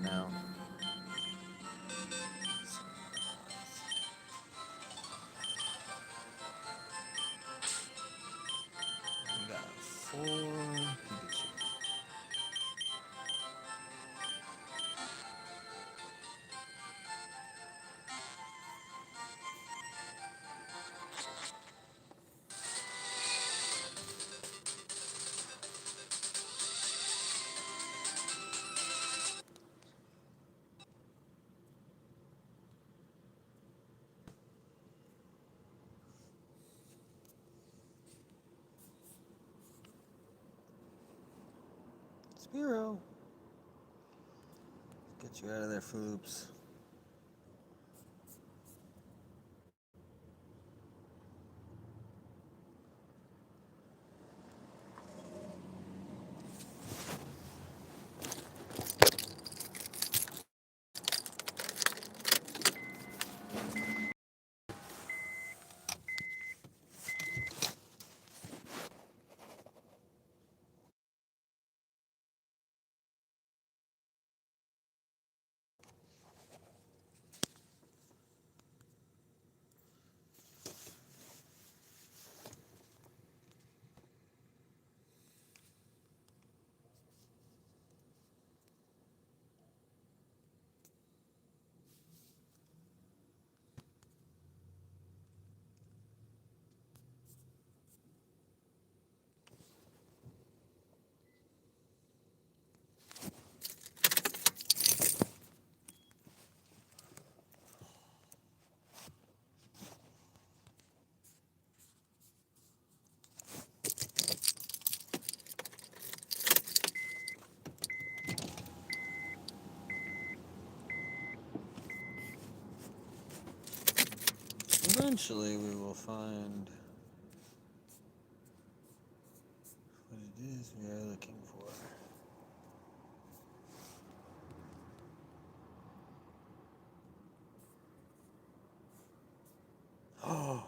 now. We got 4 Pikachu. Spearow. Get you out of there, Foops. Eventually, we will find what it is we are looking for. Oh,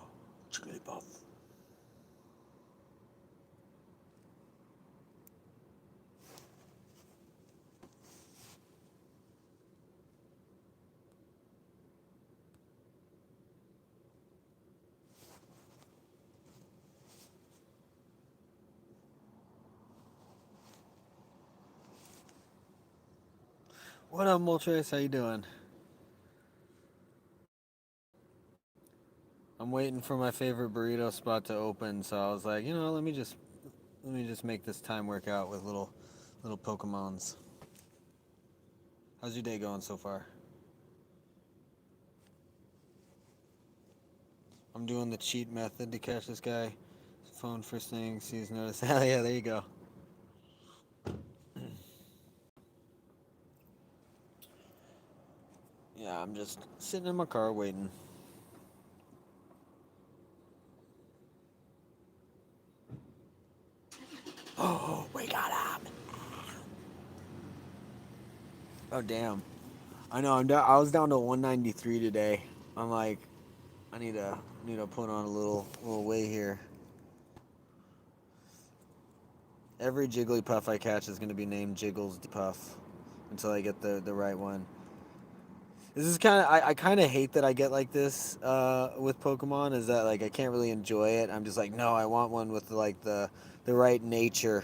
Jigglypuff. What up, Moltres? How you doing? I'm waiting for my favorite burrito spot to open, so I was like, let me just make this time work out with little Pokemons. How's your day going so far? I'm doing the cheat method to catch this guy. Phone first thing, sees notice. Hell yeah, there you go. Yeah, I'm just sitting in my car waiting. Oh, we got him. Oh damn. I know. I was down to 193 today. I'm like, I need to put on a little weight here. Every Jigglypuff I catch is gonna be named Jiggles Puff until I get the right one. This is kind of I kind of hate that I get like this with Pokemon. Is that like I can't really enjoy it. I'm just like, no, I want one with like the right nature.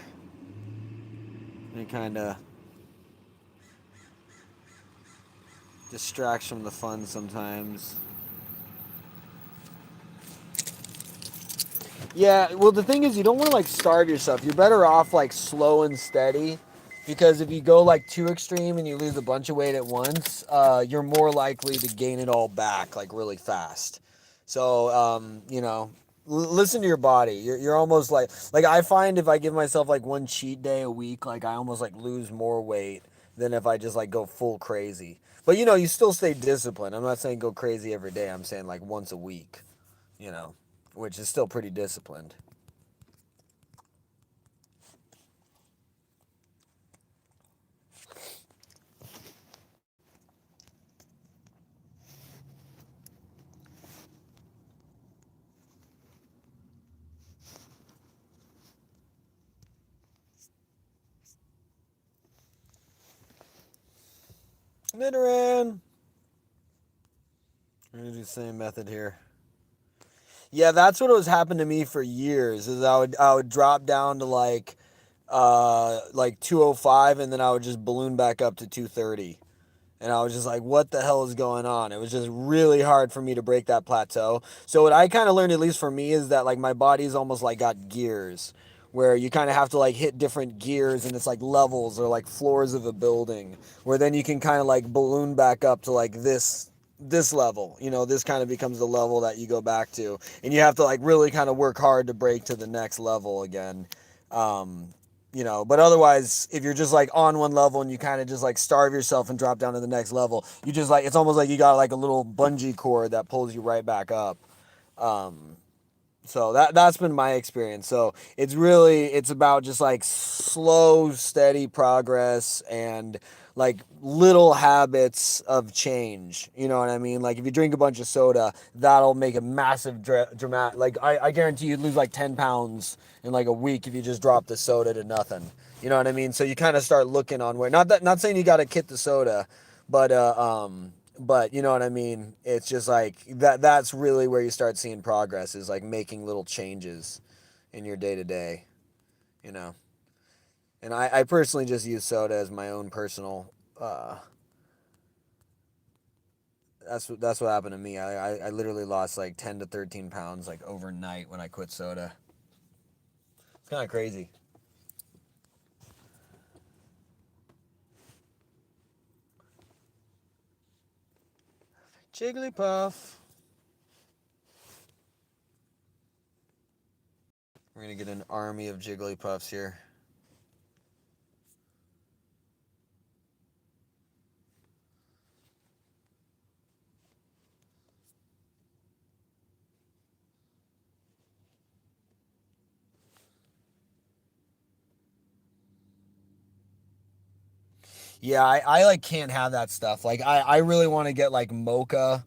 And it kind of distracts from the fun sometimes. Yeah, well, the thing is, you don't want to like starve yourself. You're better off like slow and steady, because if you go like too extreme and you lose a bunch of weight at once, you're more likely to gain it all back like really fast. So, listen to your body. You're almost like I find if I give myself like one cheat day a week, like I almost like lose more weight than if I just like go full crazy. But you still stay disciplined. I'm not saying go crazy every day. I'm saying like once a week. You know, which is still pretty disciplined. Nidoran. We're gonna do the same method here. Yeah, that's what was happening to me for years. Is I would drop down to like 205, and then I would just balloon back up to 230. And I was just like, what the hell is going on? It was just really hard for me to break that plateau. So what I kind of learned, at least for me, is that like my body's almost like got gears, where you kind of have to like hit different gears, and it's like levels or like floors of a building, where then you can kind of like balloon back up to like this level. This kind of becomes the level that you go back to, and you have to like really kind of work hard to break to the next level again. um but otherwise, if you're just like on one level and you kind of just like starve yourself and drop down to the next level, you just like, it's almost like you got like a little bungee cord that pulls you right back up. um so that's been my experience. So it's about just like slow, steady progress, and like little habits of change. You know what I mean? Like if you drink a bunch of soda, that'll make a massive dramatic. Like I guarantee you'd lose like 10 pounds in like a week if you just drop the soda to nothing. You know what I mean? So you kind of start looking on where, not saying you got to kit the soda, but but you know what I mean? It's just like that's really where you start seeing progress, is like making little changes in your day to day, you know. And I personally just use soda as my own personal that's what happened to me. I literally lost like 10 to 13 pounds like overnight when I quit soda. It's kind of crazy. Jigglypuff. We're gonna get an army of Jigglypuffs here. Yeah, I like can't have that stuff. Like I really want to get like mocha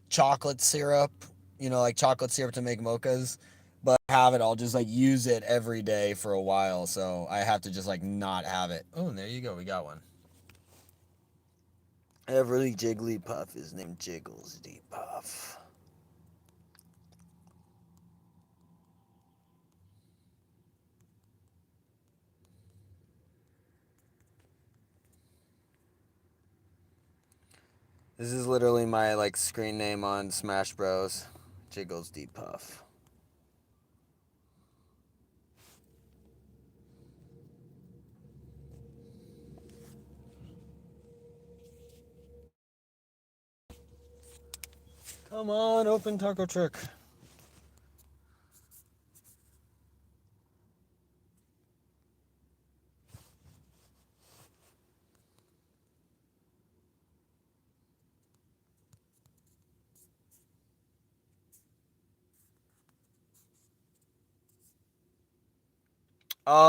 chocolate syrup, like chocolate syrup to make mochas. But have it, I'll just like use it every day for a while. So I have to just like not have it. Oh, and there you go. We got one. Every Jigglypuff is named Jigglypuff. This is literally my like screen name on Smash Bros. Jigglypuff. Come on, open taco truck.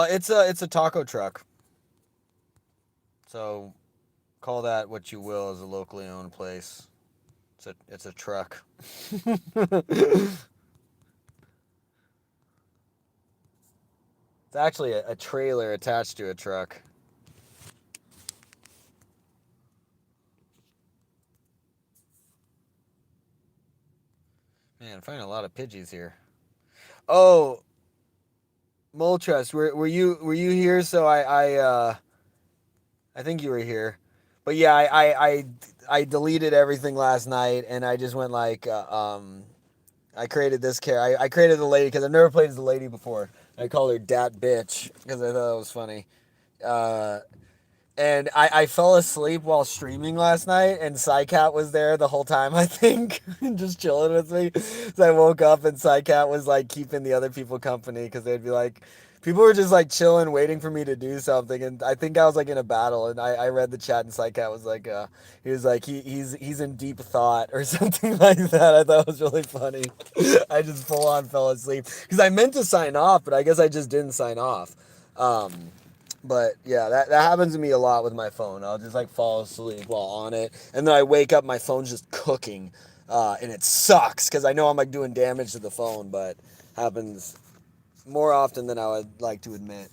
It's a taco truck. So call that what you will, as a locally owned place. It's a truck. It's actually a trailer attached to a truck. Man, I'm finding a lot of Pidgeys here. Oh, Moltres, were you here? So I think you were here, but yeah, I deleted everything last night, and I just went like I created this character. I created the lady because I've never played as the lady before. I called her Dat Bitch because I thought it was funny. Uh, and I fell asleep while streaming last night, and Psycat was there the whole time, I think, just chilling with me. So I woke up, and Psycat was like keeping the other people company, because they'd be like, people were just like chilling, waiting for me to do something. And I think I was like in a battle, and I read the chat, and Psycat was like, he was like, he's in deep thought or something like that. I thought it was really funny. I just full on fell asleep because I meant to sign off, but I guess I just didn't sign off. Um, but yeah, that happens to me a lot with my phone. I'll just like fall asleep while on it, and then I wake up, my phone's just cooking, and it sucks because I know I'm like doing damage to the phone, but happens more often than I would like to admit.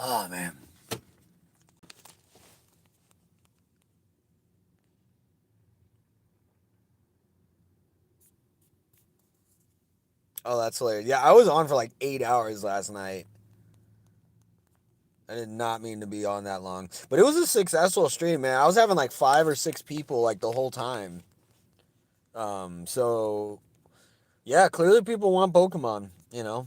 Oh man. Oh, that's hilarious. Yeah, I was on for like 8 hours last night. I did not mean to be on that long, but it was a successful stream, man. I was having like 5 or 6 people like the whole time. So yeah, clearly people want Pokemon, you know.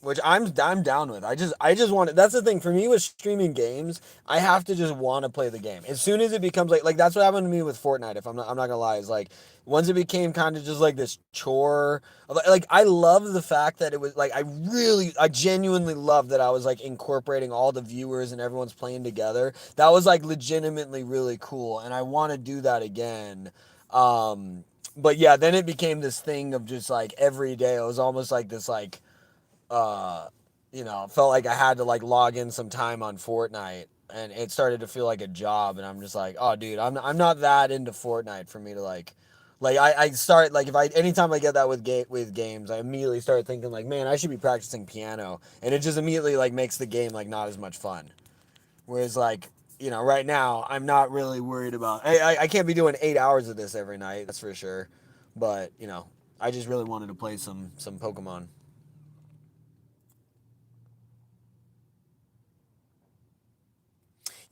Which I'm down with. I just want it. That's the thing for me with streaming games. I have to just want to play the game. As soon as it becomes like that's what happened to me with Fortnite. If I'm not gonna lie, is like once it became kind of just like this chore. Like I love the fact that it was like I genuinely love that I was like incorporating all the viewers and everyone's playing together. That was like legitimately really cool, and I want to do that again. But yeah, then it became this thing of just like every day. It was almost like this like uh, felt like I had to like log in some time on Fortnite, and it started to feel like a job. And I'm just like, oh, dude, I'm not that into Fortnite for me to like I start like if I anytime I get that with games, I immediately start thinking like, man, I should be practicing piano, and it just immediately like makes the game like not as much fun. Whereas like right now I'm not really worried about. I can't be doing 8 hours of this every night, that's for sure. But I just really wanted to play some Pokemon.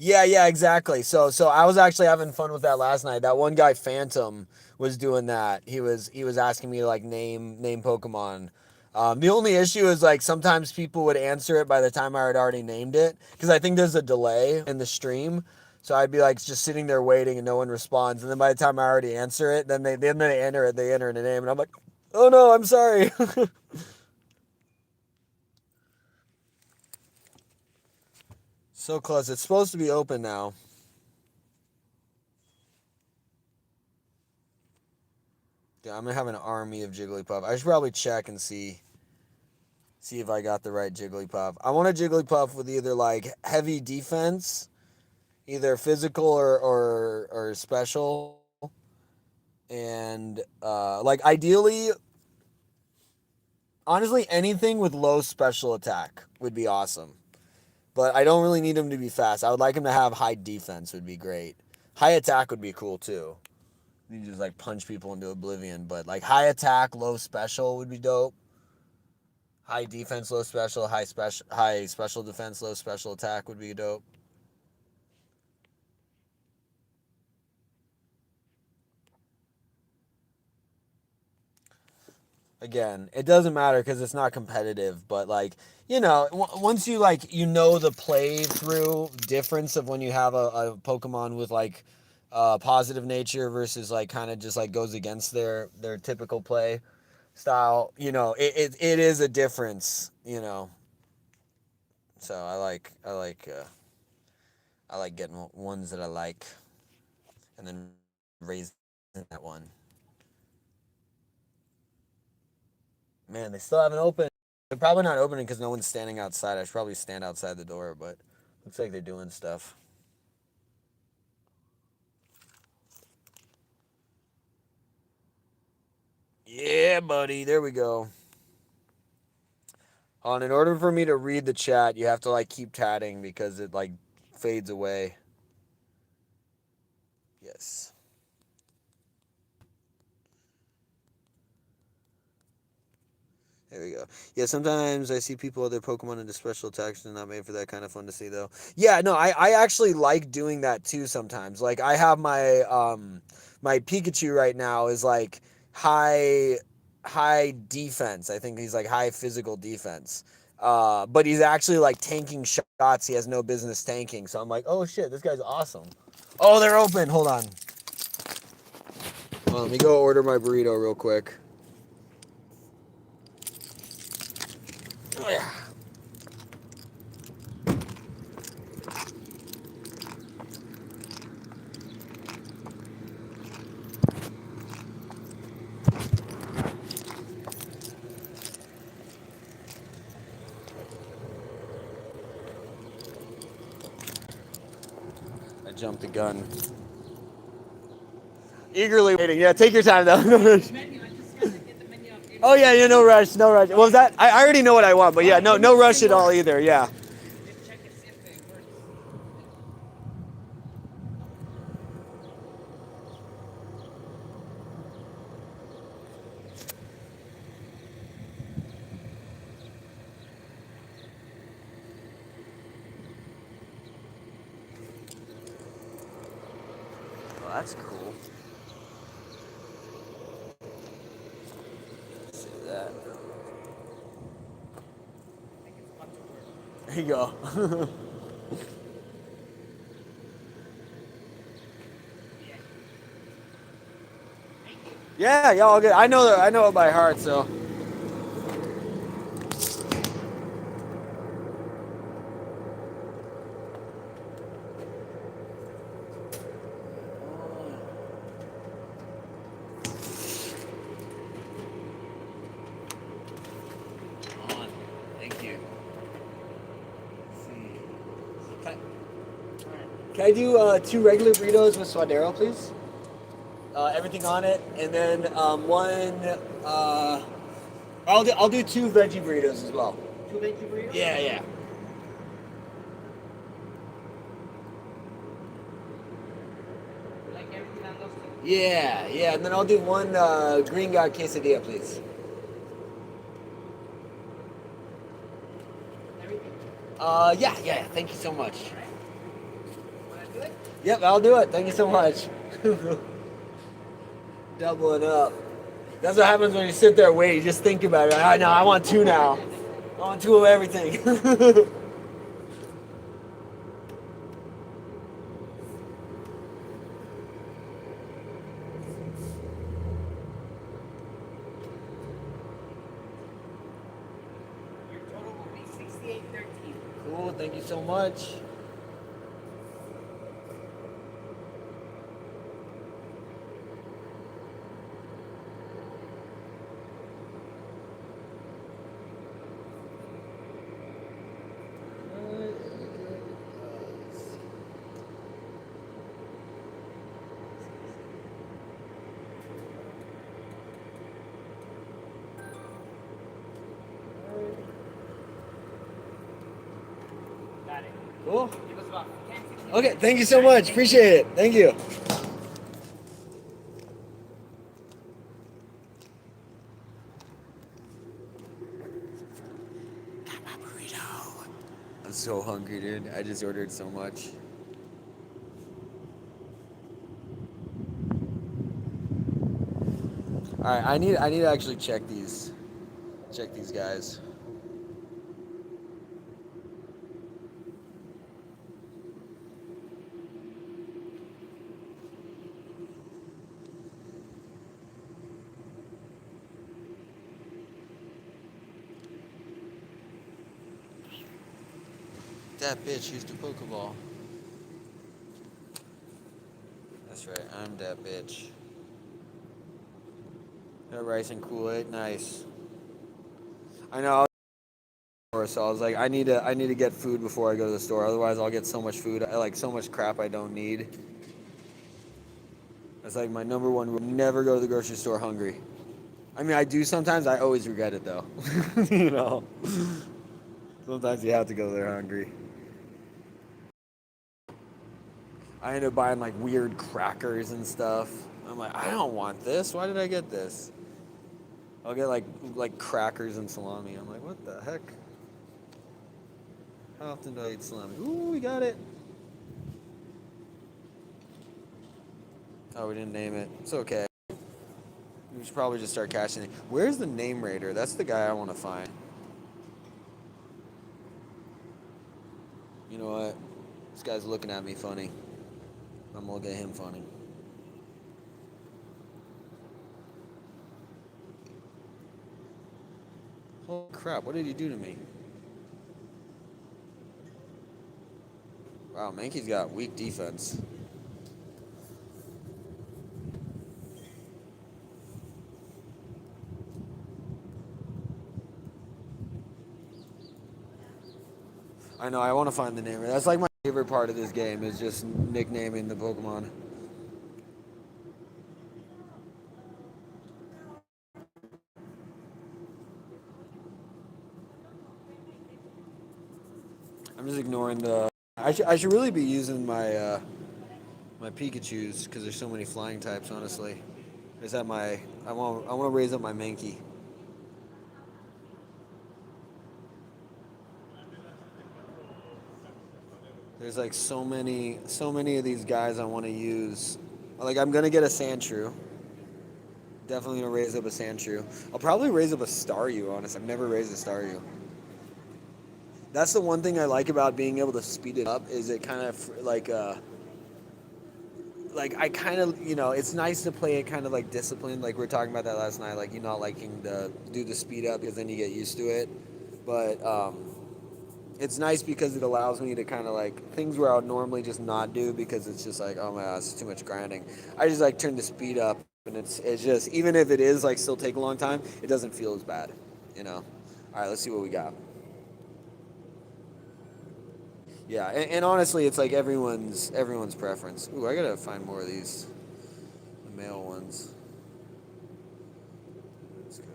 Yeah, yeah, exactly. So I was actually having fun with that last night. That one guy, Phantom, was doing that. He was asking me to like name Pokemon. The only issue is like sometimes people would answer it by the time I had already named it because I think there's a delay in the stream. So I'd be like just sitting there waiting and no one responds, and then by the time I already answer it, then they enter it. They enter the name, and I'm like, oh no, I'm sorry. So close. It's supposed to be open now. Yeah, I'm gonna have an army of Jigglypuff. I should probably check and see if I got the right Jigglypuff. I want a Jigglypuff with either like heavy defense, either physical or special, and like ideally, honestly, anything with low special attack would be awesome. But I don't really need him to be fast. I would like him to have high defense. Would be great. High attack would be cool too. You just like punch people into oblivion. But like high attack, low special would be dope. High defense, low special, high special defense, low special attack would be dope. Again, it doesn't matter because it's not competitive, but like once you like the playthrough difference of when you have a Pokemon with like positive nature versus like kind of just like goes against their typical play style, it is a difference. So I like getting ones that I like and then raising that one. Man, they still haven't opened. They're probably not opening because no one's standing outside. I should probably stand outside the door, but looks like they're doing stuff. Yeah, buddy. There we go. In order for me to read the chat, you have to like keep chatting because it like fades away. Yes. There we go. Yeah, sometimes I see people with their Pokemon into special attacks and not made for that kind of fun to see though. Yeah, no, I actually like doing that too sometimes. Like I have my Pikachu right now is like high defense. I think he's like high physical defense. But he's actually like tanking shots he has no business tanking. So I'm like, oh shit, this guy's awesome. Oh, they're open. Hold on. Let me go order my burrito real quick. I jumped the gun. Eagerly waiting. Yeah, take your time though. No rush. Oh yeah, no rush, no rush. What was that? I already know what I want, but yeah, no rush at all either. Yeah. Oh, that's cool. Let's see that. There you go. Yeah, yeah, all good. I know it by heart, so. On. Thank you. Let's see. Can I do two regular burritos with suadero, please? Everything on it, and then one. Uh, I'll do two veggie burritos as well. Two veggie burritos? Yeah, yeah. Like everything on those two? Yeah, yeah, and then I'll do one green guy quesadilla, please. Everything? Yeah, yeah. Thank you so much. All right. Want to do it? Yep, I'll do it. Thank you so much. Doubling up. That's what happens when you sit there and wait. You just think about it. I know. I want two now. I want two of everything. Your total will be 68.13. Cool. Thank you so much. Got it. Cool. Give us about 10, 15 Okay, thank you so much. Appreciate it. Thank you. Got my burrito. I'm so hungry, dude. I just ordered so much. All right, I need to actually check these guys. That bitch used a Pokeball. That's right, I'm that bitch. No rice and Kool-Aid, nice. I know. So I was like, I need to get food before I go to the store. Otherwise, I'll get so much food, I like so much crap I don't need. That's like my number one rule: never go to the grocery store hungry. I mean, I do sometimes. I always regret it though. You know, sometimes you have to go there hungry. I end up buying like weird crackers and stuff. I'm like, I don't want this. Why did I get this? I'll get like crackers and salami. I'm like, what the heck? How often do I eat salami? Ooh, we got it. Oh, we didn't name it. It's okay. We should probably just start cashing it. Where's the name raider? That's the guy I want to find. You know what? This guy's looking at me funny. I'm gonna look at him funny. Holy crap, what did he do to me? Wow, Mankey's got weak defense. I know, I want to find the name. That's like my favorite part of this game is just nicknaming the Pokemon. I'm just ignoring the... I should really be using my my Pikachus because there's so many flying types, honestly. Is that my... I want to raise up my Mankey. There's like so many of these guys I want to use Like I'm gonna get a Sandshrew. Definitely gonna raise up a Sandshrew. I'll probably raise up a Staryu. Honest, I've never raised a Staryu. That's the one thing I like about being able to speed it up is it kind of like I kind of it's nice to play it kind of like disciplined. Like we were talking about that last night. Like you not liking to do the speed up because then you get used to it. But it's nice because it allows me to kind of like things where I would normally just not do because it's just like oh my god, it's too much grinding. I just like turn the speed up and it's just even if it is like still take a long time, it doesn't feel as bad, you know. All right, let's see what we got. Yeah, and honestly, it's like everyone's preference. Ooh, I gotta find more of these, the male ones. Let's go.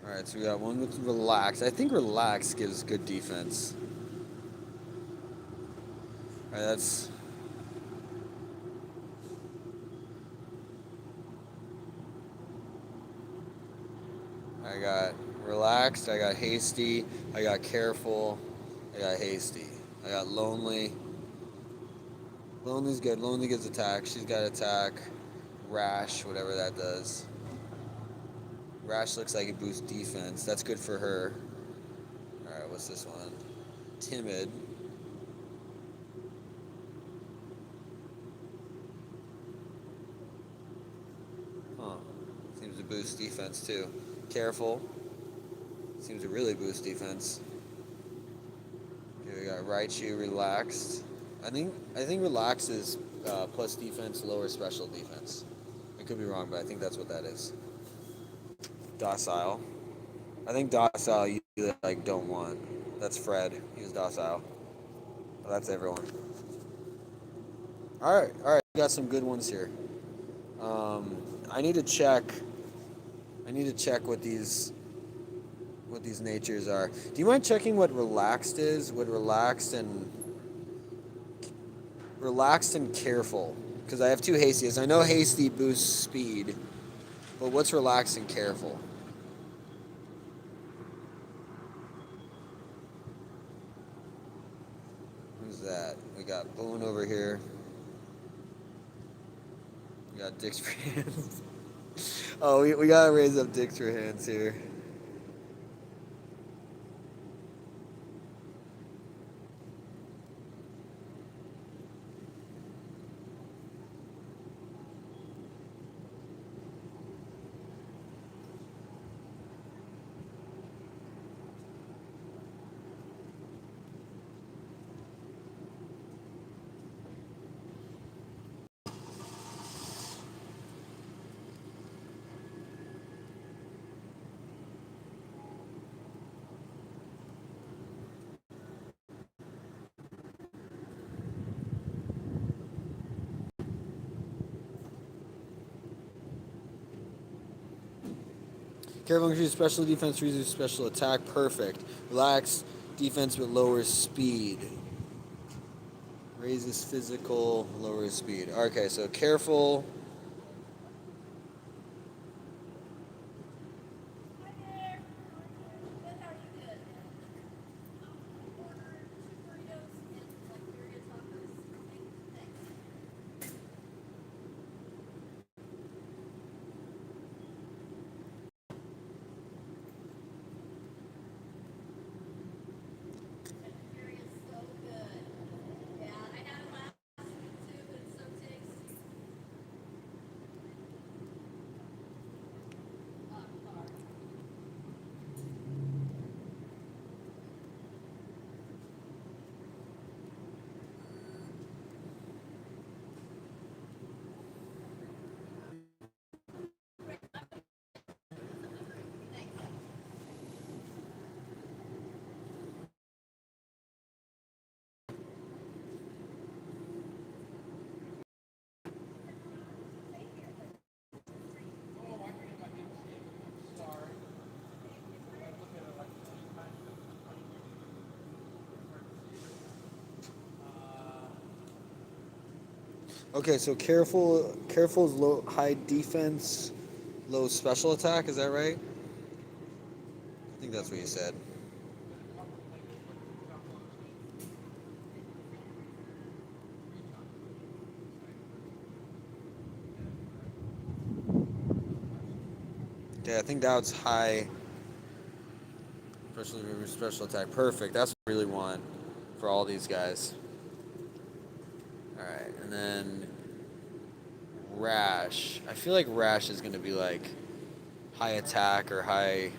All right, so we got one with relax. I think relax gives good defense. All right, that's I got relaxed. I got hasty. I got careful. I got hasty. I got lonely. Lonely's good. Lonely gets attack. She's got attack. Rash, whatever that does. Rash looks like it boosts defense. That's good for her. Alright, what's this one? Timid. Huh. Seems to boost defense too. Careful. Seems to really boost defense. Okay, we got Raichu relaxed. I think relax is plus defense, lower special defense. I could be wrong, but I think that's what that is. Docile. I think docile you like don't want. That's Fred. He's docile. Well, that's everyone. All right. We got some good ones here. Um, I need to check. I need to check what these natures are. Do you mind checking what relaxed is? What relaxed and careful? Because I have two hasties. I know hasty boosts speed, but what's relaxed and careful? Who's that? We got Boone over here. We got Dix for hands. Oh, we gotta raise up Dix for hands here. Careful increases special defense, reduces special attack. Perfect. Relax defense but lowers speed. Raises physical, lowers speed. Okay, so careful. Okay, so careful is low high defense, low special attack. Is that right? I think that's what you said. Okay, I think that's high special attack. Perfect. That's what I really want for all these guys. All right, and then Rash. I feel like Rash is going to be like high attack or high.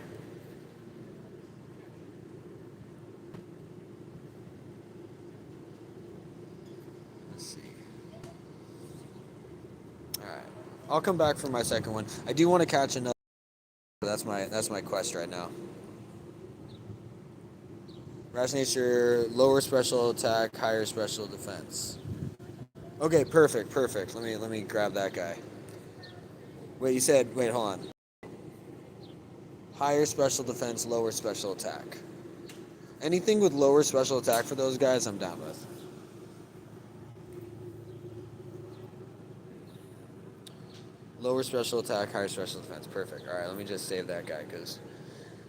Let's see. All right, I'll come back for my second one. I do want to catch another. That's my quest right now. Rash nature, lower special attack, higher special defense. Okay, perfect. Let me grab that guy. Wait, you said wait, hold on. Higher special defense, lower special attack. Anything with lower special attack for those guys, I'm down with. Lower special attack, higher special defense. Perfect. All right, let me just save that guy because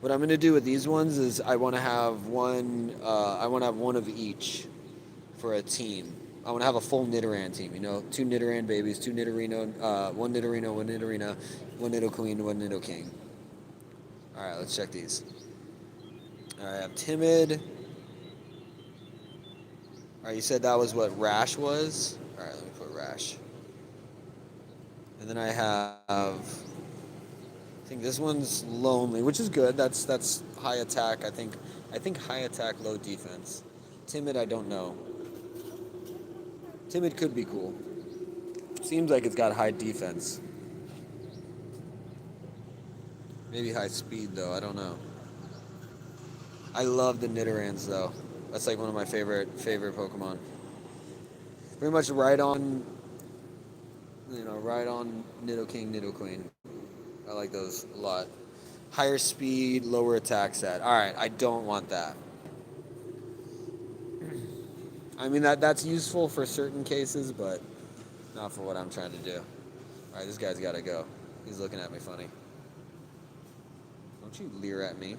what I'm gonna do with these ones is I want to have one. I want to have one of each for a team. I want to have a full Nidoran team. You know, two Nidoran babies, two Nidorino, one Nidorino, one Nidorina, one Nidoqueen, one Nidoking. All right, let's check these. All right, I have timid. All right, you said that was what Rash was. All right, let me put Rash. And then I have. I think this one's lonely, which is good. That's high attack. I think high attack, low defense. Timid, I don't know. Timid could be cool. Seems like it's got high defense. Maybe high speed though. I don't know. I love the Nidorans though. That's like one of my favorite Pokemon. Pretty much right on, right on Nidoking, Nidoqueen. I like those a lot. Higher speed, lower attack set. All right, I don't want that. I mean that's useful for certain cases, but not for what I'm trying to do. All right, this guy's got to go. He's looking at me funny. Don't you leer at me.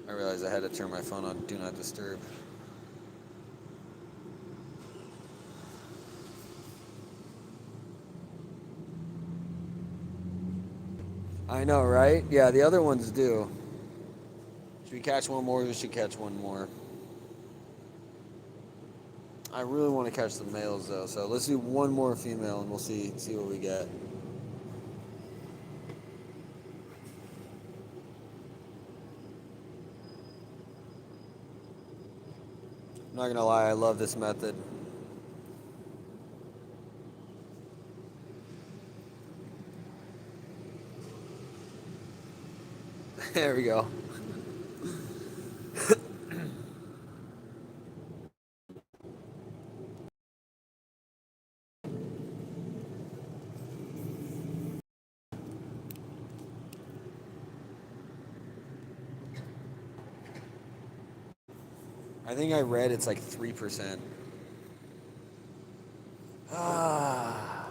I realized I had to turn my phone on Do Not Disturb. I know, right? Yeah, the other ones do. Should we catch one more? We should catch one more. I really want to catch the males though, so let's do one more female and we'll see what we get. I'm not gonna lie, I love this method. There we go. I think I read it's like 3%. Ah.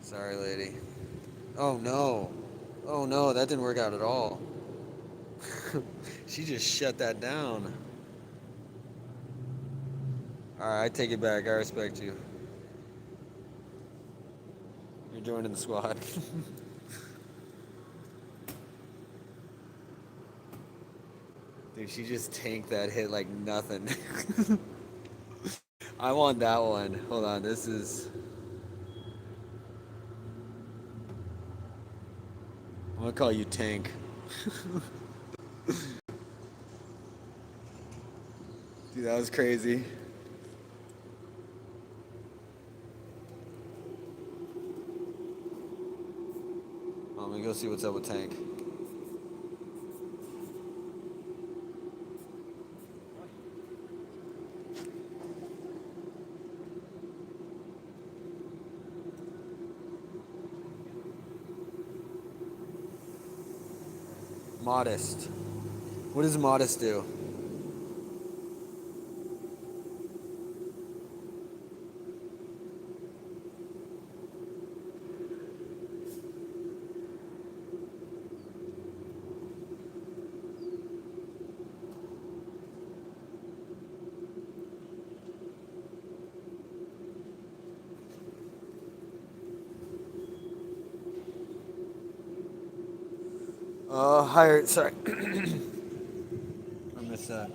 Sorry, lady. Oh no. Oh no, that didn't work out at all. She just shut that down. Alright, I take it back. I respect you. You're joining the squad. Dude, she just tanked that hit like nothing. I want that one. Hold on, this is... I'm I'll call you Tank. Dude, that was crazy. Let me go see what's up with Tank. Modest. What does Modest do? Hi, sorry. I missed that.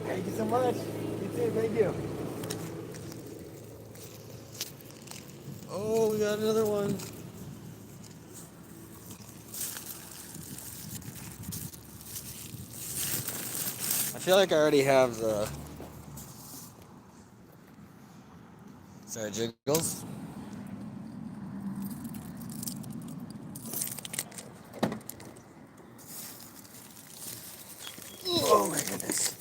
Thank you so much. You too, thank you. Oh, we got another one. I feel like I already have the... Sorry, Jiggles. Oh my goodness.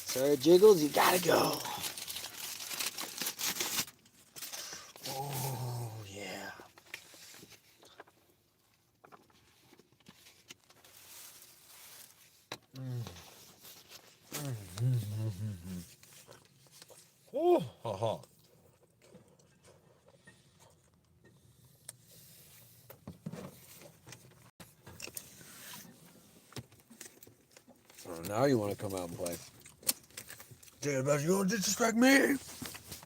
Sorry, Jiggles, you gotta go. Oh, yeah. Oh, ha. Oh, now you want to come out and play. You don't disrespect me. You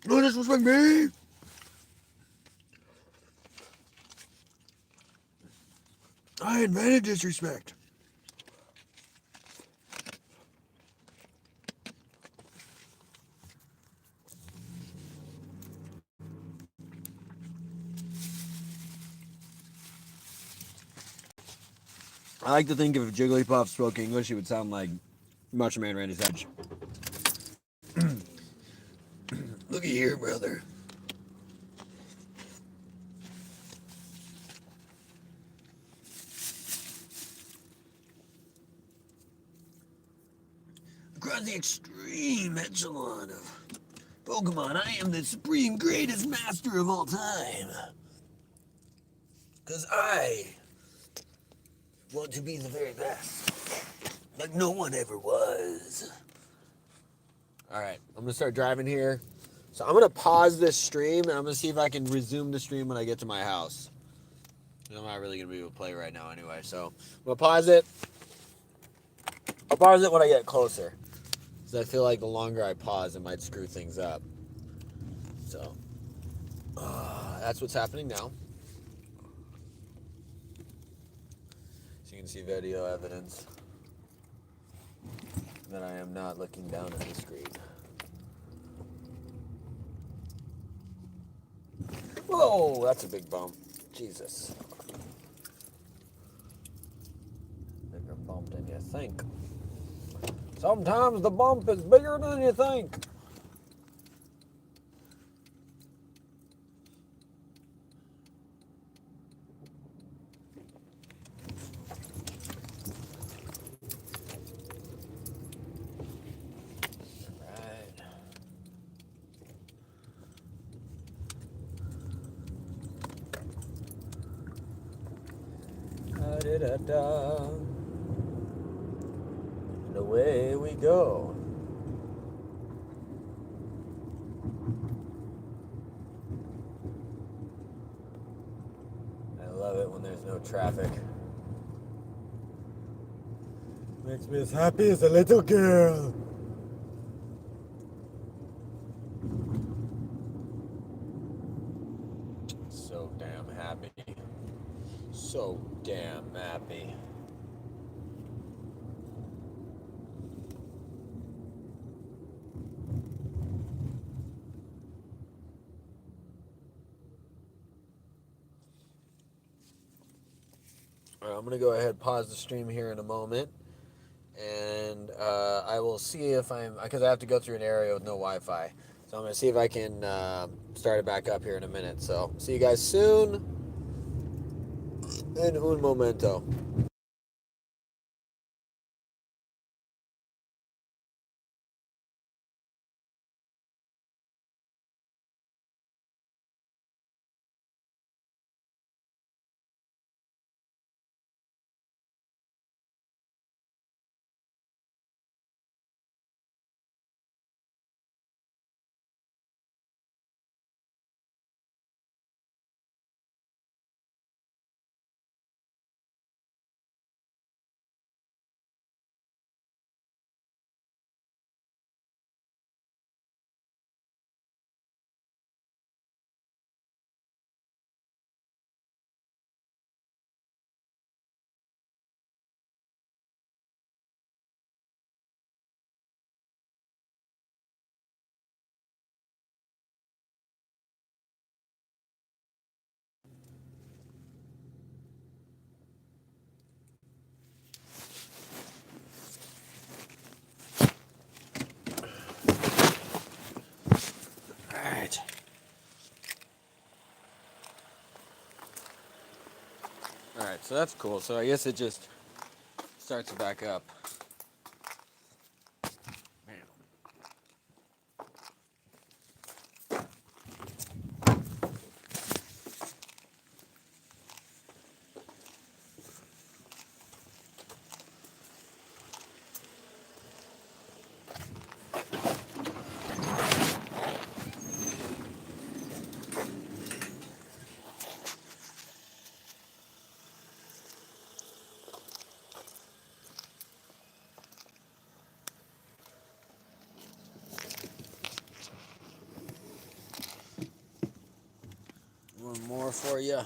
don't disrespect me. I invented disrespect. I like to think if Jigglypuff spoke English, he would sound like Macho Man Randy Savage. Looky here, brother. Across the extreme echelon of Pokemon, I am the supreme greatest master of all time. Because I want to be the very best. Like no one ever was. Alright, I'm going to start driving here. So I'm going to pause this stream, and I'm going to see if I can resume the stream when I get to my house. I'm not really going to be able to play right now anyway, so I'm going to pause it. I'll pause it when I get closer. Because I feel like the longer I pause, it might screw things up. So, that's what's happening now. So you can see video evidence that I am not looking down at the screen. Whoa, that's a big bump. Jesus. think. Sometimes the bump is bigger than you think. Da-da-da-da. And away we go. I love it when there's no traffic. Makes me as happy as a little girl. So damn happy. So damn happy. All right, I'm gonna go ahead and pause the stream here in a moment, and I will see if because I have to go through an area with no Wi-Fi, so I'm gonna see if I can start it back up here in a minute. So see you guys soon. In un momento. All right. All right, so that's cool. So I guess it just starts back up. One more for you.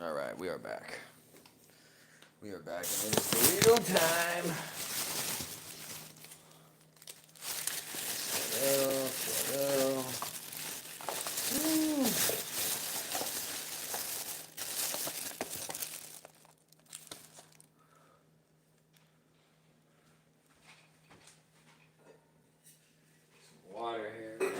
All right, we are back. We are back, and it's burrito time. Slow. Some water here.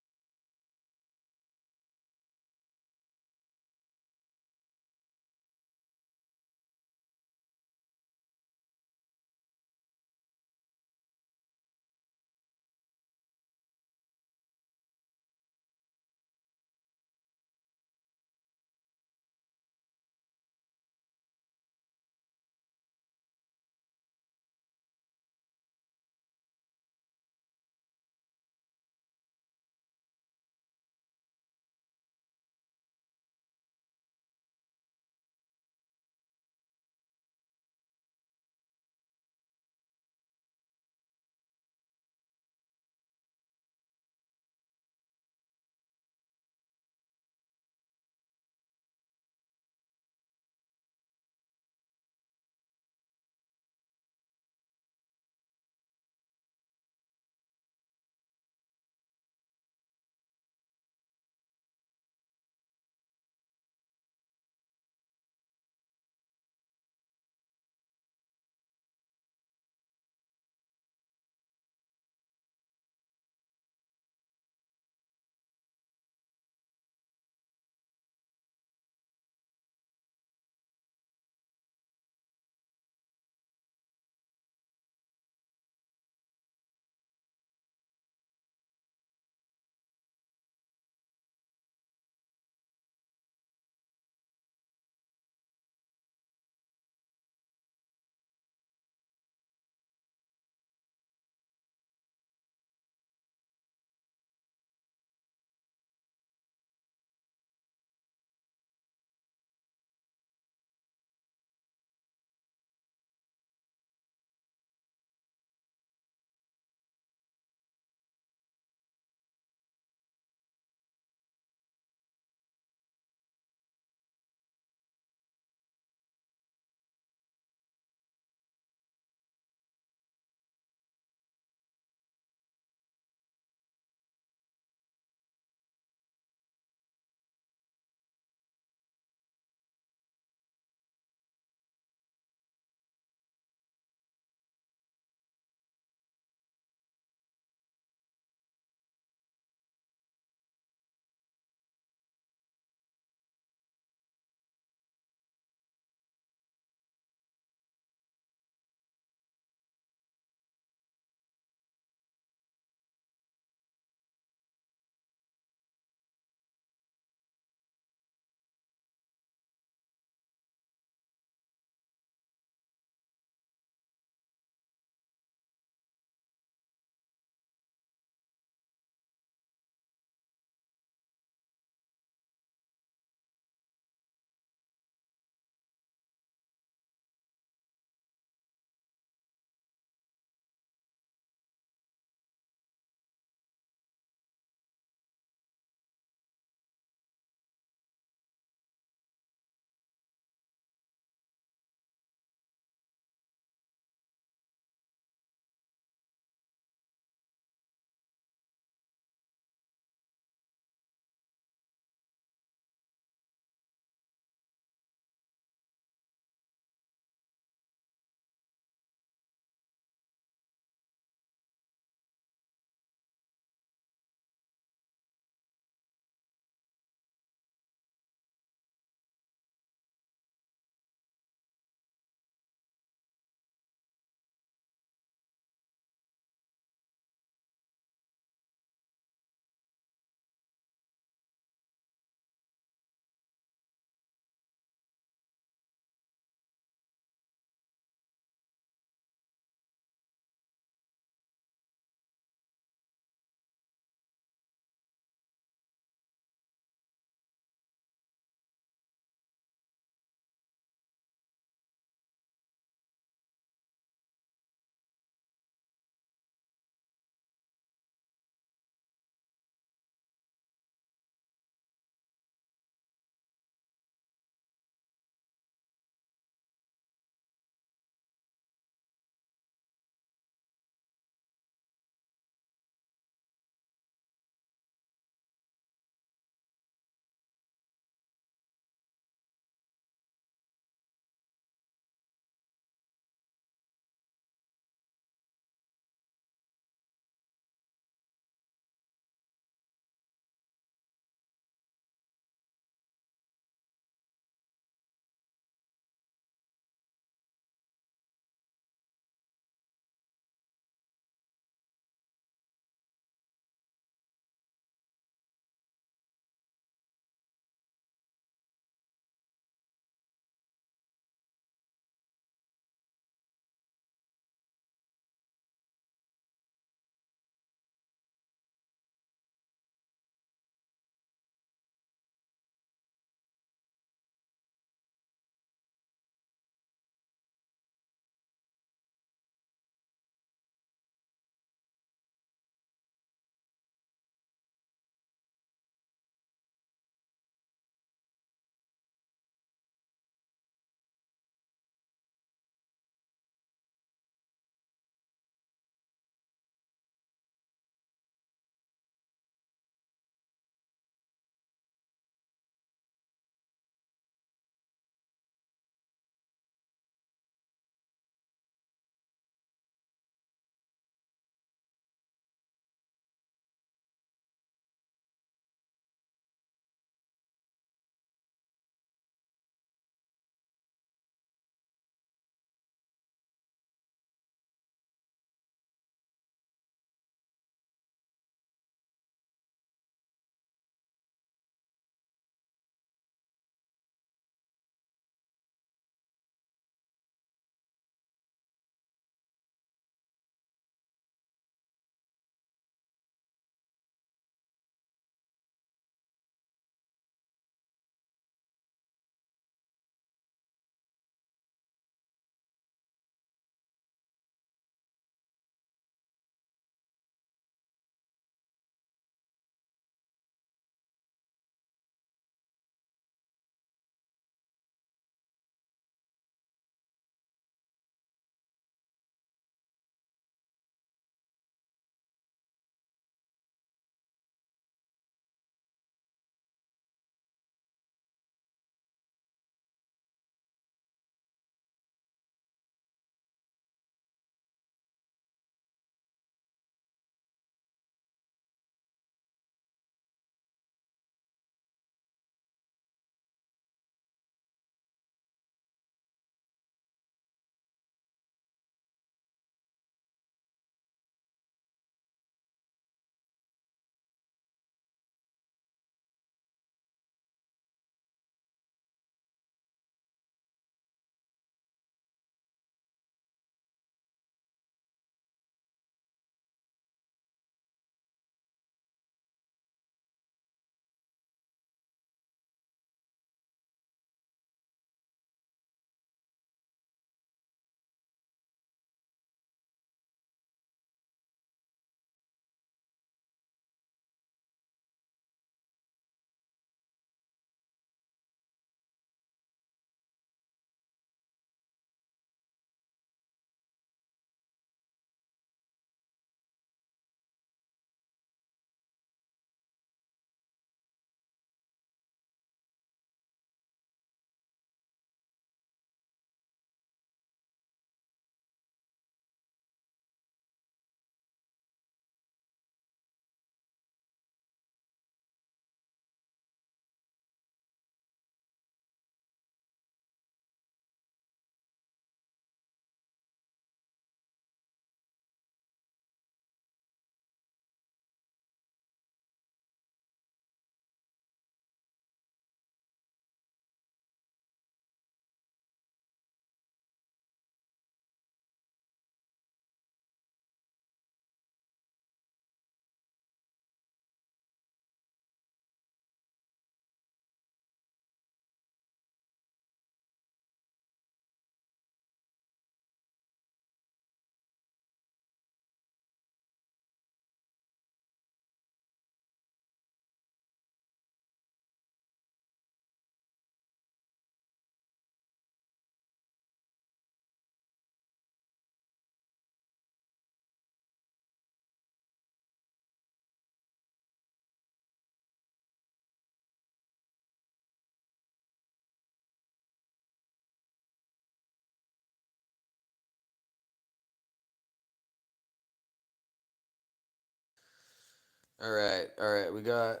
All right. We got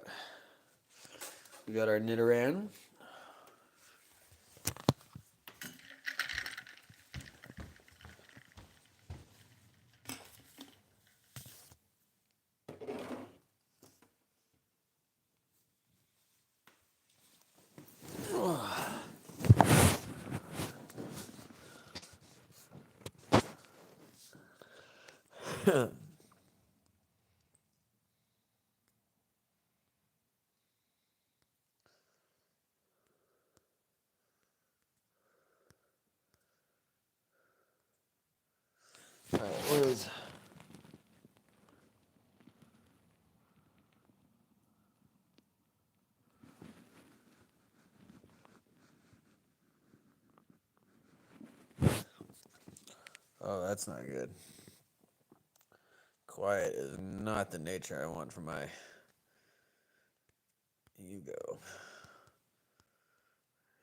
our Nidoran. All right, where is? Oh, that's not good. Quiet is not the nature I want for my ego.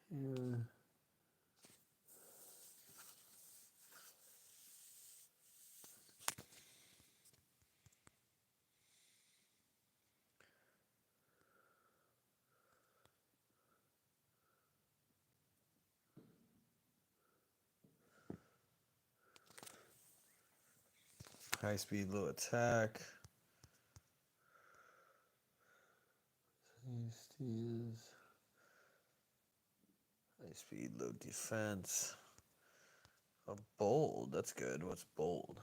Yeah. High speed, low attack. Is high speed, low defense. A bold. That's good. What's bold?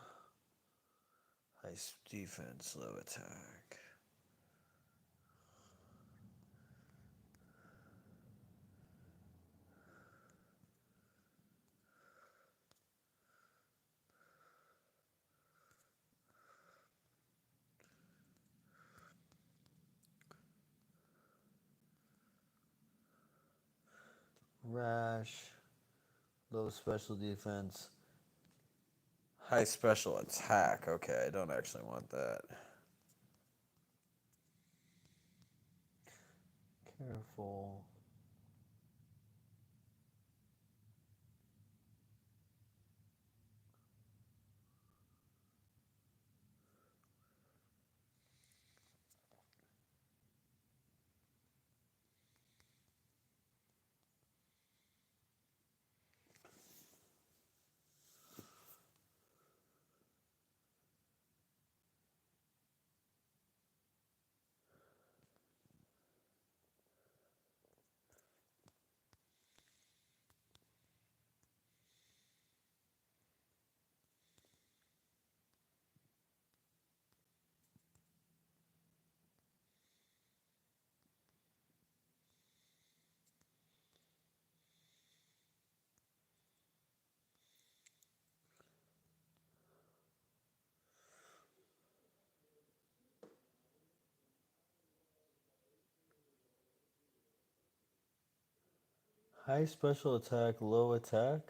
High defense, low attack. Rash, low special defense. High special attack. Okay, I don't actually want that. Careful. High special attack, low attack.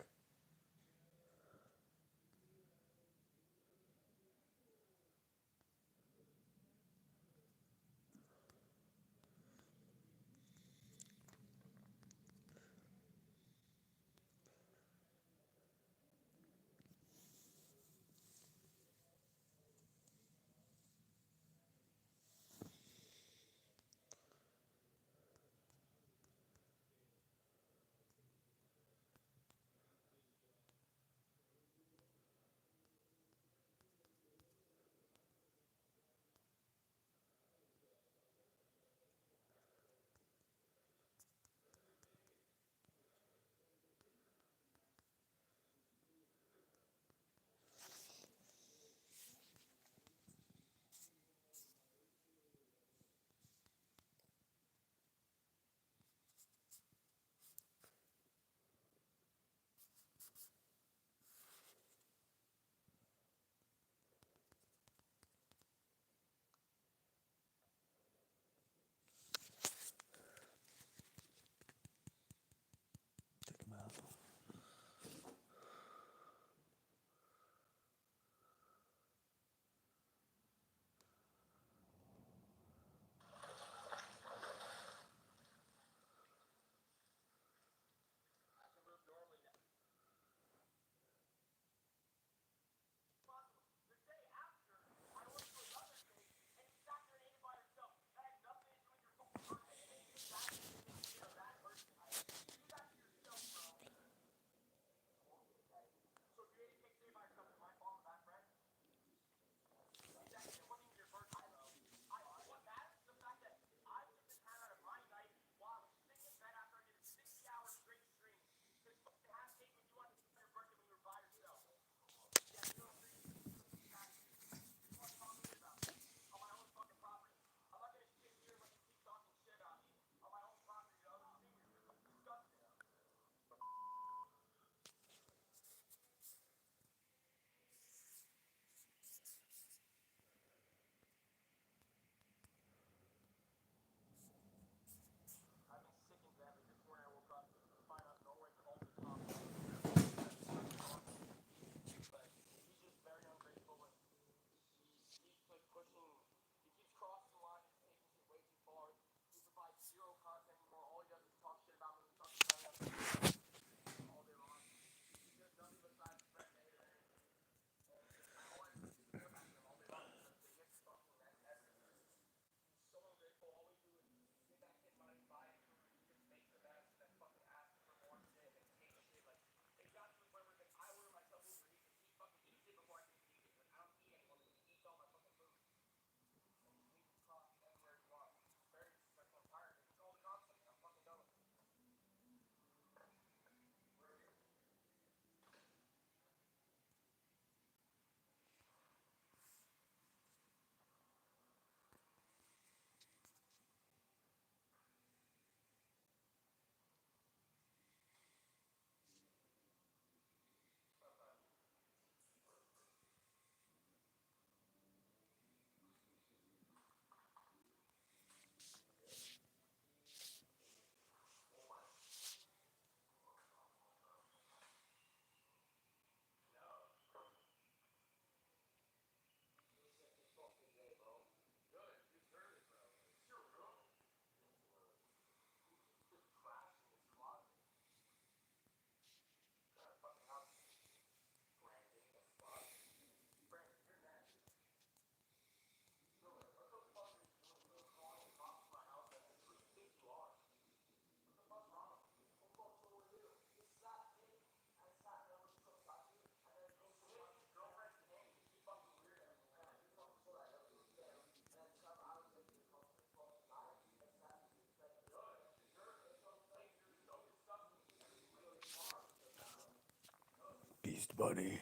Ghost Bunny.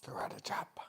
Karate chop.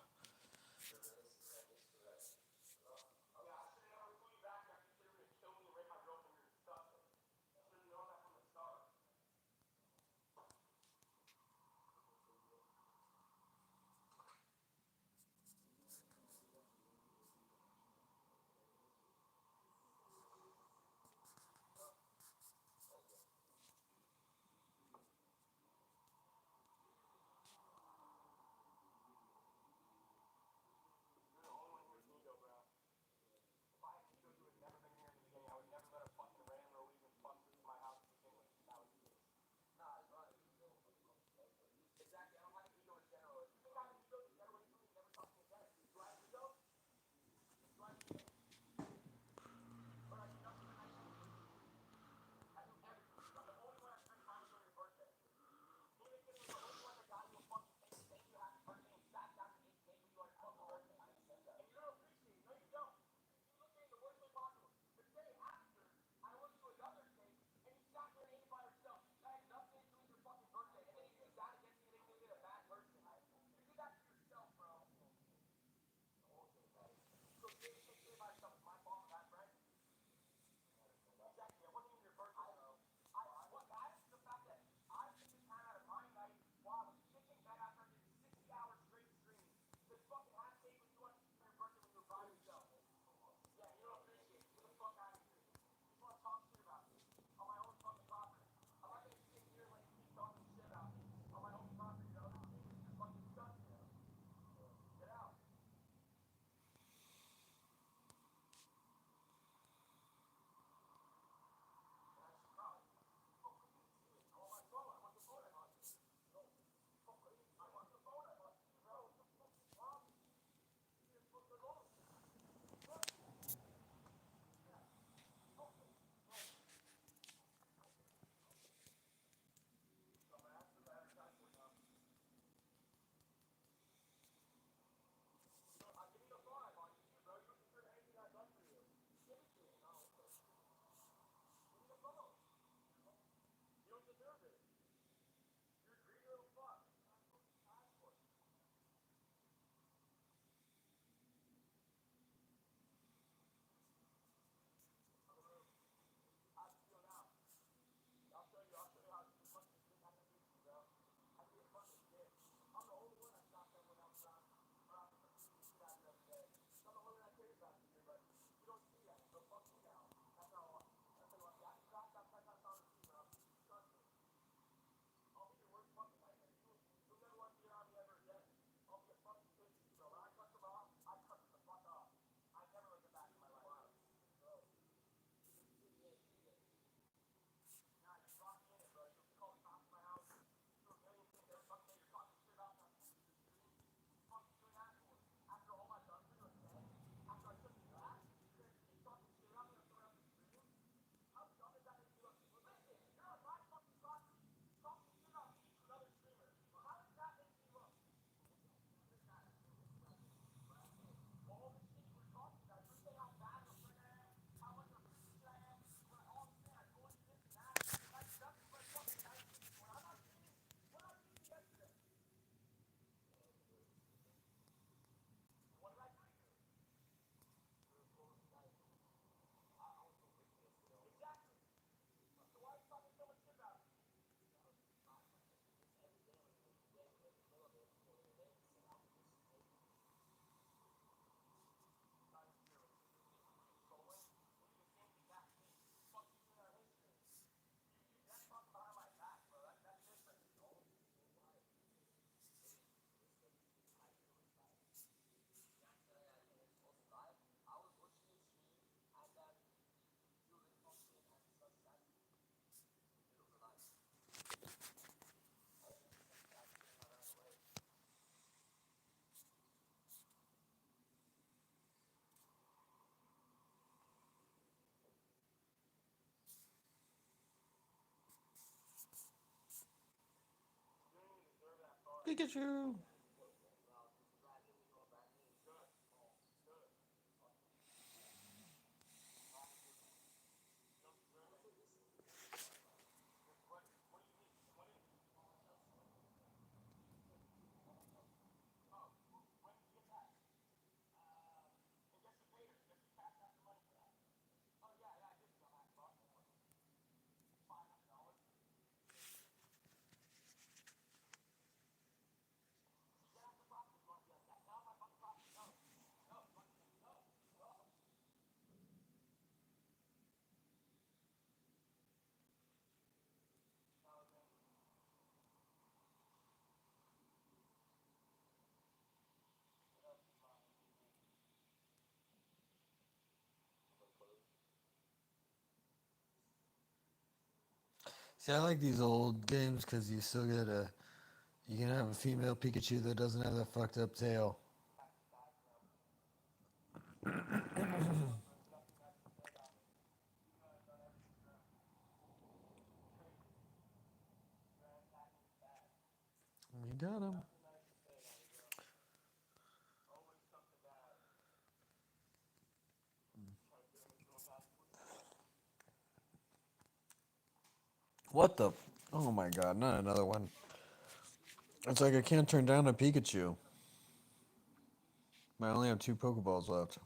Pikachu. See, I like these old games because you still get a. You can have a female Pikachu that doesn't have that fucked up tail. You got him. What the? Oh my god, not another one. It's like I can't turn down a Pikachu. I only have two Pokeballs left.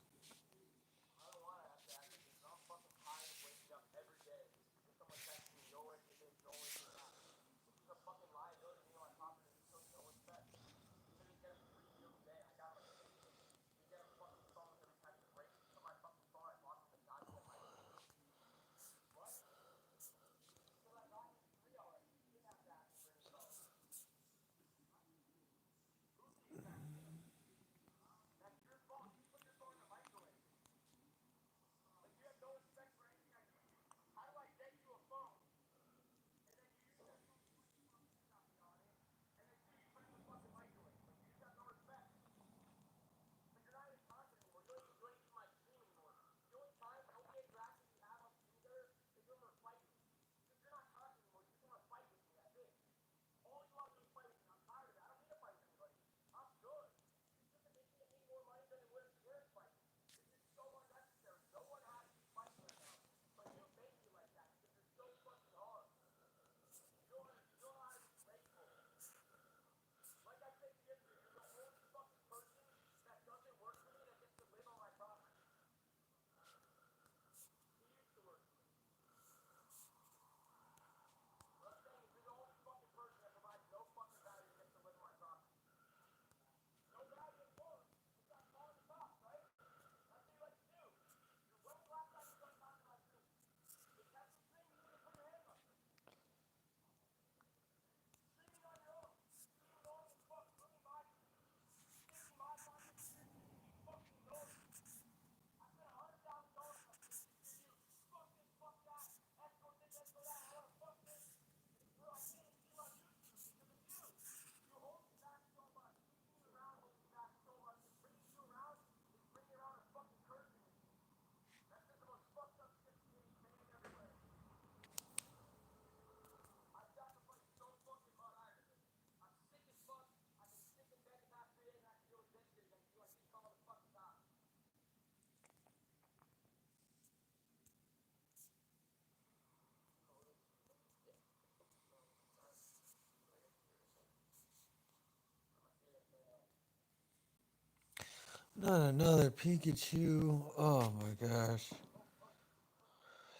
Not another Pikachu. Oh my gosh.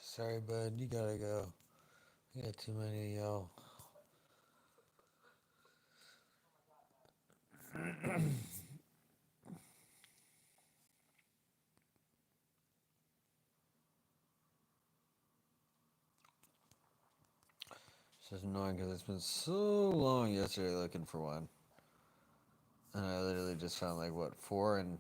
Sorry, bud. You gotta go. You got too many of y'all. It's just annoying because it's been so long yesterday looking for one. And I literally just found like what, four and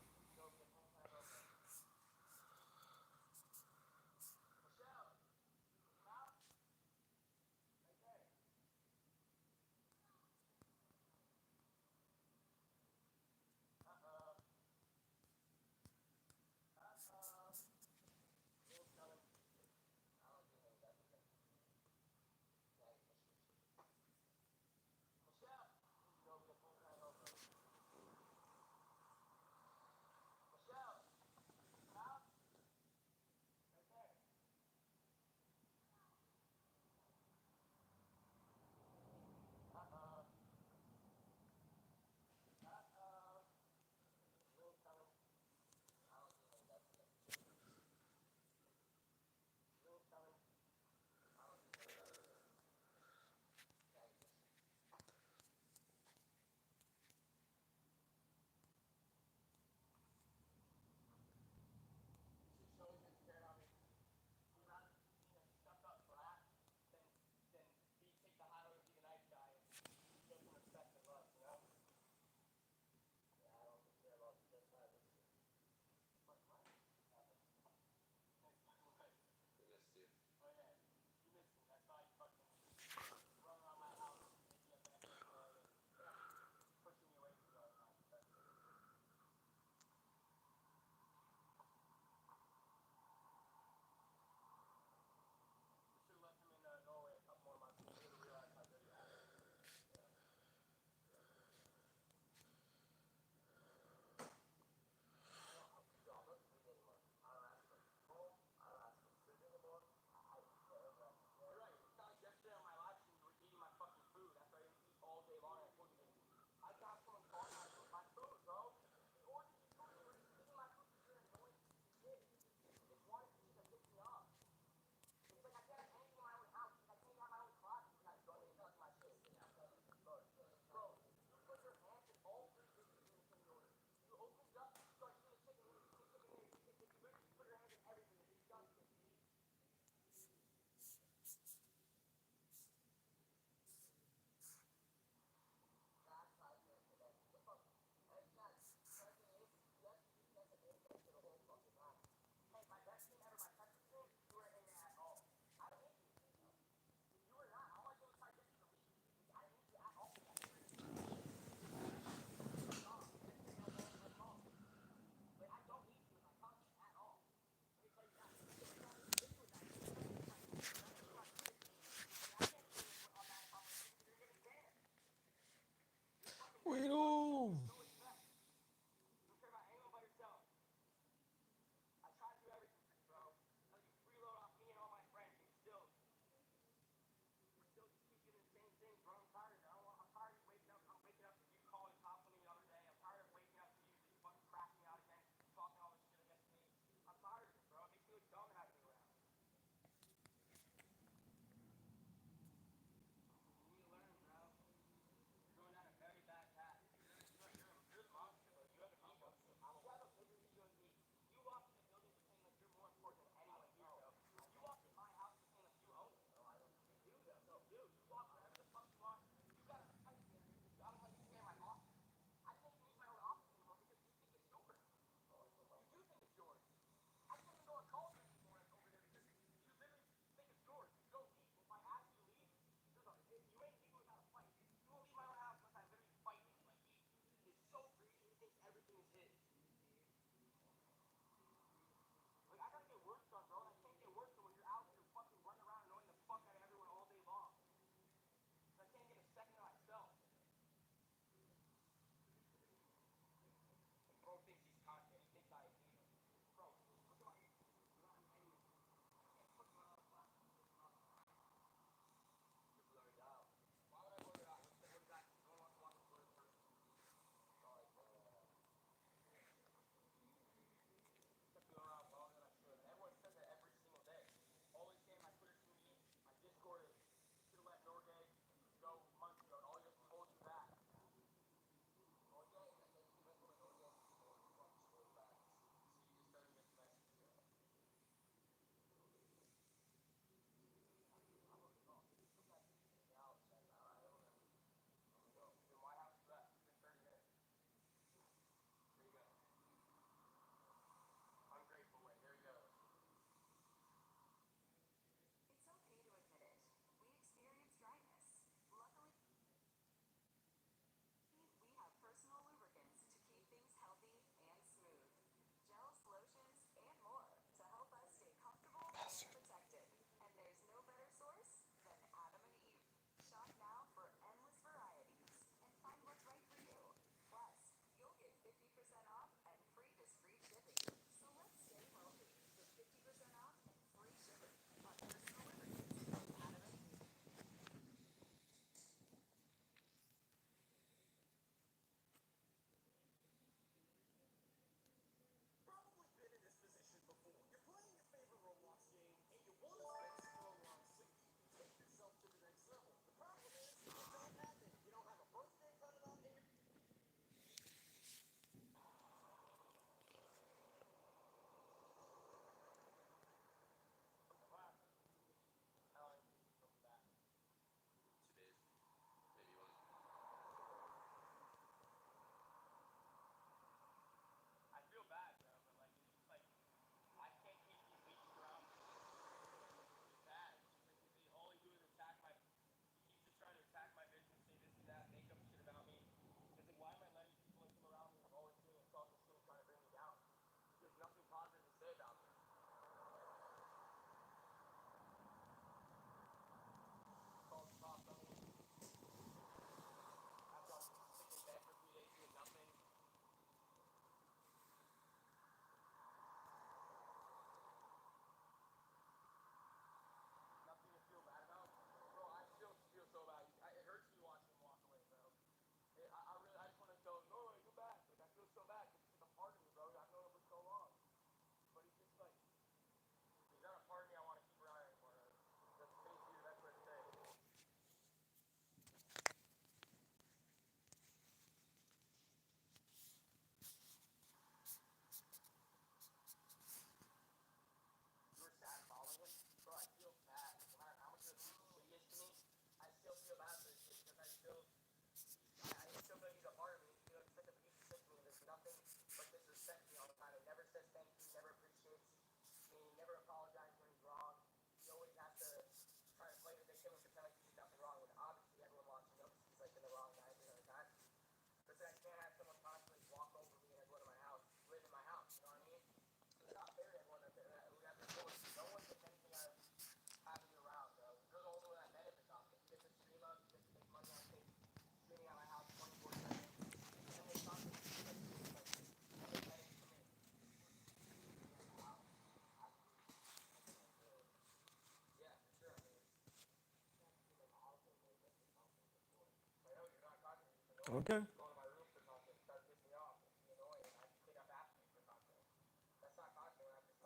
Okay.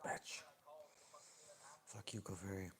Bitch. Fuck you, Clefairy.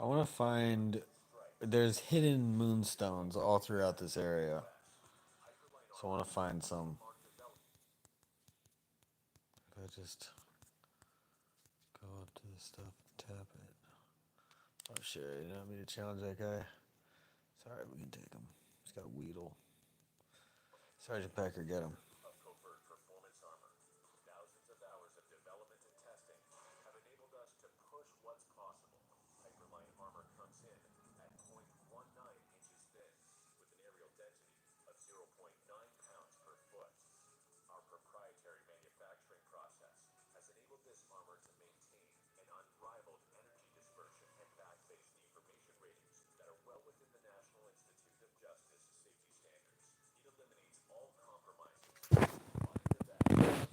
I want to find. There's hidden moonstones all throughout this area. So I want to find some. If I just go up to this stuff, tap it. Oh shit! You don't want me to challenge that guy? Sorry, we can take him. He's got a Weedle. Sergeant Pecker, get him. Of covert performance armor. Thousands of hours of development and testing have enabled us to push what's possible. Hyperline armor comes in at 0.19 inches thin, with an aerial density of 0.9 pounds per foot. Our proprietary manufacturing process has enabled this armor to maintain an unrivaled energy dispersion and back-based deformation ratings that are well within the National Institute of Justice safety standards. It eliminates all compromises, providing the best safety.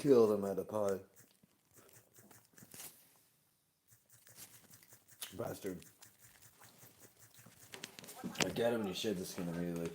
Kill them at a pie. Bastard. I get him and you shed the skin immediately.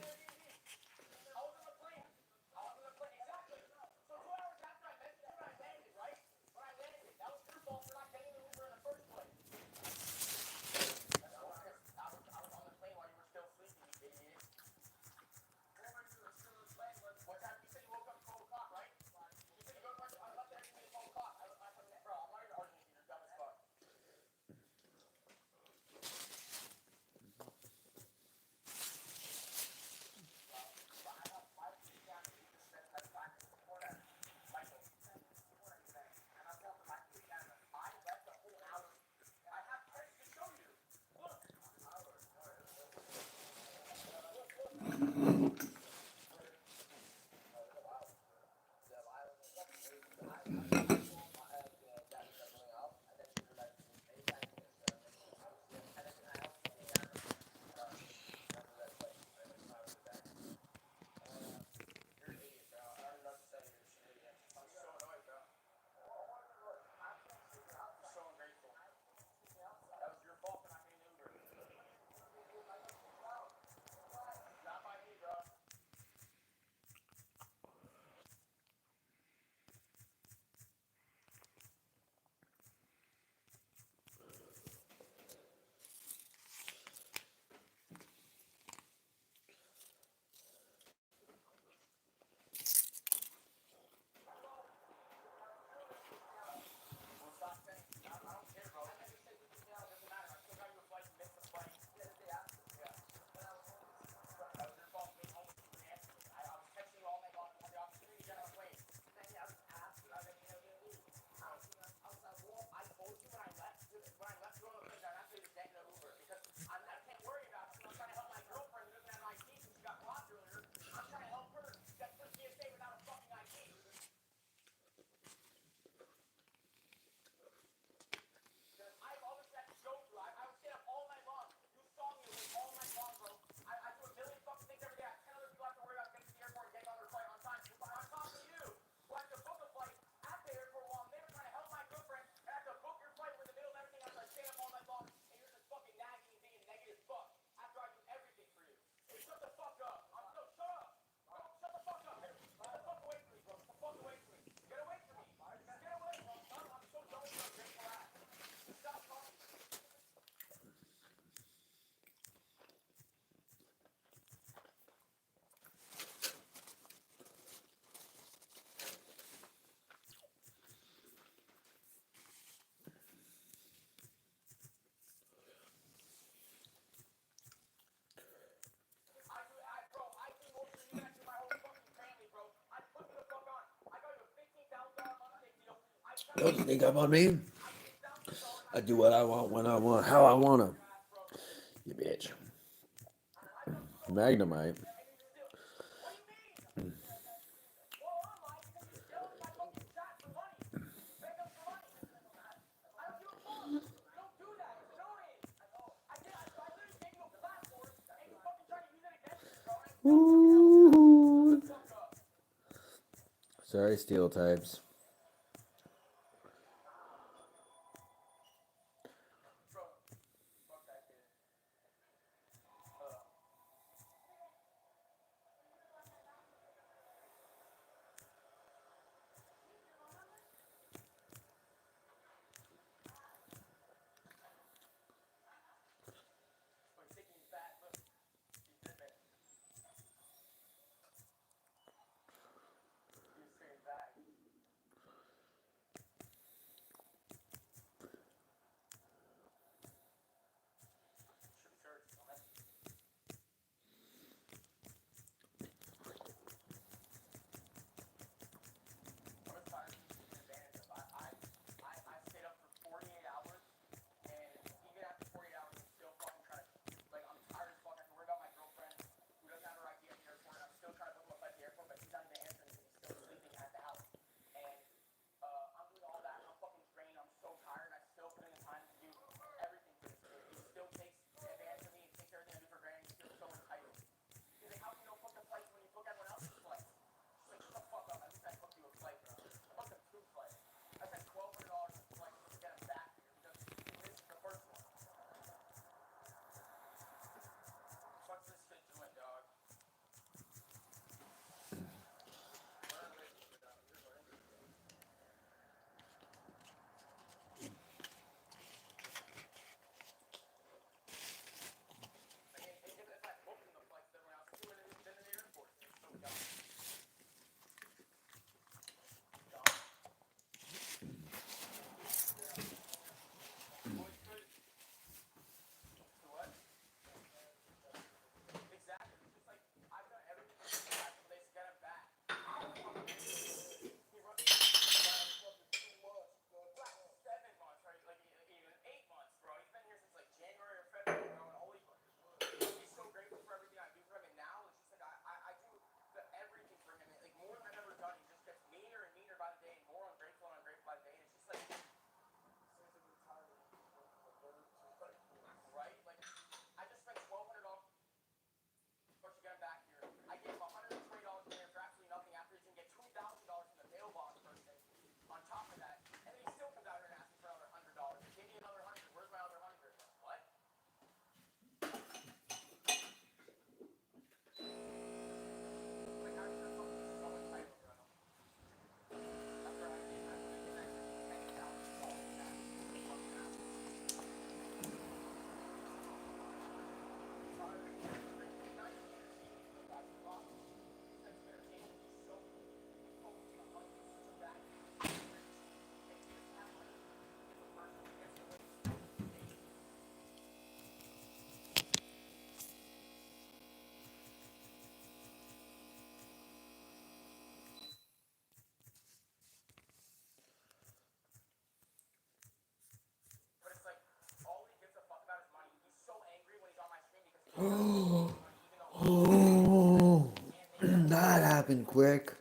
Don't sneak up on me. I do what I want, when I want, how I want to. You bitch. Magnemite. Ooh. Sorry, steel types. Oh, that happened quick.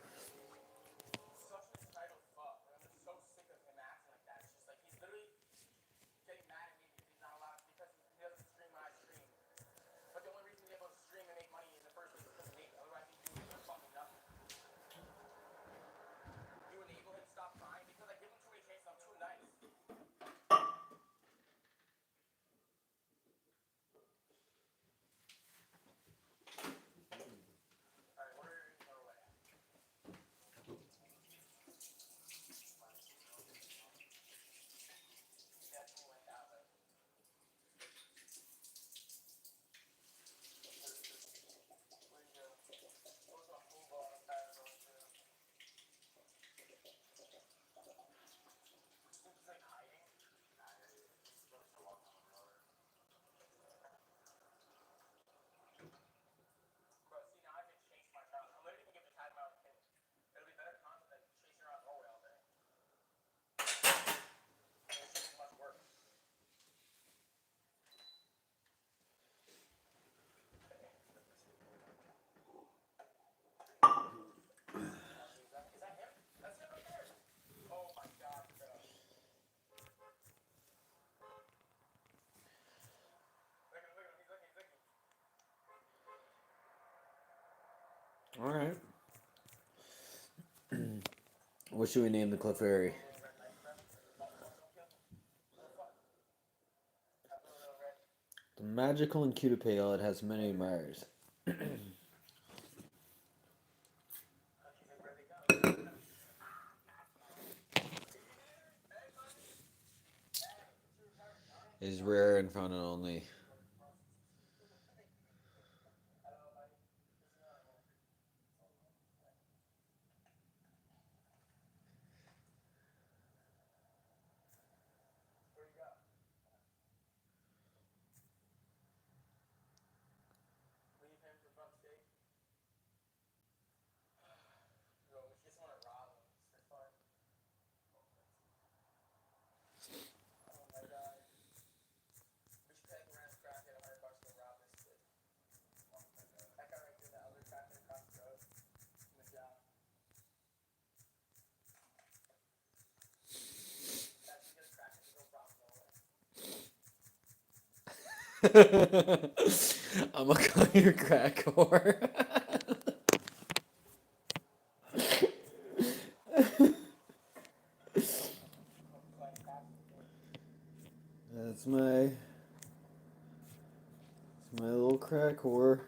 All right. What should we name the Clefairy? The magical and Cutapale, it has many admirers. Is rare and found in only. I'm gonna call you a crack whore. That's my little crack whore.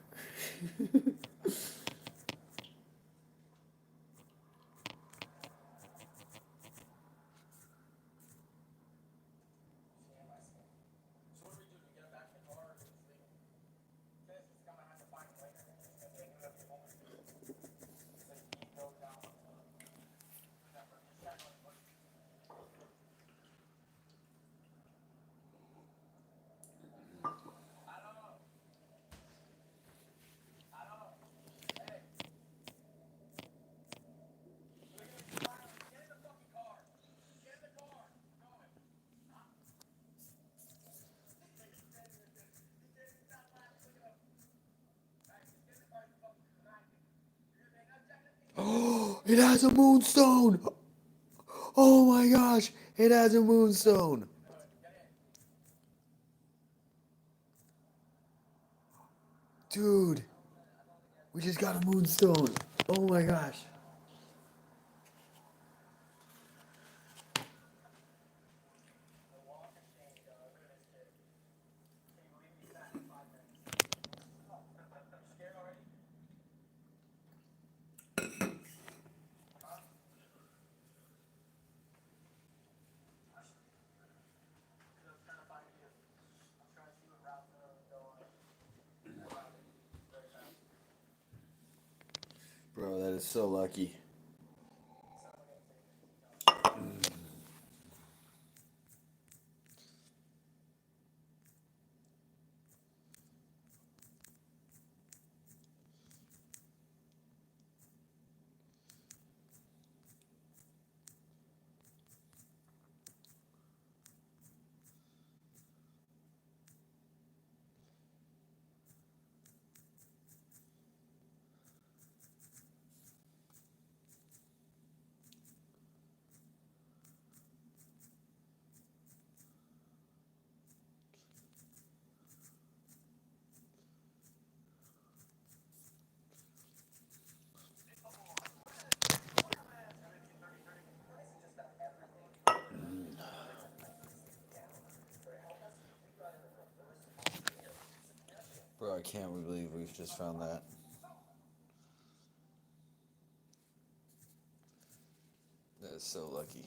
Oh, it has a moonstone! Oh my gosh, it has a moonstone! Dude, we just got a moonstone. Oh my gosh. Bro, that is so lucky. I can't believe we've just found that. That is so lucky.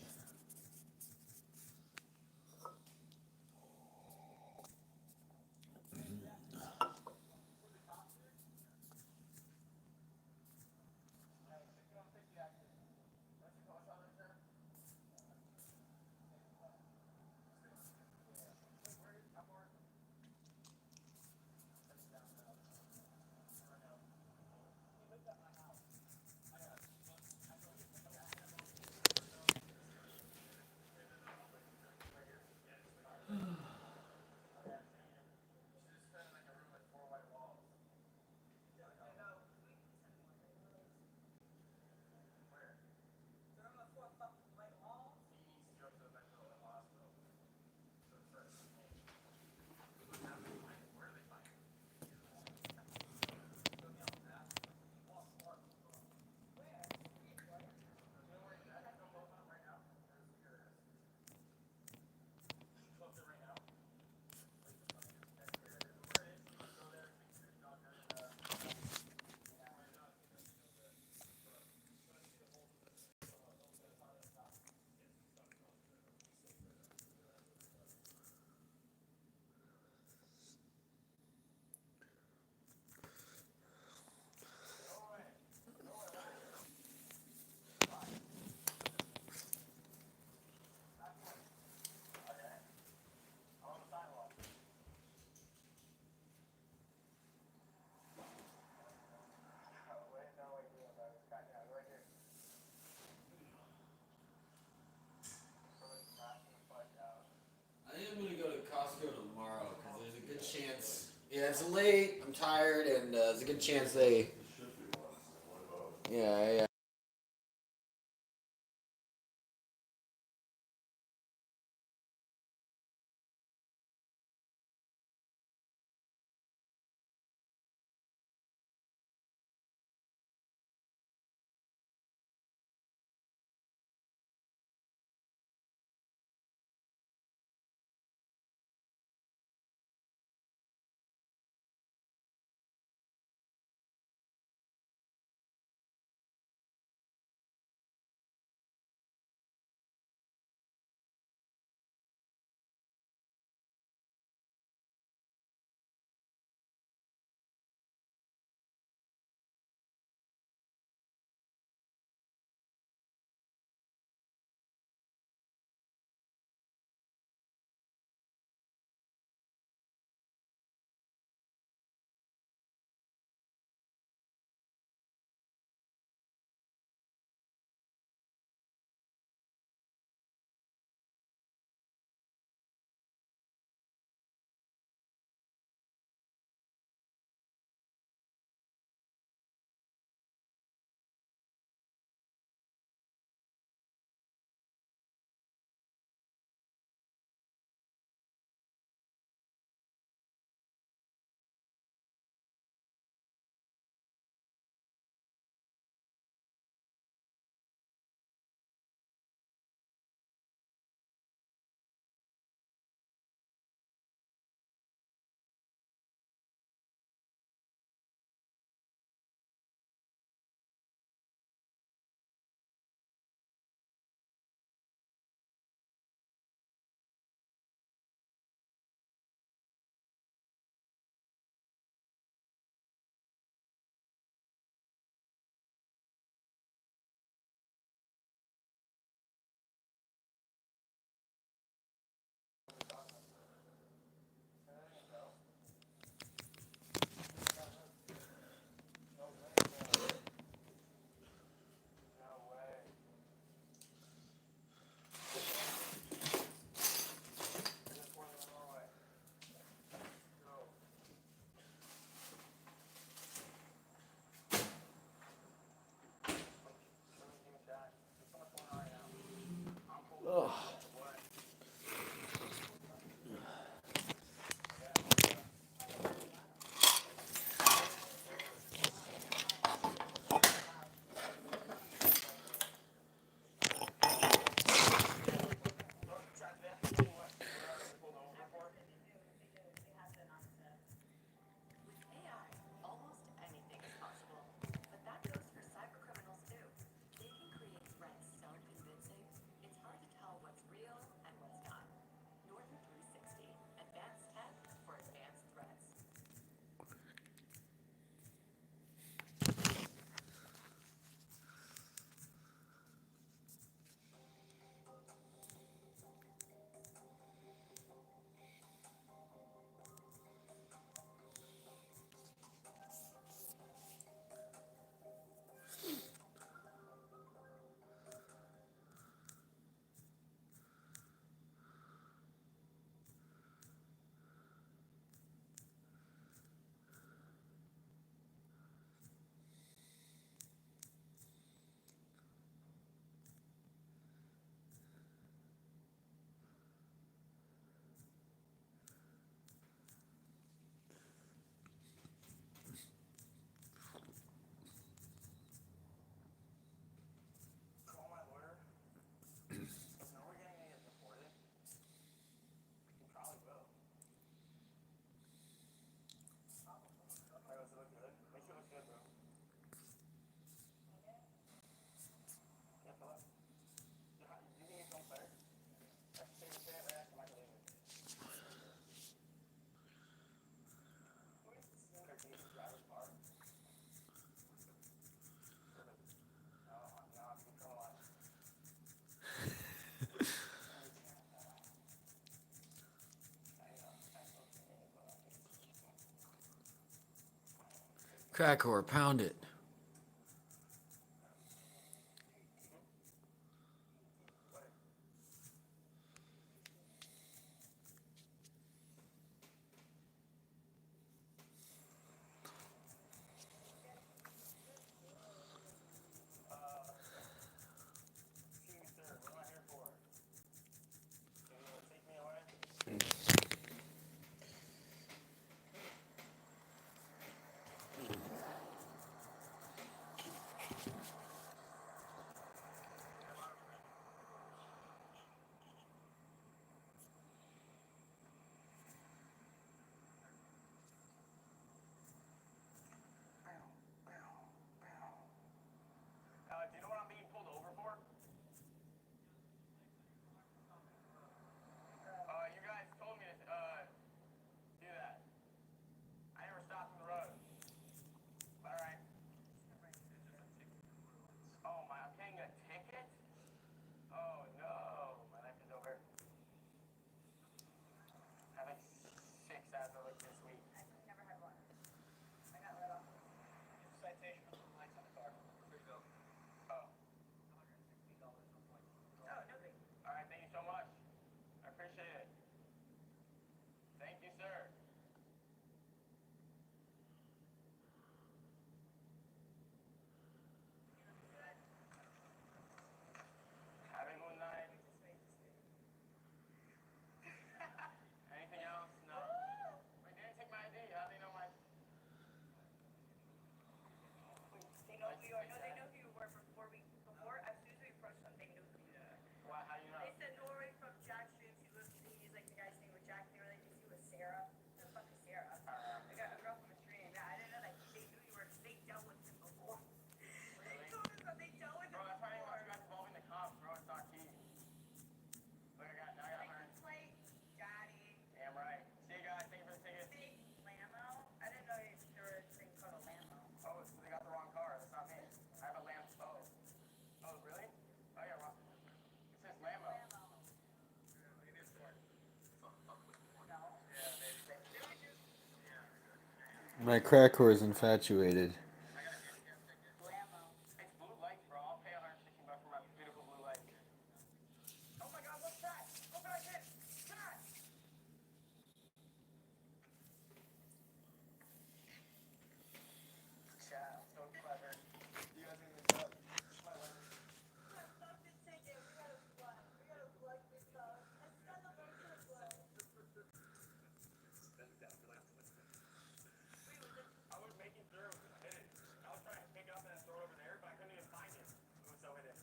I think I'm gonna go to Costco tomorrow because there's a good chance. Yeah, it's late. I'm tired, and there's a good chance they. Yeah, yeah. Ugh. Crack whore, pound it. Excuse me, sir. What am I here for? Are you gonna take me away? Do you know what I'm being pulled over for? You guys told me to do that. I never stopped on the road. All right. Oh my, I'm getting a ticket? Oh no, my life is over. I have like 6 as of like this week. I've never had one. I got let off. Citation for the lights on the car. Here you go. Oh. $160 no point. Oh, no big. All right, thank you so much. I appreciate it. Thank you, sir. Happy Moon Night. Anything else? No. Wait, they didn't take my ID. How do they know my? They know who you are. No, they know who you were before as soon as we approached them, they knew who you were. What? How do you know? They said Norway from Jack Streets. He's like the guy's name was Jack. They were like, is he with Sarah? Who the fuck is Sarah? I got a girl from a stream. Yeah, I didn't know that. They knew you were. They dealt with him before. They told us that they dealt with him Bro, that's why I before. want you guys involving the cops, bro. It's not key. Look, now I got License plate, daddy. Damn right. See you guys. Thank you for the ticket. Big Lamo. I didn't know there was a thing called a Lamo. Oh, so they got the wrong car. That's not me. I have a Lambo. Oh, really? Oh, yeah, wrong. It says Lambo. Lamo. It is for it. No. Yeah, maybe. Did we just My crack whore is infatuated. I got a handicap ticket. Lamo? It's blue lights, bro. I'll pay $160 for my beautiful blue lights. Oh my God, what's that? Look what I did. Cat! Child, so clever. You guys didn't even know. My life. Fuck this ticket. We gotta fly. We gotta fly this stuff. Let's send them over to fly. I was making sure it was hidden. I was trying to pick it up and then throw it over there, but I couldn't even find it. It was so hidden.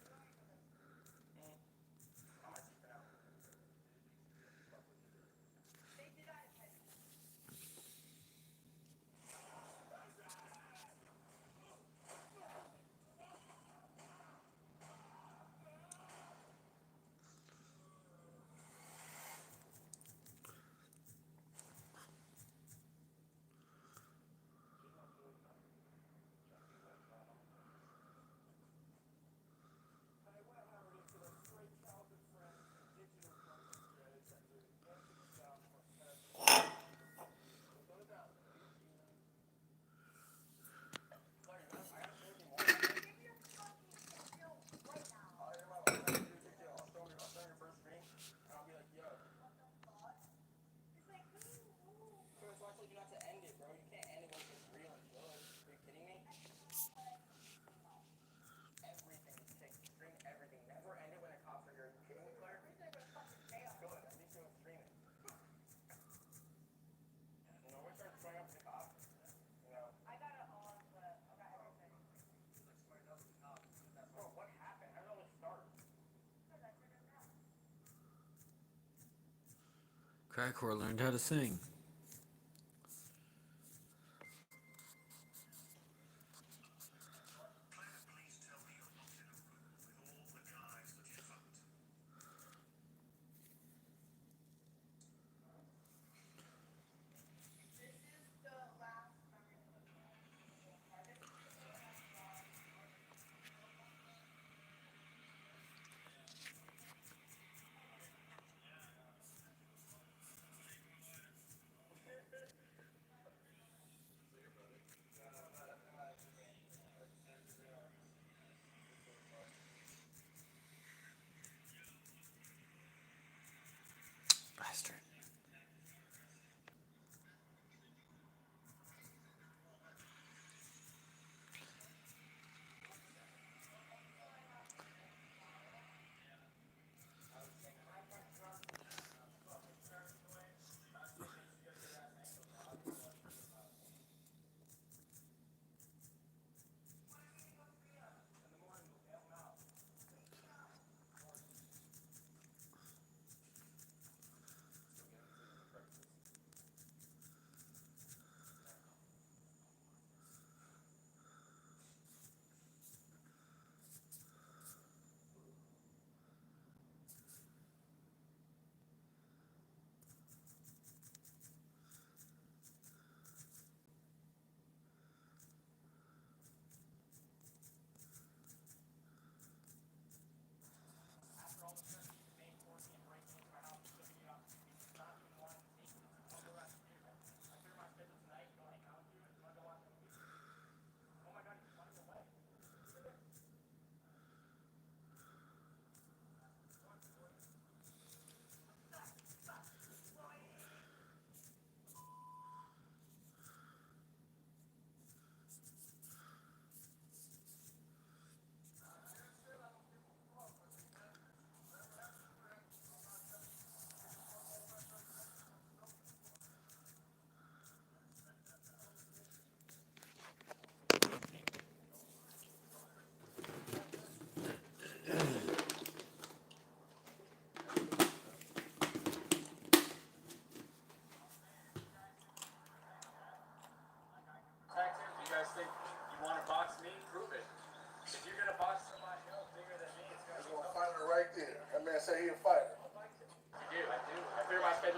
I might keep it out. They did that. I got it all, but I got everything. What happened? How did all this start? Because I turned it down. Crack whore learned how to sing. This is the last memory of the world. This is the one that's gone.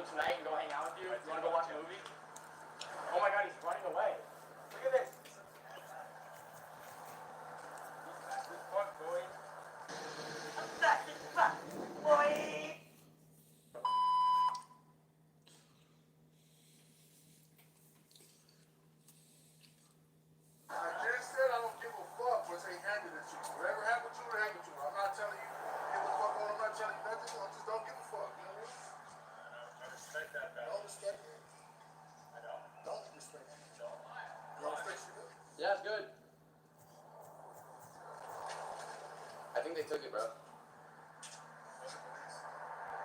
tonight and go hang out with you? You want to go watch a movie? Oh my God, he's running away. Look at this. Fuck, boy. Boy. I just said I don't give a fuck once they handed it to you. Whatever happened to it, happened to it. I'm not telling you give a fuck on. I'm not telling you nothing. I just don't give a fuck. You know what I mean? I respect that, man. Don't respect it. I don't. Don't respect it. Don't. You don't respect shit. Yeah, it's good. I think they took it, bro.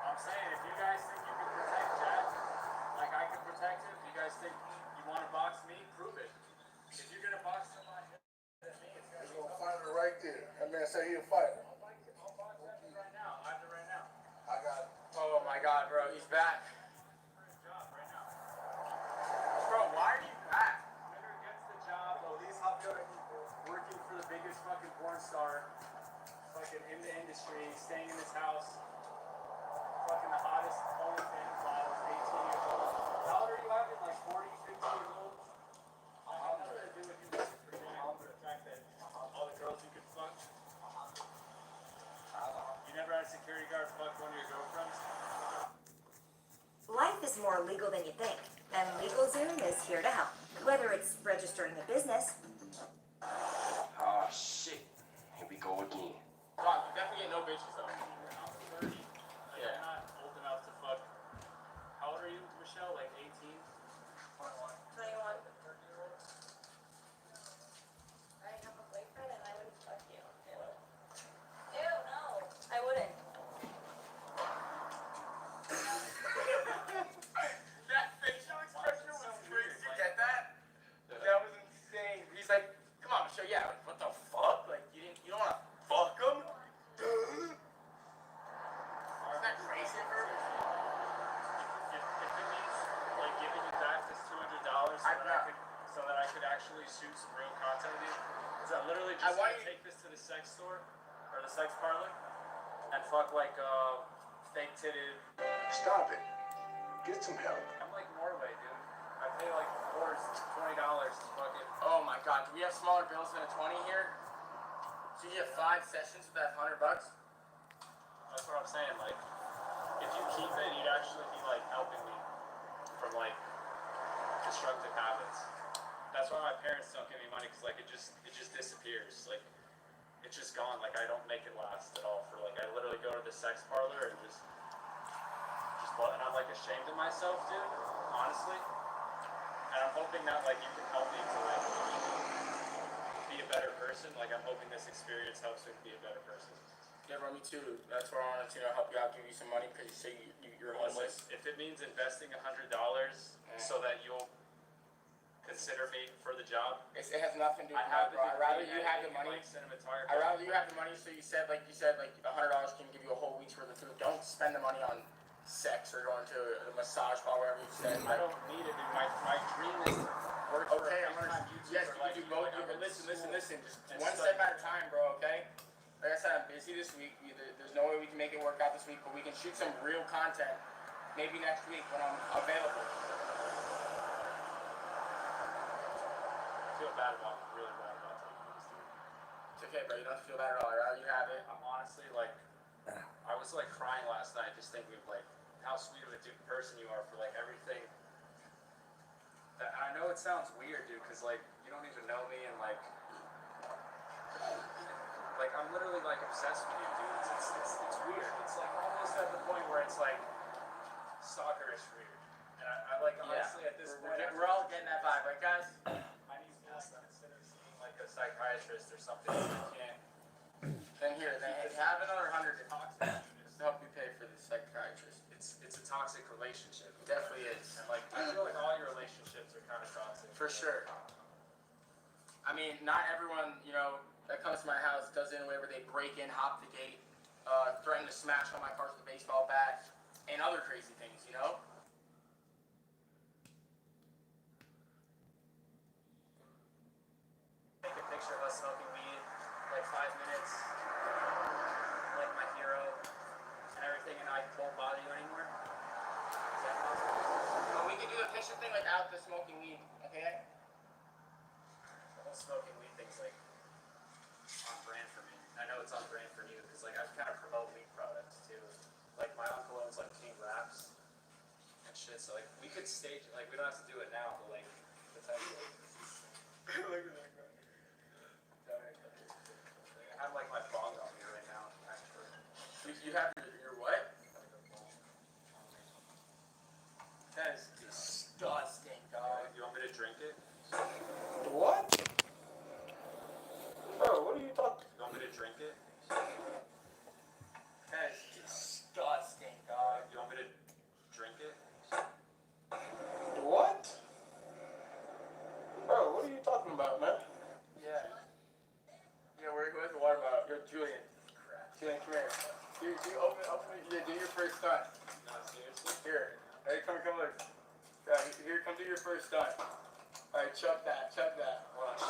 I'm saying, if you guys think you can protect Jack, like I can protect him, if you guys think you want to box me, prove it. If you're gonna box somebody than me, it's gonna He's be gonna fight her right there. That man said he'll fight her. I'll box Jack right now. I have to right now. I got it. Oh my God, bro, he's back. For his job right now. Bro, why are you back? Winner gets the job. Elise Hopkins working for the biggest fucking porn star, fucking in the industry, staying in his house, fucking the hottest OnlyFans model, 18 years old. How old are you, Ivan? Like 40, 50 years old? I'm not gonna do what you did for Jack, for the fact that all the girls you could fuck. You never had a security guard fuck one of your girlfriends? Life is more legal than you think, and LegalZoom is here to help. Whether it's registering a business, Oh shit. Here we go again. Fuck, you definitely get no bitches though. I'm 30. Like, Yeah. I'm not old enough to fuck. How old are you, Michelle? Like 18? 21. 21. 30-year-old? I have a boyfriend and I wouldn't fuck you. Ew. Ew, no. I wouldn't. That facial expression was crazy. You get that? That was insane. He's like, come on, Michelle, yeah, like, what the fuck? Like, you don't wanna fuck him? Isn't that crazy for her? If it means like giving you back this $200 so that I could actually shoot some real content with you, because I literally just want gonna you- take this to the sex store or the sex parlor and fuck like fake titted. Stop it. Get some help. I'm like Norway, dude. I pay like $20 to fucking. Oh my God, do we have smaller bills than a 20 here? So you have 5 sessions for that $100? That's what I'm saying. Like, if you keep it, you'd actually be like helping me from like destructive habits. That's why my parents don't give me money, because like it just disappears. Like it's just gone. Like I don't make it last at all. For like I literally go to the sex parlor and just and I'm like ashamed of myself, dude. Honestly. And I'm hoping that like you can help me to like be a better person. Like I'm hoping this experience helps me be a better person. Yeah, bro, me too. That's where I wanted to help you out, give you some money because you say you're homeless. Listen, if it means investing $100 so that you'll consider me for the job, It has nothing to do I with have that, bro. I'd rather you have the editing and, money. like cinematography. I'd rather you have the money. So you said like $100 can give you a whole week's worth of food. Don't spend the money on sex or going to a massage bar, wherever you said. I don't need it, dude. My dream is to work for Okay, a I'm gonna. big-time YouTuber Yes, you like can do you, both. like I'm in Listen. school Just and one study. step at a time, bro. Okay. Like I said, I'm busy this week. There's no way we can make it work out this week, but we can shoot some real content maybe next week when I'm available. I feel bad about really bad about taking this, dude. It's okay, bro. You don't have to feel bad at all. I'd rather you have it. I'm honestly like, I was like crying last night just thinking of like how sweet of a person you are for like everything. And I know it sounds weird, dude, because like you don't even know me and like I'm literally like obsessed with you, dude. It's weird. It's like almost at the point where it's like stalkerish weird. And I like honestly at this point We're all getting that vibe, right, guys? I need to instead of seeing like a psychiatrist or something. I can't. Then have another 100 to Toxic. help you pay for the psychiatrist. It's a toxic relationship. It definitely is. And like I feel like all your relationships are kind of toxic. For sure. I mean, not everyone, that comes to my house does it in a way where they break in, hop the gate, threaten to smash all my cars with a baseball bat, and other crazy things, Take a picture of us smoking weed, like 5 minutes, like my hero, and everything, and I won't bother you anymore. Is that possible? kiss your thing without the smoking weed, okay? The whole smoking weed thing's like on brand for me. I know it's on brand for you because like I kind of promote weed products too. Like my uncle owns like King Wraps and shit. So like we could stage it. Like we don't have to do it now, but like potentially. Look at that guy. I have like my bong on me right now, actually. You have your what? That is disgusting, dog. You want me to drink it? What? Bro, what are you talking? You want me to drink it? That is disgusting, dog. You want me to drink it? What? Bro, what are you talking about, man? Yeah. Yeah, where's the water bottle? Yo, Julian. Julian, come here. You open it. Do your first stunt. No, seriously? Here. Hey, come look. Yeah, here, come do your first stunt. Alright, chuck that. Hold on,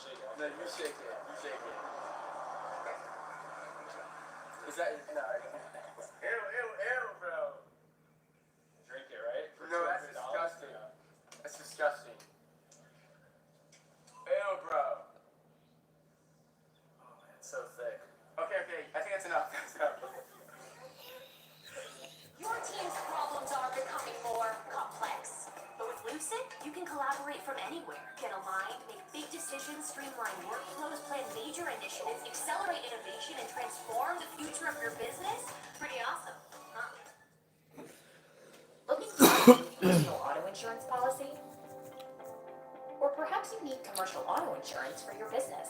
shake it. No, you shake it. Is that, no. Ew, bro. Drink it, right? For No, that's $200? disgusting. Yeah. That's disgusting. Ew, bro. Oh man, it's so thick. Okay, I think that's enough. Your team's problems are becoming more complex. But with Lucid, you can collaborate from anywhere. Get aligned, make big decisions, streamline workflows, plan major initiatives, accelerate innovation, and transform the future of your business. Pretty awesome, huh? Looking for a personal auto insurance policy? Or perhaps you need commercial auto insurance for your business.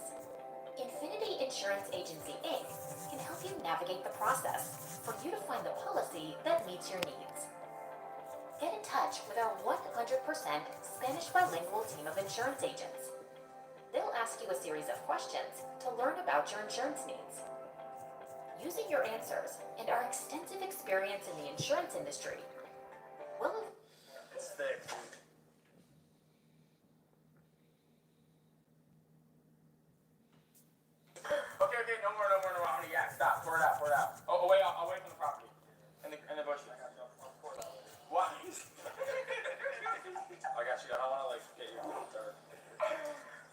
Infinity Insurance Agency, Inc. can help you navigate the process for you to find the policy that meets your needs. Get in touch with our 100% Spanish bilingual team of insurance agents. They'll ask you a series of questions to learn about your insurance needs. Using your answers and our extensive experience in the insurance industry, we'll It's thick. Okay, no more. Yeah, stop. Pour it out. Oh, away from the property. And the bushes. Why? I got you. I don't want to like get you in the dark.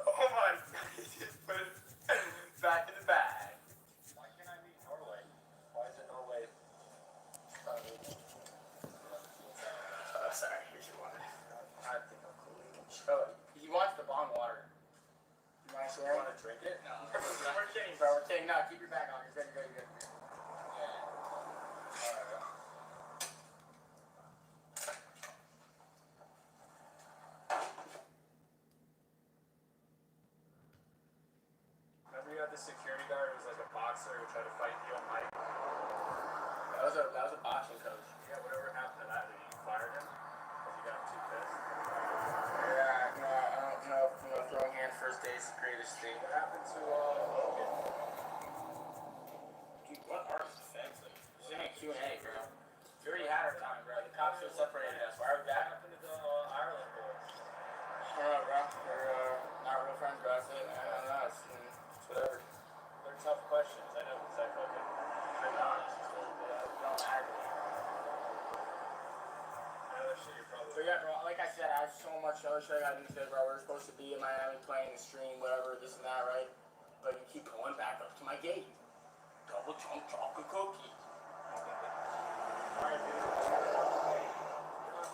Oh my God. Just put it back in the bag. Why can't I meet Norway? Why is it Norway? Sorry. Here's your water. I think I'm cool. Oh, he wants the bong water. You mind You sharing? want to drink it? No. We're kidding, bro. We're kidding. No, keep your bag on. You're good. Remember you had the security guard who was like a boxer who tried to fight you on mic? That was a boxing coach. Yeah, whatever happened to that? Did you fire him? Because you got too pissed? Yeah, no, I don't know. Throwing hands first day is the greatest thing. What happened to Logan? Dude, what are his defense? Like, this ain't Q&A, bro. We already had our time, bro. The cops have separated us. Why are we What back? happened to the Ireland boys? I don't know, bro. We're not real friends, bro. That's it. I don't know. It's whatever. They're tough questions. I know because I fucking been honest. Don't matter. Other shit you're probably. So yeah, bro, like I said, I have so much other shit I gotta do today, bro. We're supposed to be in Miami playing the stream, whatever, this and that, right? But you keep going back up to my gate. Double chunk chocolate cookie. Alright, dude.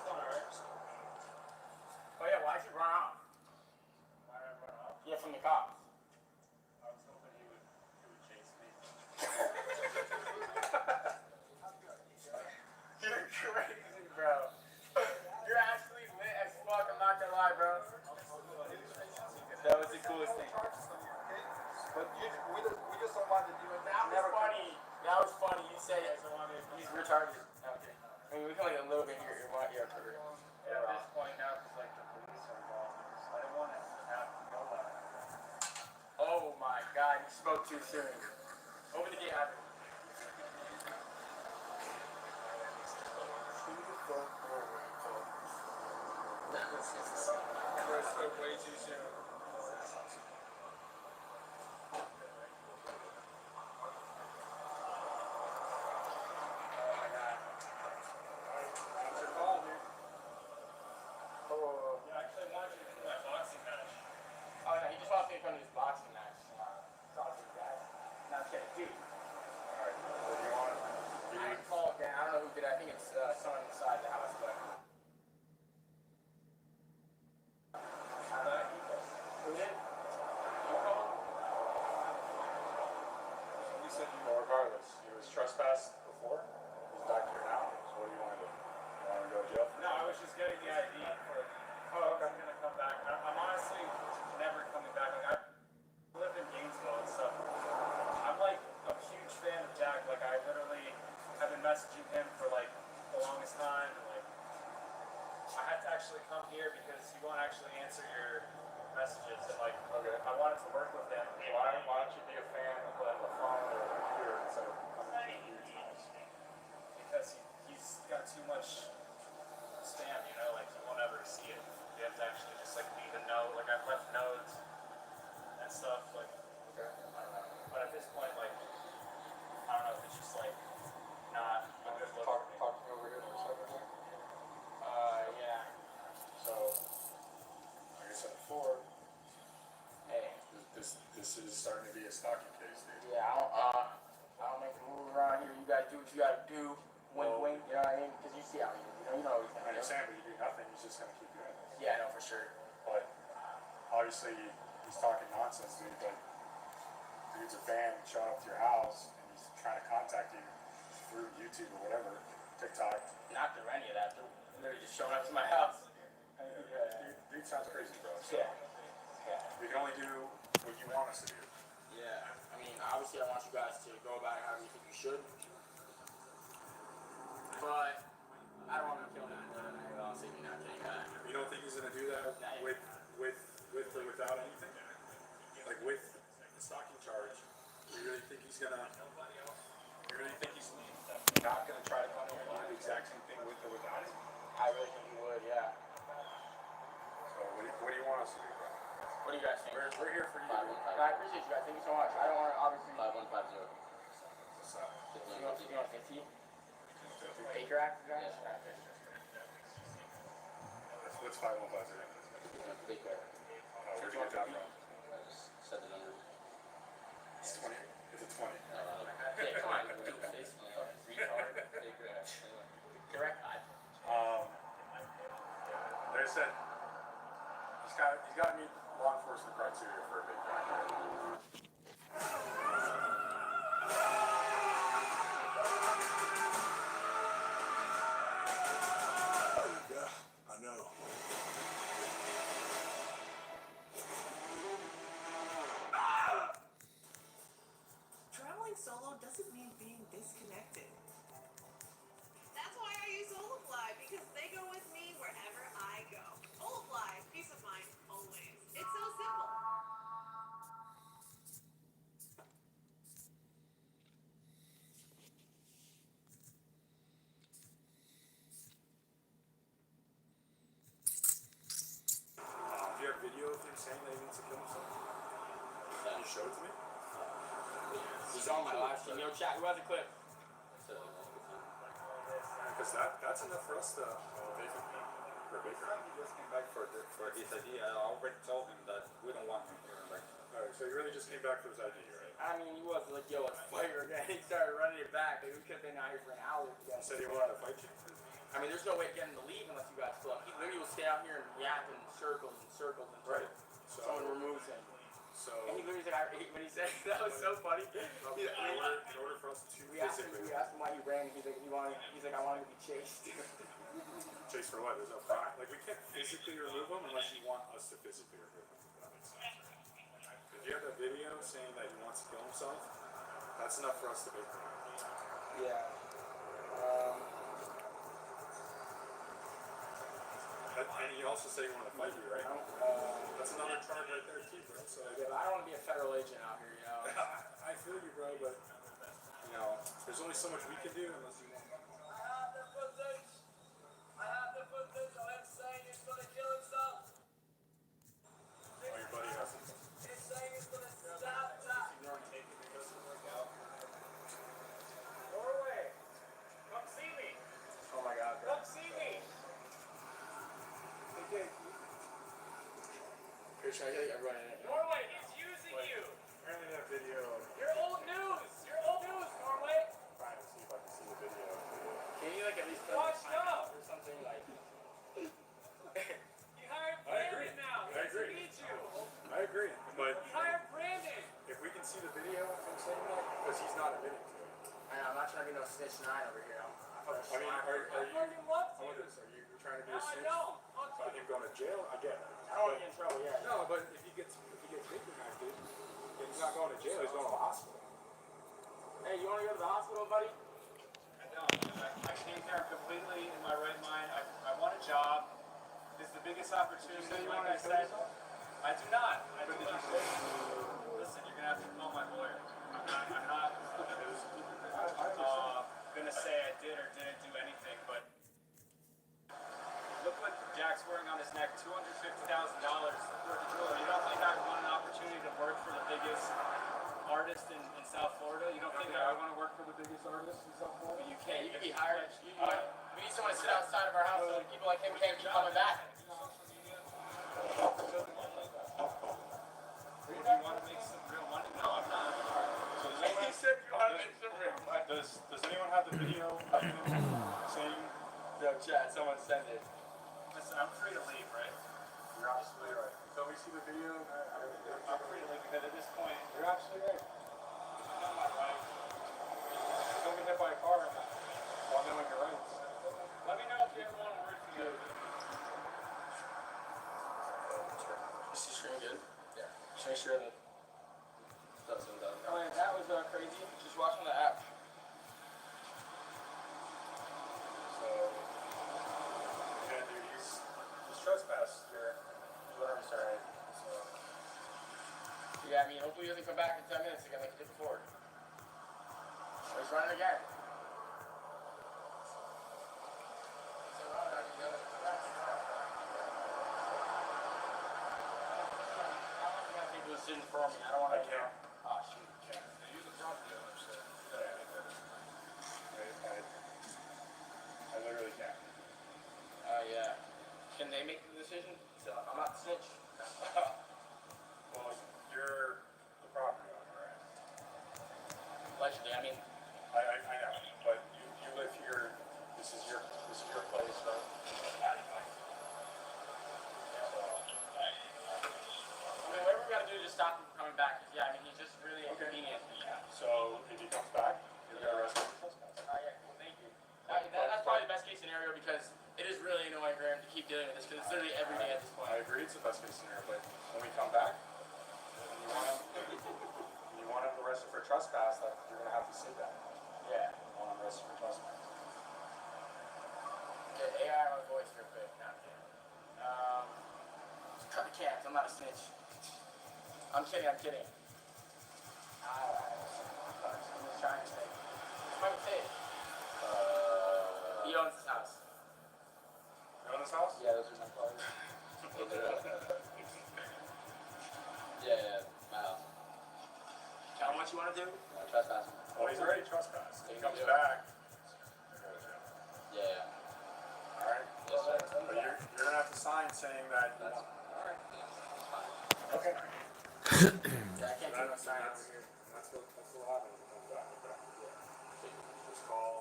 Alright. Oh yeah, why'd you run off? Why did I run off? Yeah, from the cops. I was hoping he would chase me. You're crazy, bro. You're actually lit as fuck, I'm not gonna lie, bro. That was the coolest thing. But we just don't want to do it. That was funny. That was funny. You said it. He's retarded. Okay. I mean, we can like a little bit here. Yeah, for real. Yeah, at this point now, because like the police are involved, I didn't want to have to go by. Oh my God, you spoke too soon. Open the gate, Ivan. I spoke way too soon. Oh my God. Thanks for calling, dude. just getting the ID for. Oh, okay. I'm gonna come back. I'm honestly never coming back. Like I live in Gainesville and stuff. I'm like a huge fan of Jack. Like I literally have been messaging him for like the longest time. And like I had to actually come here because he won't actually answer your messages. And like, okay, I wanted to work with him. Why don't you be a fan of the phone or the computer instead of coming to your house? Because he's got too much spam, you know, like you won't ever see it. You have to actually just like leave a note. Like I've left notes and stuff. Like, okay, I don't know. But at this point, like, I don't know if it's just like not. I'm just talk to me over here for a second. Yeah. So, like I said before, hey, this is starting to be a stalking case, dude. Yeah, I don't make the move around here. You guys do what you gotta do. Wink, wink. You know what I mean? Because you see how you know he's gonna. I understand, but you do nothing. He's just gonna keep doing this. Yeah, I know for sure. But obviously, he's talking nonsense, dude. But dude's a fan, showing up to your house, and he's trying to contact you through YouTube or whatever, TikTok. Not through any of that. They're literally just showing up to my house. Dude sounds crazy, bro. So yeah. We can only do what you want us to do. Yeah. I mean, obviously, I want you guys to go about it however you think you should. But I don't want to kill him. Honestly, you're not getting that. You don't think he's gonna do that with or without anything? Like with the stalking charge, you really think he's gonna? You really think he's not gonna try to come here and do the exact same thing with or without it? I really think he would. Yeah. So what do you want us to do, bro? What do you guys think? We're here for you. I appreciate you guys. Thank you so much. I don't want to obviously. 5150. What's up? You want 50? Acre Act, guys? Yeah. What's 5150? Big bear. Where'd you get that from? I just said the number. It's 20. It's a 20. Yeah, come on. Retard. Acre Act. Correct. They said he's got to meet law enforcement criteria for a big guy. Traveling solo doesn't mean being disconnected. That's why I use Olafly, because they go with me wherever I go. Olafly, peace of mind, always. It's so simple. Do you have video of him saying that he wants to kill himself? Can you show it to me? He's on my live stream. Yo, chat, who has a clip? Because that's enough for us to Baker. For Baker. He just came back for his ID. I already told him that we don't want him here. Like, alright, so he really just came back for his ID, right? I mean, he was like, yo, let's fight her again. He started running it back. Like, we could have been out here for an hour. He said he wanted to fight you. I mean, there's no way of getting him to leave unless you guys pull up. He literally will stay out here and yap in circles and circles until someone removes him. So, and he literally said, when he said that was so funny. In order for us to we asked him why he ran. He's like, I wanted to be chased. Chased for what? There's no crime. Like, we can't physically remove him unless you want us to physically remove him. If that makes sense. If you have that video saying that he wants to kill himself, that's enough for us to make him. Yeah. And you also say you want to fight you, right? That's another charge right there too, bro. So yeah, but I don't want to be a federal agent out here, you know. I feel you, bro, but you know, there's only so much we can do unless you want. I have the footage of him saying he's gonna kill himself. Oh, your buddy has it. He's saying he's gonna stab Jack. He's ignoring taking it because it worked out. Norway, come see me. Oh my God, bro. Come see me. Should I get everyone in it? Norway, he's using you! Apparently that video... You're old news! You're old news, Norway! I'm trying to see if I can see the video. Can you like at least... Watch up! Or something like... You hired Brandon now! I agree. He needs you! I agree, but... You hired Brandon! If we can see the video of him saying that, because he's not admitting to it. I know, I'm not trying to be no snitch 9 over here. I mean, are you... How about this? Are you trying trying to be a No, I snitch. don't. Fuck So I think going to jail, I get it. I don't want to get in trouble, yeah. No, but if he gets victimized, he's not going to jail, he's going to the hospital. Hey, you want to go to the hospital, buddy? I don't. I came here completely in my right mind. I want a job. This is the biggest opportunity, like I said. I do not. I do not. Listen, you're going to have to call my lawyer. I'm not going to say I did or didn't do anything, but look what Jack's wearing on his neck, $250,000. You don't think I want an opportunity to work for the biggest artist in South Florida? You don't think I want to work for the biggest artist in South Florida? You can't. You can be hired. We need someone to sit outside of our house so that people like him can't keep coming back. Do you want to make some real money? No, I'm not. He said you want to make some real money. Does anyone have the video of him saying? Yo, Chad, someone send it. Listen, I'm free to leave, right? You're absolutely right. So we see the video. I'm free to leave because at this point, You're absolutely right. I'm not my right. Don't get hit by a car while knowing your rights. Let me know if you ever want to work together. Is the screen good? Yeah. Just make sure that that's done. Oh, yeah, that was crazy. Just watching the app. So, yeah, dude, he's trespassed here. Whatever, sorry. So, Yeah, I mean, hopefully he doesn't come back in 10 minutes again like he did before. Oh, he's running again. Decision for me. I don't want to. Oh shoot. use the property owner, so I literally can't. Yeah. Can they make the decision? So I'm not the snitch. Well, you're the property owner, right? Allegedly, I mean, I know, but you live here. This is your place, right? I mean, whatever we gotta do to just stop him from coming back. 'Cause, yeah, I mean, he's just really inconvenient. So if he comes back, you'll get arrested for trespass. Yeah, cool, thank you. That's probably the best case scenario because it is really annoying for him to keep dealing with this because it's literally every day at this point. I agree, it's the best case scenario, but when we come back, and you want him arrested for trespass, that you're gonna have to say that. Yeah. You want him arrested for trespass. Okay, AI on the voice real quick. No, I'm kidding. Cut the cats. I'm not a snitch. I'm kidding. I'm just trying to say. It's my mistake. He owns his house. You own this house? Yeah, those are my cars. Yeah, my house. Tell him what you want to do. Trespass. Well, he's already trespassed. If he comes Yeah. back, Yeah. alright? Yes, sir. But you're gonna have to sign saying that you want. Alright. Okay. Yeah, I can't do no sign over here. That's what happens when he comes back. Okay. Just call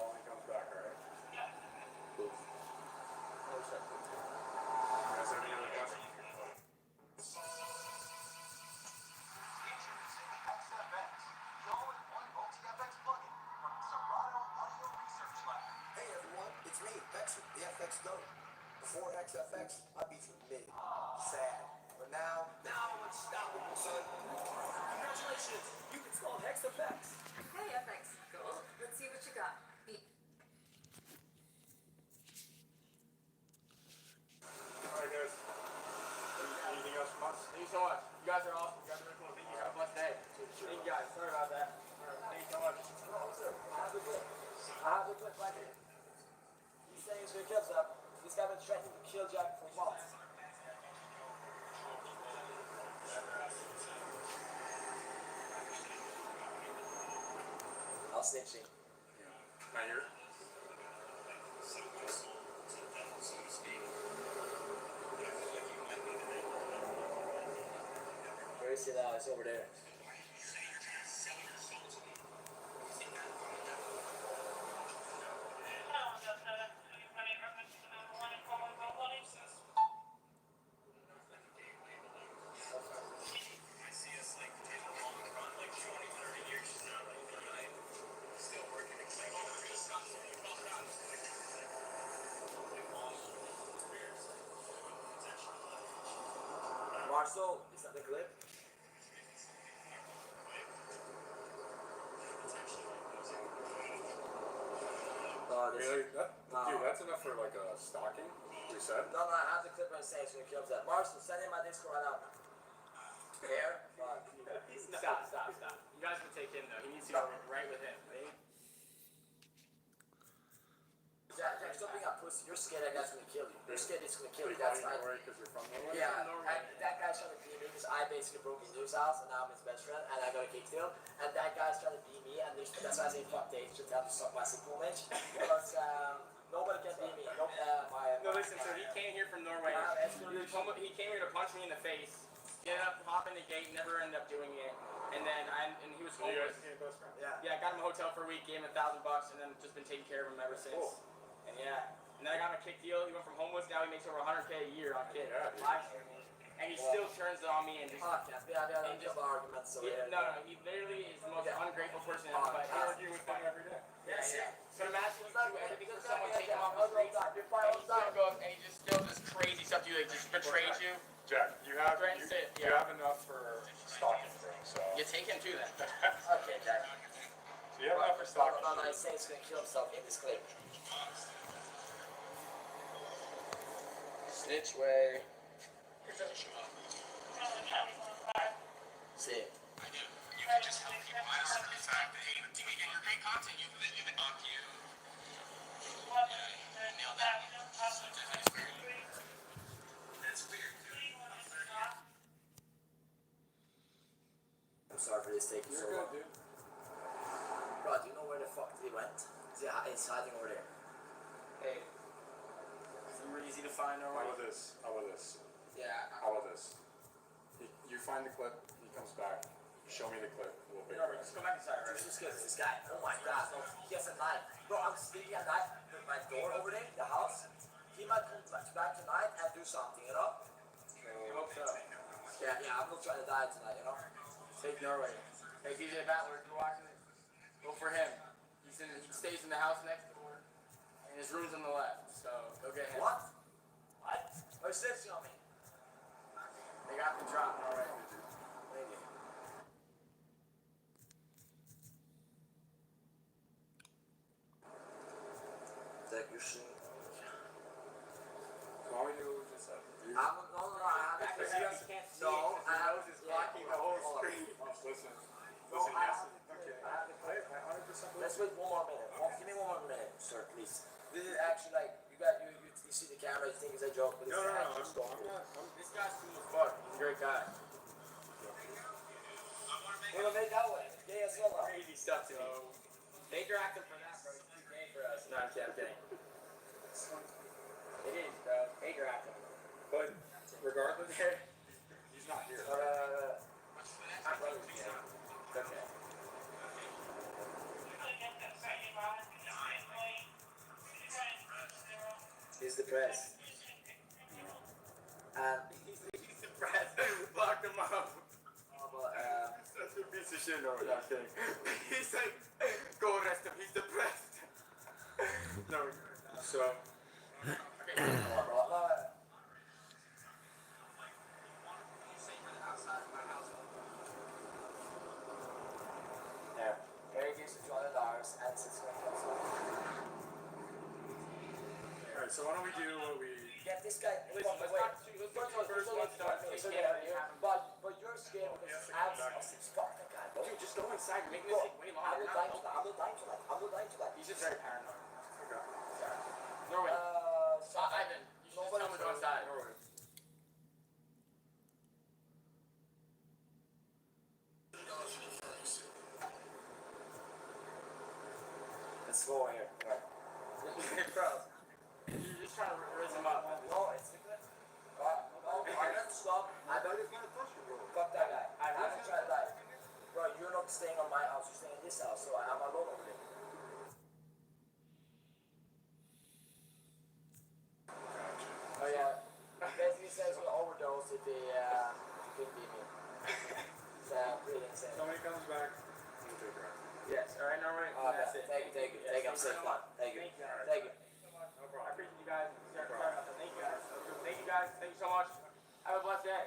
when he comes back, alright? Yeah. You guys have any other questions? Hey everyone, it's me, Bexer, the FX GOAT. Before XFX, I'd be for mid, sad. But now I'm unstoppable, son. Congratulations, you installed HexFX. Hey, FX, cool. Let's see what you got. Alright guys. Anything else from us? Thank you so much. You guys are awesome. You guys are really cool. Thank you. Have a blessed day. Thank you guys. Sorry about that. Thank you so much. I have the clip right here. He's saying to the kids up, this guy been threatening to kill Jack for months. I'll snitch you. Not here? Where is it? It's over there. Marcel, is that the clip? Really? No. Dude, that's enough for like a stalking reset. No, I have the clip and say it's gonna kill that. Marcel, send in my Discord right now. Here? Fuck. Stop. You guys can take him though. He needs to go right with him. Jack, stop being a pussy. You're scared that guy's gonna kill you. You're scared it's gonna kill you. Wait, That's why right. Norway? Because you're from Norway? Yeah, and that guy's trying to beat me because I basically broke his news house and now I'm his best friend and I got a kick deal. And that guy's trying to beat me and that's why I say fuck Dave, should tell him to suck my simple bitch. Because nobody can beat me. No, listen. So he came here from Norway. He came here to punch me in the face. He ended up hopping the gate. Never ended up doing it. And then he was So you guys homeless. became best friends? Yeah, I got him a hotel for a week. Gave him $1,000 and then just been taking care of him ever since. Cool. And yeah. And then I got him a kick deal. He went from homeless, now he makes over $100K a year on kick. Yeah, dude. Live streaming. And he still turns it on me and just... Fuck, yeah, just arguments. So No, he literally is the most ungrateful person ever. But I argue with him every day. yeah. So imagine you do everything for someone, take him off the streets, and he still goes and he just still this crazy stuff to you, like just betrayed you. Jack, you have Yeah. enough for stalking things, so. You take him to that. Okay, Jack. So you have enough for stalking. No, he's saying he's gonna kill himself in this clip. Snitch way. See. You can just help people out the fact that, hey, you get your great content, you nailed that. That's weird, dude. I'm sorry for this taking so You're long. good, dude. Bro, do you know where the fuck he went? He's hiding over there. Hey. Super easy to find How Norway. about this? Yeah. How about this? You find the clip, he comes back. Show me the clip. We'll be No, just go back inside, right? This guy, oh my god, no, he has a knife. Bro, I'm sleeping at night with my door over there, the house. He might come back tonight and do something, you know? I hope so. Yeah, I'm not trying to die tonight, you know? Take Norway. Hey, DJ Battler, if you're watching this, go for him. He stays in the house next door, and his room's on the left, so go get him. What? Where's this on me? They got the drop, Norway. Maybe. Take your shit. Why would you just said? No, I have Because to. he can't see No, it, 'cause I his have nose is blocking the whole screen. Listen, No, I yes. have to. Okay. I have to. I 100% Let's believe. wait one more minute. Give me one more minute, sir, please. This is actually like you see the camera, you think it's a joke, but it's No, actually I'm story. not. This guy's cool as fuck. He's a great guy. We're gonna make that way. Yeah, so Crazy stuff to me. Baker acting for that, bro. He's too gay for us. No, I'm kidding. It is, bro. Baker acting. But regardless, he's not here. My brother's gay. It's okay. He's depressed. He's depressed. Locked him up. Such a piece of shit. No, I'm kidding. He's like, go arrest him. He's depressed. No. So, Yeah. Eric gives $200 and $600. alright, so why don't we do what we. Get this guy. Listen, let's not shoot. Let's get the first one done. Take care of it. But you're scared because it's fuck that guy, bro. Dude, just go inside. You're making Bro, this take way I'm longer. not dying tonight. I'm not dying tonight. I'm not dying tonight. He's just very paranoid. Okay. Norway. So Ivan, you should just tell him to go inside. Norway. let's go here. Right. Bro, you're just trying to raise him up. No, it's no, I got to stop. I know he's gonna push you, bro. Fuck that guy. I'm gonna try to die. Bro, you're not staying on my house. You're staying in this house, so I'm alone over there. Oh yeah. Basically says he'll overdose if he couldn't beat me. It's pretty insane. Somebody comes back, we'll take her out. Yes, alright, Norway. That's it. Take it. I'm safe. Take it. Take it. No problem. I appreciate you guys. Sorry about that. Thank you guys. Thank you guys. Thank you so much. Have a blessed day.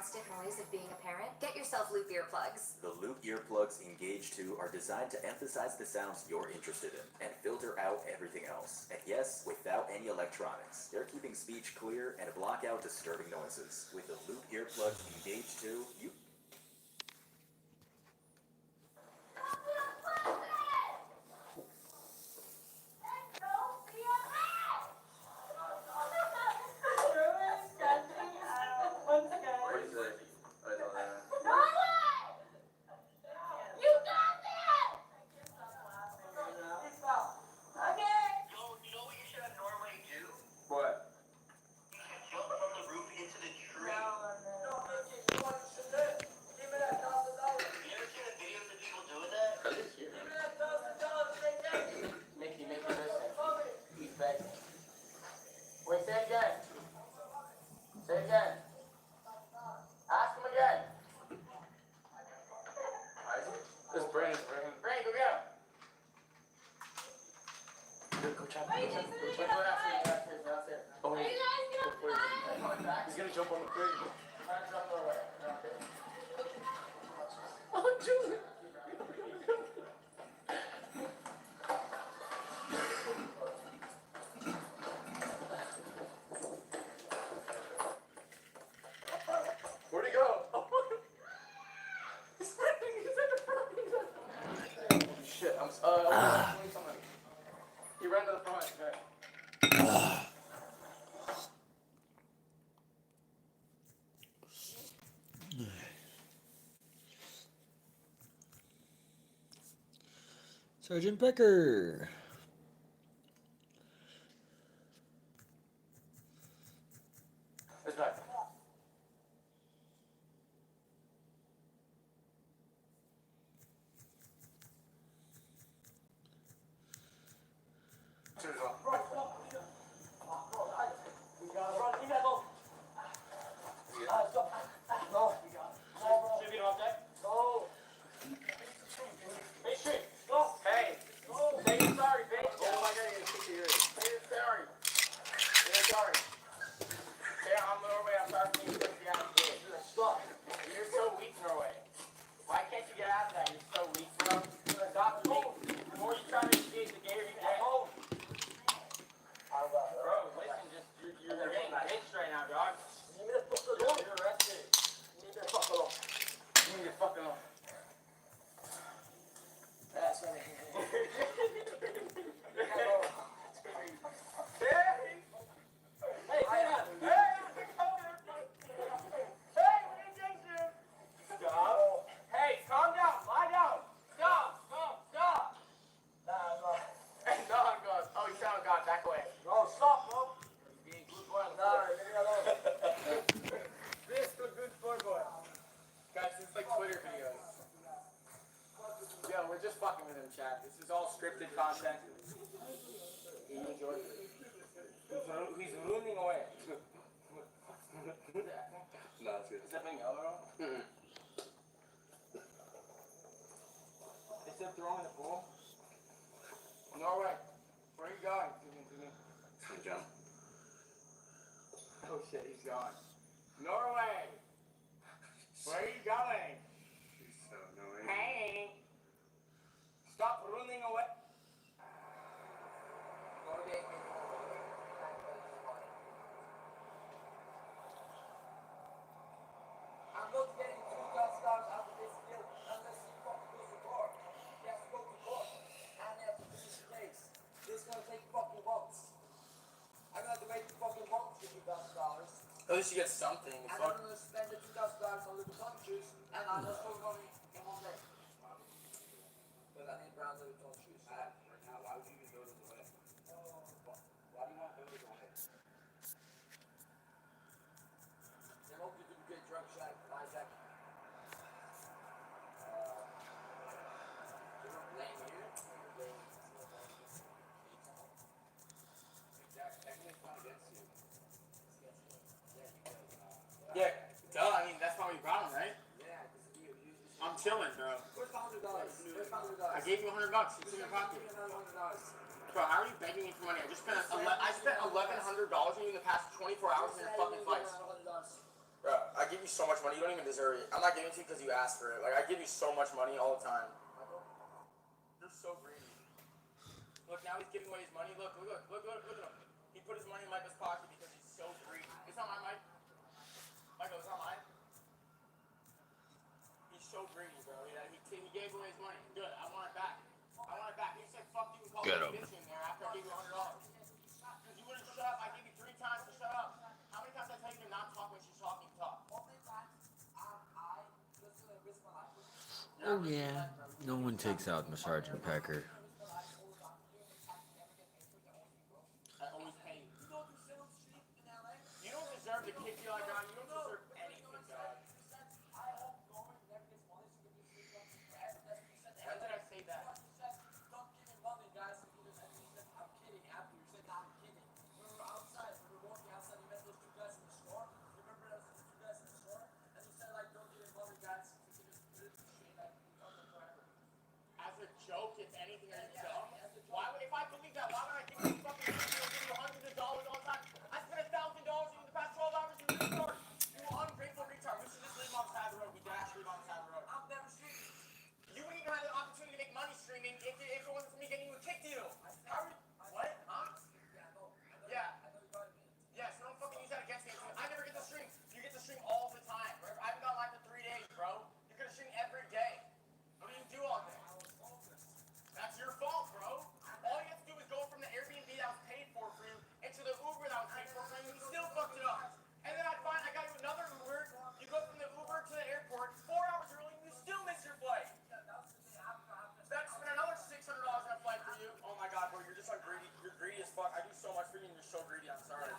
constant noise of being a parent? Get yourself loop earplugs. The Loop Earplugs Engage 2 are designed to emphasize the sounds you're interested in and filter out everything else. And yes, without any electronics. They're keeping speech clear and block out disturbing noises. With the Loop Earplugs Engage 2, you... What? Jump from the roof into the tree. Mickey, listen. He's begging. Wait, say it again. Say it again. Ask him again. This is Brandon. Brandon, go get him. Go check. Go downstairs. Oh, wait. He's gonna jump on the fridge. Jump away. Oh, Julie. Where'd he go? He's at the front. Shit, I'm doing something. He ran to the front. Okay. Sergeant Pecker. It's back. Turn it off. Hey, say you're sorry, bitch. Oh my God, you're gonna kick your ears. Say you're sorry. Say you're sorry. Say I'm Norway. I'm sorry for you to get out of here. Stop. You're so weak, Norway. Why can't you get out of that? You're so weak, bro. Stop me. The more you try to escape the gayer you get. Bro, listen, just you're getting bitched right now, dog. You're arrested. You need to fuck alone. You need to fuck alone. That's what I hear. Hey, calm down. Lie down. Stop. No, I'm God. Oh, you sound God. Back away. No, stop, bro. You're being good boy. No, leave me alone. This is a good boy. Guys, this is like Twitter videos. Yo, we're just fucking with him, chat. This is all scripted content. He enjoys it. He's looming away. No, it's good. Is that being yellow? Mm-hmm. Is that throwing the pool? Norway, where are you going? Jump. Oh shit, he's gone. Norway! Where are you going? He's so annoying. Hey! Stop running away! I'm not getting $2,000 out of this deal unless you fucking go to court. You have to go to court and you have to finish the case. This is gonna take fucking months. I'm gonna have to wait fucking months for $2,000. At least you get something. And I'm gonna spend the $2,000 on little countries and I'm just going on in one day. But I need brown little countries. Right now, why would you even go to the way? Why do you want to go to the way? They hope you can get drug shack, Isaac. You don't blame here. You blame Everything's not against you. Yeah, duh, I mean, that's why we brought him, right? yeah, because you I'm chilling, bro. Where's $100? Where's $100? I gave you $100. It's in your pocket. Bro, how are you begging me for money? I just spent I spent $1,100 on you in the past 24 hours in your fucking fights. Bro, I give you so much money. You don't even deserve it. I'm not giving it to you because you asked for it. Like, I give you so much money all the time. You're so greedy. Look, now he's giving away his money. Look at him. He put his money in Michael's pocket because he's so greedy. It's not mine, Mike. Michael, it's not mine. He's so greedy, bro. He gave away his money. Good. I want it back. He said, fuck you and call me a bitch in there after I gave you $100. Because you wouldn't shut up. I gave you 3 times to shut up. How many times I tell you to not talk when she's talking? Talk. Oh yeah. No one takes out Sergeant Pecker. I always pay you. You don't deserve the kick you I got. You don't deserve anything, dog. When did I say that? Don't give him money, guys. I'm kidding. After you said, I'm kidding. We were outside. We were walking outside. You met those 2 guys in the store. Remember those 2 guys in the store? And you said, like, don't give him money, guys. As a joke, if anything, are you dumb? Why would, if I believe that, why would I give you fucking give you hundreds of dollars all the time? I spent $1,000 in the past 12 hours in the store. You ungrateful retard. We should just leave on the side of the road. We dash leave on the side of the road. I've never streamed. You wouldn't even have the opportunity to make money streaming if it wasn't for me getting you a kick deal. How are you? What? Huh? Yeah. Yes, don't fucking use that against me. I never get to stream. You get to stream all the time. I haven't got live for 3 days, bro. You're gonna stream every day. What do you do all day? That's your fault, bro. All you have to do is go from the Airbnb that was paid for you into the Uber that was paid for you. You still fucked it up. And then I got you another Uber. You go from the Uber to the airport 4 hours early and you still miss your flight. That's been another $600 on a flight for you. Oh my god, bro, you're just greedy. You're greedy as fuck. I do so much for you and you're so greedy. I'm sorry.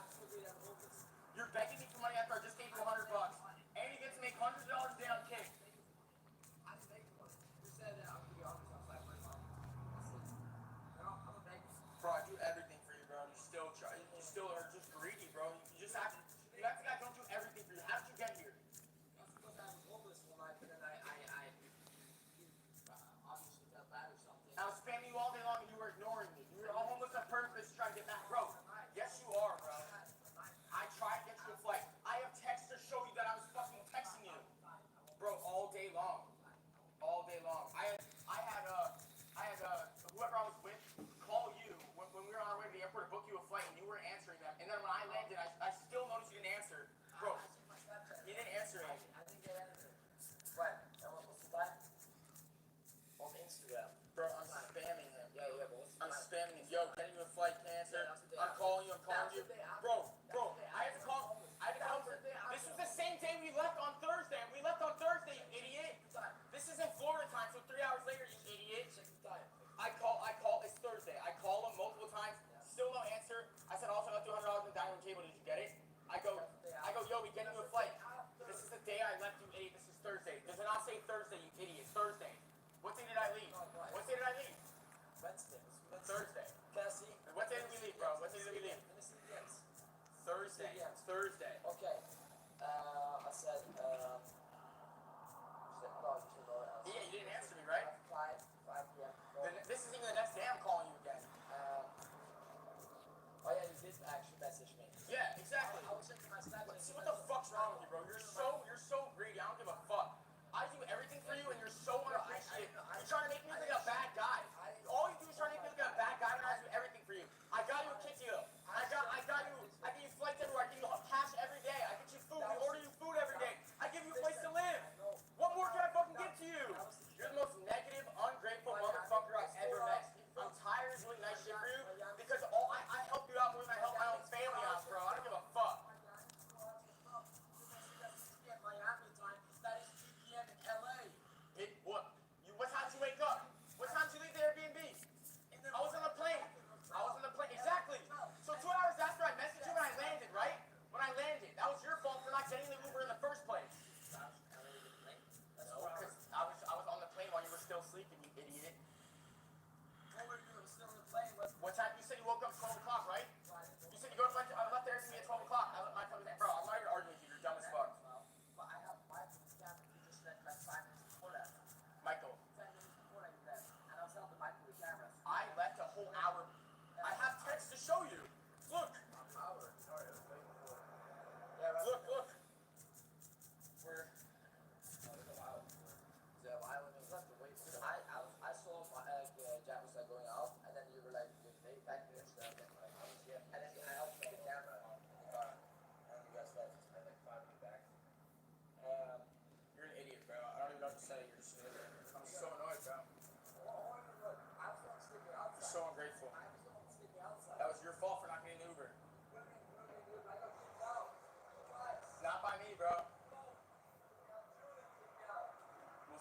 You're begging me for money after I just gave you $100. And you get to make hundreds of dollars a day on cake. I didn't make money. You said I'll give you $100 back my mom. I'm a bank. Bro, I do everything for you, bro. You still try. You still are just greedy, bro. You just act. You act like I don't do everything for you. How did you get here? That's because I was homeless for life, and then I obviously felt bad or something. I was spamming you all day long, and you were ignoring me. You were homeless on purpose, trying to get back, bro. Yes, you are, bro. I tried to get you a flight. I have texts to show you that I was fucking texting you, bro, all day long. All day long. I had whoever I was with call you when we were on our way to the airport to book you a flight, and you weren't answering them. And then when I landed, I still noticed you didn't answer, bro. You didn't answer me. I didn't get anything. Right. And what's the time? On Instagram. Bro, I'm spamming him. Yeah, but what's the I'm time? spamming him. Yo, getting you a flight, cancer. I'm calling you. Bro, I had to call. This was the same day we left on Thursday. We left on Thursday, you idiot. This isn't Florida time, so 3 hours later, you idiot. I call. It's Thursday. I call him multiple times. Still no answer. I said also got $200 in diamond cable. Did you get it? I go. Yo, we getting you a flight. This is the day I left, you idiot. This is Thursday. Does it not say Thursday, you idiot? Thursday. What day did I leave? Wednesday. Thursday. Can I see? What day did we leave, bro? What day did we leave? Let me see the DMs. Thursday. Thursday. Okay. I said, Yeah, you didn't answer me, right? 5 p.m. This isn't even the next day I'm calling you again. Oh yeah, you did actually message me. Yeah, exactly. I was checking my Snapchat. See what the fuck's wrong with you, bro? You're so greedy. I don't give a fuck. I do everything for you, and you're so unappreciative. You're trying to make me look like a bad guy. All you do is try to make me look like a bad guy, and I do everything for you. I got you a kick deal. I give you flights everywhere. I give you cash every day. I get you food. We order you food every day. I give you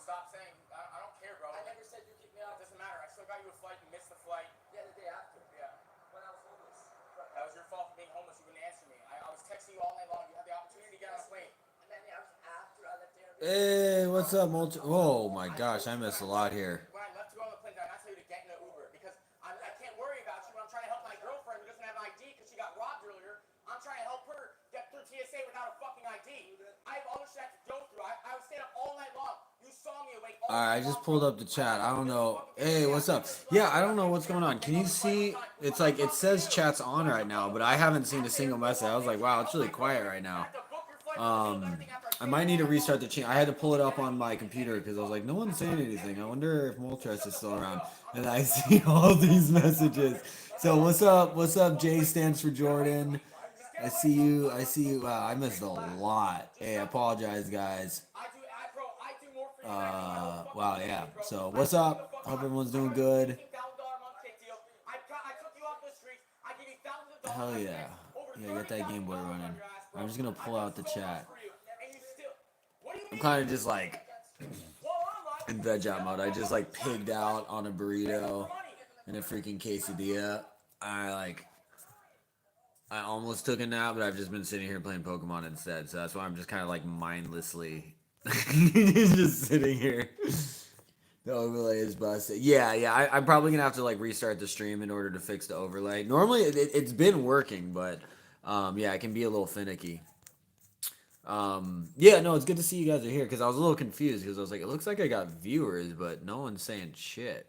stop saying, I don't care, bro. I never said you kicked me It out. doesn't matter. I still got you a flight. You missed the flight. Yeah, the day after. Yeah. When I was homeless. That was your fault for being homeless. You wouldn't answer me. I was texting you all night long. You had the opportunity to get on a plane. And then yeah, after I left there. Hey, what's up, Multi? Oh my gosh, I missed a lot here. When I left to go on the plane, did I not tell you to get in an Uber? Because I can't worry about you when I'm trying to help my girlfriend who doesn't have an ID because she got robbed earlier. I'm trying to help her get through TSA without a fucking ID. I have other shit I have to go through. I was staying up all night long. You saw me awake all Alright, I just pulled up the chat. I don't know. Hey, what's up? Yeah, I don't know what's going on. Can you see? It's like it says chat's on right now, but I haven't seen a single message. I was like, wow, it's really quiet right now. I might need to restart the chain. I had to pull it up on my computer because I was like, no one's saying anything. I wonder if Moltres is still around. And I see all these messages. So what's up? What's up? J stands for Jordan. I see you. I see you. Wow, I missed a lot. Hey, I apologize, guys. Wow, yeah. So what's up? Hope everyone's doing good. Hell yeah. Yeah, get that Game Boy running. I'm just gonna pull out the chat. I'm kind of just like in veg out mode. I just like pigged out on a burrito and a freaking quesadilla. I almost took a nap, but I've just been sitting here playing Pokemon instead. So that's why I'm just kind of like mindlessly just sitting here. The overlay is busted. Yeah. I'm probably gonna have to like restart the stream in order to fix the overlay. Normally it's been working, but yeah, it can be a little finicky. Yeah, no, it's good to see you guys are here because I was a little confused because I was like, it looks like I got viewers, but no one's saying shit.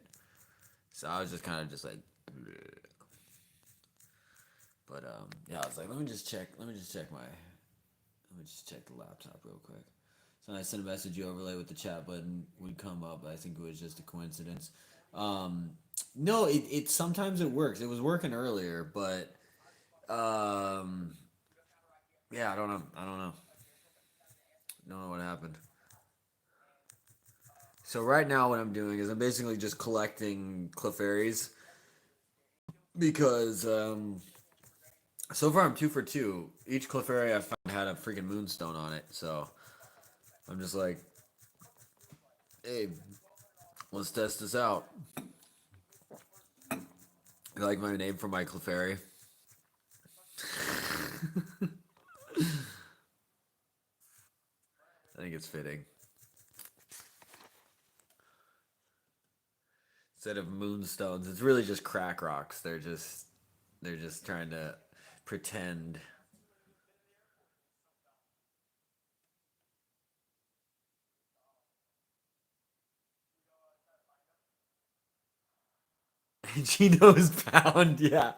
So I was just kind of just like, bleh. But yeah, I was like, let me just check the laptop real quick. So I sent a message you overlay with the chat button would come up. I think it was just a coincidence. No, it sometimes it works. It was working earlier, but yeah, I don't know. Don't know what happened. So right now what I'm doing is I'm basically just collecting Clefairies because so far I'm 2 for 2. Each Clefairy I found had a freaking Moonstone on it, so I'm just like, hey, let's test this out. You like my name for my Clefairy? I think it's fitting. Instead of Moonstones, it's really just crack rocks. They're just trying to pretend. And she knows Pound, yeah.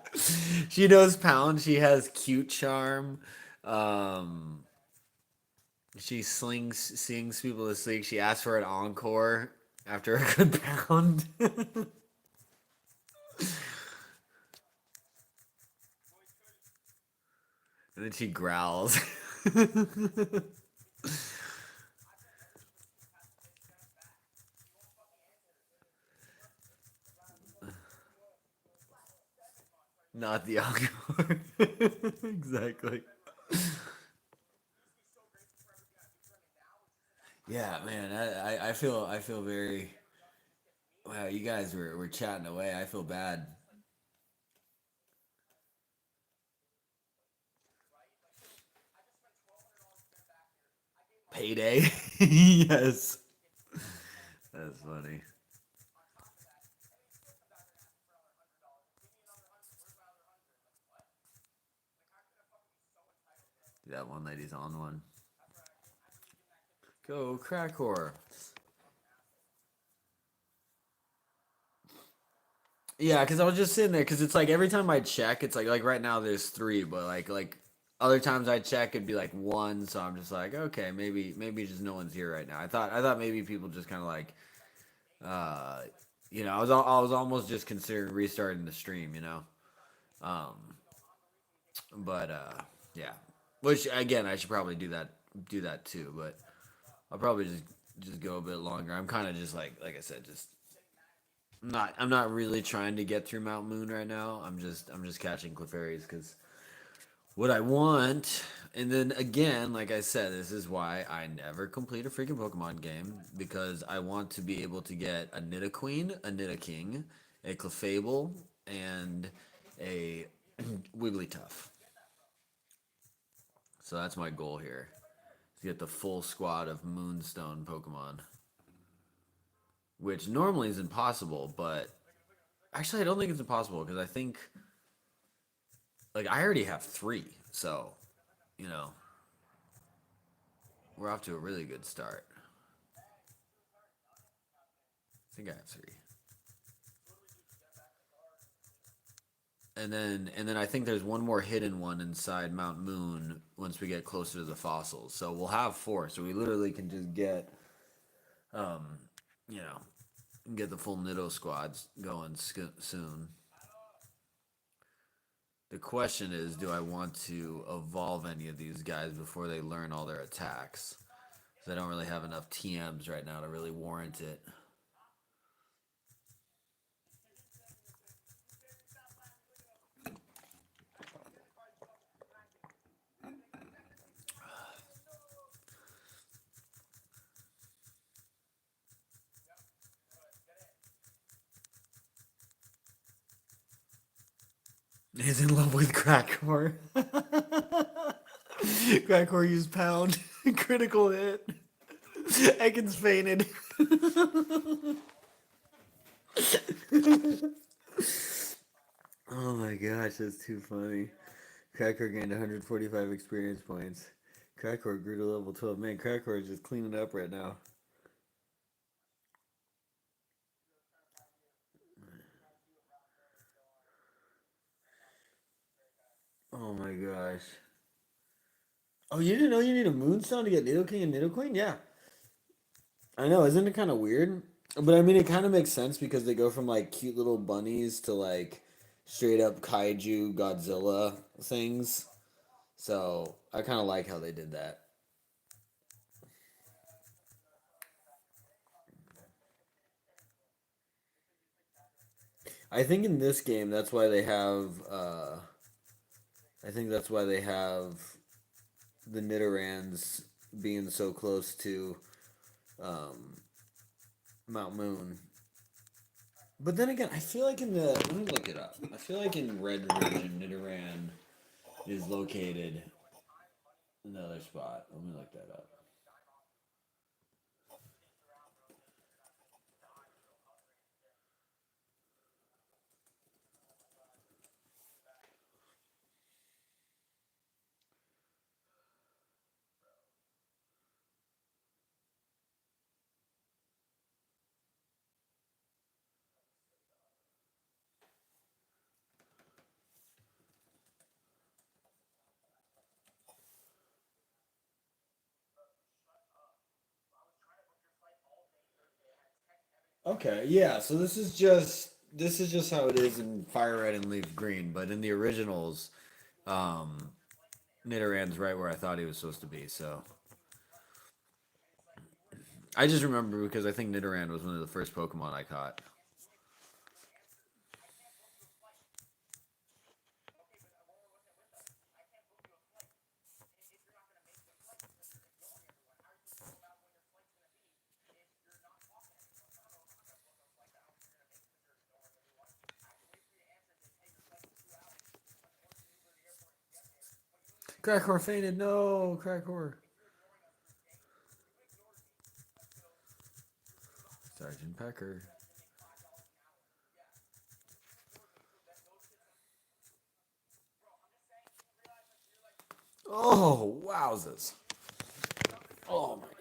She knows Pound. She has cute charm. She sings people to sleep. She asks for an encore after a good pound. And then she growls. Not the encore. Exactly. Yeah, man, I feel very. Wow, you guys were chatting away. I feel bad. Payday. Yes. That's funny. That one lady's on one. Go crack whore. Yeah, because I was just sitting there because it's like every time I check, it's like right now there's 3, but like other times I check it'd be like 1, so I'm just like, okay, maybe just no one's here right now. I thought maybe people just kind of like you know, I was almost just considering restarting the stream, you know. But yeah. Which again, I should probably do that too, but I'll probably just go a bit longer. I'm kind of just like I said, just I'm not really trying to get through Mount Moon right now. I'm just catching Clefairies because What I want, and then again, like I said, this is why I never complete a freaking Pokemon game, because I want to be able to get a Nidoqueen, a Nidoking, a Clefable, and a Wigglytuff. So that's my goal here, to get the full squad of Moonstone Pokemon. Which normally is impossible, but actually I don't think it's impossible, because I think, like, I already have 3, so, you know, we're off to a really good start. I think I have 3. And then I think there's one more hidden one inside Mount Moon once we get closer to the fossils. So we'll have 4. So we literally can just get, you know, get the full Nido squads going soon. The question is, do I want to evolve any of these guys before they learn all their attacks? Because I don't really have enough TMs right now to really warrant it. He's in love with Crackcore. Crackcore used pound. Critical hit. Ekans fainted. Oh my gosh, that's too funny. Crackcore gained 145 experience points. Crackcore grew to level 12. Man, Crackcore is just cleaning up right now. Oh my gosh. Oh, you didn't know you need a Moonstone to get Nidoking and Nidoqueen? Yeah. I know, isn't it kind of weird? But I mean, it kind of makes sense because they go from like cute little bunnies to like straight up kaiju Godzilla things. So I kind of like how they did that. I think in this game, that's why they have. I think that's why they have the Nidorans being so close to Mount Moon. But then again, I feel like in the, let me look it up. I feel like in Red Region, Nidoran is located in another spot. Let me look that up. Okay, yeah. So this is just how it is in Fire Red and Leaf Green, but in the originals, um, Nidoran's right where I thought he was supposed to be. So I just remember because I think Nidoran was one of the first Pokemon I caught. Crackor fainted. No, Crackor. Sergeant Pecker. Oh, wowzers. Oh my goodness.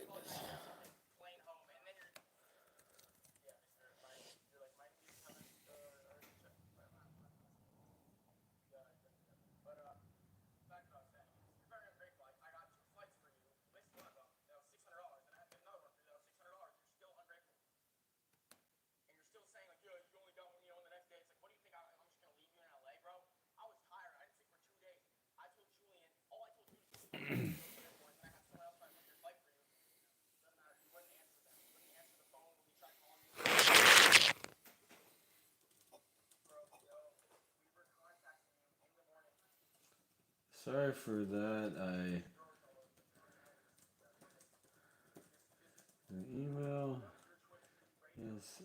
Sorry for that. An email. Yes.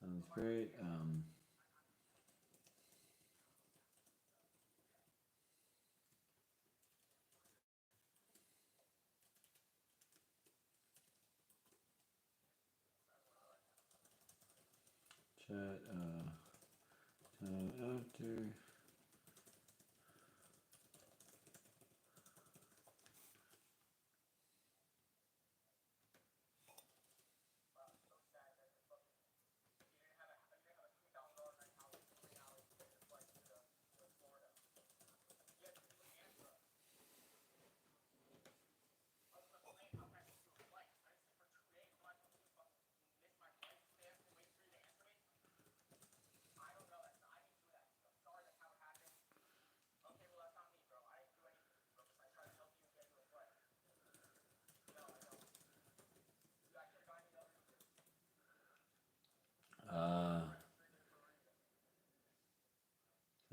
Sounds great. Chat. Time after.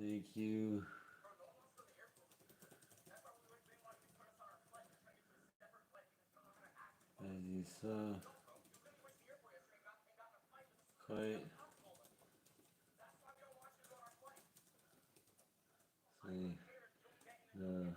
Thank you. As you saw, quite see the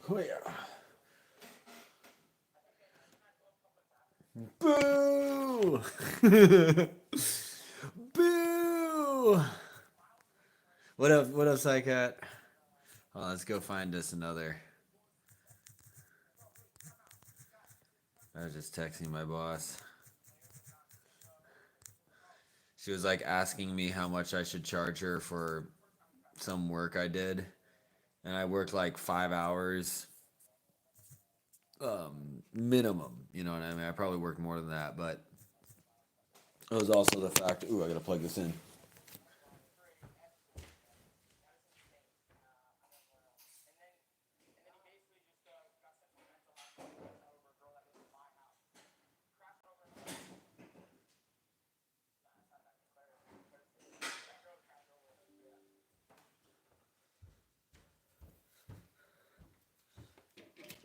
Oh yeah. Boo! Boo! What up? What up, Psycat? Oh, let's go find us another. I was just texting my boss. She was like asking me how much I should charge her for some work I did, and I worked like 5 hours minimum. You know what I mean? I probably worked more than that, but it was also the fact. Ooh, I gotta plug this in.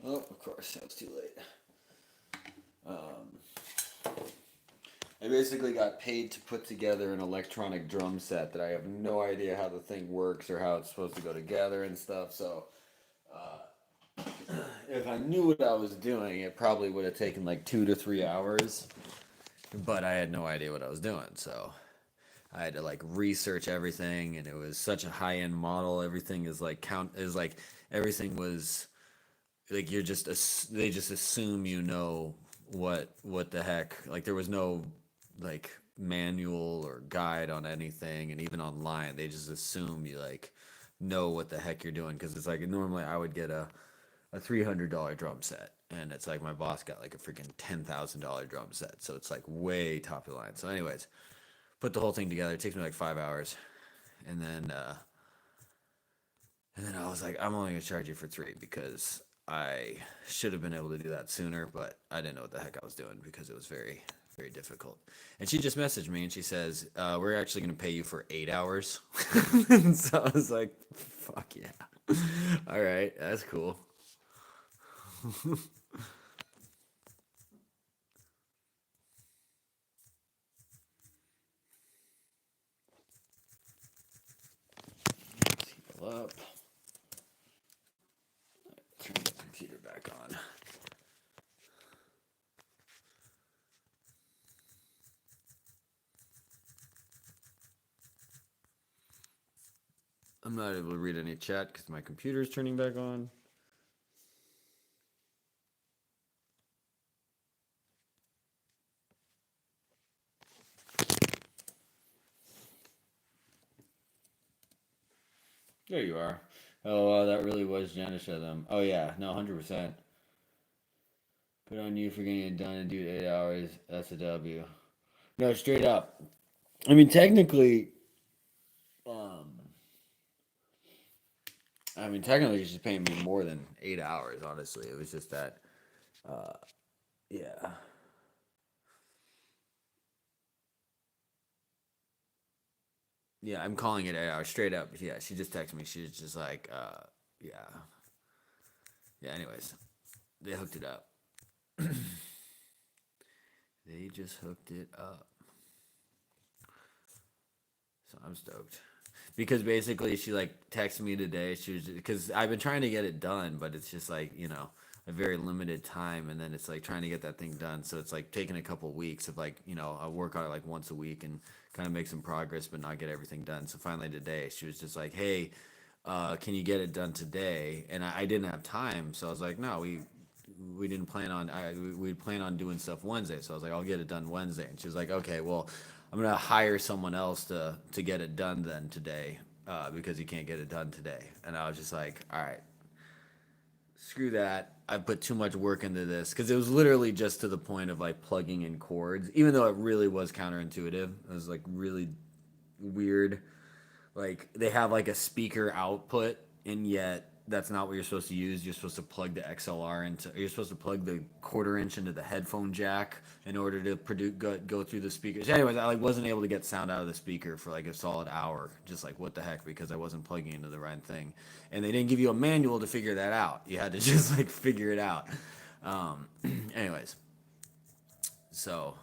Oh, of course, that was too late. I basically got paid to put together an electronic drum set that I have no idea how the thing works or how it's supposed to go together and stuff. So, if I knew what I was doing, it probably would have taken like 2 to 3 hours. But I had no idea what I was doing, so I had to like research everything, and it was such a high end model. Everything is like everything was like they just assume you know what the heck. Like there was no like manual or guide on anything, and even online they just assume you like know what the heck you're doing, because it's like normally I would get a $300 drum set, and it's like my boss got like a freaking $10,000 drum set, so it's like way top of the line. So anyways, put the whole thing together. It takes me like 5 hours, and then I was like, I'm only gonna charge you for three, because I should have been able to do that sooner, but I didn't know what the heck I was doing because it was very, very difficult. And she just messaged me and she says, we're actually gonna pay you for 8 hours. So I was like, fuck yeah. All right, that's cool. Heal up. Turn the computer back on. I'm not able to read any chat because my computer's turning back on. There you are. Oh, that really was Janice of them. Oh yeah, no, 100%. Good on you for getting it done in 8 hours. That's a W. No, straight up. I mean, technically, um, she's paying me more than 8 hours. Honestly, it was just that, uh, yeah, yeah. I'm calling it 8 hours straight up. Yeah, she just texted me. She's just like, yeah, yeah. Anyways, they hooked it up. They just hooked it up. So I'm stoked. Because basically she like texted me today. She was, because I've been trying to get it done, but it's just like, a very limited time, and then it's like trying to get that thing done. So it's like taking a couple weeks of like, I'll work on it like once a week and kind of make some progress, but not get everything done. So finally today she was just like, hey, can you get it done today? And I didn't have time, so I was like, no, we didn't plan on we plan on doing stuff Wednesday. So I was like, I'll get it done Wednesday. And she was like, okay, well, I'm gonna hire someone else to get it done then today, because you can't get it done today. And I was just like, all right, screw that. I put too much work into this, because it was literally just to the point of like plugging in chords, even though it really was counterintuitive. It was like really weird. Like they have like a speaker output, and yet that's not what you're supposed to use. You're supposed to plug the XLR into. You're supposed to plug the 1/4 inch into the headphone jack in order to go through the speakers. Anyways, I like wasn't able to get sound out of the speaker for like a solid hour. Just like what the heck, because I wasn't plugging into the right thing, and they didn't give you a manual to figure that out. You had to just like figure it out. Anyways, so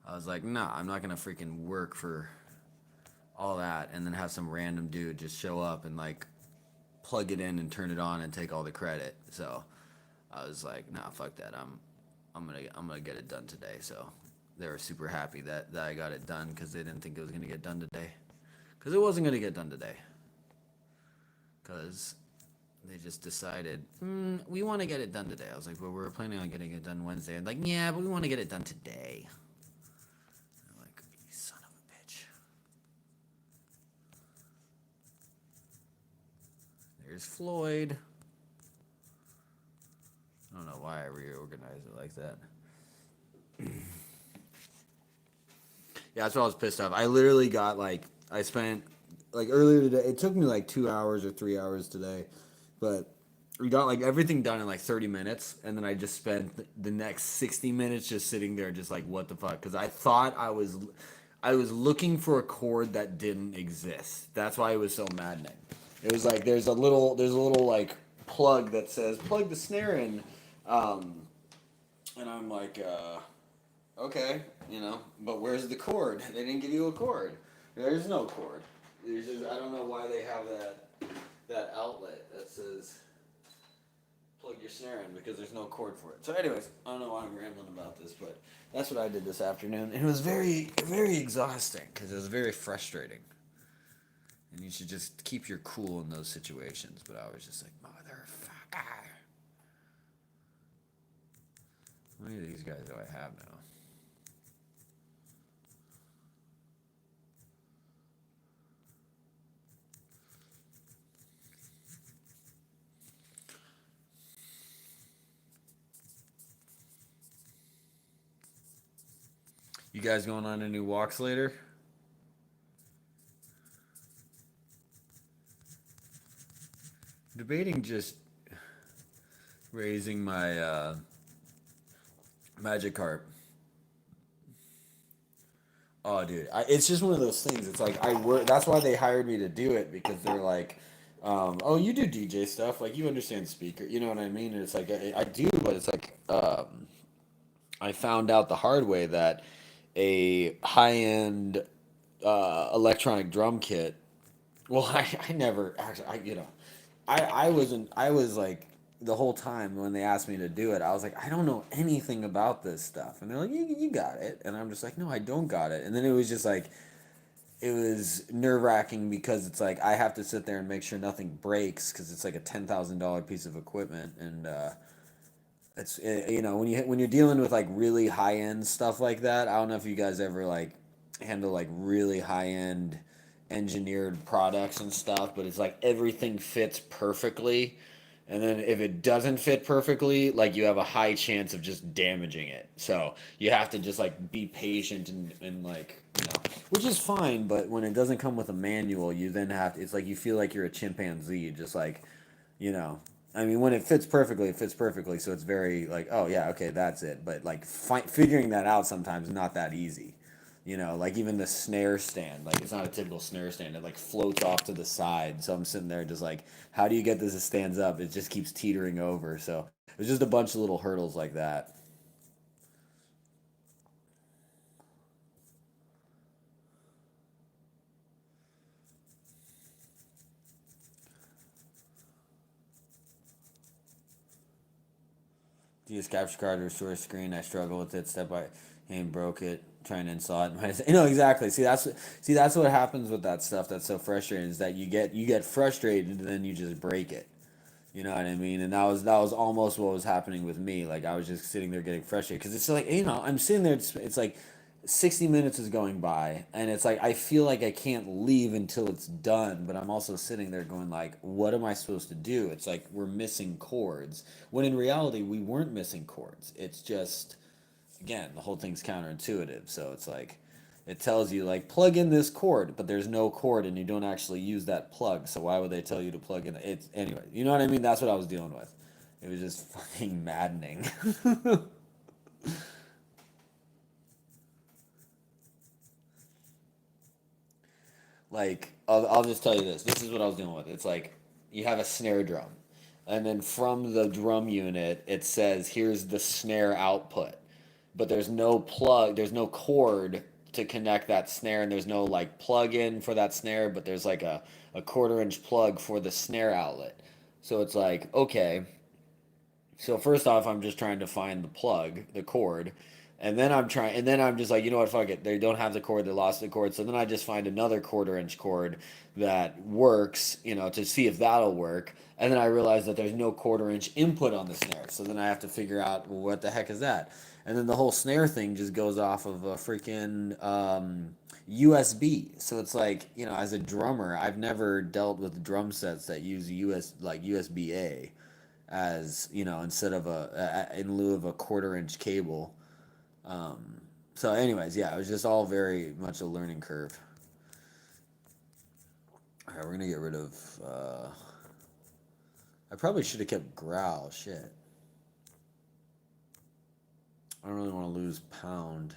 I was like, nah, I'm not gonna freaking work for all that and then have some random dude just show up and like plug it in and turn it on and take all the credit. So I was like, nah, fuck that. I'm gonna get it done today. So they were super happy that I got it done because they didn't think it was gonna get done today. Because it wasn't gonna get done today. Because they just decided, we want to get it done today. I was like, well, we're planning on getting it done Wednesday. And like, yeah, but we want to get it done today. I'm like, you son of a bitch. There's Floyd. I don't know why I reorganized it like that. Yeah, that's why I was pissed off. I literally got I spent earlier today. It took me 2 hours or 3 hours today, but we got everything done in 30 minutes, and then I just spent the next 60 minutes just sitting there, just what the fuck? Because I thought I was looking for a chord that didn't exist. That's why it was so maddening. It was there's a little plug that says plug the snare in, and I'm like, okay, but where's the chord? They didn't give you a chord. There's no chord. There's just, I don't know why they have that outlet that says plug your snare in, because there's no cord for it. So anyways, I don't know why I'm rambling about this, but that's what I did this afternoon. And it was very, very exhausting because it was very frustrating. And you should just keep your cool in those situations. But I was just like, motherfucker. How many of these guys do I have now? You guys going on any walks later? Debating just raising my Magikarp. Oh, dude, it's just one of those things. It's I work. That's why they hired me to do it, because they're like, oh, you do DJ stuff, you understand speaker, you know what I mean? And it's I do, but it's I found out the hard way that a high-end electronic drum kit. Well, I never actually, I was the whole time when they asked me to do it, I was like, I don't know anything about this stuff. And they're like, you got it. And I'm just like, no, I don't got it. And then it was just it was nerve-wracking, because it's I have to sit there and make sure nothing breaks, because it's a $10,000 piece of equipment. And it's when you're dealing with really high-end stuff like that. I don't know if you guys ever handle really high-end engineered products and stuff, but it's everything fits perfectly, and then if it doesn't fit perfectly, you have a high chance of just damaging it. So you have to just be patient and which is fine. But when it doesn't come with a manual, you then have to, it's you feel like you're a chimpanzee, just I mean, when it fits perfectly, it fits perfectly. So it's very oh yeah, okay, that's it. But figuring that out sometimes is not that easy. Even the snare stand, it's not a typical snare stand. It floats off to the side. So I'm sitting there just how do you get this to stand up? It just keeps teetering over. So it's just a bunch of little hurdles like that. DS capture card to restore screen. I struggle with it. Step by hand, broke it. Trying to install it. Exactly. See, that's what happens with that stuff. That's so frustrating, is that you get frustrated and then you just break it. You know what I mean? And that was almost what was happening with me. I was just sitting there getting frustrated, because it's I'm sitting there. It's 60 minutes is going by, and it's I feel like I can't leave until it's done, but I'm also sitting there going what am I supposed to do? It's we're missing chords, when in reality we weren't missing chords. It's just, again, the whole thing's counterintuitive. So it's it tells you plug in this chord, but there's no chord, and you don't actually use that plug. So why would they tell you to plug in it? Anyway, you know what I mean? That's what I was dealing with. It was just fucking maddening. I'll just tell you this. This is what I was dealing with. It's you have a snare drum, and then from the drum unit, it says, here's the snare output. But there's no plug, there's no cord to connect that snare, and there's no like plug in for that snare, but there's like a quarter-inch plug for the snare outlet. So it's like, okay, so first off, I'm just trying to find the plug, the cord, and then I'm just like, you know what, fuck it. They don't have the cord, they lost the cord. So then I just find another quarter-inch cord that works, to see if that'll work. And then I realize that there's no quarter-inch input on the snare. So then I have to figure out, well, what the heck is that? And then the whole snare thing just goes off of a freaking USB. So it's like, as a drummer, I've never dealt with drum sets that use USB A as instead of in lieu of a quarter-inch cable. So anyways, yeah, it was just all very much a learning curve. All right, we're gonna get rid of I probably should have kept growl. Shit, I don't really want to lose pound.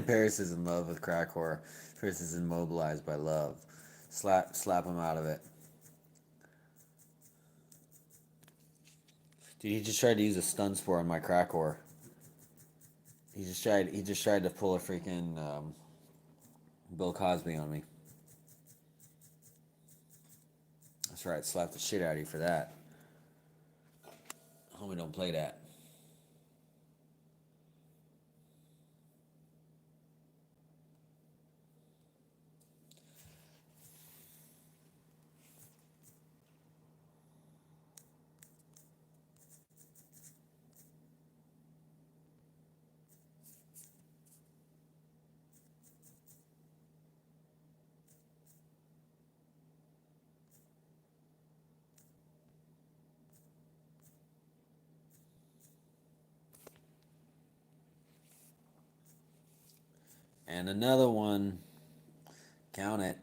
Paris is in love with crack whore. Paris is immobilized by love. Slap him out of it. Dude, he just tried to use a stun spore on my crack whore. He just tried to pull a freaking Bill Cosby on me. That's right, slap the shit out of you for that. Homie, don't play that. And another one. Count it.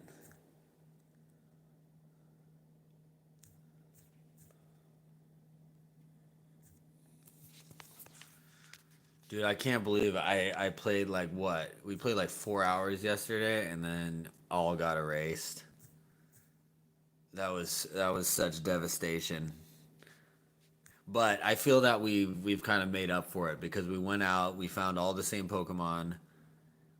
Dude, I can't believe I played like what? We played like 4 hours yesterday and then all got erased. That was such devastation. But I feel that we've kind of made up for it because we went out, we found all the same Pokemon.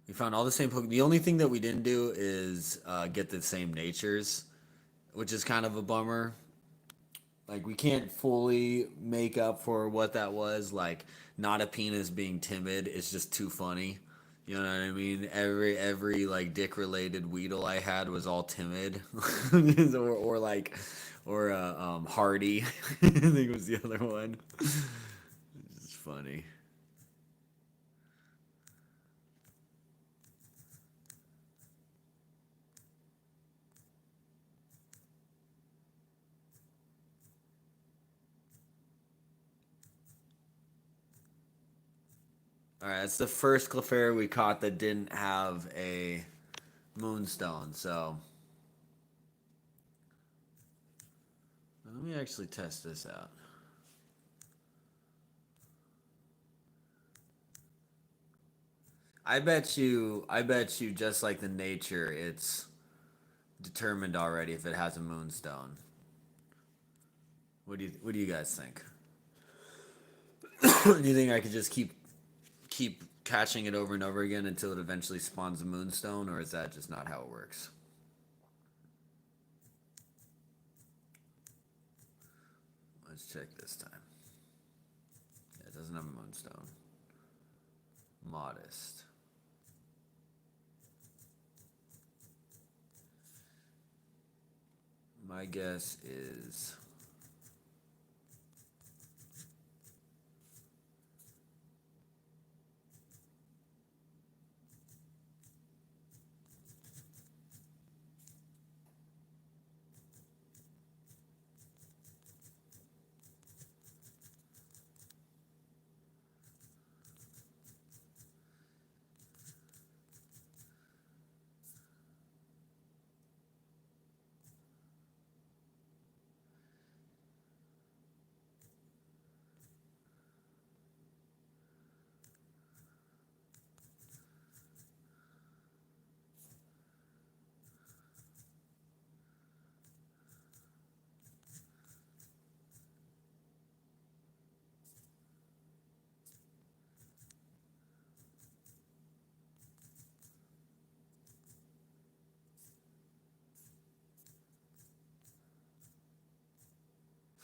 We found all the same Pokemon. The only thing that we didn't do is get the same natures, which is kind of a bummer. Like we can't fully make up for what that was. Like not a penis being timid is just too funny. You know what I mean? Every like dick related Weedle I had was all timid, or Hardy. I think was the other one. It's funny. All right, that's the first Clefairy we caught that didn't have a Moonstone. So let me actually test this out. I bet you, just like the nature, it's determined already if it has a Moonstone. What do you guys think? Do you think I could just keep catching it over and over again until it eventually spawns a Moonstone, or is that just not how it works? Let's check this time. Yeah, it doesn't have a Moonstone. Modest. My guess is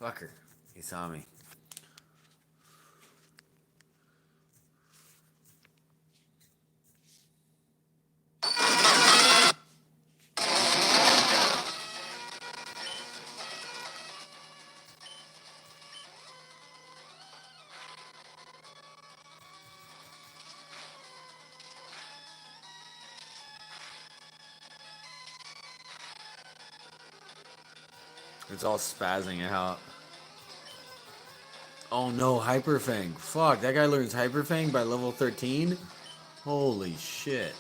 fucker. He saw me. It's all spazzing out. Oh no, Hyper Fang. Fuck, that guy learns Hyper Fang by level 13? Holy shit.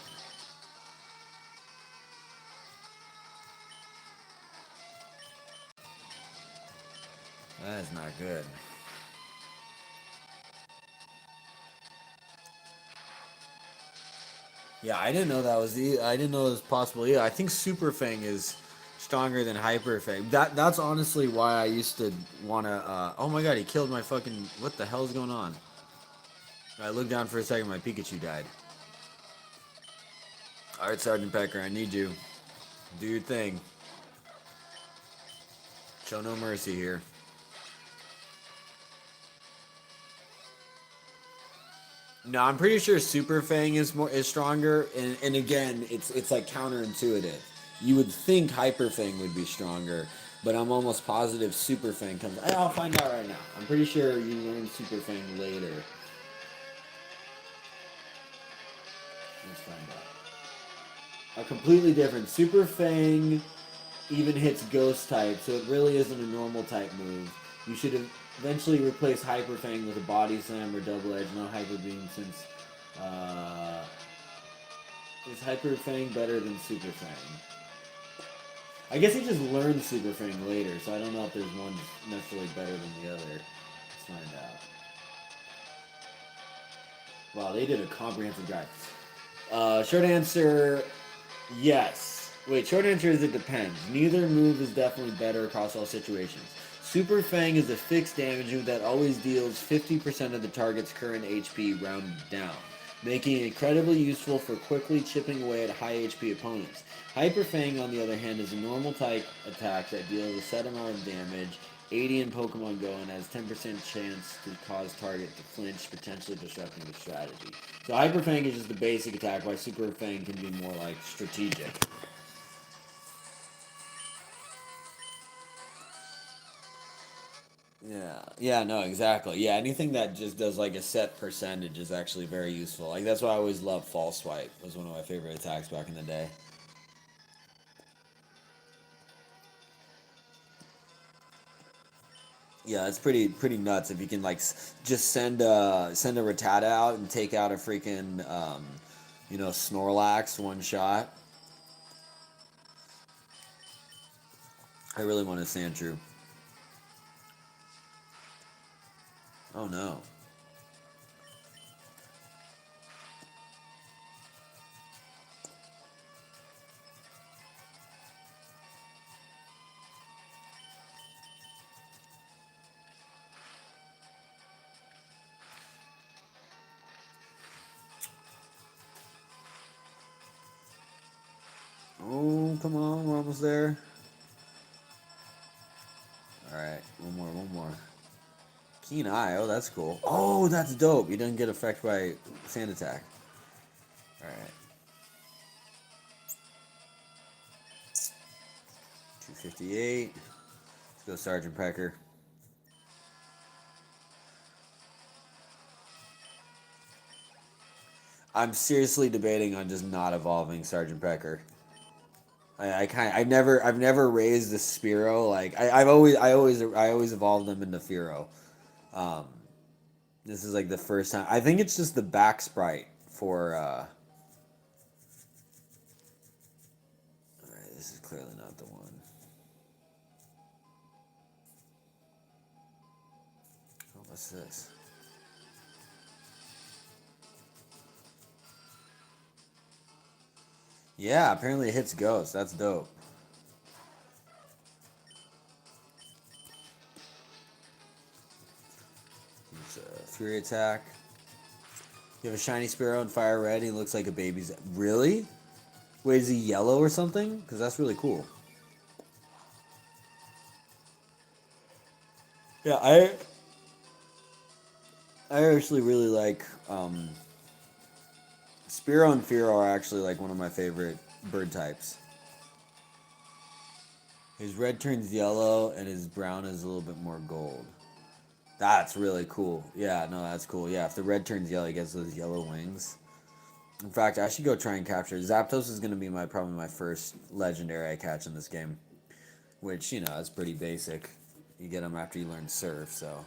That is not good. Yeah, I didn't know that was I didn't know it was possible. Yeah, I think Super Fang is stronger than Hyper Fang. That's honestly why I used to wanna oh my god, he killed my fucking what the hell is going on? I looked down for a second, my Pikachu died. Alright, Sergeant Pecker, I need you. Do your thing. Show no mercy here. No, I'm pretty sure Super Fang is stronger, and again, it's like counterintuitive. You would think Hyper Fang would be stronger, but I'm almost positive Super Fang comes. I'll find out right now. I'm pretty sure you learn Super Fang later. Let's find out. A completely different Super Fang even hits Ghost type, so it really isn't a normal type move. You should eventually replace Hyper Fang with a Body Slam or Double Edge, no Hyper Beam, since is Hyper Fang better than Super Fang? I guess he just learned Super Fang later, so I don't know if there's one necessarily better than the other. Let's find out. Wow, they did a comprehensive guide. Short answer, yes. Wait, short answer is it depends. Neither move is definitely better across all situations. Super Fang is a fixed damage move that always deals 50% of the target's current HP rounded down, making it incredibly useful for quickly chipping away at high HP opponents. Hyper Fang, on the other hand, is a normal type attack that deals a set amount of damage, 80 in Pokemon Go, and has 10% chance to cause target to flinch, potentially disrupting the strategy. So Hyper Fang is just the basic attack, while Super Fang can be more like strategic. Yeah, no, exactly. Yeah, anything that just does like a set percentage is actually very useful. Like that's why I always loved False Swipe. It was one of my favorite attacks back in the day. Yeah, it's pretty nuts if you can like just send a Rattata out and take out a freaking Snorlax one shot. I really want a Sandshrew. Oh no. Oh, come on, we're almost there. Alright, one more. Keen Eye. Oh, that's cool. Oh, that's dope. You didn't get affected by Sand Attack. All right. 258. Let's go Sergeant Pecker. I'm seriously debating on just not evolving Sergeant Pecker. I've never raised the Spearow. Like I always evolve them into Fearow. Um, this is like the first time. I think it's just the back sprite for. Alright, this is clearly not the one. Oh, what's this? Yeah, apparently it hits ghosts. That's dope. Use Fury Attack. You have a shiny Spearow and Fire Red. He looks like a baby's. Really? Wait, is he yellow or something? Because that's really cool. Yeah, I actually really like Spearow and Fearow are actually like one of my favorite bird types. His red turns yellow and his brown is a little bit more gold. That's really cool. Yeah, no, that's cool. Yeah, if the red turns yellow, he gets those yellow wings. In fact, I should go try and capture. Zapdos is going to be probably my first legendary I catch in this game. Which, you know, is pretty basic. You get them after you learn Surf, so.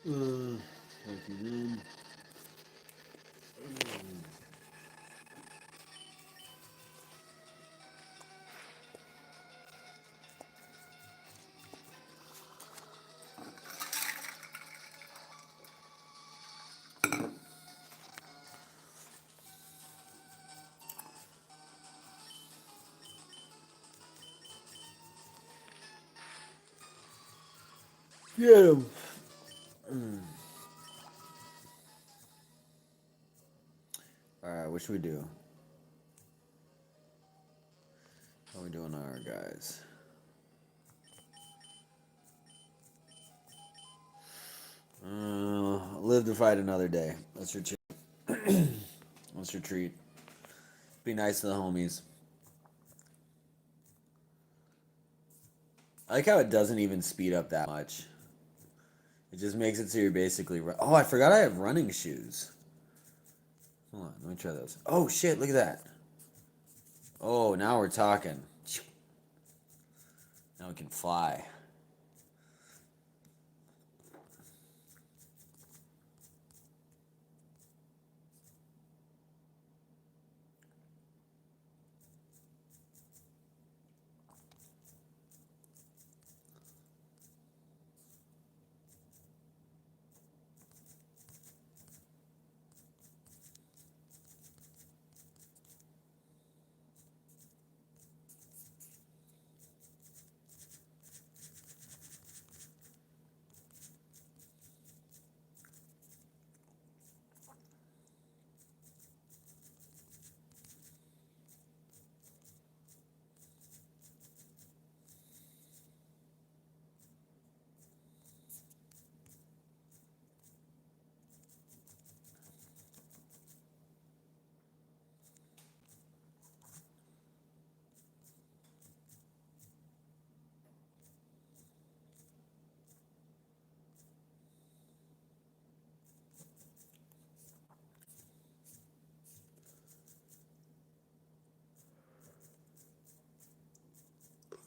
Thank you, man. Get him. Alright, what should we do? How are we doing our guys? Live to fight another day. Let's retreat. Let's retreat. Be nice to the homies. I like how it doesn't even speed up that much. It just makes it so you're basically... Oh, I forgot I have running shoes. Hold on, let me try those. Oh, shit, look at that. Oh, now we're talking. Now we can fly.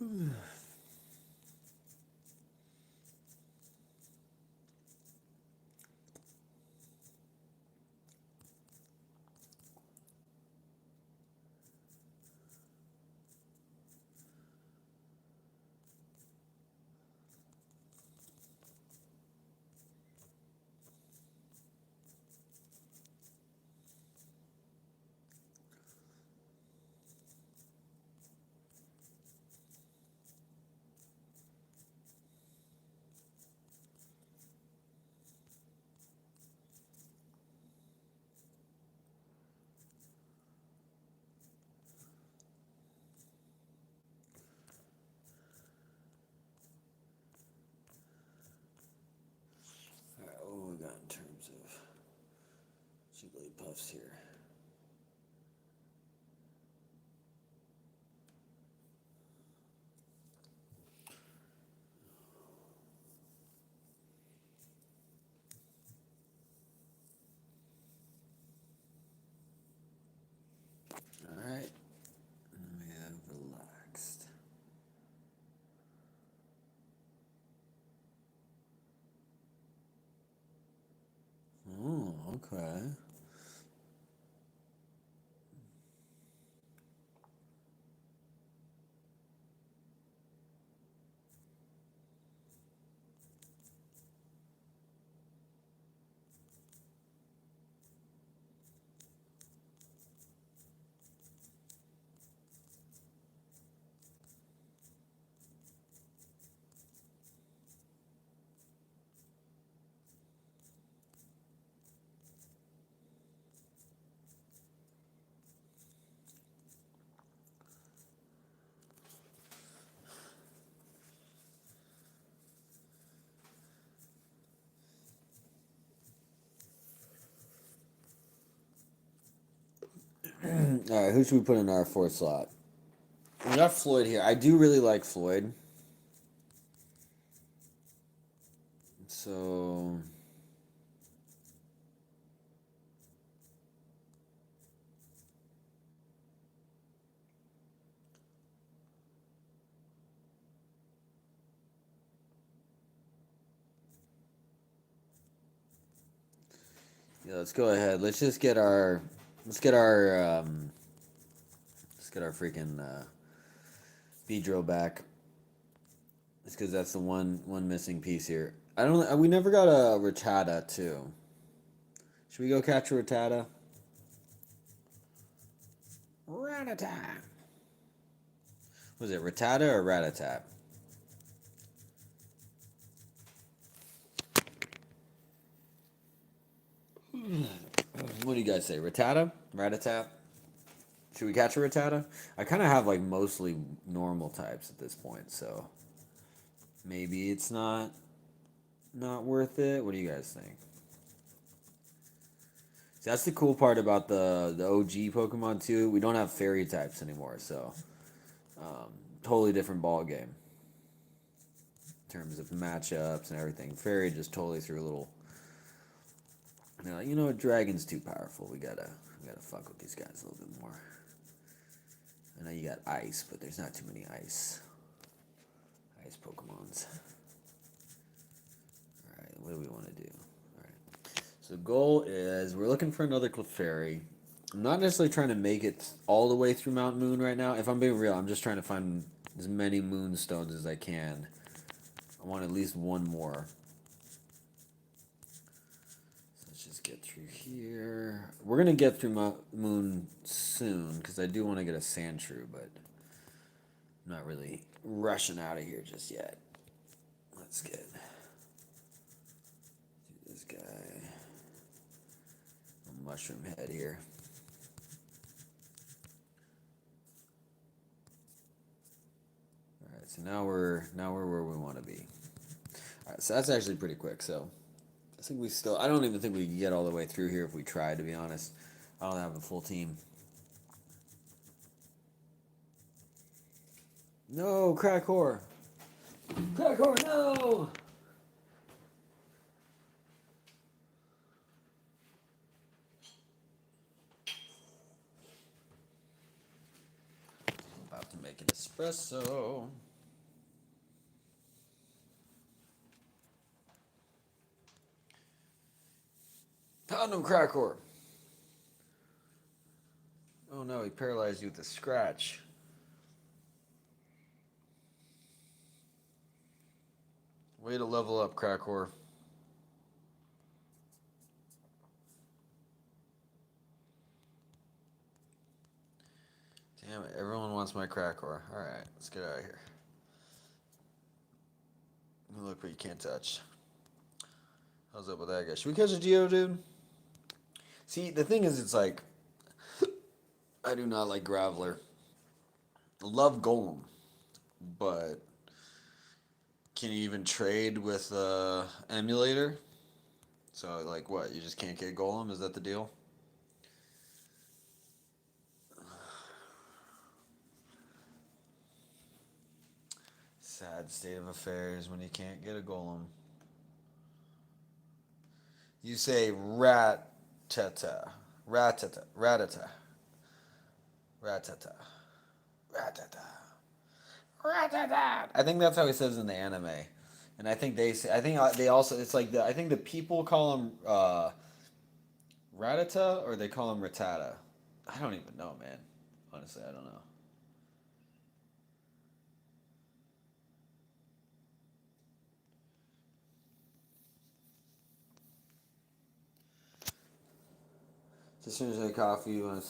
Alright, what we got in terms of Jigglypuffs here? Alright, and we have relaxed. Oh, okay. Alright, who should we put in our fourth slot? We got Floyd here. I do really like Floyd. So yeah, let's go ahead. Let's just get our freaking Beedrill back. It's because that's the one missing piece here. I don't. We never got a Rattata too. Should we go catch a Rattata? Rattata. Was it Rattata or Ratatat? What do you guys say? Rattata? Ratatat? Should we catch a Rattata? I kind of have like mostly normal types at this point, so maybe it's not worth it. What do you guys think? See, that's the cool part about the OG Pokemon too. We don't have fairy types anymore, so totally different ball game in terms of matchups and everything. Fairy just totally threw a little. You know what? Dragon's too powerful. We gotta fuck with these guys a little bit more. I know you got ice, but there's not too many ice Pokemons. Alright, what do we want to do? Alright. So the goal is we're looking for another Clefairy. I'm not necessarily trying to make it all the way through Mount Moon right now. If I'm being real, I'm just trying to find as many Moonstones as I can. I want at least one more. So let's just get through here. We're going to get through Mount Moon soon because I do want to get a Sandshrew, but I'm not really rushing out of here just yet. Let's get this guy. A mushroom head here. Alright, so now we're where we want to be. Alright, so that's actually pretty quick, so I think I don't even think we can get all the way through here if we try, to be honest. I don't have a full team. No, Crackor! Crackor, no! About to make an espresso. Found him, Crackor. Oh no, he paralyzed you with a scratch. Way to level up, Crackor. Damn it, everyone wants my Crackor. Alright, let's get out of here. Look what you can't touch. How's up with that guy? Should we catch a Geo, dude? See, the thing is, it's like, I do not like Graveler. Love Golem, but can you even trade with Emulator? So, like, what? You just can't get Golem? Is that the deal? Sad state of affairs when you can't get a Golem. You say Ratata. Ratata. Ratata. Ratata. Ratata. Ratata. I think that's how he says in the anime. And I think they say, I think they also, it's like, I think the people call him Ratata or they call him Ratata. I don't even know, man. Honestly, I don't know. As soon as I coffee, when I'm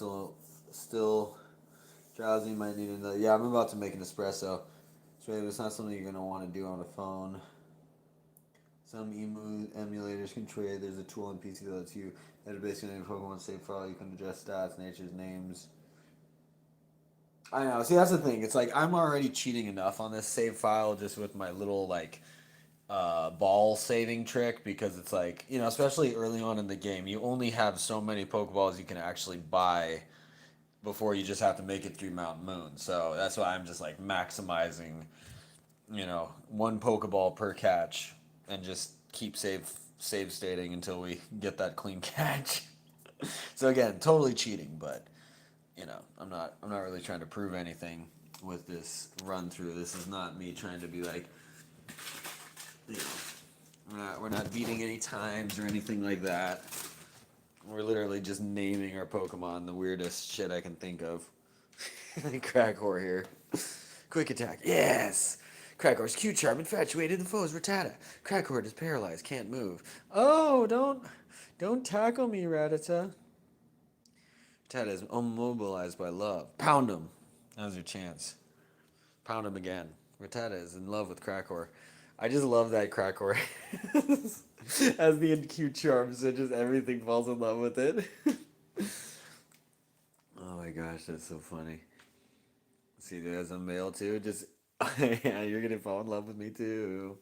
still drowsy, might need another. Yeah, I'm about to make an espresso. So it's not something you're gonna want to do on a phone. Some emulators can trade. There's a tool on PC that lets you edit basically any Pokemon save file. You can adjust stats, nature's names. I know. See, that's the thing. It's like I'm already cheating enough on this save file just with my little like ball saving trick because it's like, you know, especially early on in the game, you only have so many Pokeballs you can actually buy before you just have to make it through Mount Moon. So that's why I'm just like maximizing, you know, one Pokeball per catch and just keep save stating until we get that clean catch. So again, totally cheating, but you know, I'm not really trying to prove anything with this run through. This is not me trying to be like, you know, we're not beating any times or anything like that. We're literally just naming our Pokemon the weirdest shit I can think of. Crackor here. Quick attack. Yes! Crackor's cute, sharp, infatuated, the foe's Rattata. Crackor is paralyzed, can't move. Oh, don't tackle me, Rattata. Rattata is immobilized by love. Pound him. Now's your chance. Pound him again. Rattata is in love with Crackor. I just love that Crackor as the cute charm, so just everything falls in love with it. Oh my gosh, that's so funny. See, there's a male too. Just yeah, you're gonna fall in love with me too.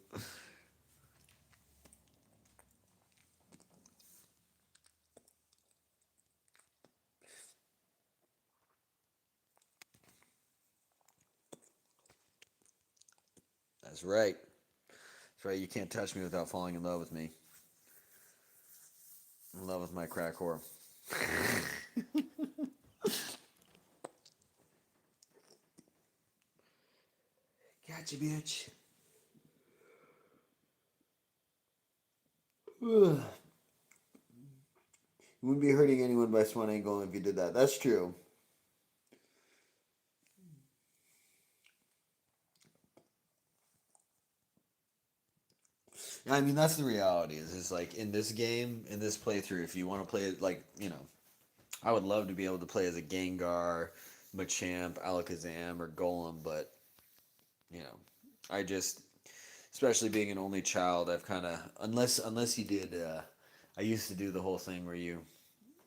That's right. That's right. You can't touch me without falling in love with me. I'm in love with my Crackor. Gotcha, bitch. You wouldn't be hurting anyone by Swan Angle if you did that. That's true. I mean, that's the reality. Is like in this game, in this playthrough, if you want to play it, like, you know, I would love to be able to play as a Gengar, Machamp, Alakazam, or Golem, but you know, I just, especially being an only child, I've kind of, unless you did, I used to do the whole thing where you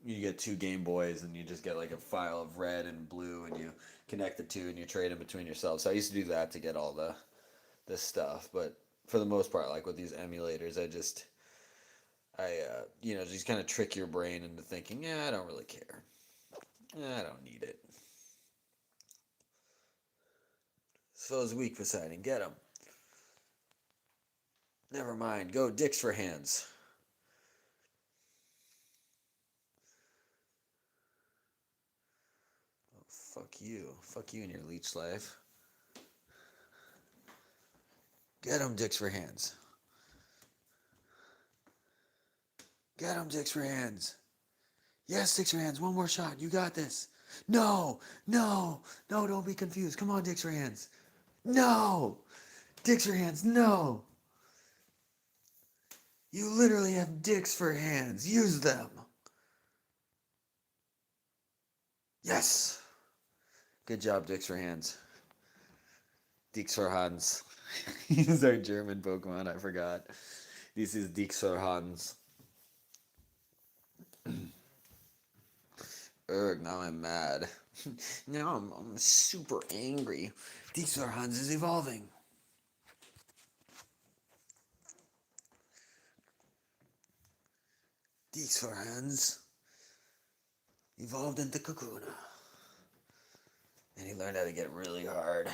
get two Game Boys and you just get like a file of red and blue and you connect the two and you trade them between yourselves. So I used to do that to get all this stuff, but for the most part, like with these emulators, you know, just kind of trick your brain into thinking, yeah, I don't really care. I don't need it. Foe's weak Poseidon, get him. Never mind, go dicks for hands. Oh, fuck you and your leech life. Get him, dicks for hands. Get him, Dicks for hands. Yes, Dicks for hands. One more shot. You got this. No, no, no, don't be confused. Come on, Dicks for hands. No! Dicks for hands, no! You literally have dicks for hands. Use them. Yes! Good job, Dicks for hands. Dicks for Hans. He's our German Pokemon, I forgot. This is Dicks for Hans. Erg, now I'm mad. Now I'm super angry. Dicks for Hans is evolving. Dicks for Hans evolved into Kakuna. And he learned how to get really hard.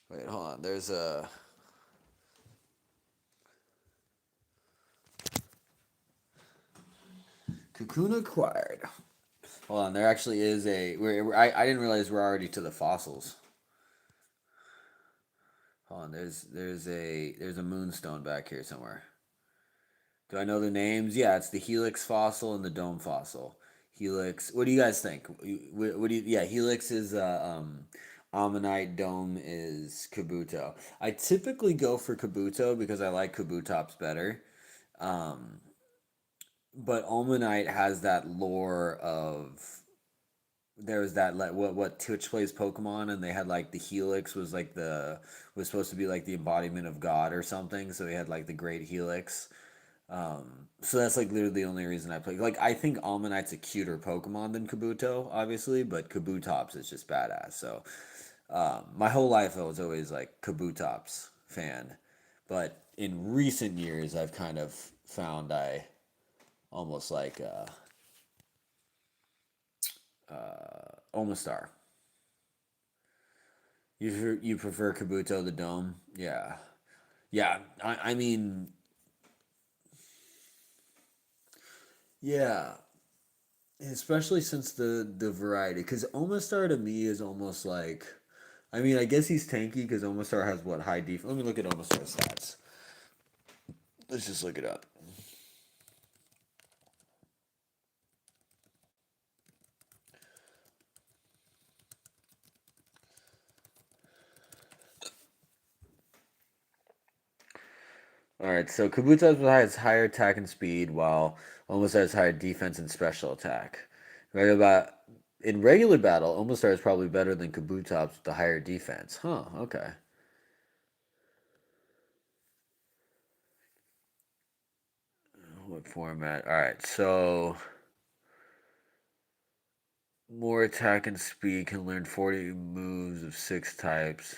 Wait, hold on. There's a... Kakuna acquired. Hold on, there actually is a... I didn't realize we're already to the fossils. Hold on, there's a Moonstone back here somewhere. Do I know the names? Yeah, it's the Helix fossil and the Dome fossil. Helix. What do you guys think? What do you? Yeah, Helix is Ammonite. Dome is Kabuto. I typically go for Kabuto because I like Kabutops better. But Ammonite has that lore of there was that like what Twitch plays Pokemon and they had like the Helix was like the was supposed to be like the embodiment of God or something. So they had like the Great Helix. So that's like literally the only reason I play. Like I think Almanite's a cuter Pokemon than Kabuto, obviously, but Kabutops is just badass. So my whole life I was always like Kabutops fan, but in recent years I've kind of found I almost like Omastar. You prefer Kabuto the Dome? Yeah, yeah. I mean, yeah. Especially since the variety, because Omastar to me is almost like, I mean, I guess he's tanky because Omastar has what high def. Let me look at Omastar's stats. Let's just look it up. All right, so Kabuto has higher attack and speed, while Omastar has higher defense and special attack. In regular battle, Omastar is probably better than Kabutops with the higher defense. Huh, okay. What format? All right, so more attack and speed, can learn 40 moves of 6 types.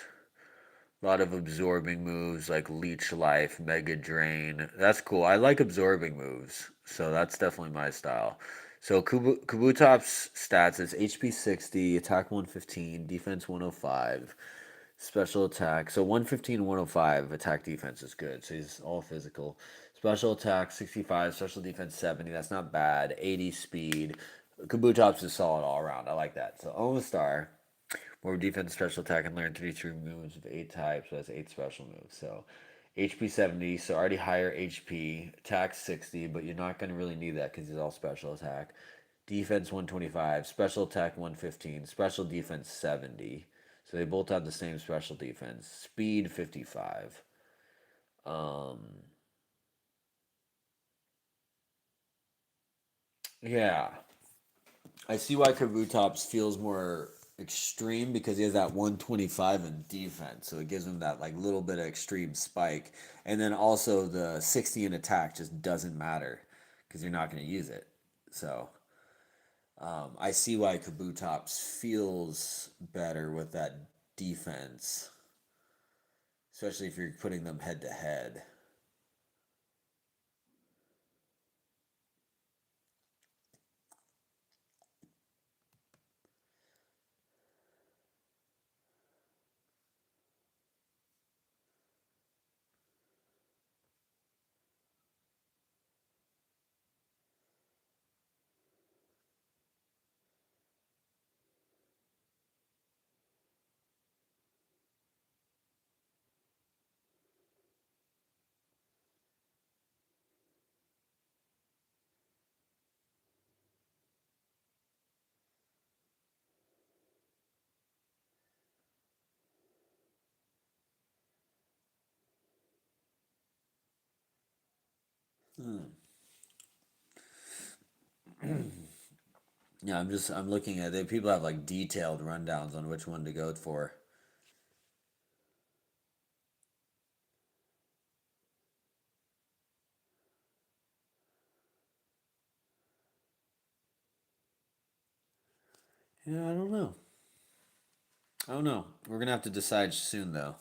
A lot of absorbing moves like Leech Life, Mega Drain. That's cool. I like absorbing moves, so that's definitely my style. So Kabutops stats is HP 60, attack 115, defense 105, special attack. So 115, 105, attack defense is good. So he's all physical. Special attack 65, special defense 70. That's not bad. 80 speed. Kabutops is solid all around. I like that. So Omastar. More defense, special attack, and learn 33 moves with 8 types. So that's 8 special moves. So HP 70, so already higher HP. Attack 60, but you're not going to really need that because he's all special attack. Defense 125, special attack 115, special defense 70. So they both have the same special defense. Speed 55. Yeah. I see why Kabutops feels more extreme because he has that 125 in defense, so it gives him that like little bit of extreme spike, and then also the 60 in attack just doesn't matter because you're not going to use it. So I see why Kabutops feels better with that defense, especially if you're putting them head to head. Hmm. Yeah, I'm looking at it. People have like detailed rundowns on which one to go for. Yeah, I don't know. I don't know. We're gonna have to decide soon, though.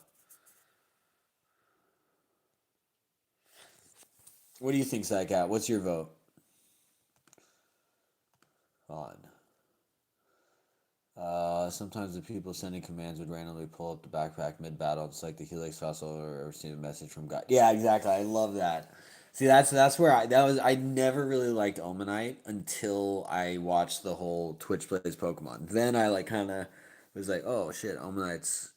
What do you think, Zycat? What's your vote? On. Sometimes the people sending commands would randomly pull up the backpack mid-battle. It's like the Helix fossil or receive a message from God. Yeah, exactly. I love that. See, that's where I never really liked Omanite until I watched the whole Twitch plays Pokemon. Then I like kind of was like, oh shit, Omanite's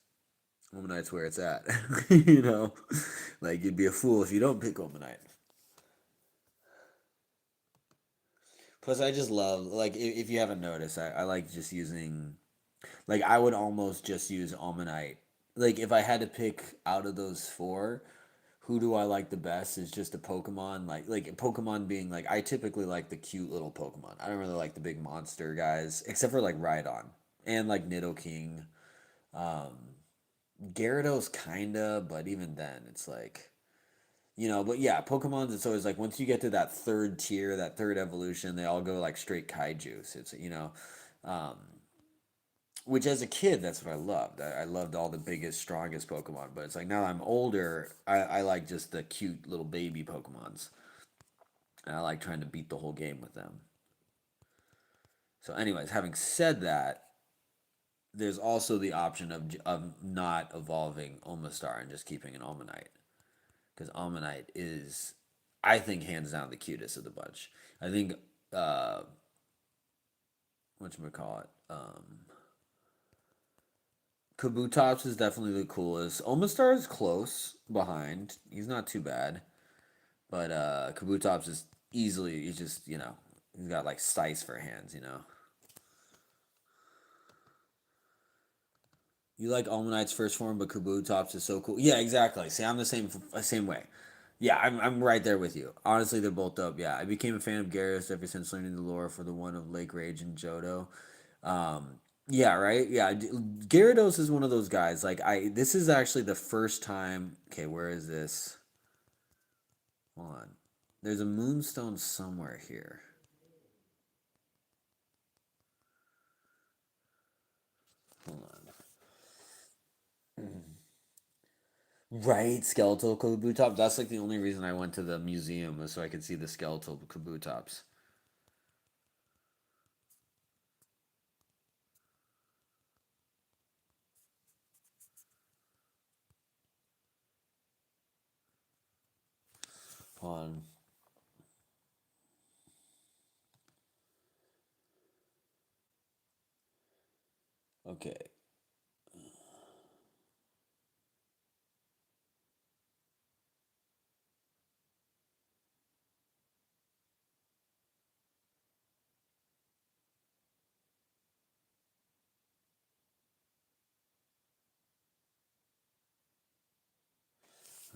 where it's at. You know, like you'd be a fool if you don't pick Omanite. Plus, I just love like if you haven't noticed, I like just using like I would almost just use Almanite. Like if I had to pick out of those four, who do I like the best is just a Pokemon like Pokemon being like I typically like the cute little Pokemon. I don't really like the big monster guys except for like Rhydon and like Nidoking. Um Gyarados kinda, but even then it's like but yeah, Pokemon's it's always like once you get to that third tier, that third evolution, they all go like straight kaijus. Um, which as a kid, that's what I loved. I loved all the biggest, strongest Pokemon. But it's like now I'm older, I like just the cute little baby Pokemons. And I like trying to beat the whole game with them. So, anyways, having said that, there's also the option of not evolving Omastar and just keeping an Almanite. Because Almanite is, I think, hands down the cutest of the bunch. I think, uh, whatchamacallit, Kabutops is definitely the coolest. Omastar is close behind. He's not too bad. But Kabutops is easily, he's just, he's got like Stice for hands. You like Almanite's first form, but Kabutops is so cool. Yeah, exactly. See, I'm the same way. Yeah, I'm right there with you. Honestly, they're both dope. Yeah, I became a fan of Gyarados ever since learning the lore for the one of Lake Rage and Johto. Um, yeah, right. Yeah, Gyarados is one of those guys. Like this is actually the first time. Okay, where is this? Hold on. There's a Moonstone somewhere here. Hold on. Right, skeletal Kabutops. That's like the only reason I went to the museum was so I could see the skeletal Kabutops. Hold on. Okay.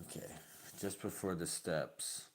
Okay. Just before the steps.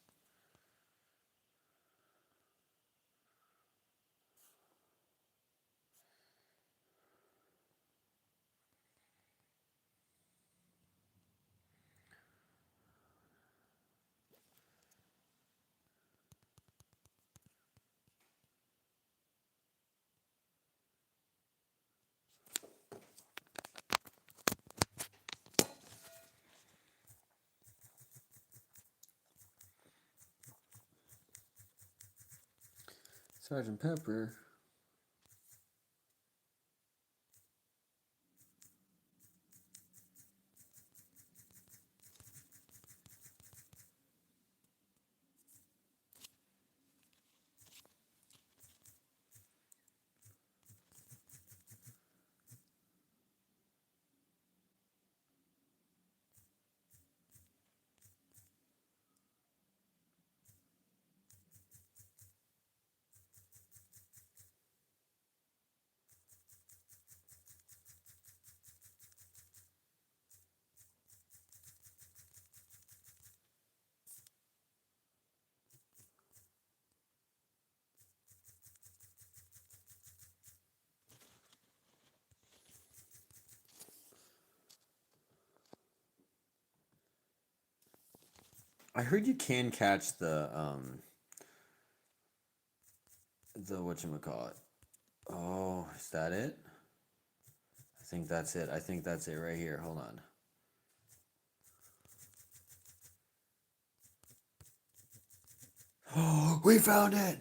Sergeant Pepper. I heard you can catch the whatchamacallit. Oh, is that it? I think that's it. I think that's it right here. Hold on. Oh, we found it!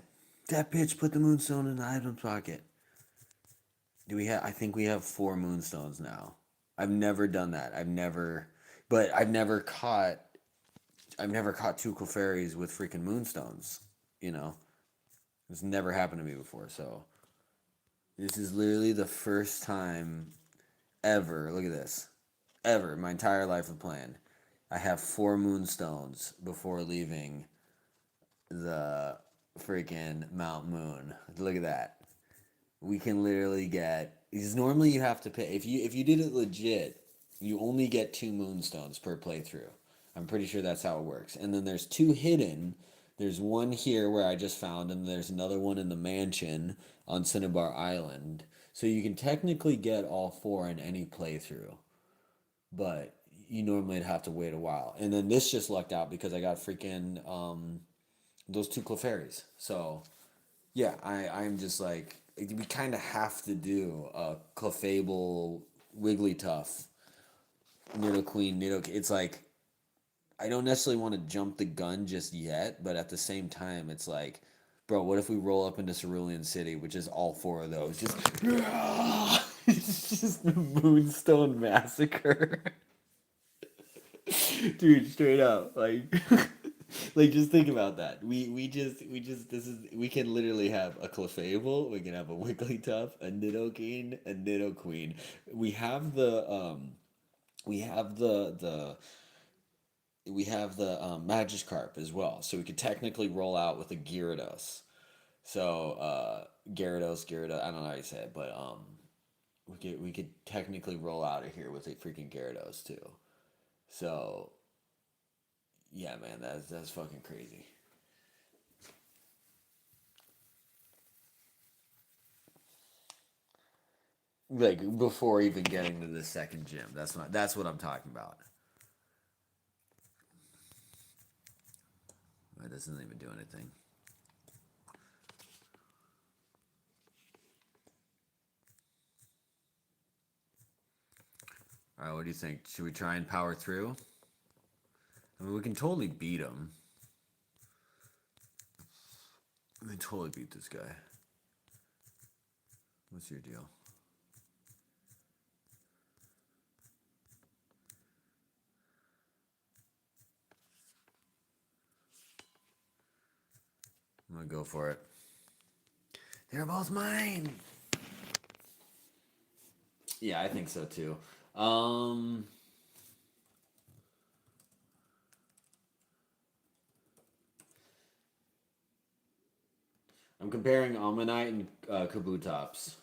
That bitch put the moonstone in the item pocket. Do we have? I think we have 4 moonstones now. I've never done that. But I've never caught 2 Clefairies with freaking moonstones. You know, it's never happened to me before. So this is literally the first time ever. Look at this. Ever my entire life of playing. I have 4 moonstones before leaving the freaking Mount Moon. Look at that. We can literally get, because normally you have to pay, if you did it legit, you only get 2 moonstones per playthrough. I'm pretty sure that's how it works. And then there's 2 hidden. There's one here where I just found, and there's another one in the mansion on Cinnabar Island. So you can technically get all 4 in any playthrough, but you normally would have to wait a while. And then this just lucked out because I got freaking those 2 Clefairies. So yeah, I'm just like, we kind of have to do a Clefable, Wigglytuff, Nidoqueen, It's like, I don't necessarily want to jump the gun just yet, but at the same time, it's like, bro, what if we roll up into Cerulean City, which is all 4 of those? Just, it's just the Moonstone Massacre. Dude, straight up, like, like just think about that. We can literally have a Clefable, we can have a Wigglytuff, a Nidoking, a Nidoqueen. We have the Magikarp as well, so we could technically roll out with a Gyarados. So Gyarados, I don't know how you say it, but we could technically roll out of here with a freaking Gyarados too. So yeah, man, that's fucking crazy. Like before even getting to the second gym, that's what I'm talking about. It doesn't even do anything. All right, what do you think? Should we try and power through? I mean, we can totally beat him. We can totally beat this guy. What's your deal? I'm gonna go for it. They're both mine. Yeah, I think so too. I'm comparing Ammonite and Kabutops.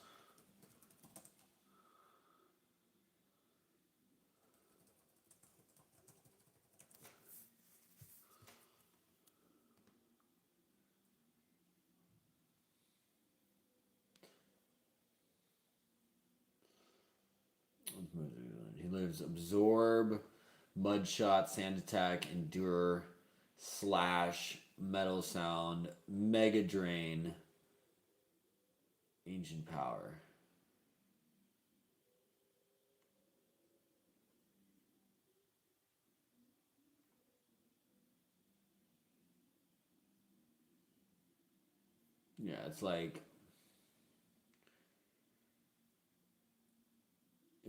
He lives Absorb, Mudshot, Sand Attack, Endure, Slash, Metal Sound, Mega Drain, Ancient Power. Yeah, it's like,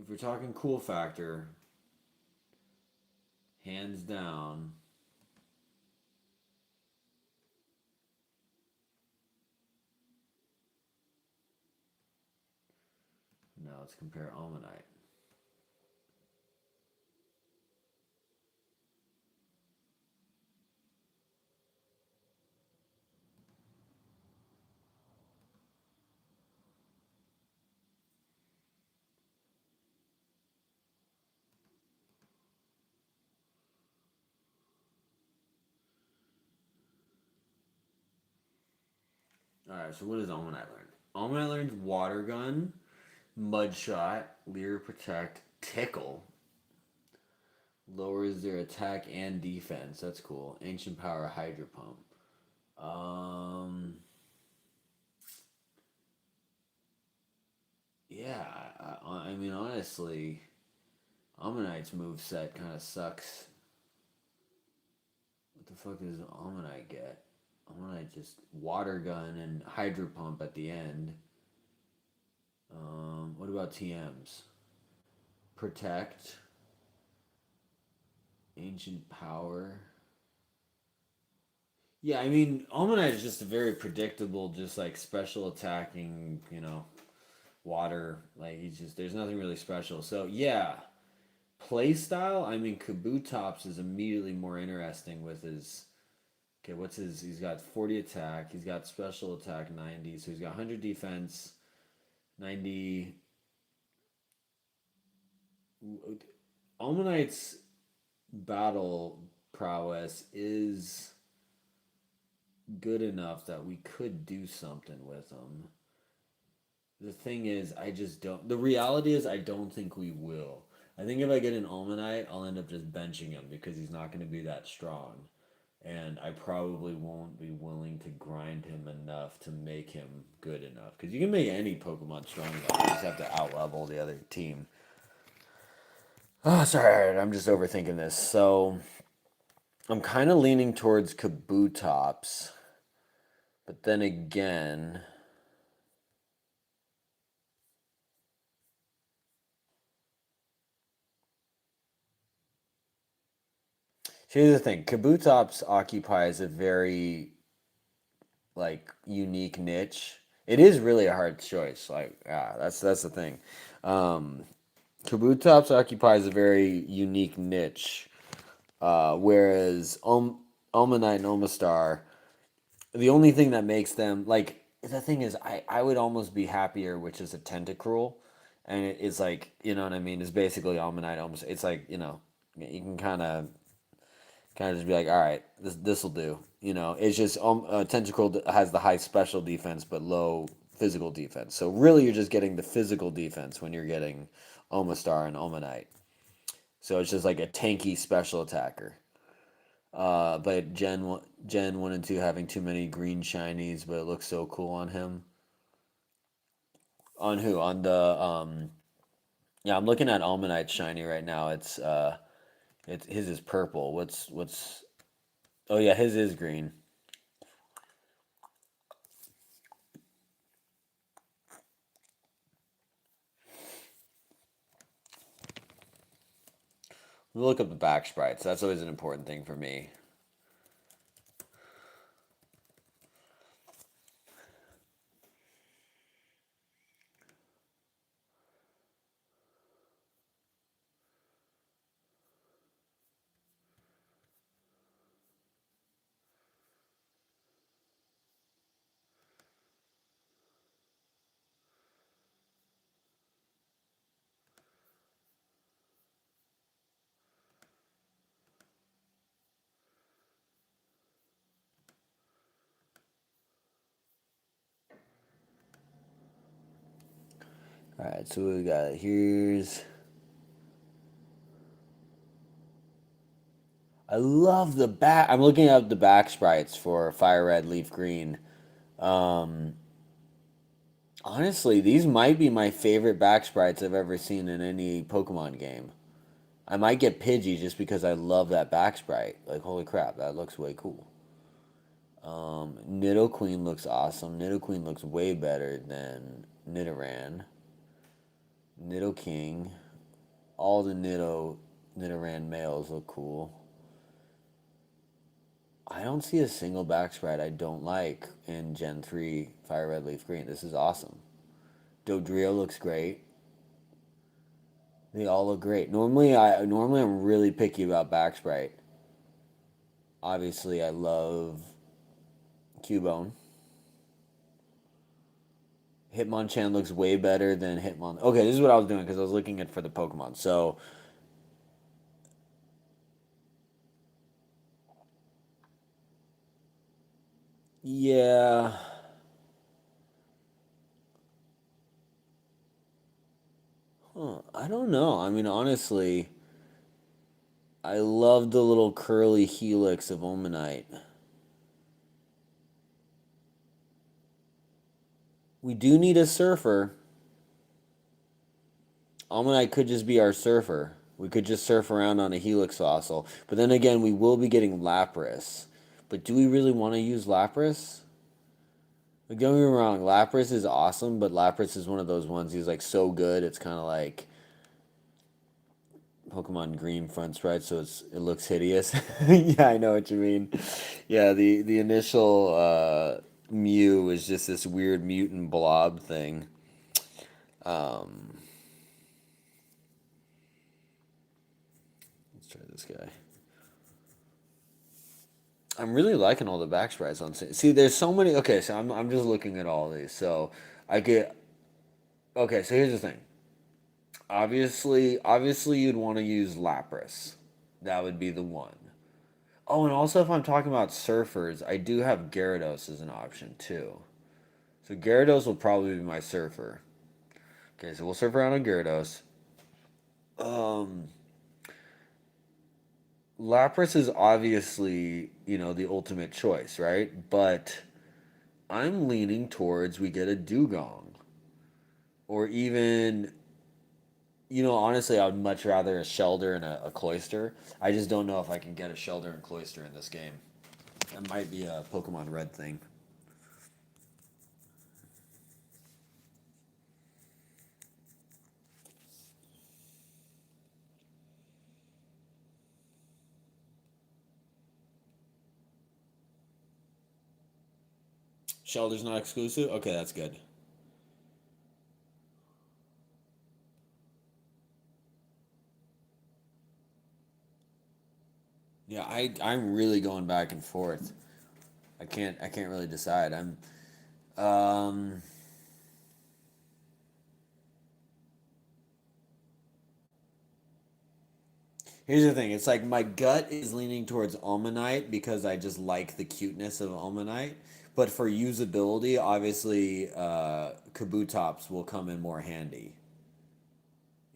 if we're talking cool factor, hands down, now let's compare Ammonite. Alright, so what does Ammonite learn? Ammonite learns Water Gun, Mud Shot, Leer Protect, Tickle, Lowers their attack and defense. That's cool. Ancient Power Hydro Pump. Yeah, I mean, honestly, Ammonite's move set kind of sucks. What the fuck does Ammonite get? Ammonite just Water Gun and Hydro Pump at the end. What about TMs? Protect. Ancient Power. Yeah, I mean, Ammonite is just a very predictable, just like special attacking, water. Like, there's nothing really special. So, yeah, play style, I mean, Kabutops is immediately more interesting with his. Okay, he's got 40 attack, he's got special attack 90, so he's got 100 defense, 90. Ammonite's battle prowess is good enough that we could do something with him. The thing is, I just don't. The reality is, I don't think we will. I think if I get an Almanite, I'll end up just benching him because he's not going to be that strong. And I probably won't be willing to grind him enough to make him good enough. Because you can make any Pokemon strong enough. You just have to outlevel the other team. Oh, sorry, I'm just overthinking this. So, I'm kind of leaning towards Kabutops. But then again, here's the thing. Kabutops occupies a very unique niche. It is really a hard choice. That's the thing. Kabutops occupies a very unique niche, whereas Almanite and Omastar, the only thing that makes them the thing is, I would almost be happier with just a Tentacruel, and it's like, you know what I mean. It's basically Almanite. Almost, it's like, you can kind of just be like, all right, this will do. It's just Tentacle has the high special defense but low physical defense. So really, you're just getting the physical defense when you're getting Omastar and Omanite. So it's just like a tanky special attacker. But Gen 1 and 2 having too many green shinies, but it looks so cool on him. On who? On the yeah, I'm looking at Almanite shiny right now. His is purple. What's Oh yeah, his is green. We'll look up the back sprites. That's always an important thing for me. All right, so we got here's. I love the back. I'm looking at the back sprites for Fire Red, Leaf Green. Honestly, these might be my favorite back sprites I've ever seen in any Pokemon game. I might get Pidgey just because I love that back sprite. Like, holy crap, that looks way cool. Nidoqueen looks awesome. Nidoqueen looks way better than Nidoran. Nidoking. All the Nidoran males look cool. I don't see a single back sprite I don't like in Gen 3 Fire Red Leaf Green. This is awesome. Dodrio looks great. They all look great. Normally I'm really picky about back sprite. Obviously I love Cubone. Hitmonchan looks way better than Hitmon. Okay, this is what I was doing because I was looking at for the Pokemon. So yeah. Huh, I don't know. I mean, honestly, I love the little curly helix of Omanite. We do need a surfer. Almanite could just be our surfer. We could just surf around on a helix fossil. But then again, we will be getting Lapras. But do we really want to use Lapras? Like, don't get me wrong, Lapras is awesome, but Lapras is one of those ones, he's like so good, it's kind of like Pokemon Green front sprite, so it looks hideous. Yeah, I know what you mean. Yeah, the initial Mew was just this weird mutant blob thing. Let's try this guy. I'm really liking all the back sprites on. See, there's so many. Okay, so I'm just looking at all these. So I get. Okay, so here's the thing. Obviously, you'd want to use Lapras. That would be the one. Oh, and also if I'm talking about surfers, I do have Gyarados as an option too. So Gyarados will probably be my surfer. Okay, so we'll surf around on Gyarados. Lapras is obviously, the ultimate choice, right? But I'm leaning towards we get a Dugong. Or even, honestly, I would much rather a Shelder and a Cloyster. I just don't know if I can get a Shelder and Cloyster in this game. That might be a Pokemon Red thing. Shelder's not exclusive? Okay, that's good. Yeah, I'm really going back and forth. I can't really decide. Um Here's the thing. It's like my gut is leaning towards Almanite because I just like the cuteness of Almanite. But for usability, obviously, Kabutops will come in more handy.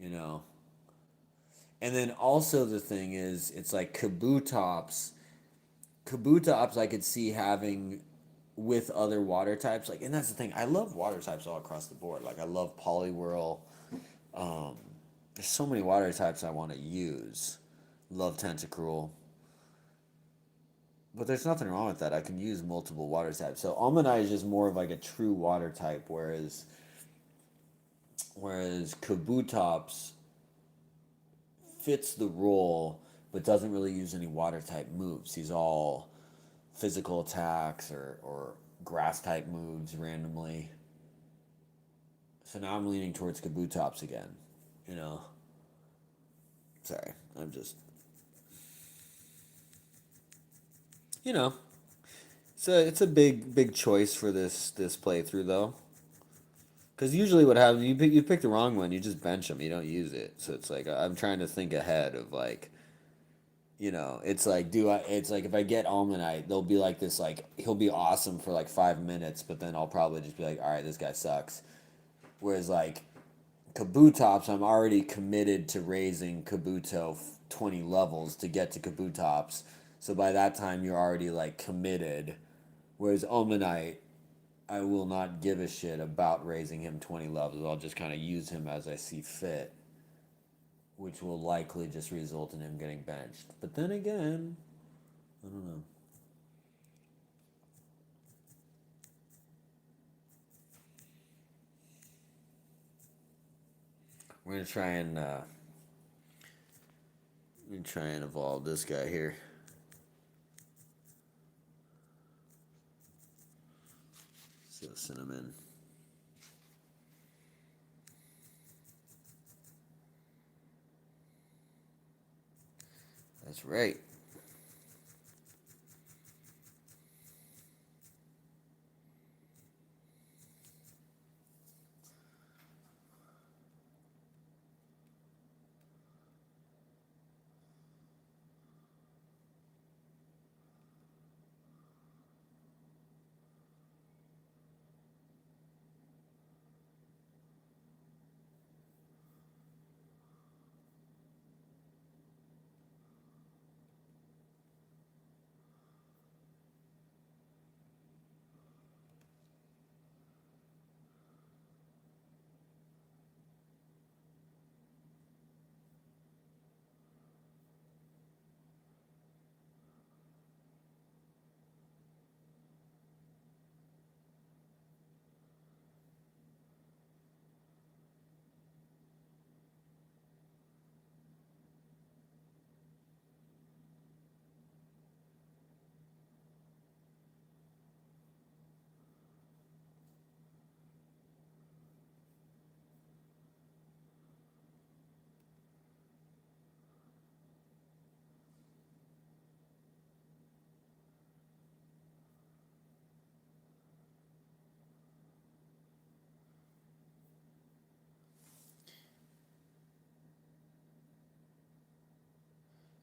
You know. And then also the thing is, it's like Kabutops I could see having with other water types. Like, and that's the thing. I love water types all across the board. Like, I love Poliwhirl. Um, there's so many water types I want to use. Love Tentacruel. But there's nothing wrong with that. I can use multiple water types. So Almanite is just more of like a true water type, whereas Kabutops fits the role but doesn't really use any water type moves. He's all physical attacks or grass type moves randomly. So now I'm leaning towards Kabutops again. Sorry, I'm just it's a big choice for this playthrough though. Because usually what happens, you pick the wrong one, you just bench them, you don't use it. So it's like I'm trying to think ahead of like, it's like it's like if I get Almanite, they'll be like this like he'll be awesome for like 5 minutes, but then I'll probably just be like, all right, this guy sucks. Whereas like Kabutops, I'm already committed to raising Kabuto 20 levels to get to Kabutops. So by that time you're already like committed. Whereas Almanite, I will not give a shit about raising him 20 levels. I'll just kind of use him as I see fit, which will likely just result in him getting benched. But then again, I don't know. We're gonna try and evolve this guy here. So Cinnamon. That's right.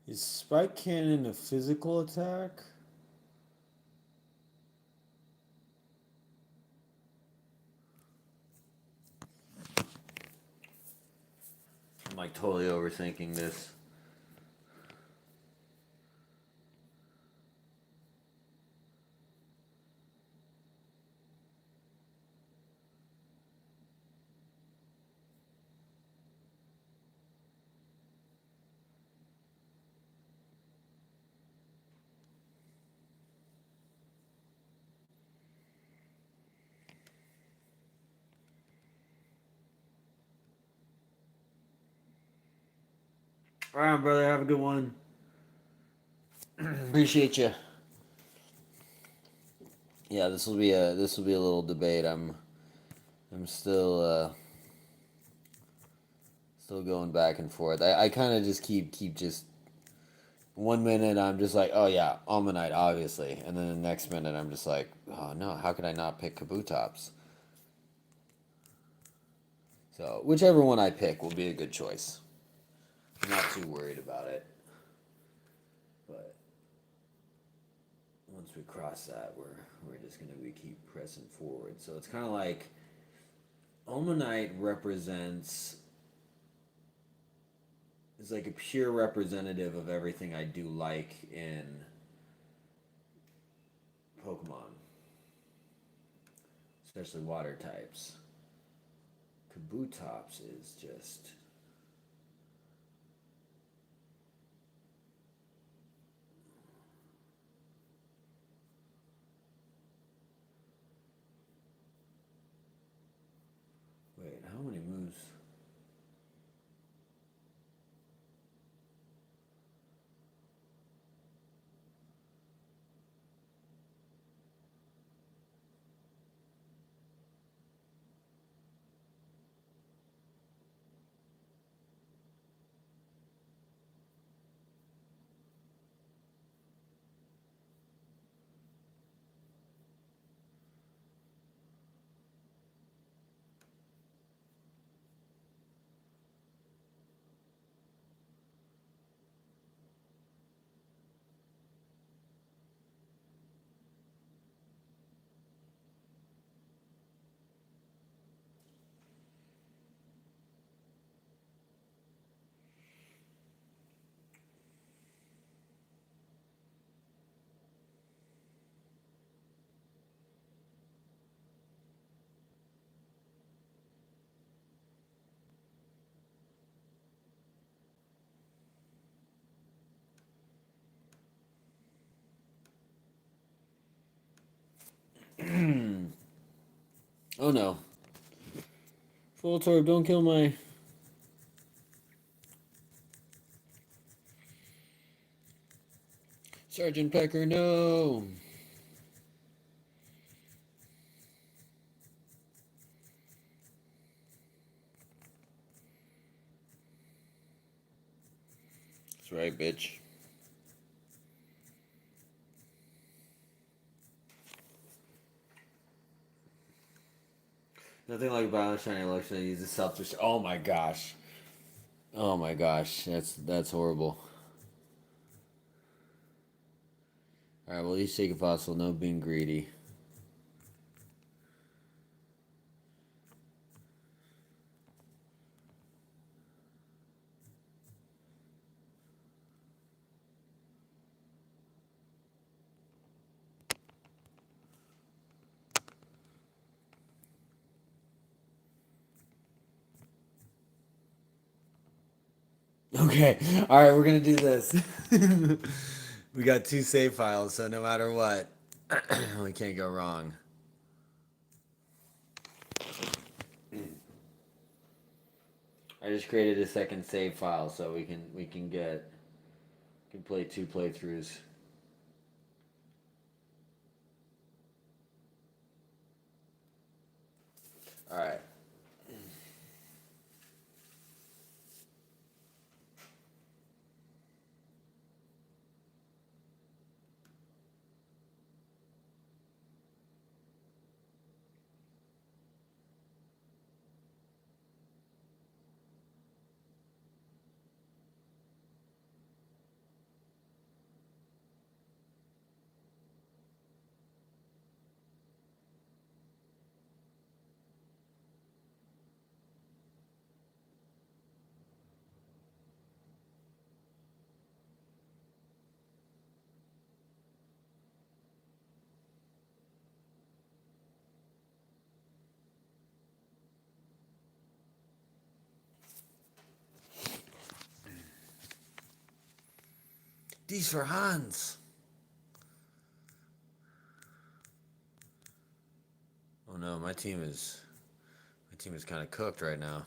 Is Spike Cannon a physical attack? I'm like totally overthinking this. All right, brother. Have a good one. Appreciate you. Yeah, this will be a little debate. I'm still going back and forth. I kind of just keep just 1 minute I'm just like, oh yeah, Almanite obviously, and then the next minute I'm just like, oh no, how could I not pick Kabutops? So whichever one I pick will be a good choice. I'm not too worried about it. But once we cross that, we're just gonna keep pressing forward. So it's kind of like Almanite represents is like a pure representative of everything I do like in Pokemon, especially water types. Kabutops is just wait, how many moves? Oh no. Voltorb, don't kill my... Sergeant Pecker, no! That's right, bitch. Nothing like violent shiny election that uses self-destruct. Oh my gosh. Oh my gosh. That's horrible. Alright, well, each take a fossil, no being greedy. Okay, alright, we're gonna do this. We got 2 save files, so no matter what, we can't go wrong. I just created a second save file so we can play 2 playthroughs. Alright. These for Hans. Oh no, my team is kind of cooked right now.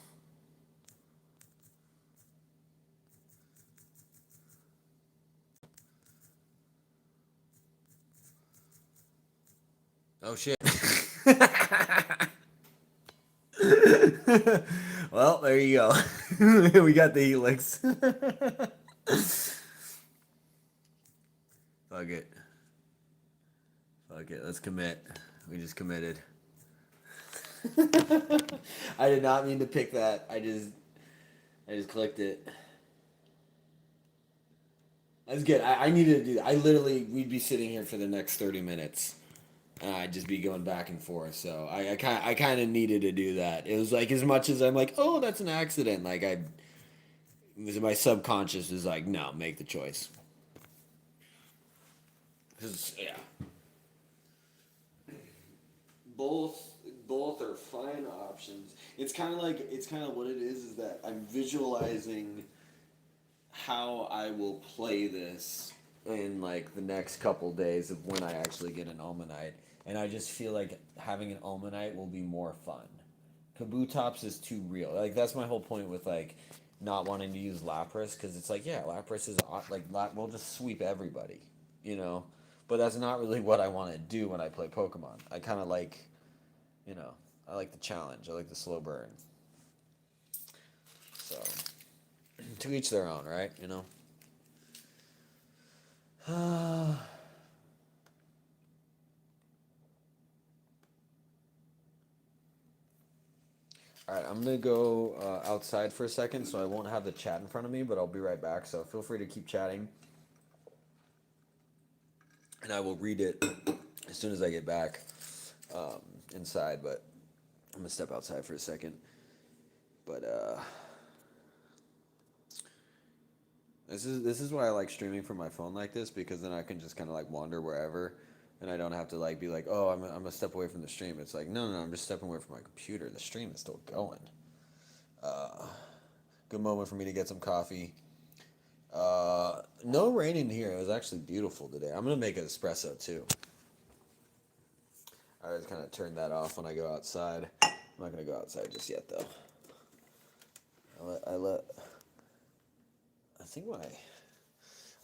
Oh shit. Well, there you go. We got the helix. Fuck it. Fuck it. Let's commit. We just committed. I did not mean to pick that. I just clicked it. That's good. I needed to do that. We'd be sitting here for the next 30 minutes. And I'd just be going back and forth. So I kind of needed to do that. It was like, as much as I'm like, oh, that's an accident. Like, my subconscious is like, no, make the choice. 'Cause, yeah. Both are fine options. It's kind of what it is that I'm visualizing how I will play this in like the next couple days of when I actually get an Almanite, and I just feel like having an Almanite will be more fun. Kabutops is too real. Like that's my whole point with like not wanting to use Lapras, because it's like, yeah, Lapras is like we'll just sweep everybody, you know. But that's not really what I want to do when I play Pokemon. I kind of like, you know, I like the challenge. I like the slow burn. So, to each their own, right? You know? Alright, I'm going to go outside for a second, so I won't have the chat in front of me, but I'll be right back. So feel free to keep chatting. And I will read it as soon as I get back inside, but I'm going to step outside for a second. But, this is why I like streaming from my phone like this, because then I can just kind of like wander wherever, and I don't have to like be like, oh, I'm gonna step away from the stream. It's like, no, I'm just stepping away from my computer. The stream is still going. Good moment for me to get some coffee. No rain in here. It was actually beautiful today. I'm gonna make an espresso too. I just kind of turn that off when I go outside. I'm not gonna go outside just yet though.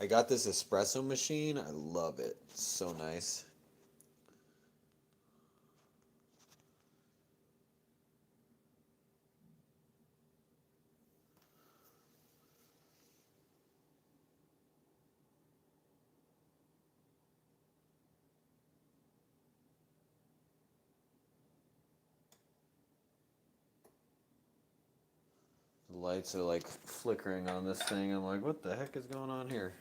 I got this espresso machine. I love it. It's so nice. The lights are like flickering on this thing. I'm like, what the heck is going on here?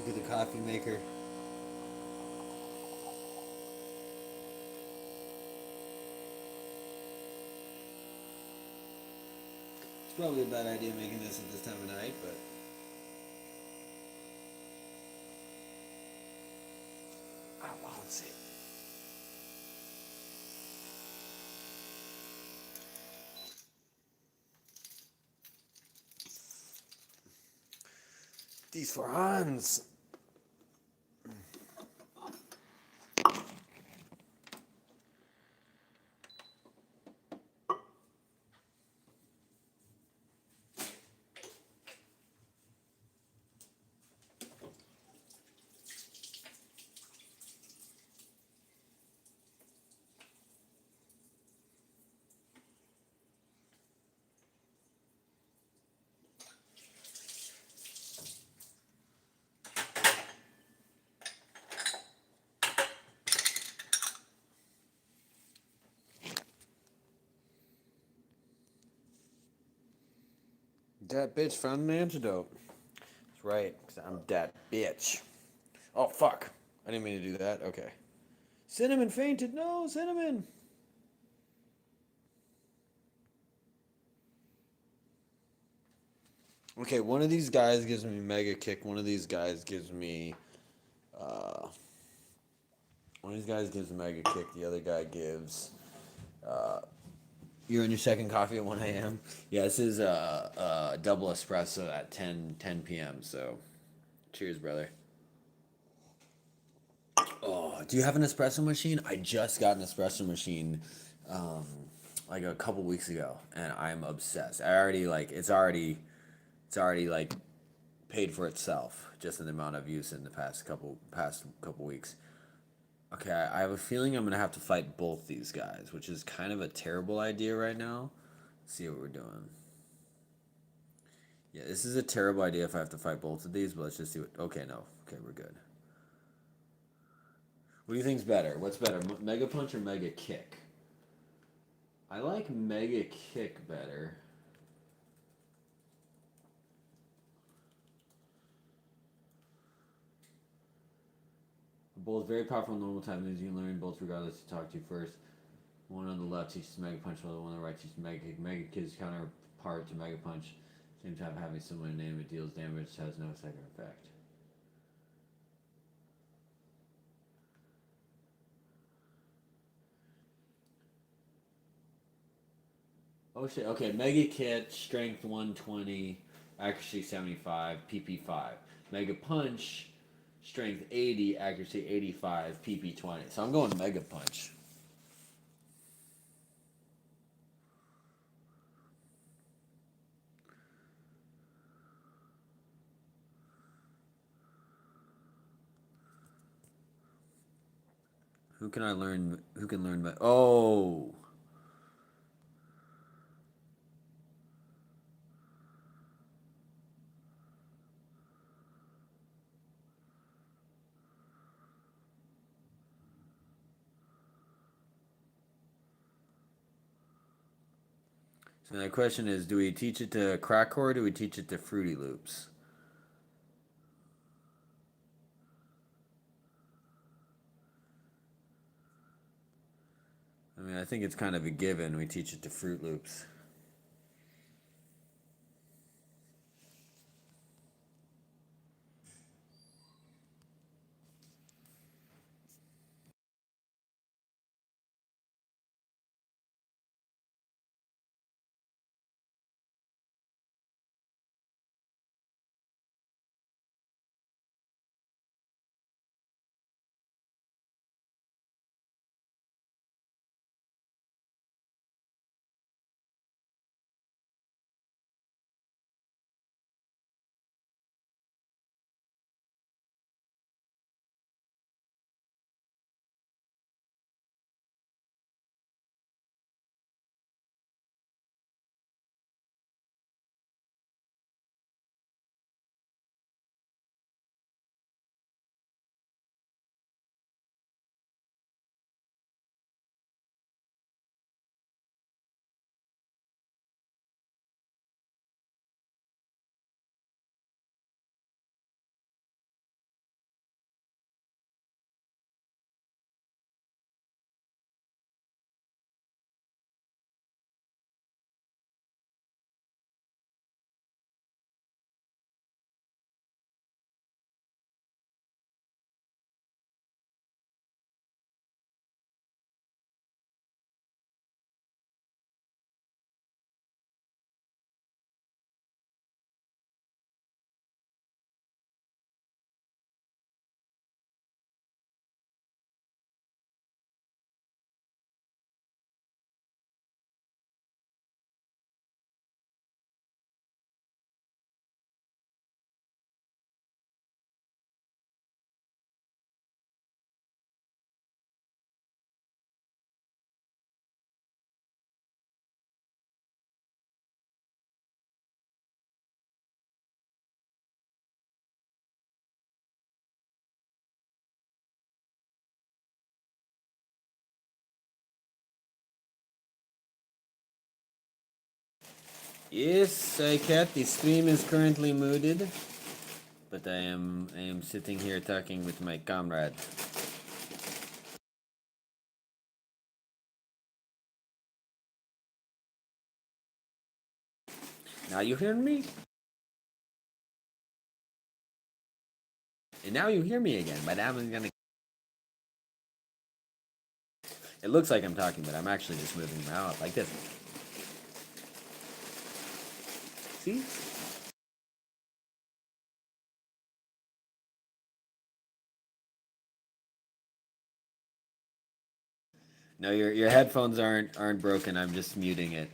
Look at the coffee maker. It's probably a bad idea making this at this time of night, but let's see. These for Hans. That bitch found an antidote. That's right, because I'm that bitch. Oh, fuck. I didn't mean to do that. Okay. Cinnamon fainted. No, Cinnamon. Okay, one of these guys gives me Mega Kick. One of these guys gives me. Uh, one of these guys gives Mega Kick. The other guy gives. You're in your second coffee at 1 a.m. Yeah, this is double espresso at 10 p.m. So, cheers, brother. Oh, do you have an espresso machine? I just got an espresso machine, um, like a couple weeks ago, and I'm obsessed. I already like it's already like paid for itself just in the amount of use in the past couple weeks. Okay, I have a feeling I'm gonna have to fight both these guys, which is kind of a terrible idea right now. Let's see what we're doing. Yeah, this is a terrible idea if I have to fight both of these, but let's just see what. Okay, no. Okay, we're good. What do you think's better? What's better, Mega Punch or Mega Kick? I like Mega Kick better. Both very powerful normal type moves. You can learn both regardless to talk to you first. One on the left teaches Mega Punch, while the one on the right teaches Mega Kick. Mega Kick is counterpart to Mega Punch. Same time having similar name, it deals damage, has no second effect. Oh shit, okay, Mega Kick, strength 120, accuracy 75, PP 5. Mega Punch, strength 80, accuracy 85, PP 20. So I'm going Mega Punch. Who can I learn? Who can learn my? Oh, so the question is: do we teach it to Crackcore or do we teach it to Fruity Loops? I mean, I think it's kind of a given. We teach it to Fruit Loops. Yes, cat. The stream is currently muted, but I am sitting here talking with my comrade. Now you hear me? And now you hear me again, but I'm gonna... It looks like I'm talking, but I'm actually just moving my mouth like this. See? No, your headphones aren't broken. I'm just muting it.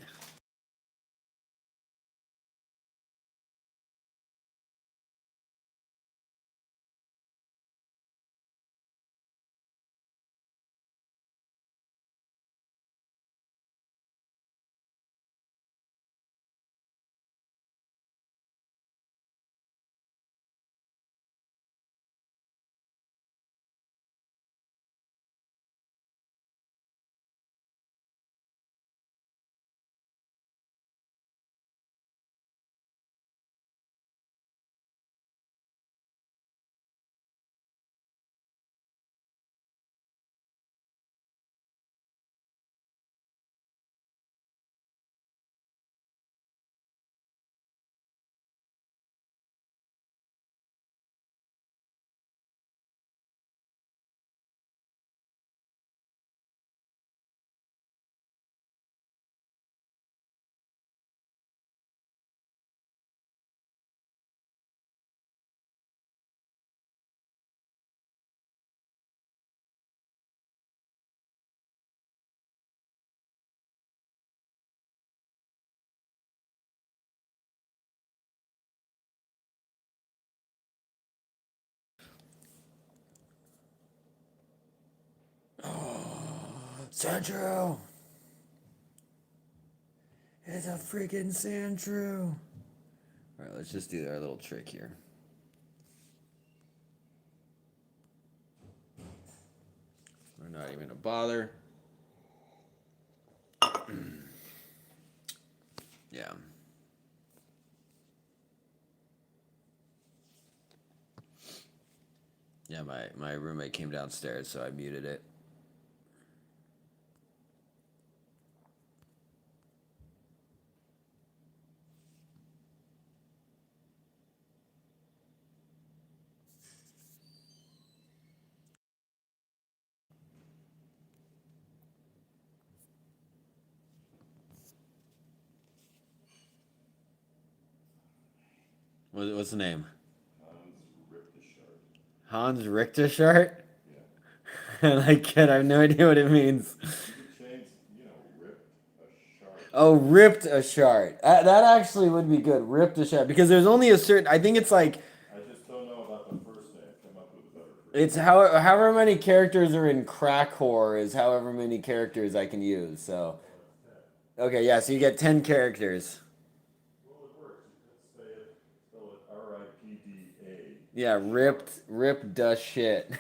Sandro! It's a freaking Sandro! Alright, let's just do our little trick here. We're not even gonna bother. Yeah. Yeah, my roommate came downstairs, so I muted it. What's the name? Hans Richtershart? Yeah. I like it. I have no idea what it means. Oh, ripped a shard. That actually would be good. Ripped a shard. Because there's only a certain... I think it's like... I just don't know about the first name. Come up with a better first It's however many characters are in crack whore is however many characters I can use, so... Okay, yeah, so you get 10 characters. Well, it works. You could spell it R-I-P-D-A. Yeah, ripped a shit.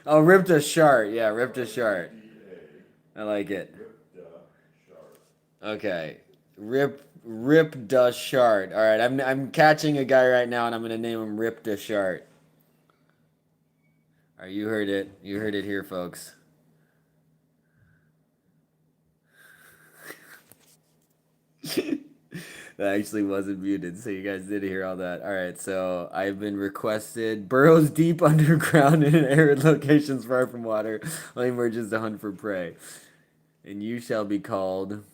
Oh, ripped a shart. Yeah, ripped a shart. I like it. Okay, ripped a shart. All right, I'm catching a guy right now, and I'm gonna name him Ripped a shart. All right, you heard it. You heard it here, folks. That actually wasn't muted, so you guys did hear all that. All right, so I've been requested. Burrows deep underground in arid locations far from water. Only emerges to hunt for prey. And you shall be called...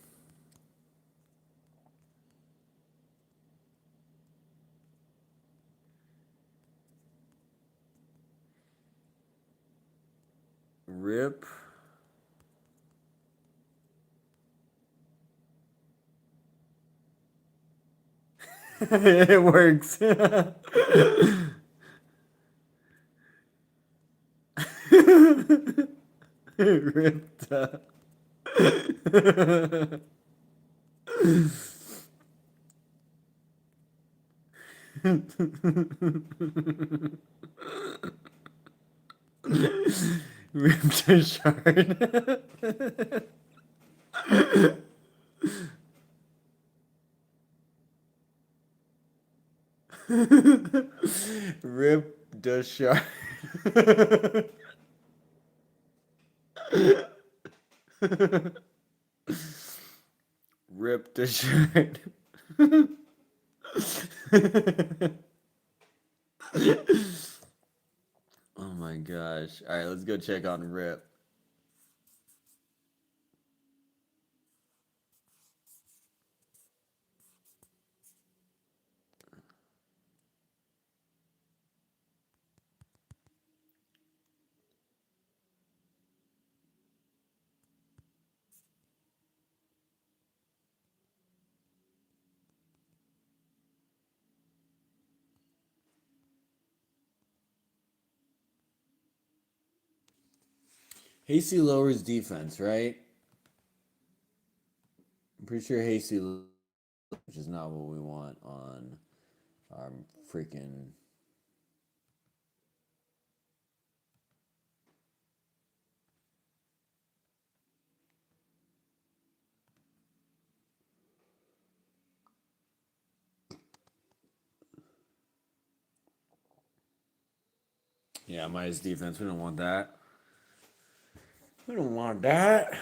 Rip... It works. Ripped up. Ripped a shard. Rip the shark. Rip the shark. Oh my gosh. All right, let's go check on Rip. Hasty lowers defense, right? I'm pretty sure Hasty, which is not what we want on our freaking. Yeah, minus defense. We don't want that. We don't want that.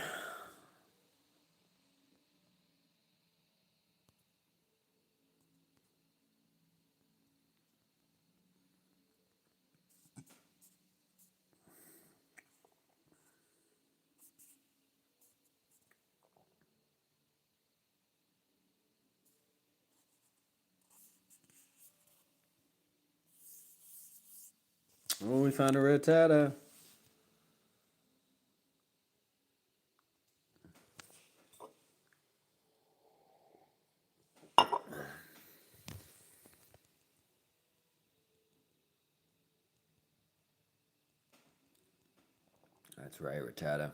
Oh, we found a Rattata. That's right, Rattata.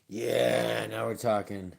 Yeah, now we're talking.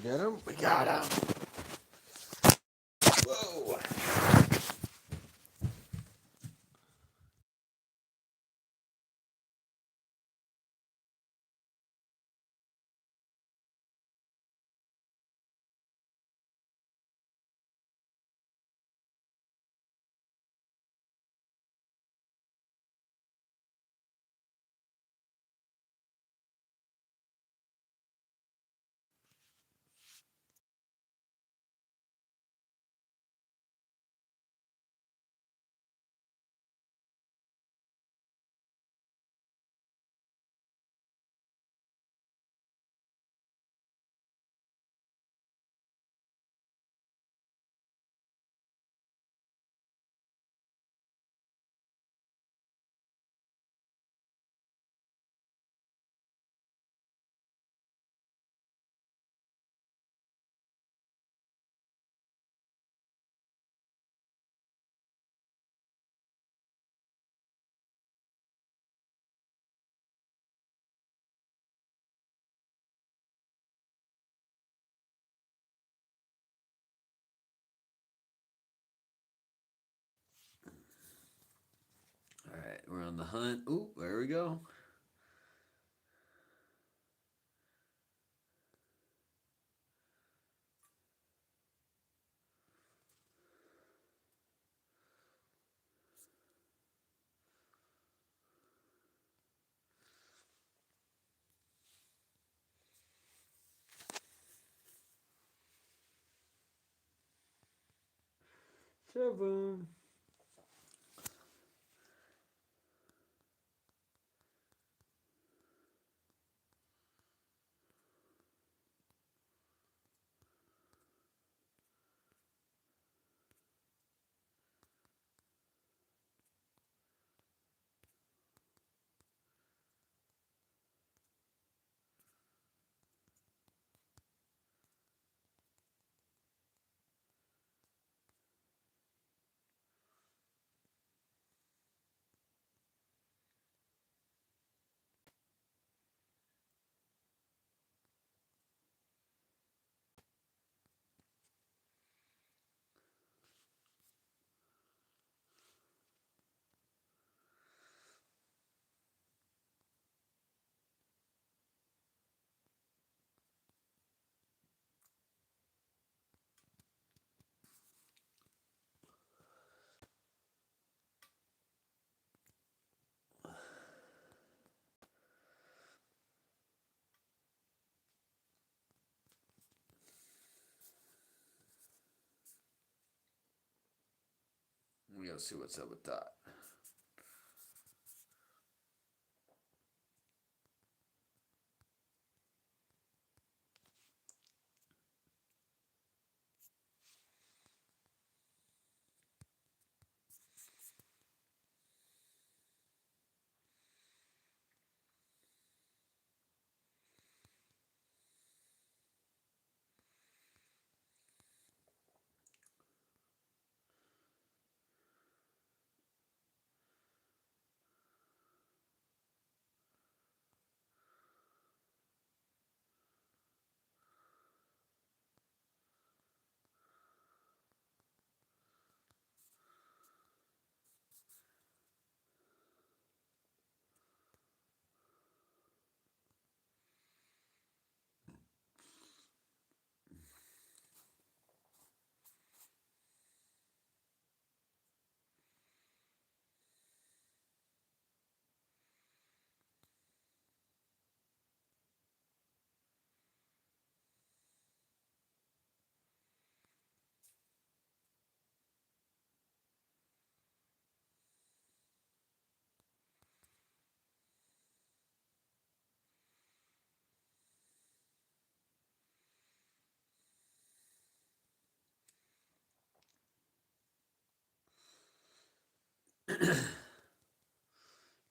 Get him? We got him. Whoa. All right, we're on the hunt. Ooh, there we go. Seven. We gotta see what's up with that.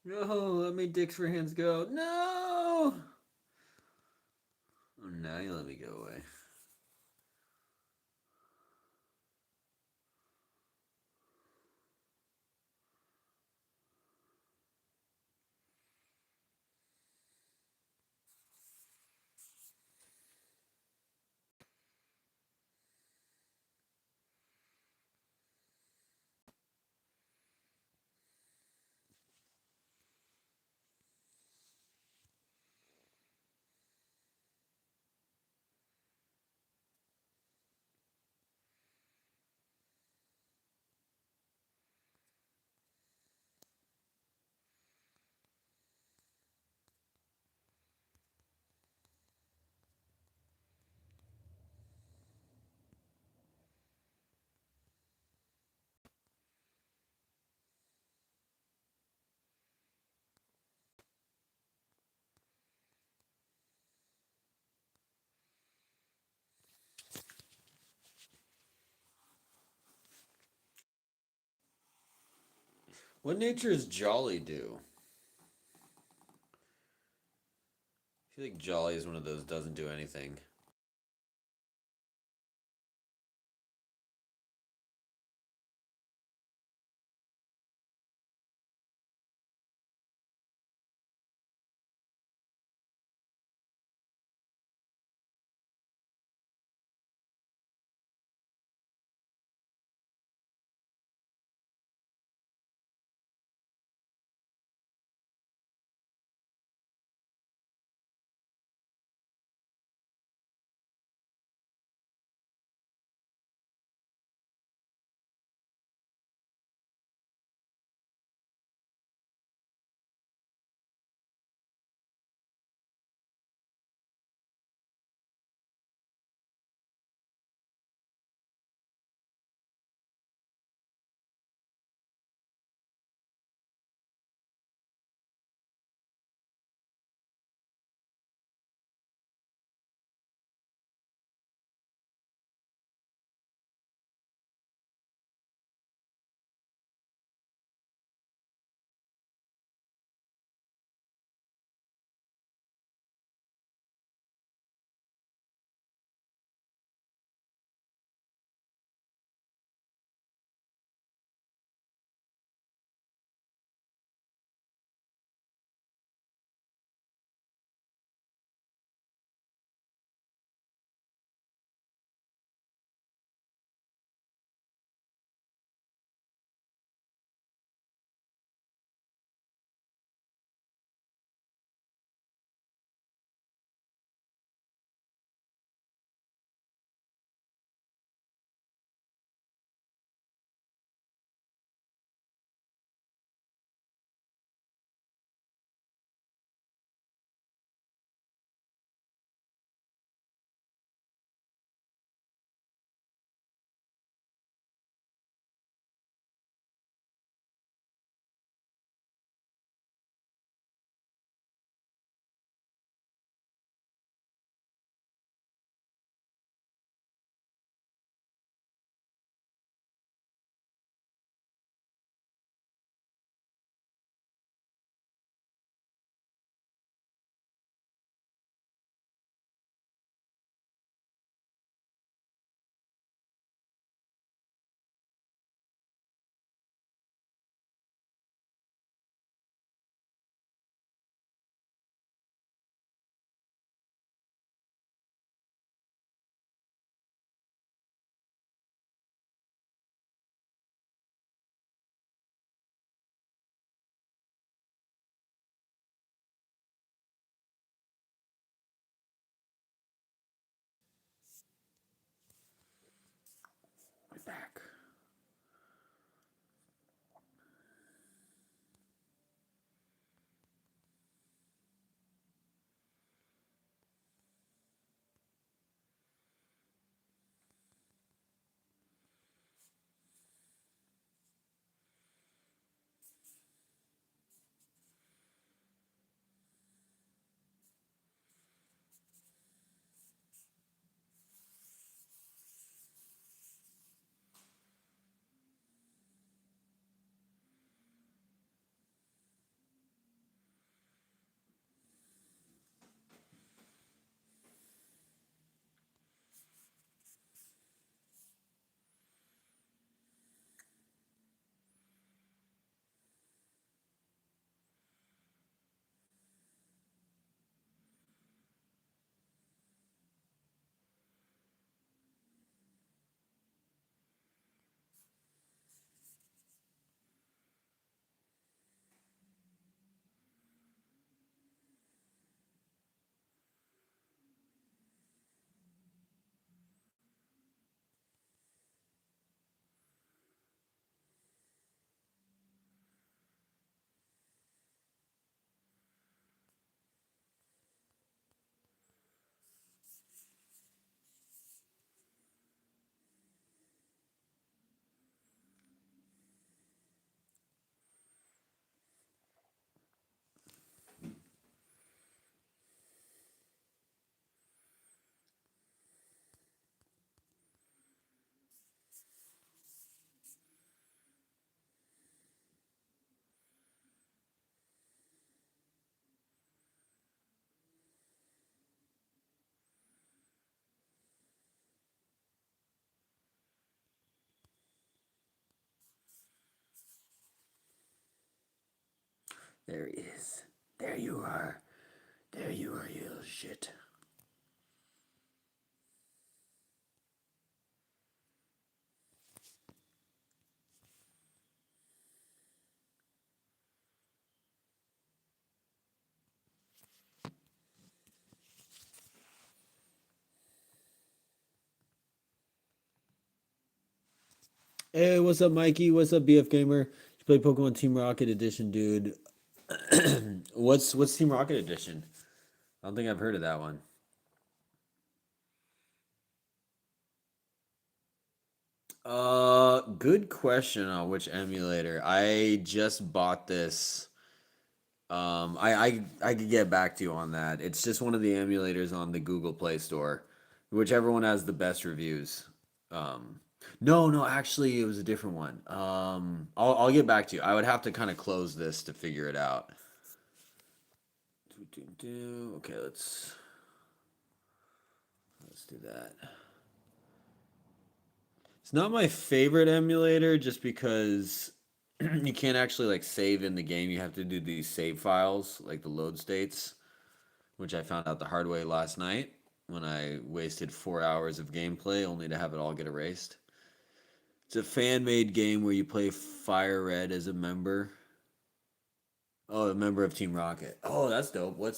No, let me dicks for hands go. No! Oh, now you let me go away. What nature is Jolly do? I feel like Jolly is one of those doesn't do anything. We're back. There he is. There you are. There you are, you little shit. Hey, what's up, Mikey? What's up, BF Gamer? You play Pokemon Team Rocket Edition, dude. What's Team Rocket Edition? I don't think I've heard of that one. Good question on which emulator. I just bought this. I could get back to you on that. It's just one of the emulators on the Google Play Store, whichever one has the best reviews. No, actually, it was a different one. I'll get back to you. I would have to kind of close this to figure it out. Okay, let's do that. It's not my favorite emulator just because you can't actually like save in the game. You have to do these save files, like the load states, which I found out the hard way last night when I wasted 4 hours of gameplay only to have it all get erased. It's a fan-made game where you play Fire Red as a member. Oh, a member of Team Rocket. Oh, that's dope. What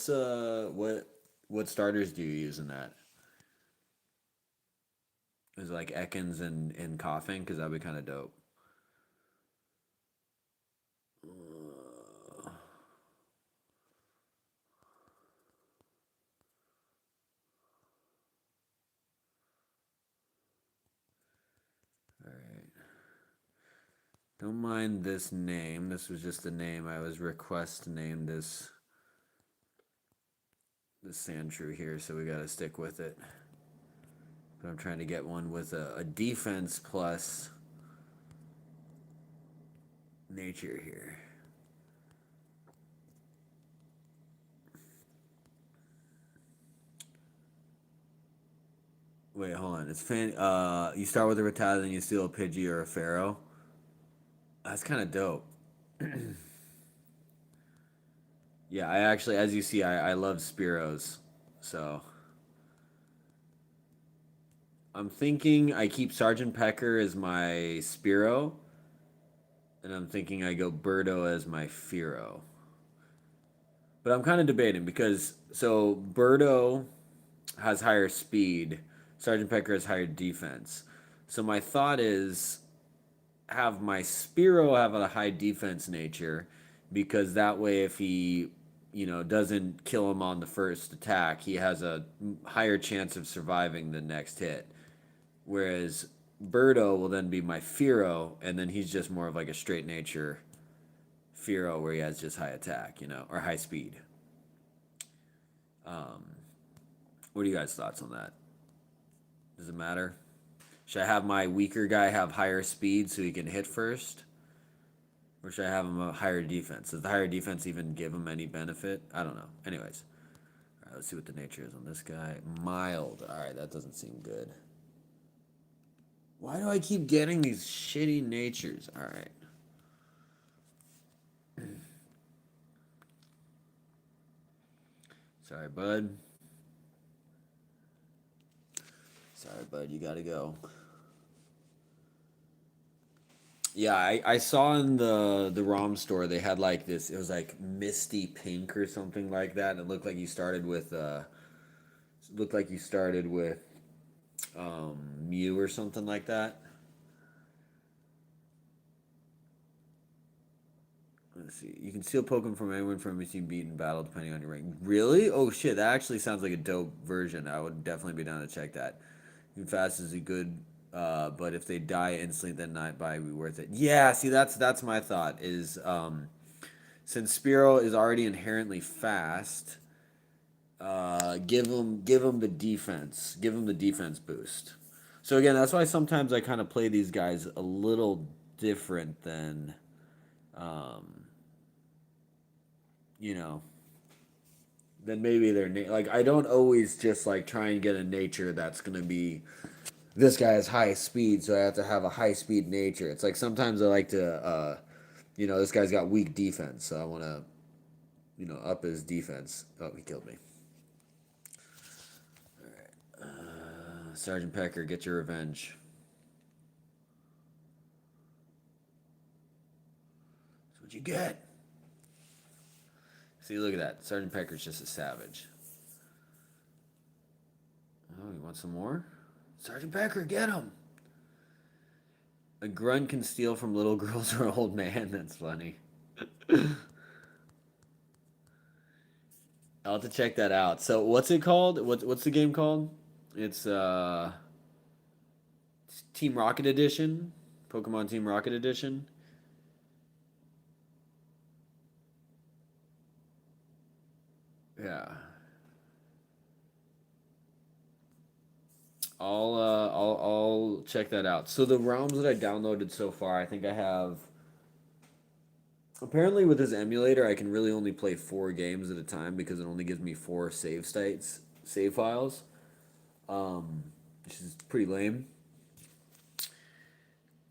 starters do you use in that? Is it like Ekans and Coughing? Because that'd be kind of dope. Alright. Don't mind this name. This was just the name I was request to name this Sandshrew here, so we gotta stick with it. But I'm trying to get one with a defense plus nature here. Wait, hold on. It's you start with a Rattata, then you steal a Pidgey or a Pharaoh. That's kind of dope. Yeah, I actually, as you see, I love Spearows, so I'm thinking I keep Sergeant Pecker as my Spearow, and I'm thinking I go Birdo as my Fearow. But I'm kind of debating because, so Birdo has higher speed, Sergeant Pecker has higher defense. So my thought is have my Spearow have a high defense nature, because that way if he, doesn't kill him on the first attack, he has a higher chance of surviving the next hit. Whereas Birdo will then be my Fearow, and then he's just more of like a straight nature Fearow where he has just high attack, or high speed. What are you guys' thoughts on that? Does it matter? Should I have my weaker guy have higher speed so he can hit first? Or should I have him a higher defense? Does the higher defense even give him any benefit? I don't know. Anyways. Alright, let's see what the nature is on this guy. Mild. Alright, that doesn't seem good. Why do I keep getting these shitty natures? Alright. Sorry, bud. Sorry, bud. You gotta go. Yeah, I saw in the ROM store they had like this. It was like misty pink or something like that. And it looked like you started with Mew or something like that. Let's see. You can steal Pokemon from anyone from a team beat in battle depending on your rank. Really? Oh shit, that actually sounds like a dope version. I would definitely be down to check that. Even fast is a good, but if they die instantly, then not buy be worth it. Yeah, see that's my thought is since Spearow is already inherently fast, give him the defense. Give him the defense boost. So again, that's why sometimes I kind of play these guys a little different than then maybe their like I don't always just like try and get a nature that's gonna be this guy has high speed, so I have to have a high speed nature. It's like sometimes I like to this guy's got weak defense, so I want to up his defense. Oh, he killed me. All right. Sergeant Pecker, get your revenge. That's what you get. See, look at that. Sergeant Pecker's just a savage. Oh, you want some more? Sergeant Pecker, get him! A grunt can steal from little girls or old man. That's funny. I'll have to check that out. So, what's it called? What's the game called? It's Team Rocket Edition. Pokemon Team Rocket Edition. Yeah. I'll check that out. So the ROMs that I downloaded so far, I think I have. Apparently, with this emulator, I can really only play 4 games at a time because it only gives me 4 save files, which is pretty lame.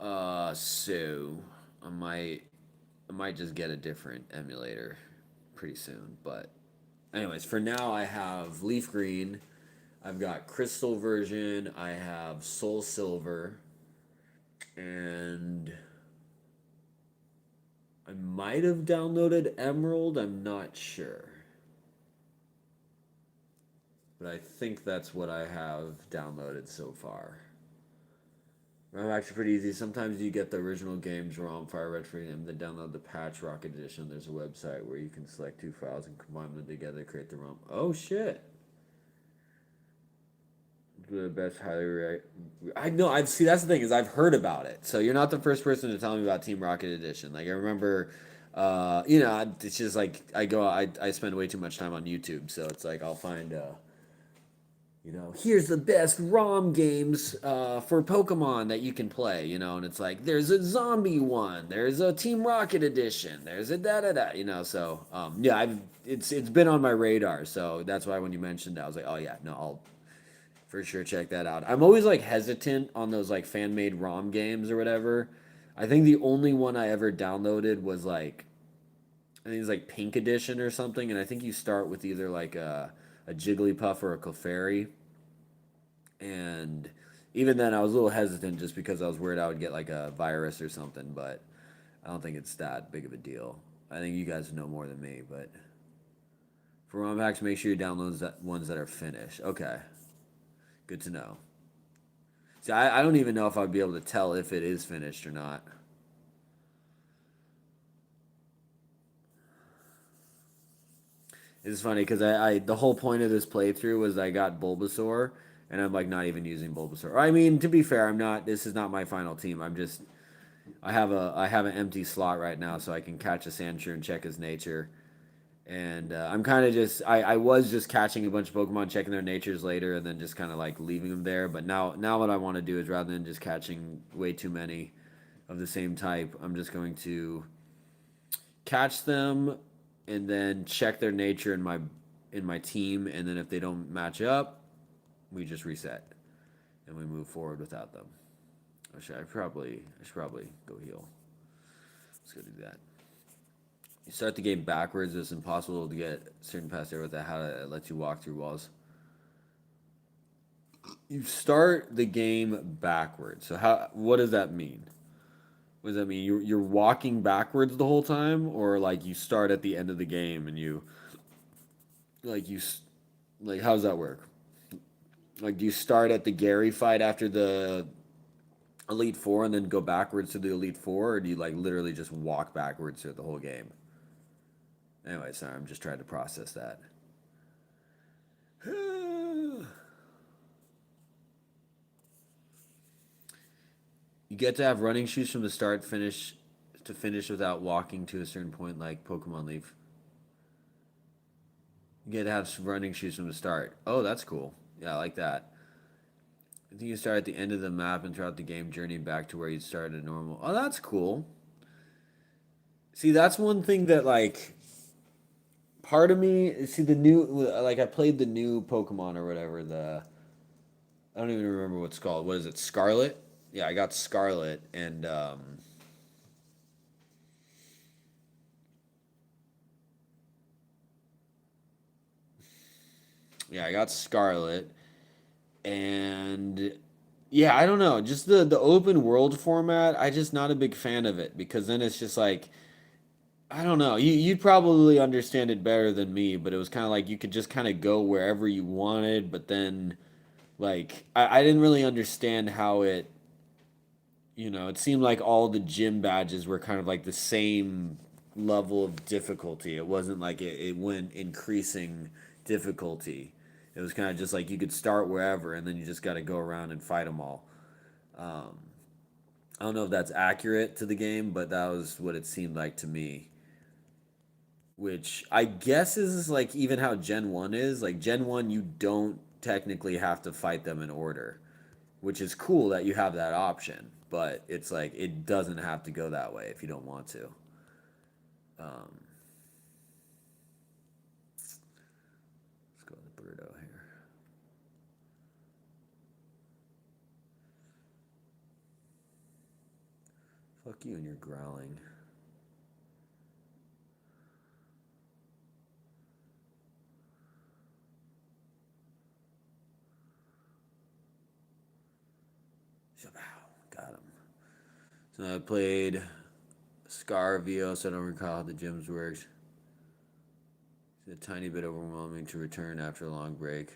So I might just get a different emulator pretty soon. But anyways, for now, I have Leaf Green. I've got Crystal version. I have Soul Silver, and I might have downloaded Emerald. I'm not sure, but I think that's what I have downloaded so far. ROM actually pretty easy. Sometimes you get the original game's ROM Fire Red for them, then download the patch Rocket Edition. There's a website where you can select 2 files and combine them together to create the ROM. Oh shit! The best I know. I've see. That's the thing is I've heard about it. So you're not the first person to tell me about Team Rocket Edition. Like I remember, it's just like I spend way too much time on YouTube. So it's like I'll find. Here's the best ROM games for Pokemon that you can play, and it's like, there's a zombie one, there's a Team Rocket edition, there's a da-da-da, so, it's been on my radar, so that's why when you mentioned that, I was like, oh yeah, no, I'll for sure check that out. I'm always, like, hesitant on those, like, fan-made ROM games or whatever. I think the only one I ever downloaded was, like, I think it's, like, Pink Edition or something, and I think you start with either, like, a Jigglypuff or a Clefairy. And even then, I was a little hesitant just because I was worried I would get like a virus or something, but I don't think it's that big of a deal. I think you guys know more than me, but for ROM packs, make sure you download ones that are finished. Okay. Good to know. See, I don't even know if I'd be able to tell if it is finished or not. It's funny because the whole point of this playthrough was I got Bulbasaur, and I'm like not even using Bulbasaur. I mean, to be fair, I'm not. This is not my final team. I have an empty slot right now, so I can catch a Sandshrew and check his nature. And I'm kind of just I was just catching a bunch of Pokemon, checking their natures later, and then just kind of like leaving them there. But now what I want to do is rather than just catching way too many of the same type, I'm just going to catch them and then check their nature in my team, and then if they don't match up, we just reset and we move forward without them. I should probably go heal. Let's go do that. You start the game backwards. It's impossible to get certain past there without how it lets you walk through walls. You start the game backwards. So what does that mean? What does that mean? You're walking backwards the whole time, or like you start at the end of the game and how does that work? Like, do you start at the Gary fight after the Elite Four and then go backwards to the Elite Four, or do you like literally just walk backwards through the whole game? Anyway, sorry, I'm just trying to process that. You get to have running shoes from the start to finish without walking to a certain point, like Pokemon Leaf. You get to have running shoes from the start. Oh, that's cool. Yeah, I like that. I think you start at the end of the map and throughout the game, journey back to where you started normal. Oh, that's cool. See, that's one thing that, like, part of me, see, I played the new Pokemon or whatever, I don't even remember what it's called. What is it, Scarlet? Yeah, I got Scarlet, and, yeah, I got Scarlet, and yeah, I don't know, just the open world format. I just not a big fan of it because then it's just like I don't know. You'd probably understand it better than me, but it was kind of like you could just kind of go wherever you wanted, but then like I didn't really understand how it. It seemed like all the gym badges were kind of like the same level of difficulty. It wasn't like it went increasing difficulty. It was kind of just like you could start wherever and then you just got to go around and fight them all. Um, I don't know if that's accurate to the game, but that was what it seemed like to me. Which I guess is like even how Gen 1 is. Like Gen 1, you don't technically have to fight them in order, which is cool that you have that option, but it's like it doesn't have to go that way if you don't want to. Um, let's go with Burrito here. Fuck you and your growling. Got him. So I played Scarvio, so I don't recall how the gyms worked. It's a tiny bit overwhelming to return after a long break.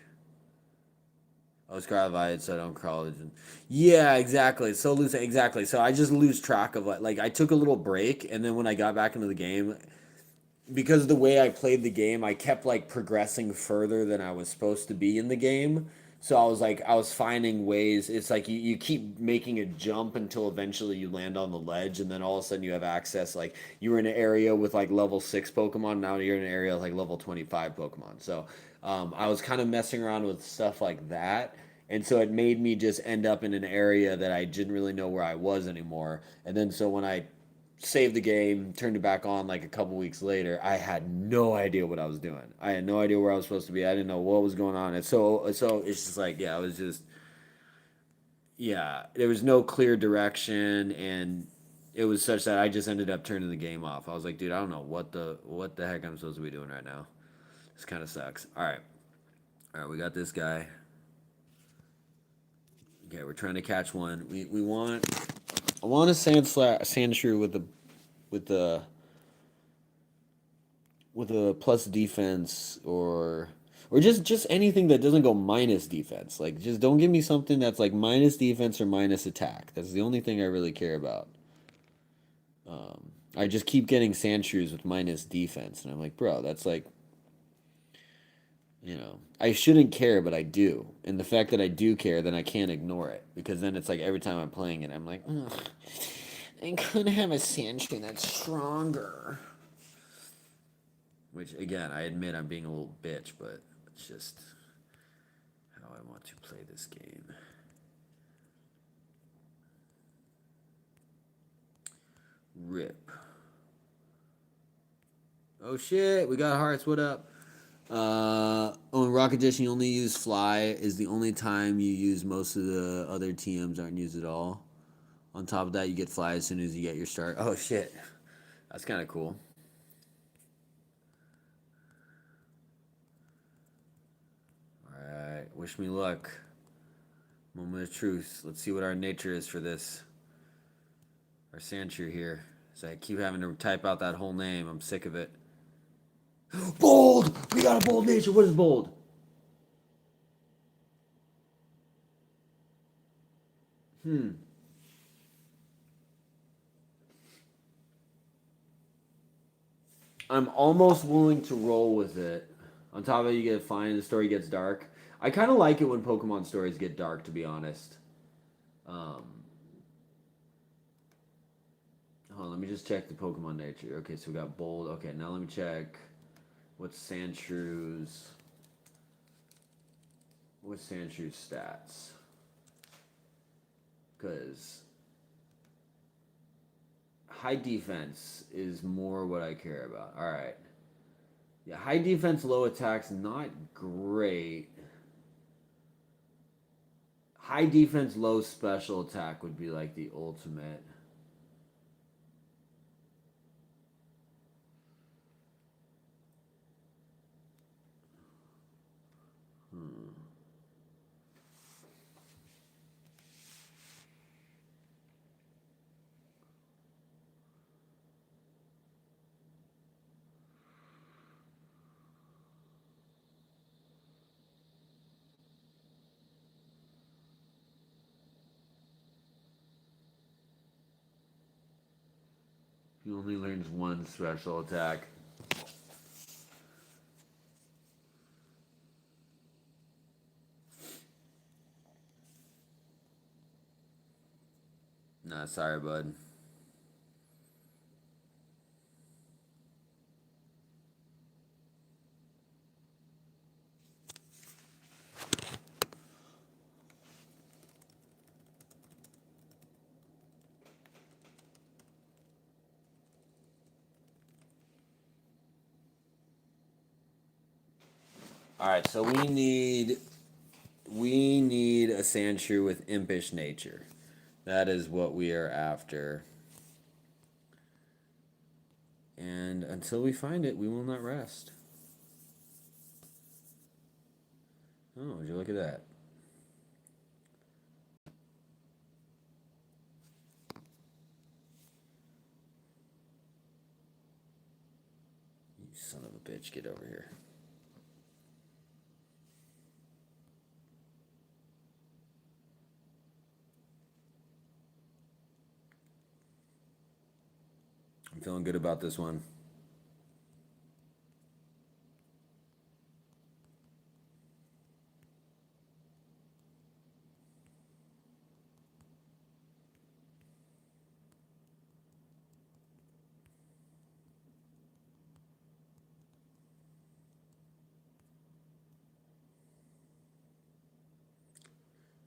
Oh, Scarlet, so I don't crawl. Yeah, exactly. So loose. Exactly. So I just lose track of like I took a little break, and then when I got back into the game, because of the way I played the game, I kept like progressing further than I was supposed to be in the game. So I was finding ways. It's like you keep making a jump until eventually you land on the ledge, and then all of a sudden you have access. Like you were in an area with like level 6 Pokemon, now you're in an area with like level 25 Pokemon. So I was kind of messing around with stuff like that. And so it made me just end up in an area that I didn't really know where I was anymore. And then so when I saved the game, turned it back on like a couple weeks later, I had no idea what I was doing. I had no idea where I was supposed to be. I didn't know what was going on. And so it's just like, yeah, it was just yeah, there was no clear direction and it was such that I just ended up turning the game off. I was like, dude, I don't know what the heck I'm supposed to be doing right now. This kind of sucks. All right. All right, we got this guy. Okay, we're trying to catch one. We want I want a Sandshrew with the with a plus defense or just anything that doesn't go minus defense. Like just don't give me something that's like minus defense or minus attack. That's the only thing I really care about. I just keep getting Sandshrews with minus defense, and I'm like, bro, that's like, I shouldn't care, but I do. And the fact that I do care, then I can't ignore it because then it's like every time I'm playing it, I'm like, ugh, I could have a Sandshrew that's stronger. Which, again, I admit I'm being a little bitch, but it's just how I want to play this game. Rip. Oh shit, we got hearts, what up? In Rocket Edition, you only use Fly, is the only time you use most of the other TMs aren't used at all. On top of that, you get Fly as soon as you get your start. Oh shit, that's kind of cool. Alright, wish me luck. Moment of truth. Let's see what our nature is for this. Our Sandshrew here. So I keep having to type out that whole name. I'm sick of it. Bold! We got a bold nature. What is bold? I'm almost willing to roll with it. On top of it, you get fine. The story gets dark. I kind of like it when Pokemon stories get dark, to be honest. Hold on, let me just check the Pokemon nature. Okay, so we got bold. Okay, now let me check what's Sandshrew's stats. Because high defense is more what I care about. All right. Yeah, high defense, low attack's not great. High defense, low special attack would be like the ultimate. He only learns one special attack. Nah, sorry, bud. All right, so we need a Sandshrew with impish nature. That is what we are after. And until we find it, we will not rest. Oh, would you look at that? You son of a bitch, get over here. I'm feeling good about this one.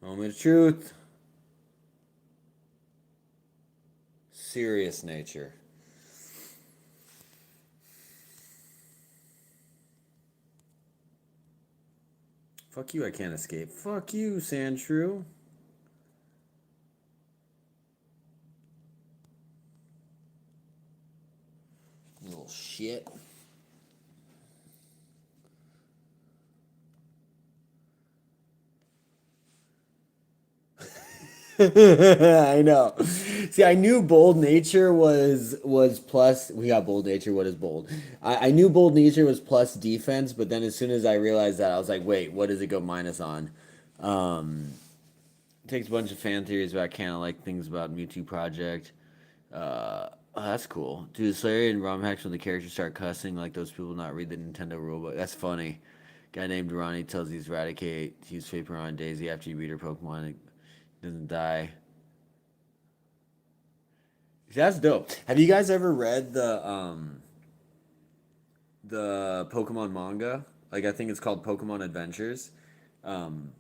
Moment of truth. Serious nature. Fuck you, I can't escape. Fuck you, Sandshrew. Little shit. I know. See, I knew bold nature was plus. We got bold nature. What is bold? I knew bold nature was plus defense, but then as soon as I realized that, I was like, wait, what does it go minus on? Takes a bunch of fan theories, but I kind of like things about Mewtwo Project. Oh, that's cool. Dude, Slayer and ROM hacks when the characters start cussing like those people not read the Nintendo rulebook. That's funny. Guy named Ronnie tells you to eradicate, to use Vapor on Daisy after you beat her Pokemon. It doesn't die. That's dope. Have you guys ever read the Pokemon manga? Like I think it's called Pokemon Adventures. Um,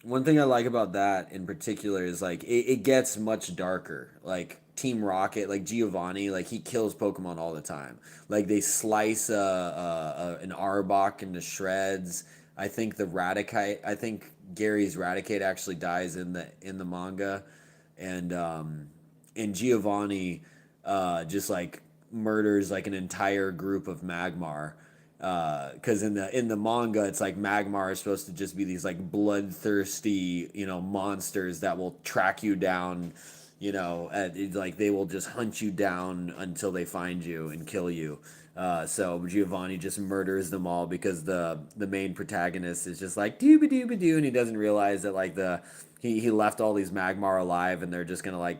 One thing I like about that in particular is like it gets much darker. Like Team Rocket, like Giovanni, like he kills Pokemon all the time. Like they slice an Arbok into shreds. I think the Raticate, I think Gary's Raticate actually dies in the manga, and Giovanni just like murders like an entire group of Magmar. Because in the manga, it's like Magmar is supposed to just be these like bloodthirsty, monsters that will track you down, like they will just hunt you down until they find you and kill you. So Giovanni just murders them all because the main protagonist is just like dooba dooba doo, and he doesn't realize that like he left all these Magmar alive, and they're just gonna like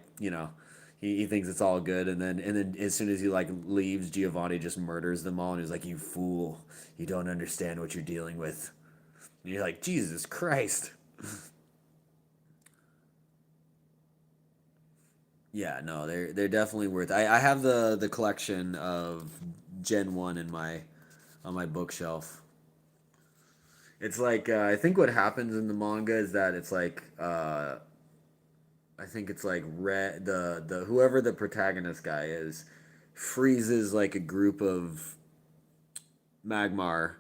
he thinks it's all good, and then as soon as he like leaves, Giovanni just murders them all, and he's like, "You fool! You don't understand what you're dealing with." And you're like, "Jesus Christ!" Yeah, no, they're definitely worth. I have the collection of Gen 1 in my on my bookshelf. It's like I think what happens in the manga is that it's like I think it's like red the whoever the protagonist guy is freezes like a group of Magmar,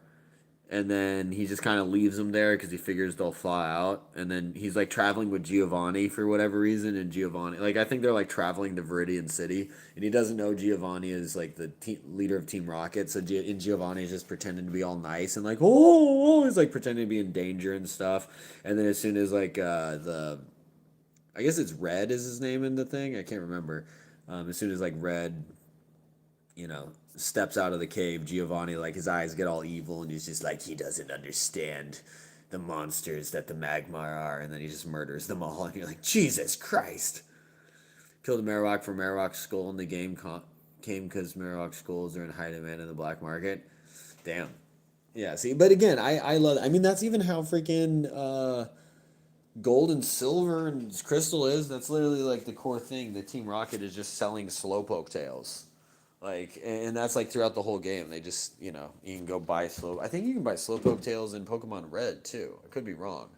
and then he just kind of leaves them there because he figures they'll fly out, and then he's like traveling with Giovanni for whatever reason, and Giovanni, like I think they're like traveling to Viridian City, and he doesn't know Giovanni is like the leader of Team Rocket, so and Giovanni is just pretending to be all nice and like he's like pretending to be in danger and stuff, and then as soon as like the I guess it's Red is his name in the thing. I can't remember. As soon as like Red, steps out of the cave, Giovanni like his eyes get all evil, and he's just like he doesn't understand the monsters that the Magmar are, and then he just murders them all, and you're like Jesus Christ. Killed a Marowak for Marowak's skull in the game came because Marowak skulls are in high demand in the black market. Damn. Yeah, see, but again, I love, I mean, that's even how freaking gold and silver and crystal is. That's literally like the core thing. The Team Rocket is just selling slowpoke tails. Like, and that's like throughout the whole game. They just, you know, you can go buy slow. I think you can buy slowpoke tails in Pokemon Red too. I could be wrong.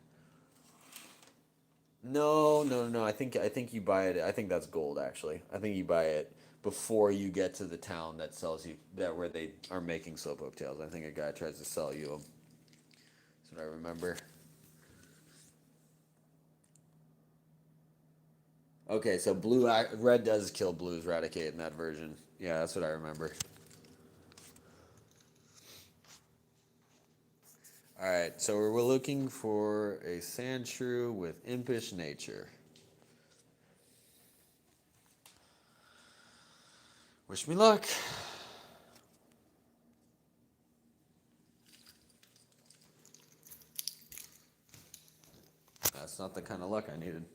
No, no, no. I think you buy it. I think that's gold actually. I think you buy it before you get to the town that sells you that where they are making slowpoke tails. I think a guy tries to sell you them. That's what I remember. Okay, so red does kill blue's Raticate in that version. Yeah, that's what I remember. All right, so we're looking for a Sandshrew with impish nature. Wish me luck. That's not the kind of luck I needed.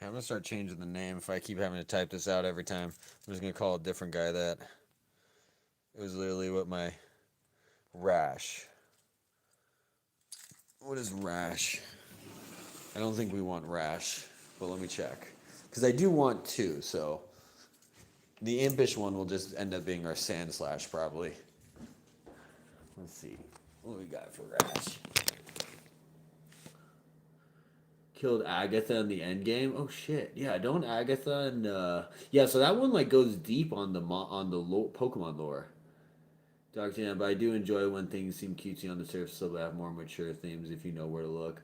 I'm gonna start changing the name if I keep having to type this out every time. I'm just gonna call a different guy that. It was literally what my rash. What is rash? I don't think we want rash, but let me check. Because I do want two, so the impish one will just end up being our sand slash probably. Let's see. What we got for rash? Killed Agatha in the end game. Oh shit! Yeah, don't Agatha and yeah. So that one like goes deep on the Pokemon lore. Dr. Dan, but I do enjoy when things seem cutesy on the surface, so they have more mature themes if you know where to look.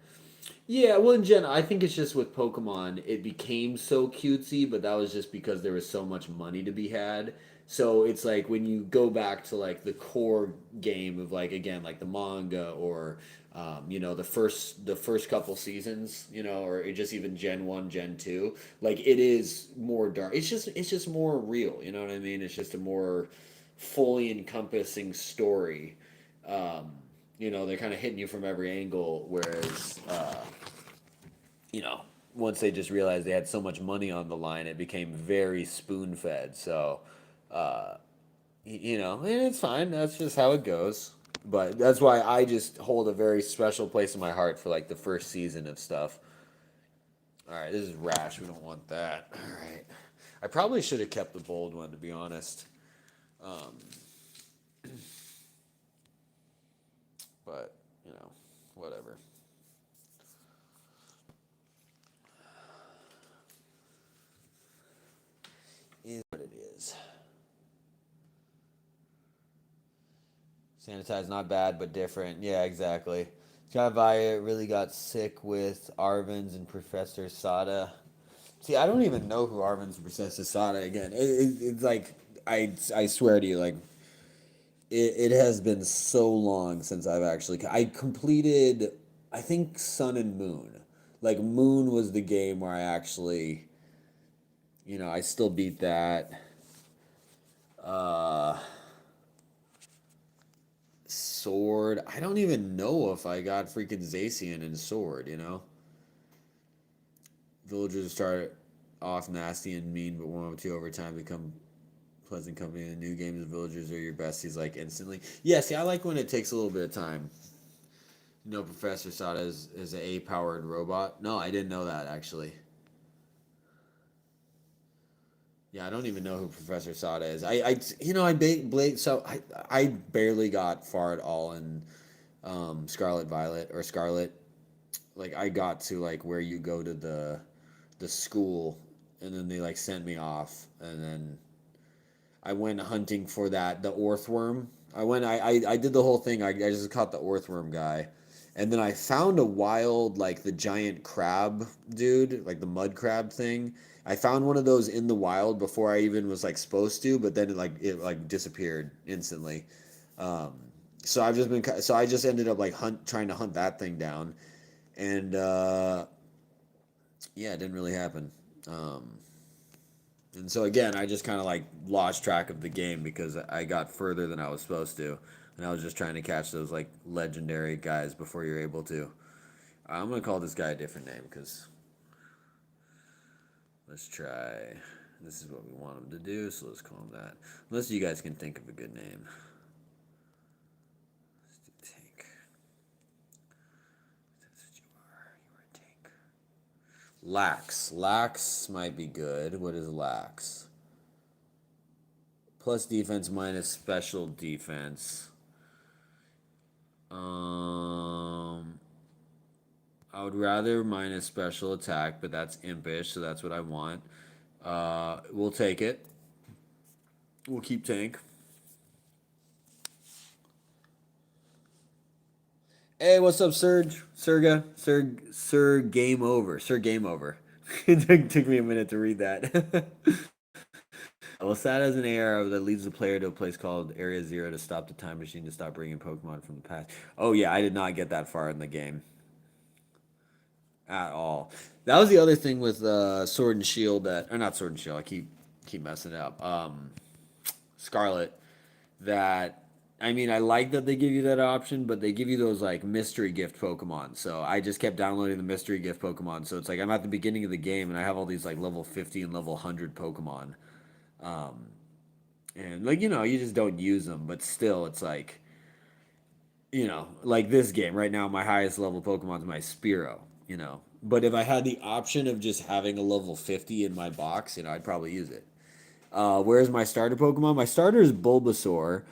Yeah, well, in general, I think it's just with Pokemon, it became so cutesy, but that was just because there was so much money to be had. So it's like when you go back to like the core game of like again like the manga or you know the first couple seasons, you know, or it just even Gen 1, Gen 2, like it is more dark. It's just more real, you know what I mean? It's just a more fully encompassing story. Um, you know, they're kind of hitting you from every angle, whereas you know, once they just realized they had so much money on the line, it became very spoon fed. So, uh, you know, and it's fine. That's just how it goes. But that's why I just hold a very special place in my heart for like the first season of stuff. All right, this is rash. We don't want that. All right. I probably should have kept the bold one, to be honest. Um, but, you know, whatever. Is what it is. Sanitize, not bad, but different. Yeah, exactly. John Via really got sick with Arvin's and Professor Sada. See, I don't even know who Arvin's and Professor Sada again. It's like, I swear to you, like, it has been so long since I've actually. I completed, I think, Sun and Moon. Like, Moon was the game where I actually, you know, I still beat that. Uh, Sword. I don't even know if I got freaking Zacian in Sword, you know? Villagers start off nasty and mean, but one or two over time become pleasant company. In the new games, villagers are your besties, like, instantly. Yeah, see, I like when it takes a little bit of time. You know, Professor Sada is an A-powered robot. No, I didn't know that, actually. Yeah, I don't even know who Professor Sada is. You know, I barely got far at all in Scarlet Violet or Scarlet. Like I got to like where you go to the school, and then they like sent me off, and then I went hunting for the Orthworm. I did the whole thing. I just caught the Orthworm guy, and then I found a wild like the giant crab dude, like the mud crab thing. I found one of those in the wild before I even was like supposed to, but then it disappeared instantly. Um, so I just ended up like trying to hunt that thing down, and yeah, it didn't really happen. Um, and so again, I just kind of like lost track of the game because I got further than I was supposed to, and I was just trying to catch those like legendary guys before you're able to. I'm gonna call this guy a different name because let's try. This is what we want him to do, so let's call him that. Unless you guys can think of a good name. Let's do Tank. That's what you are. You are a Tank. Lax. Lax might be good. What is Lax? Plus defense minus special defense. I would rather minus special attack, but that's impish, so that's what I want. We'll take it. We'll keep Tank. Hey, what's up, Serge? Sir Game Over. Sir Game Over. It took me a minute to read that. Lasada is an arrow that leads the player to a place called Area Zero to stop the time machine to stop bringing Pokemon from the past. Oh yeah, I did not get that far in the game at all. That was the other thing with Sword and Shield or not Sword and Shield. I keep messing it up. Scarlet. That I mean, I like that they give you that option, but they give you those like mystery gift Pokemon. So I just kept downloading the mystery gift Pokemon. So it's like I'm at the beginning of the game and I have all these like level 50 and level 100 Pokemon. Um, and like you just don't use them, but still it's like like this game right now my highest level Pokemon is my Spearow. But if I had the option of just having a level 50 in my box, I'd probably use it. Where's my starter Pokemon? My starter is Bulbasaur,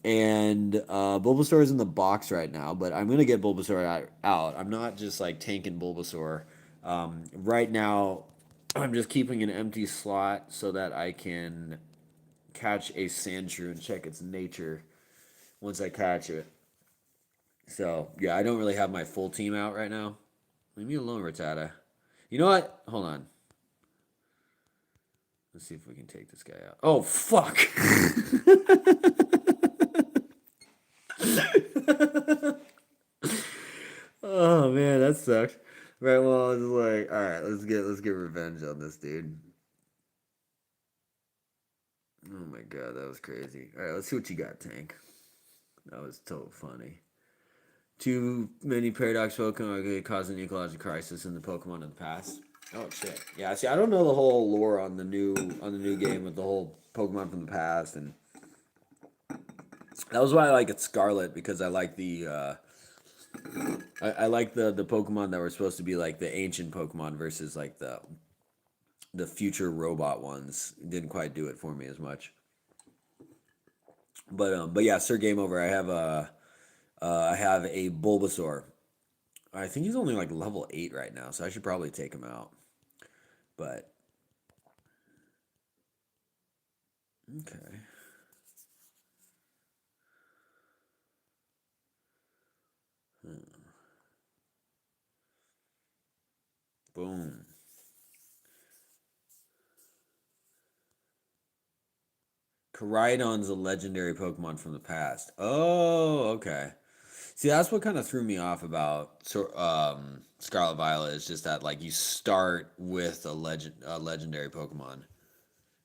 and Bulbasaur is in the box right now, but I'm gonna get Bulbasaur out. I'm not just like tanking Bulbasaur. Right now, I'm just keeping an empty slot so that I can catch a Sandshrew and check its nature once I catch it. So yeah, I don't really have my full team out right now. Leave me alone, Rattata. You know what? Hold on. Let's see if we can take this guy out. Oh fuck! Oh man, that sucked. Right, well, I was like, all right, let's get revenge on this dude. Oh my god, that was crazy. All right, let's see what you got, Tank. That was so funny. Too many paradox Pokemon could cause an ecological crisis in the Pokemon of the past. Oh shit. Yeah, see, I don't know the whole lore on the new game with the whole Pokemon from the past, and that was why I like it Scarlet because I like I like the Pokemon that were supposed to be like the ancient Pokemon versus like the future robot ones. Didn't quite do it for me as much. But yeah, Sir Game Over. I have a Bulbasaur. I think he's only like level 8 right now, so I should probably take him out. But okay. Boom. Koraidon's a legendary Pokemon from the past. Oh, okay. See, that's what kind of threw me off about Scarlet Violet is just that like you start with a legendary Pokemon.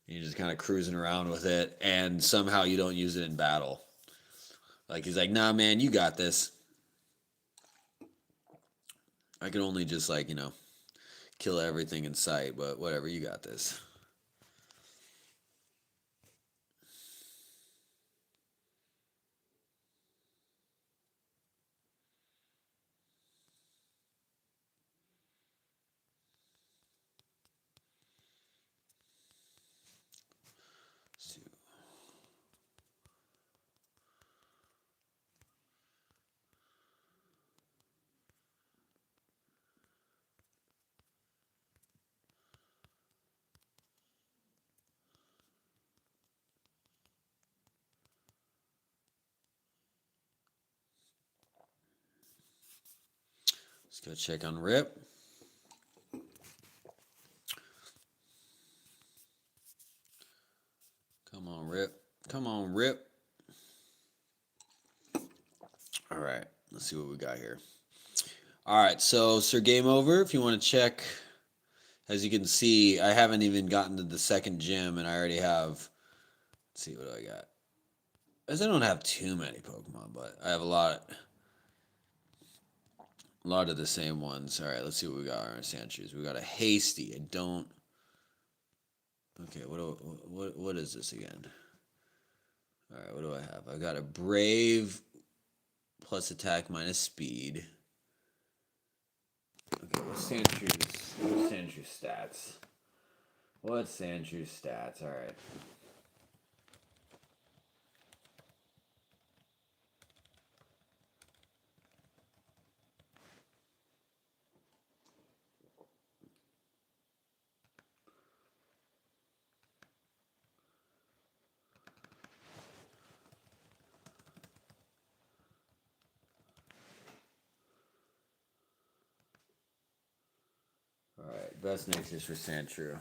You're just kind of cruising around with it, and somehow you don't use it in battle. Like he's like, "Nah, man, you got this. I can only just like kill everything in sight, but whatever, you got this." Go check on Rip. Come on, Rip. Come on, Rip. All right. Let's see what we got here. All right. So, Sir Game Over, if you want to check, as you can see, I haven't even gotten to the second gym, and I already have. Let's see, what do I got? As I don't have too many Pokemon, but I have a lot of the same ones. All right, let's see what we got on our Sandshrews. We got a Hasty. I don't. Okay, what is this again? All right, what do I have? I got a Brave plus attack minus speed. Okay, what's Sandshrews stats? What's Sandshrews stats? All right. Alright, best natures for Sandshrew.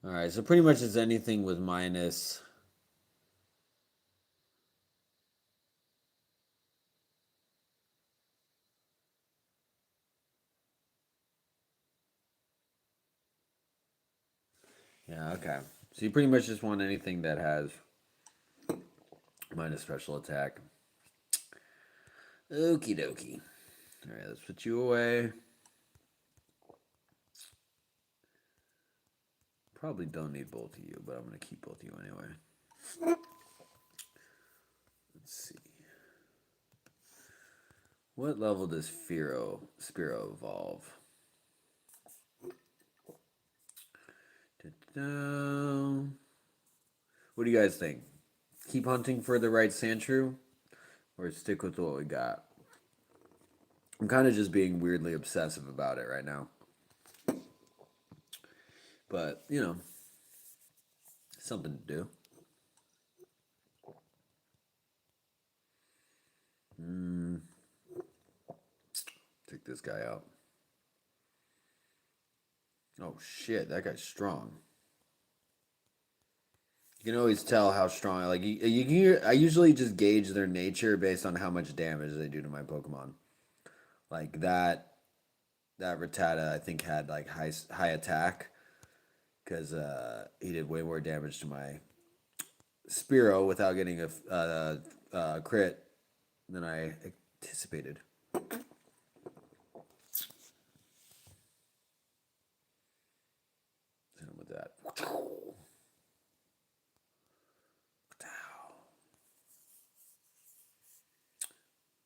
Alright, so pretty much it's anything with minus. Yeah, okay. So you pretty much just want anything that has minus special attack. Okie dokie. Alright, let's put you away. Probably don't need both of you, but I'm going to keep both of you anyway. Let's see. What level does Spearow evolve? Da-da. What do you guys think? Keep hunting for the right Sandshrew? Or stick with what we got? I'm kind of just being weirdly obsessive about it right now. But, you know, something to do. Take this guy out. Oh shit, that guy's strong. You can always tell how strong. Like I usually just gauge their nature based on how much damage they do to my Pokemon. Like that Rattata I think had like high attack because he did way more damage to my Spearow without getting a crit than I anticipated. Hit him with that.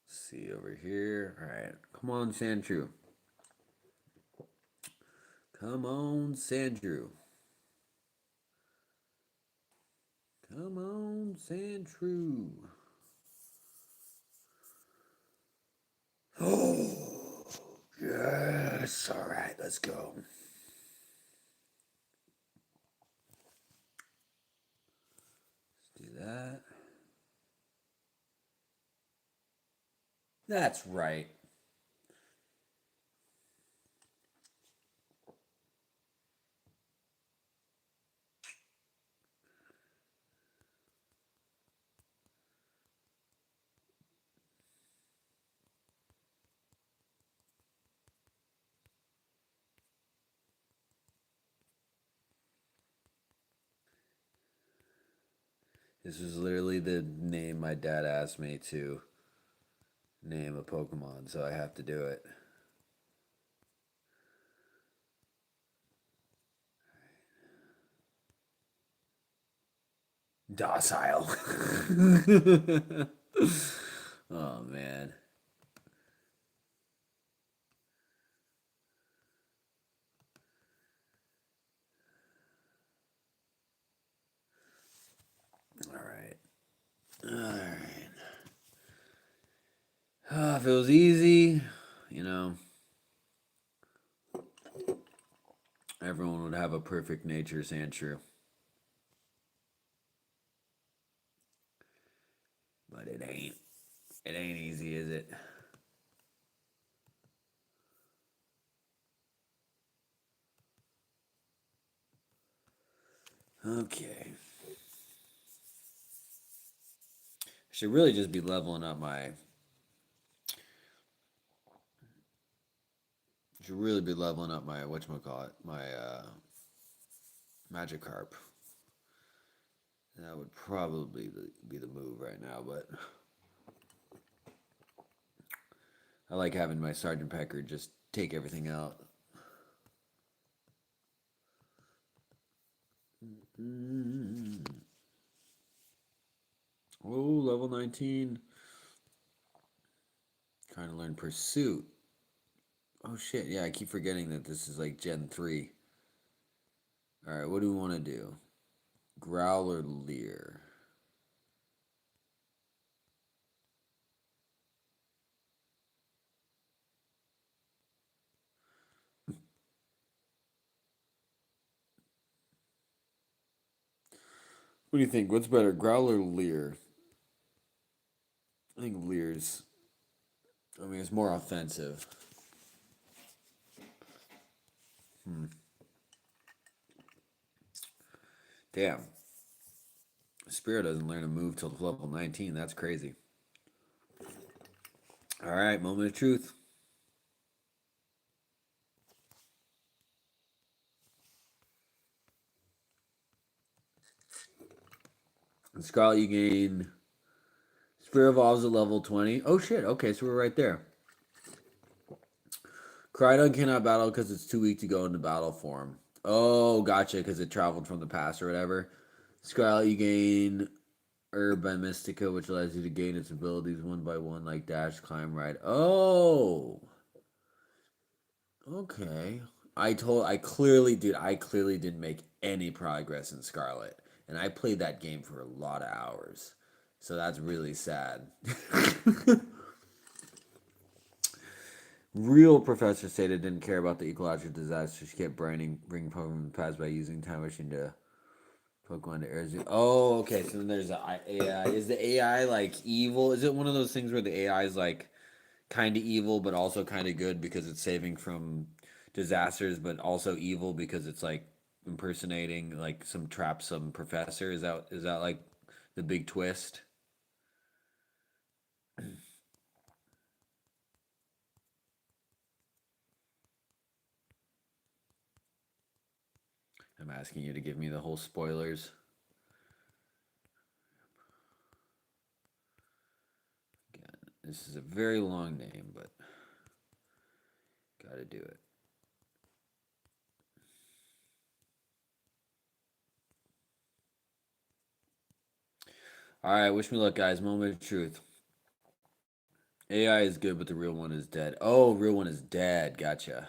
See over here. All right, come on, Sandshrew. Come on, Sandshrew. Come on, Sandshrew. Oh, yes. All right, let's go. Let's do that. That's right. This was literally the name my dad asked me to name a Pokemon, so I have to do it. Docile. Oh, man. All right. If it was easy, you know, everyone would have a perfect nature Sandshrew. But it ain't. It ain't easy, is it? Okay. I should really just be leveling up my. Should really be leveling up my whatchamacallit, my Magikarp. That would probably be the move right now, but I like having my Sergeant Pecker just take everything out. Oh, level 19. Trying to learn Pursuit. Oh shit, yeah, I keep forgetting that this is like Gen 3. Alright, what do we want to do? Growl or Leer? What do you think? What's better, Growl or Leer? I think Leer's. I mean, it's more offensive. Damn. Spear doesn't learn a move till level 19. That's crazy. Alright, moment of truth. In Scarlet, you gain. Spear evolves at level 20. Oh shit, okay, so we're right there. Crydon cannot battle because it's too weak to go into battle form. Oh, gotcha, because it traveled from the past or whatever. Scarlet, you gain Herb by Mystica, which allows you to gain its abilities one by one, like dash, climb, ride. Oh, okay. I clearly didn't make any progress in Scarlet, and I played that game for a lot of hours, so that's really sad. Real Professor Sada didn't care about the ecological disaster. She kept bringing Pokemon past by using time machine to Pokemon to Arizona. Oh, okay. So then there's a AI. Is the AI like evil? Is it one of those things where the AI is like kind of evil, but also kind of good because it's saving from disasters, but also evil because it's like impersonating like some professor? Is that like the big twist? I'm asking you to give me the whole spoilers. Again, this is a very long name, but gotta do it. All right, wish me luck, guys. Moment of truth. AI is good, but the real one is dead. Oh, real one is dead. Gotcha.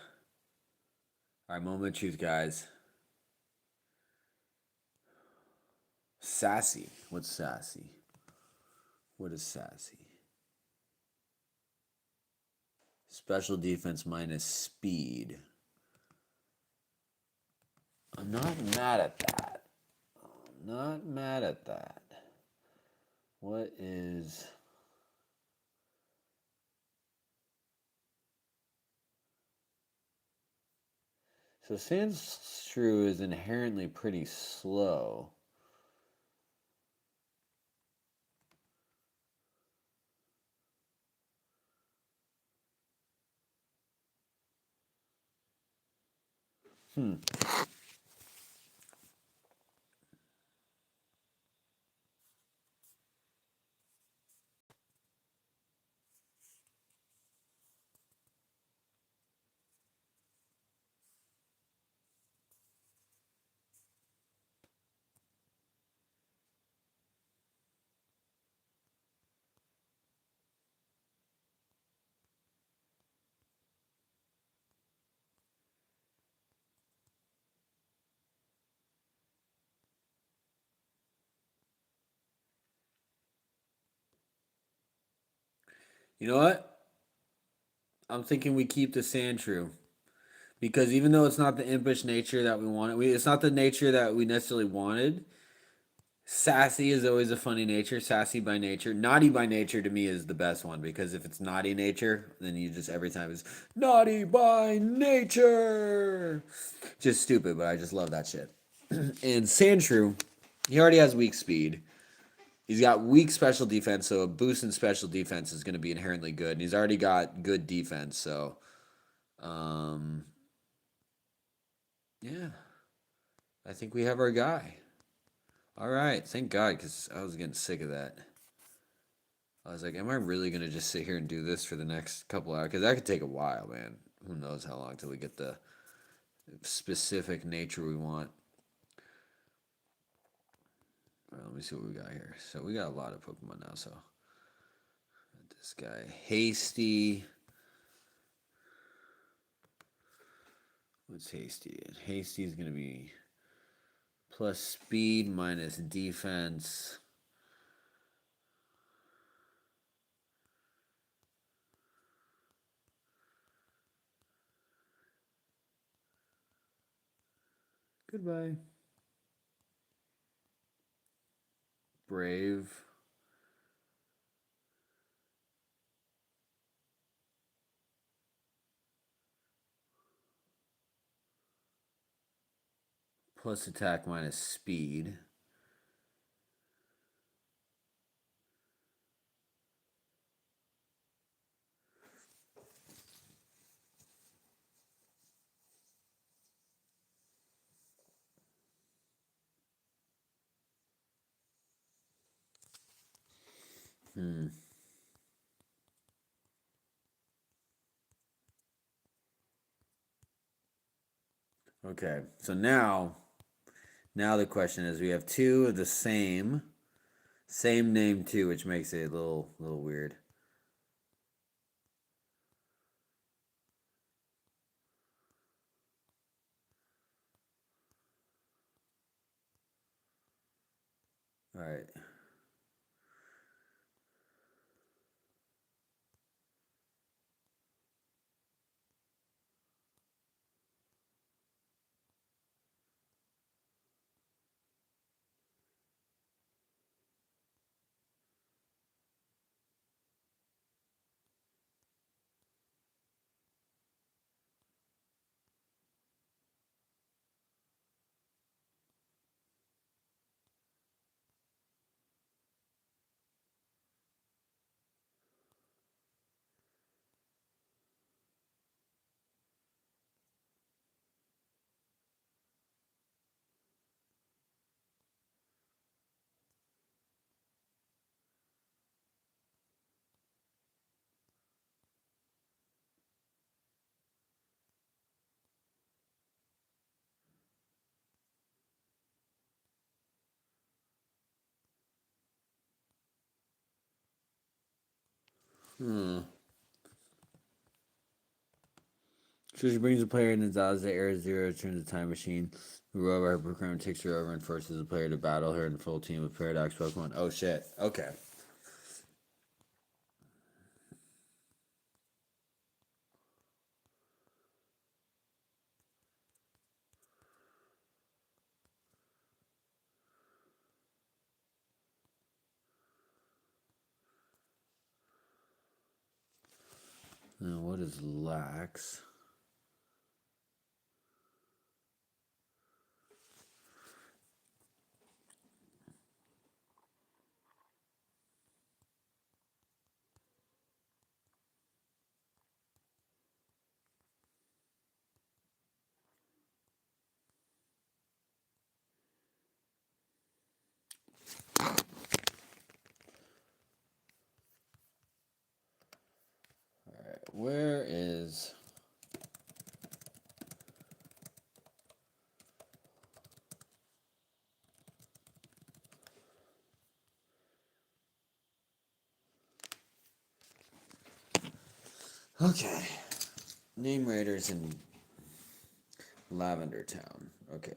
All right, moment of truth, guys. Sassy. What's sassy? What is sassy? Special defense minus speed. I'm not mad at that. I'm not mad at that. What is. So Sandshrew is inherently pretty slow. Hmm. You know what? I'm thinking we keep the Sandshrew Because even though it's not the impish nature that we wanted, it's not the nature that we necessarily wanted. Sassy is always a funny nature. Sassy by nature. Naughty by nature to me is the best one because if it's naughty nature, then you just every time it's naughty by nature. Just stupid, but I just love that shit. And Sandshrew, he already has weak speed. He's got weak special defense, so a boost in special defense is going to be inherently good. And he's already got good defense, so yeah. I think we have our guy. All right, thank God, because I was getting sick of that. I was like, am I really going to just sit here and do this for the next couple hours? Because that could take a while, man. Who knows how long till we get the specific nature we want. All right, let me see what we got here. So we got a lot of Pokemon now, so. This guy, Hasty. What's Hasty? Hasty is going to be plus speed minus defense. Goodbye. Brave. Plus attack minus speed. Okay, so now the question is, we have two of the same name too, which makes it a little weird. All right. So she brings a player in the Zaza Air Zero, turns the time machine. Whoever her program takes her over and forces the player to battle her in full team with Paradox Pokemon. Oh shit. Okay. Now what is Lax? Alright, where is... Okay. Name Raiders in Lavender Town. Okay.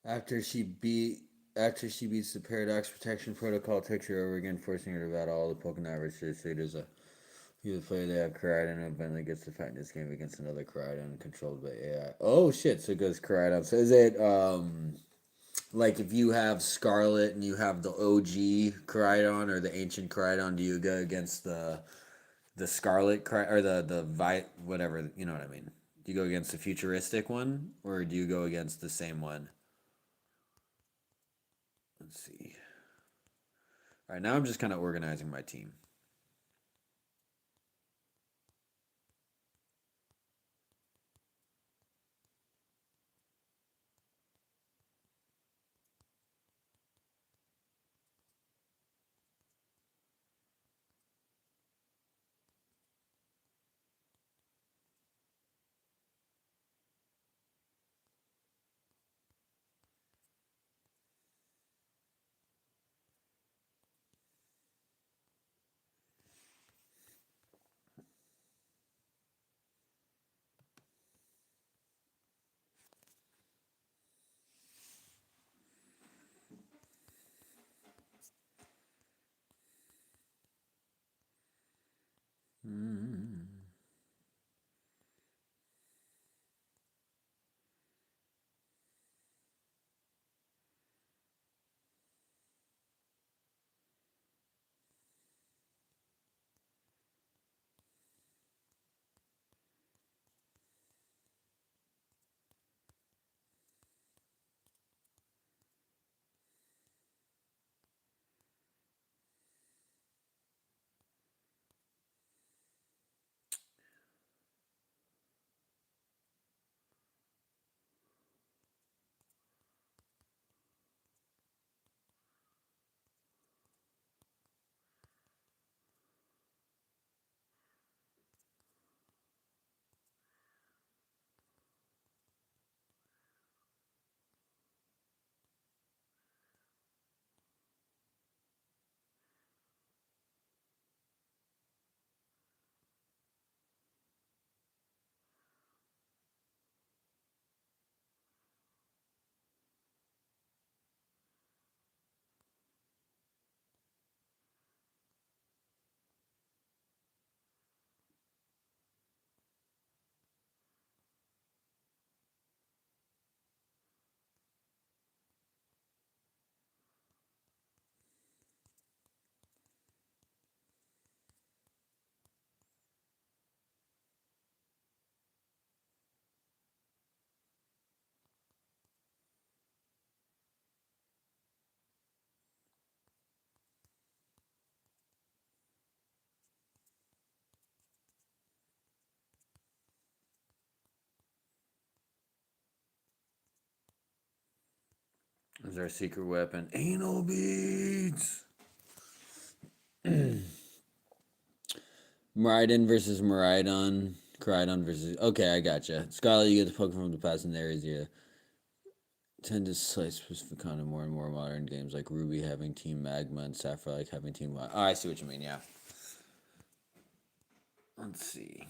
After she beat after she beats the Paradox Protection Protocol, takes her over again, forcing her to battle all the Pokemon adversaries. So there's a you the player they have Koraidon and eventually gets to fight in this game against another Koraidon controlled by AI. Oh shit, so it goes Koraidon. So is it like if you have Scarlet and you have the OG Koraidon or the ancient Koraidon, do you go against the Scarlet or the whatever, you know what I mean? Do you go against the futuristic one or do you go against the same one? Let's see. All right, now I'm just kind of organizing my team. Mm-hmm. Is our secret weapon anal beads? Maridon versus Maridon. Koraidon versus. Okay, I gotcha. Scarlet, you get the Pokemon from the past and areas you tend to slice specific kind of more and more modern games like Ruby having Team Magma and Sapphire like having Team. Oh, I see what you mean. Yeah. Let's see.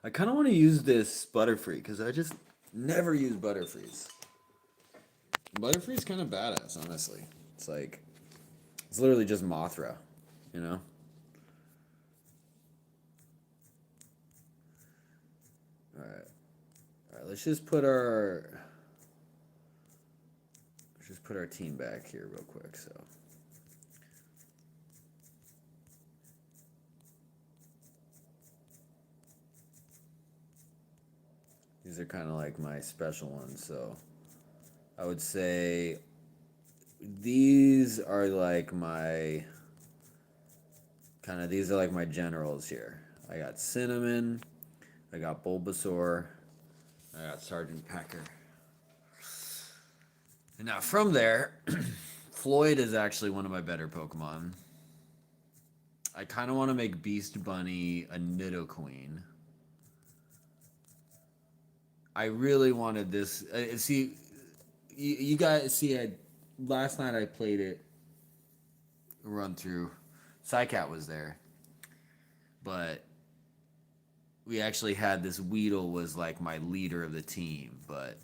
I kind of want to use this Butterfree because I just never use Butterfrees. Butterfree's kind of badass, honestly. It's like it's literally just Mothra, you know. All right, all right. Let's just put our team back here real quick. So. These are kind of like my special ones, so I would say these are like my these are like my generals here. I got Cinnamon, I got Bulbasaur, I got Sergeant Pecker. And now from there, Floyd is actually one of my better Pokemon. I kind of want to make Beast Bunny a Nidoqueen. I really wanted this. See, you guys see. Last night I played it. Run through. Psycat was there, but we actually had this Weedle was like my leader of the team. But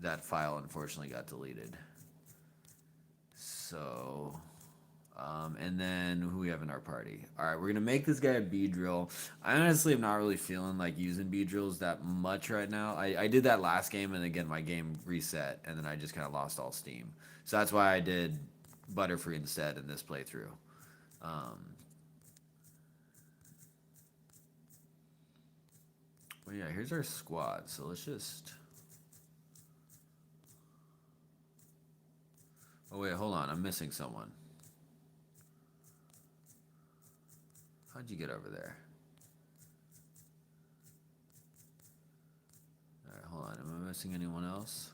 that file unfortunately got deleted. So, and then who we have in our party? All right, we're gonna make this guy a Beedrill. I honestly am not really feeling like using Beedrills that much right now. I did that last game, and again my game reset, and then I just kind of lost all steam. So that's why I did Butterfree instead in this playthrough. Well, yeah, here's our squad. So let's just. Oh wait, hold on. I'm missing someone. How'd you get over there? All right, hold on. Am I missing anyone else?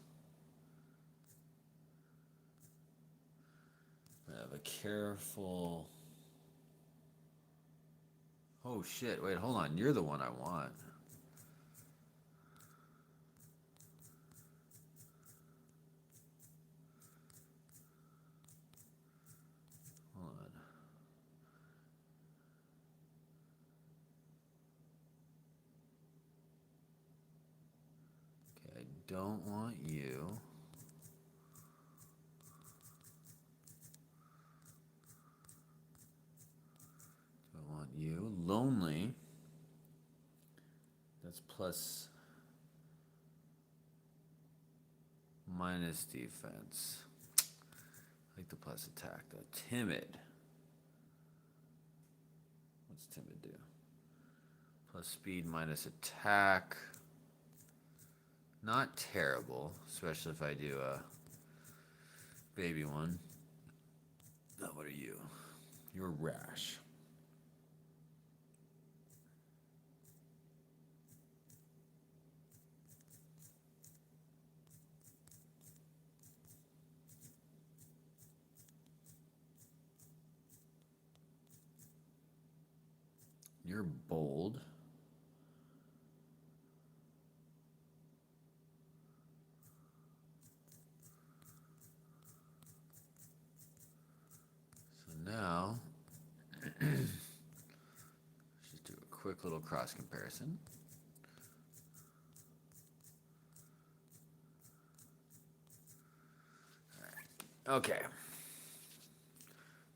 I have a careful. Oh shit! Wait, hold on. You're the one I want. Hold on. Okay, I don't want you. Don't want you. Lonely. That's plus minus defense. I like the plus attack though. Timid. What's timid do? Plus speed minus attack. Not terrible, especially if I do a baby one. Now what are you? You're rash. You're bold. So now, let's just do a quick little cross comparison. All right. Okay. So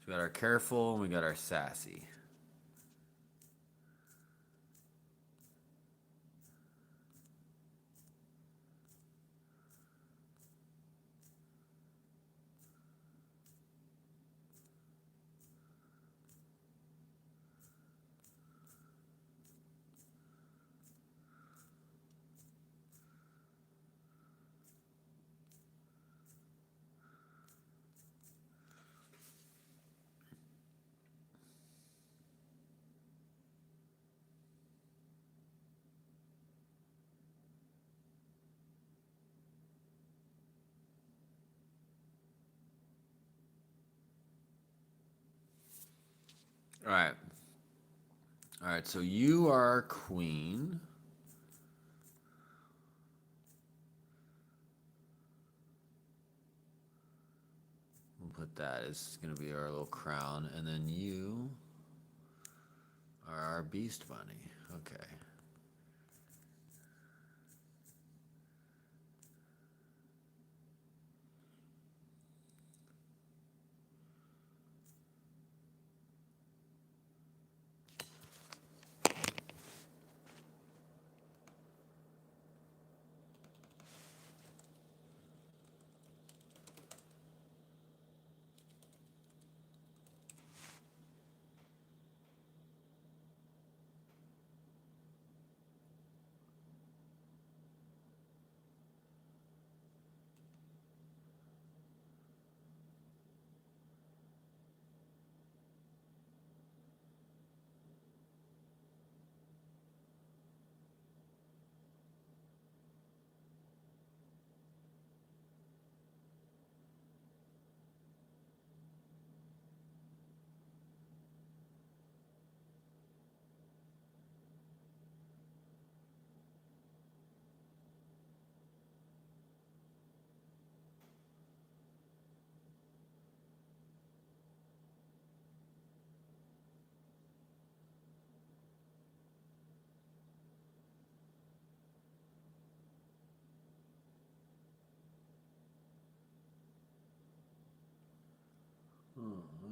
we got our careful and we got our sassy. All right. All right, so you are queen. We'll put that as going to be our little crown. And then you are our beast bunny. Okay.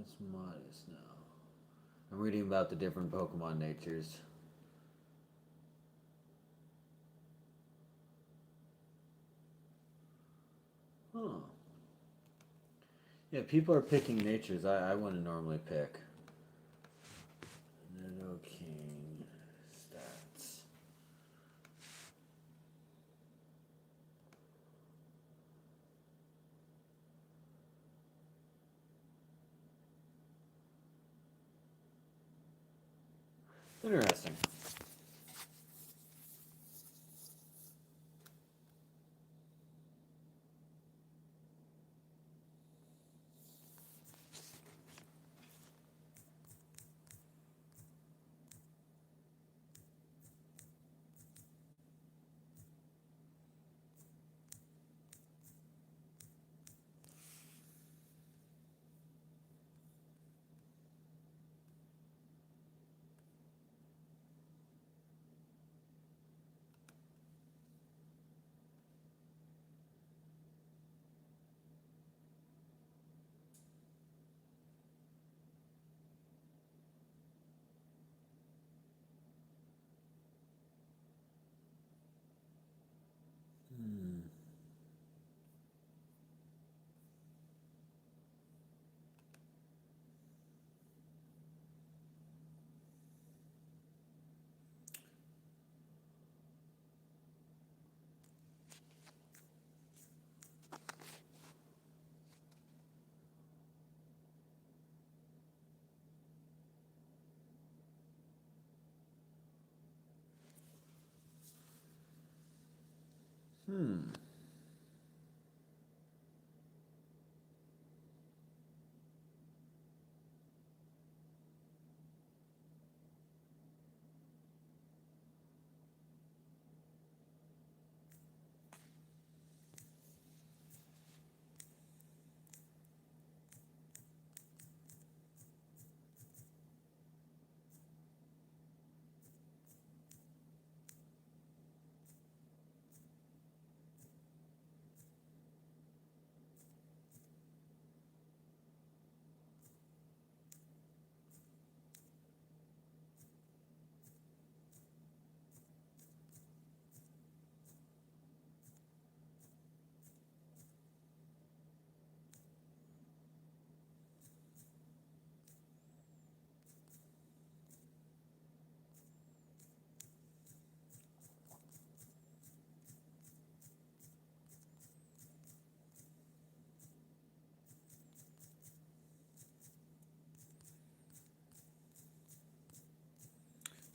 What's modest now? I'm reading about the different Pokemon natures. Huh. Yeah, people are picking natures I wouldn't normally pick. Nidoking stats. Interesting. Hmm. Hmm.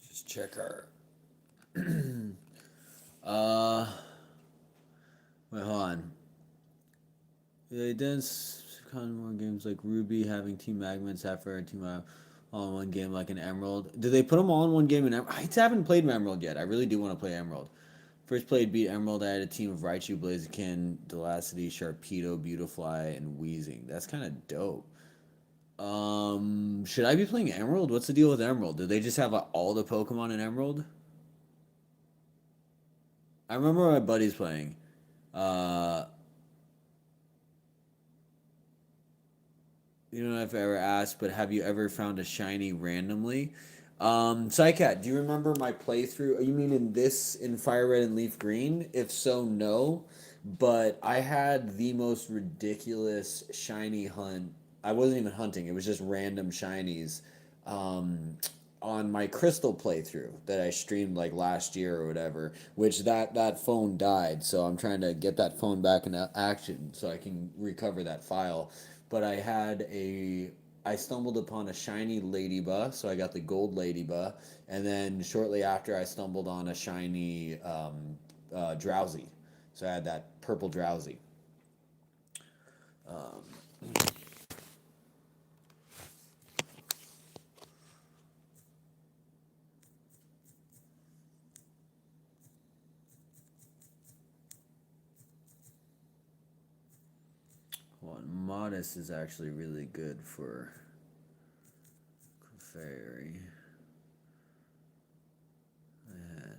Just check our. uh. Wait, hold on. They dance kind of more games like Ruby having Team Magma and Sapphire and Team all in one game like an Emerald. Did they put them all in one game in Emerald? I haven't played Emerald yet. I really do want to play Emerald. First played beat Emerald. I had a team of Raichu, Blaziken, Delacity, Sharpedo, Beautifly, and Weezing. That's kind of dope. Should I be playing Emerald? What's the deal with Emerald? Do they just have all the Pokemon in Emerald? I remember my buddies playing. Uh, You don't know if I ever asked, but have you ever found a shiny randomly? Psycat, do you remember my playthrough? You mean in Fire Red and Leaf Green? If so, no. But I had the most ridiculous shiny hunt. I wasn't even hunting, it was just random shinies um, on my Crystal playthrough that I streamed like last year or whatever, which that phone died. So I'm trying to get that phone back in action so I can recover that file. But I stumbled upon a shiny ladybug, so I got the gold ladybug, and then shortly after I stumbled on a shiny drowsy, so I had that purple drowsy. Um, well, Modest is actually really good for Clefairy. I had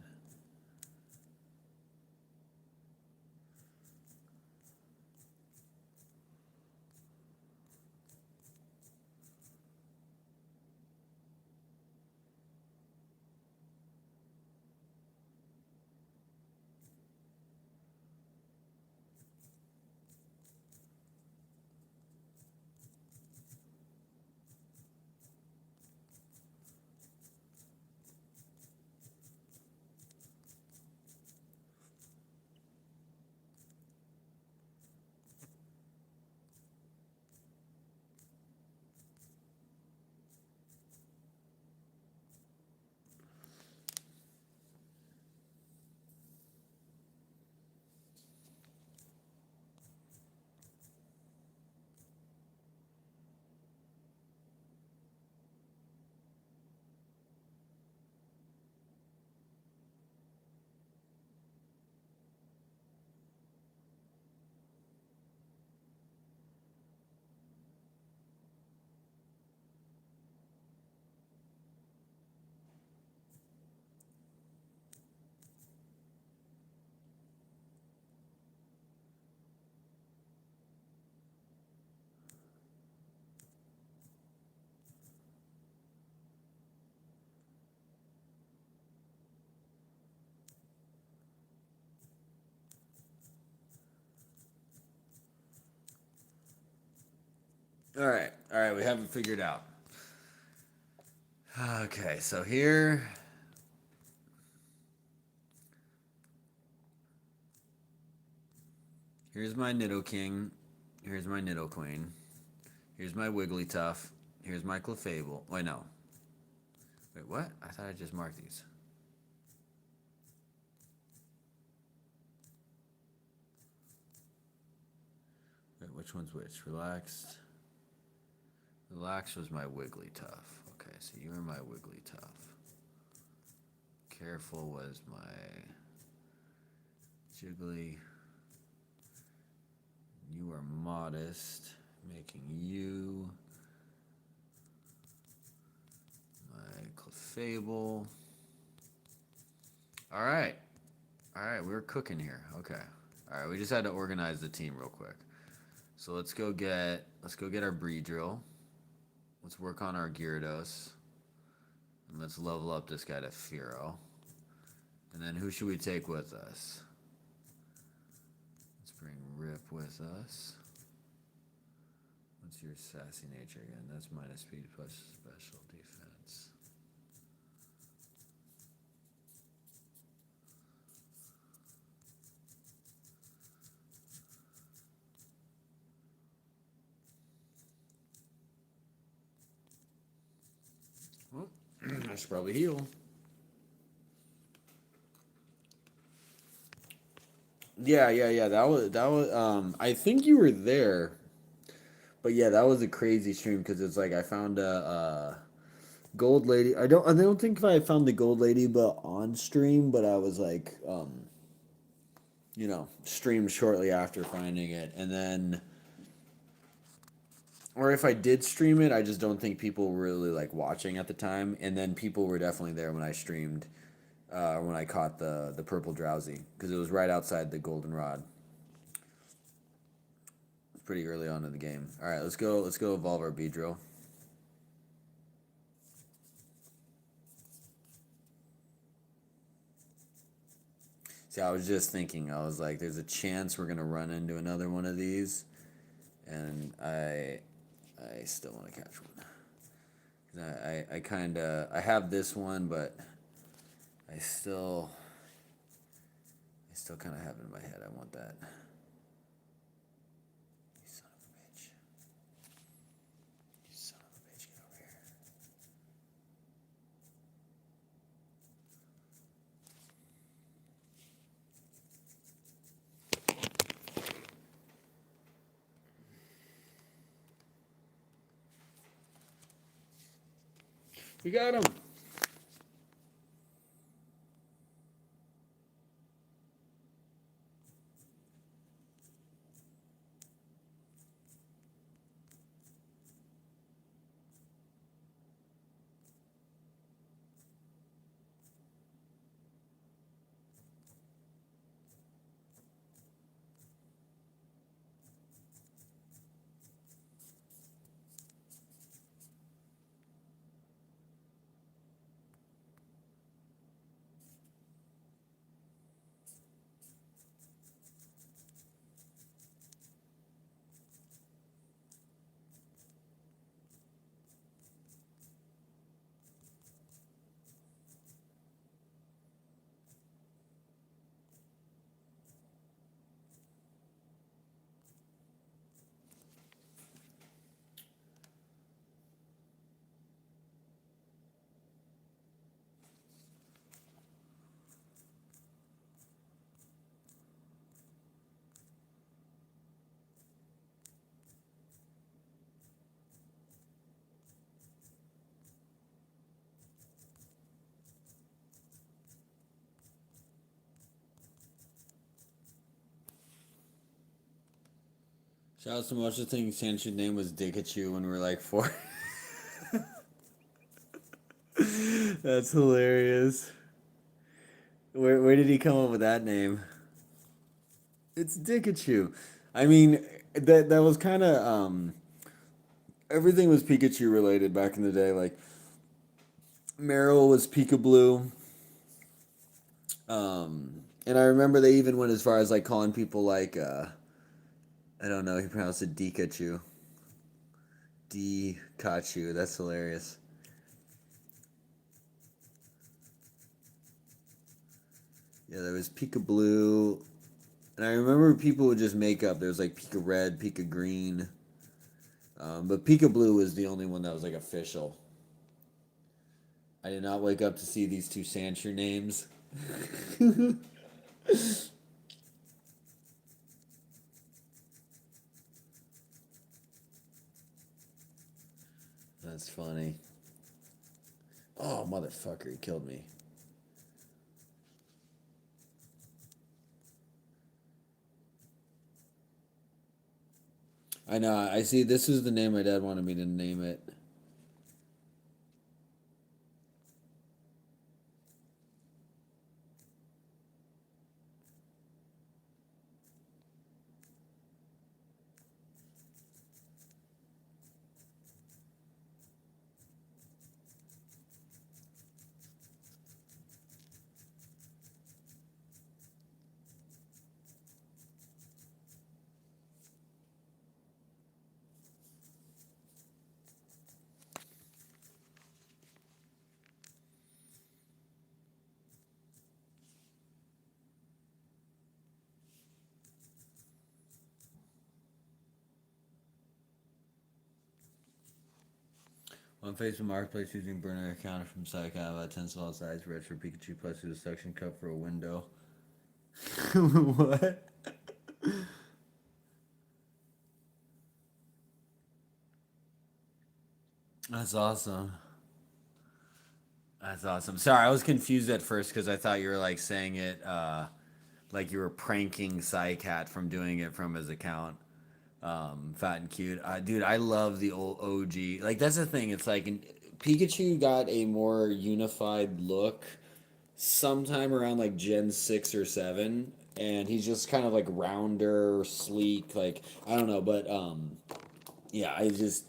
All right, we have it figured out. Okay, so here's my Nidoking. Here's my Nidoqueen. Here's my Wigglytuff. Here's my Clefable. Wait, no. Wait, what? I thought I just marked these. Wait, which one's which? Relaxed. Relaxed was my Wigglytuff. Okay, so you were my Wigglytuff. Careful was my Jiggly. You are modest, making you my Clefable. All right, we're cooking here. Okay, all right, we just had to organize the team real quick. So let's go get our Breedrill. Let's work on our Gyarados, and let's level up this guy to Fearow. And then who should we take with us? Let's bring Rip with us. What's your sassy nature again? That's minus speed plus special defense. Well, I should probably heal. Yeah. That was. I think you were there, but yeah, that was a crazy stream because it's like I found a gold lady. I don't think if I found the gold lady, but on stream. But I was like, streamed shortly after finding it, and then, or if I did stream it, I just don't think people were really like watching at the time, and then people were definitely there when I streamed. When I caught the purple drowsy, because it was right outside the goldenrod. It's pretty early on in the game. All right, let's go evolve our Beedrill. See, I was just thinking, I was like, there's a chance we're gonna run into another one of these, and I still want to catch one. I have this one, but I still kind of have it in my head. I want that. You son of a bitch. You son of a bitch, get over here. We got him. Shout out to Mocha thinking Sanchu's name was Dikachu when we were like 4. That's hilarious. Where did he come up with that name? It's Dikachu. I mean, that was kind of everything was Pikachu related back in the day. Like Meryl was Pika-Blue. And I remember they even went as far as like calling people like I don't know, he pronounced it Dikachu. Kachu. That's hilarious. Yeah, there was Pika Blue. And I remember people would just make up. There was like Pika Red, Pika Green. But Pika Blue was the only one that was like official. I did not wake up to see these two Sandshrew names. That's funny. Oh, motherfucker, he killed me. I know, I see, this is the name my dad wanted me to name it. On Facebook Marketplace, using burner account from Psycho, about 10 small size, red for Pikachu, plus with a suction cup for a window. What? That's awesome. That's awesome. Sorry, I was confused at first because I thought you were like saying it like you were pranking Psycat from doing it from his account. Fat and cute. Dude, I love the old OG. Like that's the thing. It's like Pikachu got a more unified look sometime around like Gen 6 or 7, and he's just kind of like rounder, sleek, like I don't know, but yeah, I just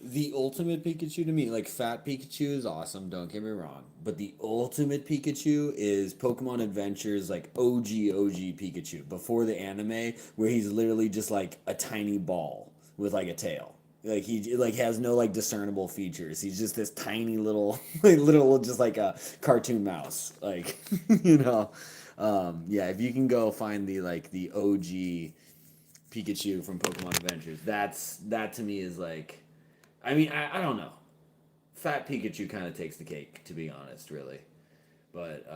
the ultimate Pikachu to me, like Fat Pikachu is awesome, don't get me wrong. But the ultimate Pikachu is Pokemon Adventures, like OG Pikachu, before the anime, where he's literally just like a tiny ball with like a tail. Like he like has no like discernible features. He's just this tiny little like little just like a cartoon mouse. Like you know. Yeah, if you can go find the like the OG Pikachu from Pokemon Adventures, that to me is like I mean, I don't know. Fat Pikachu kind of takes the cake, to be honest, really. But,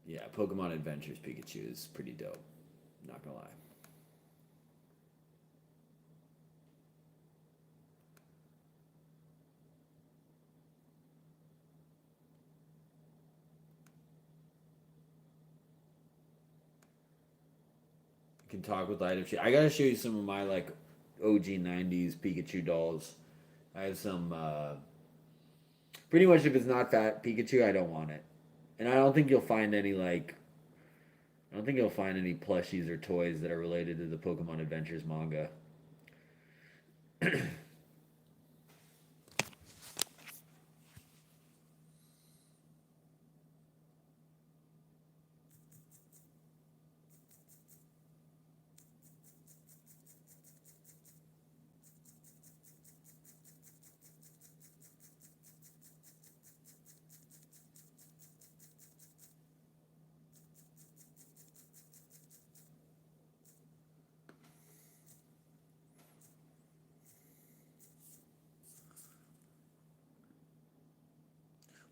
yeah, Pokemon Adventures Pikachu is pretty dope. Not gonna lie. You can talk with item shit. I gotta show you some of my, like, OG 90s Pikachu dolls. I have some, pretty much if it's not Fat Pikachu, I don't want it. And I don't think you'll find any, like, I don't think you'll find any plushies or toys that are related to the Pokemon Adventures manga.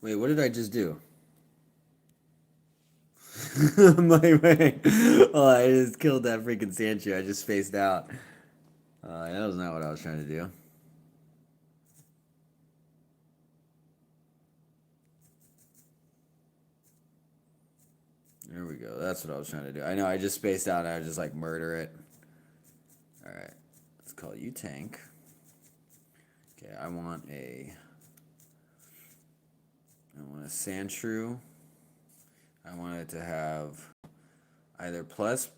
Wait, what did I just do? wait. Oh, I just killed that freaking Sandshrew. I just spaced out. That was not what I was trying to do. There we go. That's what I was trying to do. I know, I just spaced out and I was just like murder it. Alright. Let's call you Tank. Okay, I want a Sandshrew. I want it to have either plus.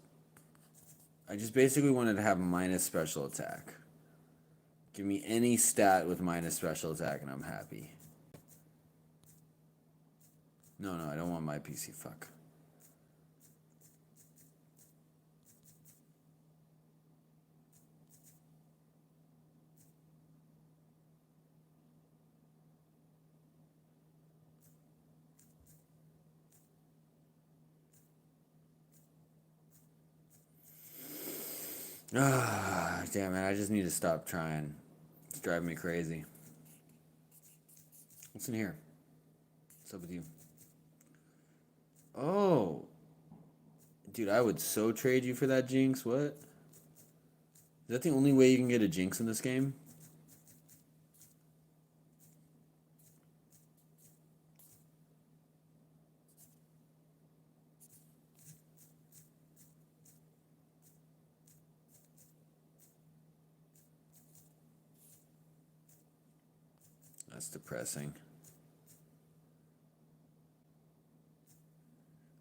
I just basically wanted to have minus special attack. Give me any stat with minus special attack and I'm happy. No, I don't want my PC. Fuck. Ah, damn it! I just need to stop trying. It's driving me crazy. What's in here? What's up with you? Oh, dude, I would so trade you for that Jinx. What? Is that the only way you can get a Jinx in this game? That's depressing.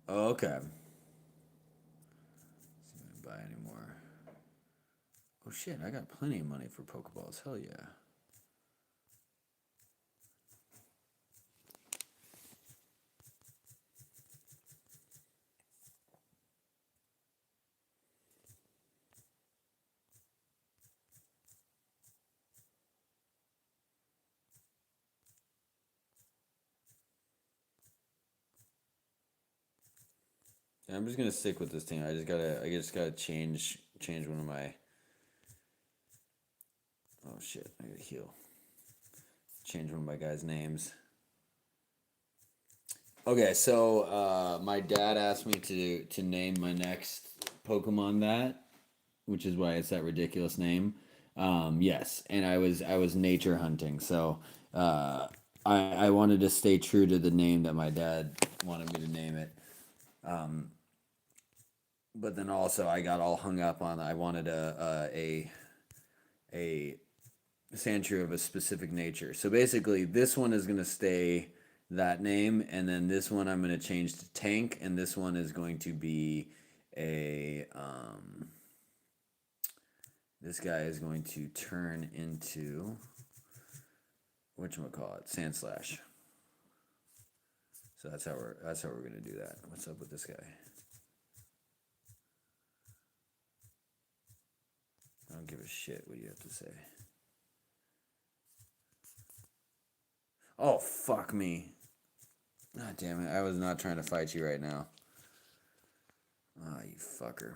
Oh, okay. See if I can buy any more. Oh shit, I got plenty of money for Pokeballs. Hell yeah. Yeah, I'm just gonna stick with this thing. I just gotta change one of my. Oh shit, I gotta heal. Change one of my guys' names. Okay, so my dad asked me to name my next Pokemon that, which is why it's that ridiculous name. Yes, and I was nature hunting, so I wanted to stay true to the name that my dad wanted me to name it. But then also I got all hung up on I wanted a Sandshrew of a specific nature. So basically, this one is gonna stay that name, and then this one I'm gonna change to Tank, and this one is going to be a this guy is going to turn into whatchamacallit, Sandslash. So that's how we're gonna do that. What's up with this guy? I don't give a shit what you have to say. Oh, fuck me. God damn it. I was not trying to fight you right now. Ah, oh, you fucker.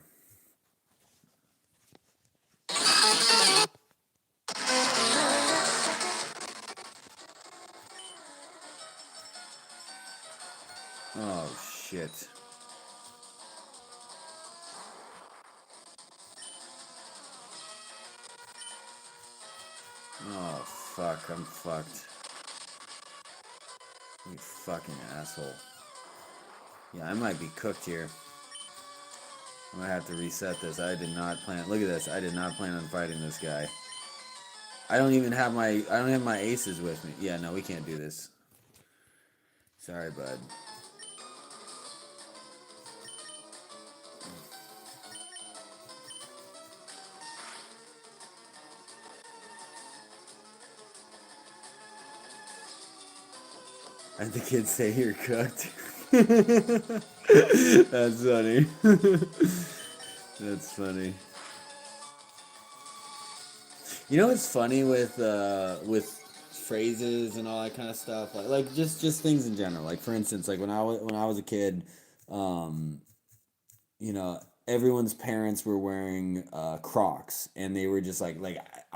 Oh, shit. Oh, fuck. I'm fucked. You fucking asshole. Yeah, I might be cooked here. I might have to reset this. I did not plan. Look at this. I did not plan on fighting this guy. I don't have my aces with me. Yeah, no, we can't do this. Sorry, bud. And the kids say you're cooked. That's funny. That's funny. You know what's funny with phrases and all that kind of stuff, like just things in general. Like for instance, like when I was a kid, um, you know, everyone's parents were wearing Crocs, and they were just like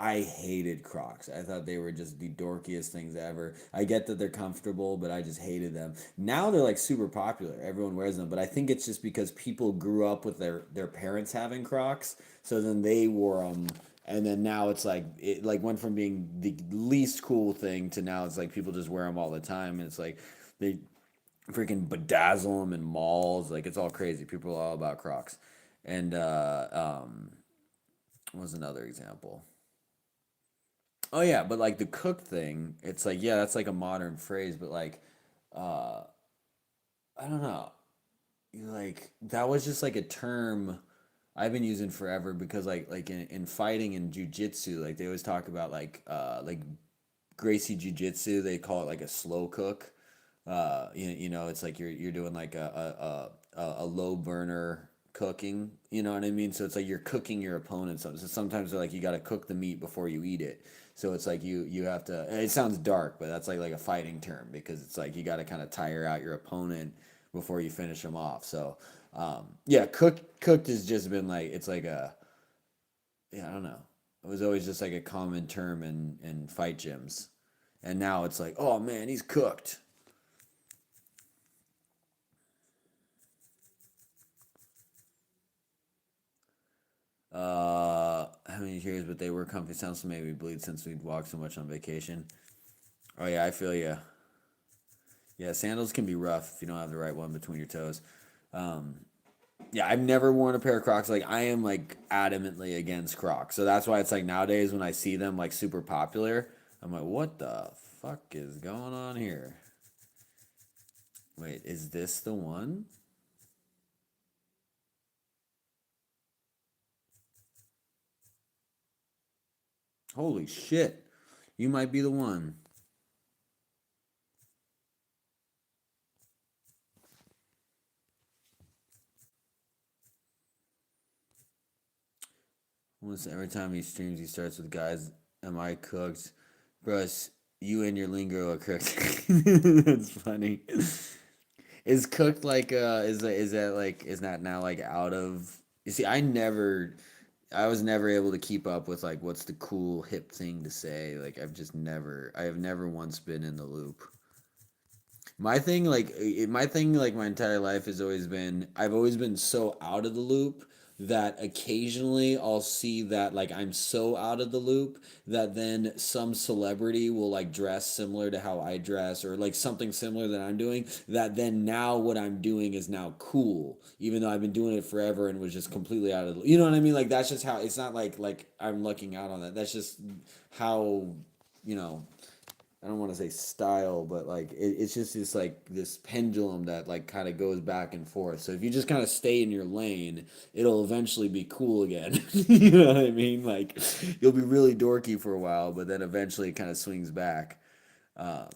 I hated Crocs. I thought they were just the dorkiest things ever. I get that they're comfortable, but I just hated them. Now they're like super popular. Everyone wears them, but I think it's just because people grew up with their parents having Crocs, so then they wore them. And then now it's like it like went from being the least cool thing to now it's like people just wear them all the time, and it's like they freaking bedazzle them in malls. Like it's all crazy. People are all about Crocs. And what was another example? Oh yeah, but like the cook thing, it's like yeah, that's like a modern phrase, but like uh I don't know. Like that was just like a term I've been using forever because like in fighting and jujitsu, like they always talk about like Gracie Jiu-Jitsu, they call it like a slow cook. You know, it's like you're doing like a low burner cooking. You know what I mean? So it's like you're cooking your opponent. So sometimes they're like you got to cook the meat before you eat it. So it's like you have to. It sounds dark, but that's like a fighting term because it's like you got to kind of tire out your opponent before you finish them off. So yeah, cooked has just been like it's like a yeah, I don't know. It was always just like a common term in fight gyms, and now it's like, oh man, he's cooked. How many years? But they were comfy. Sounds to make me bleed since we'd walked so much on vacation. Oh yeah, I feel you. Yeah, sandals can be rough if you don't have the right one between your toes. Um, yeah, I've never worn a pair of Crocs. Like I am like adamantly against Crocs. So that's why it's like nowadays when I see them like super popular, I'm like, what the fuck is going on here? Wait, is this the one? Holy shit. You might be the one. Almost every time he streams, he starts with guys, am I cooked? Bruh, you and your lingo are cooked. That's funny. Is cooked like is that now like out of you see I was never able to keep up with like what's the cool hip thing to say. Like I have never once been in the loop. My thing like my entire life has always been I've always been so out of the loop that occasionally I'll see that like I'm so out of the loop that then some celebrity will like dress similar to how I dress or like something similar that I'm doing that then now what I'm doing is now cool even though I've been doing it forever and was just completely out of the, you know what I mean, like that's just how it's not like I'm looking out on that, that's just how, you know, I don't want to say style, but like it's just this like this pendulum that like kind of goes back and forth. So if you just kind of stay in your lane, it'll eventually be cool again. You know what I mean? Like you'll be really dorky for a while, but then eventually it kind of swings back. Um,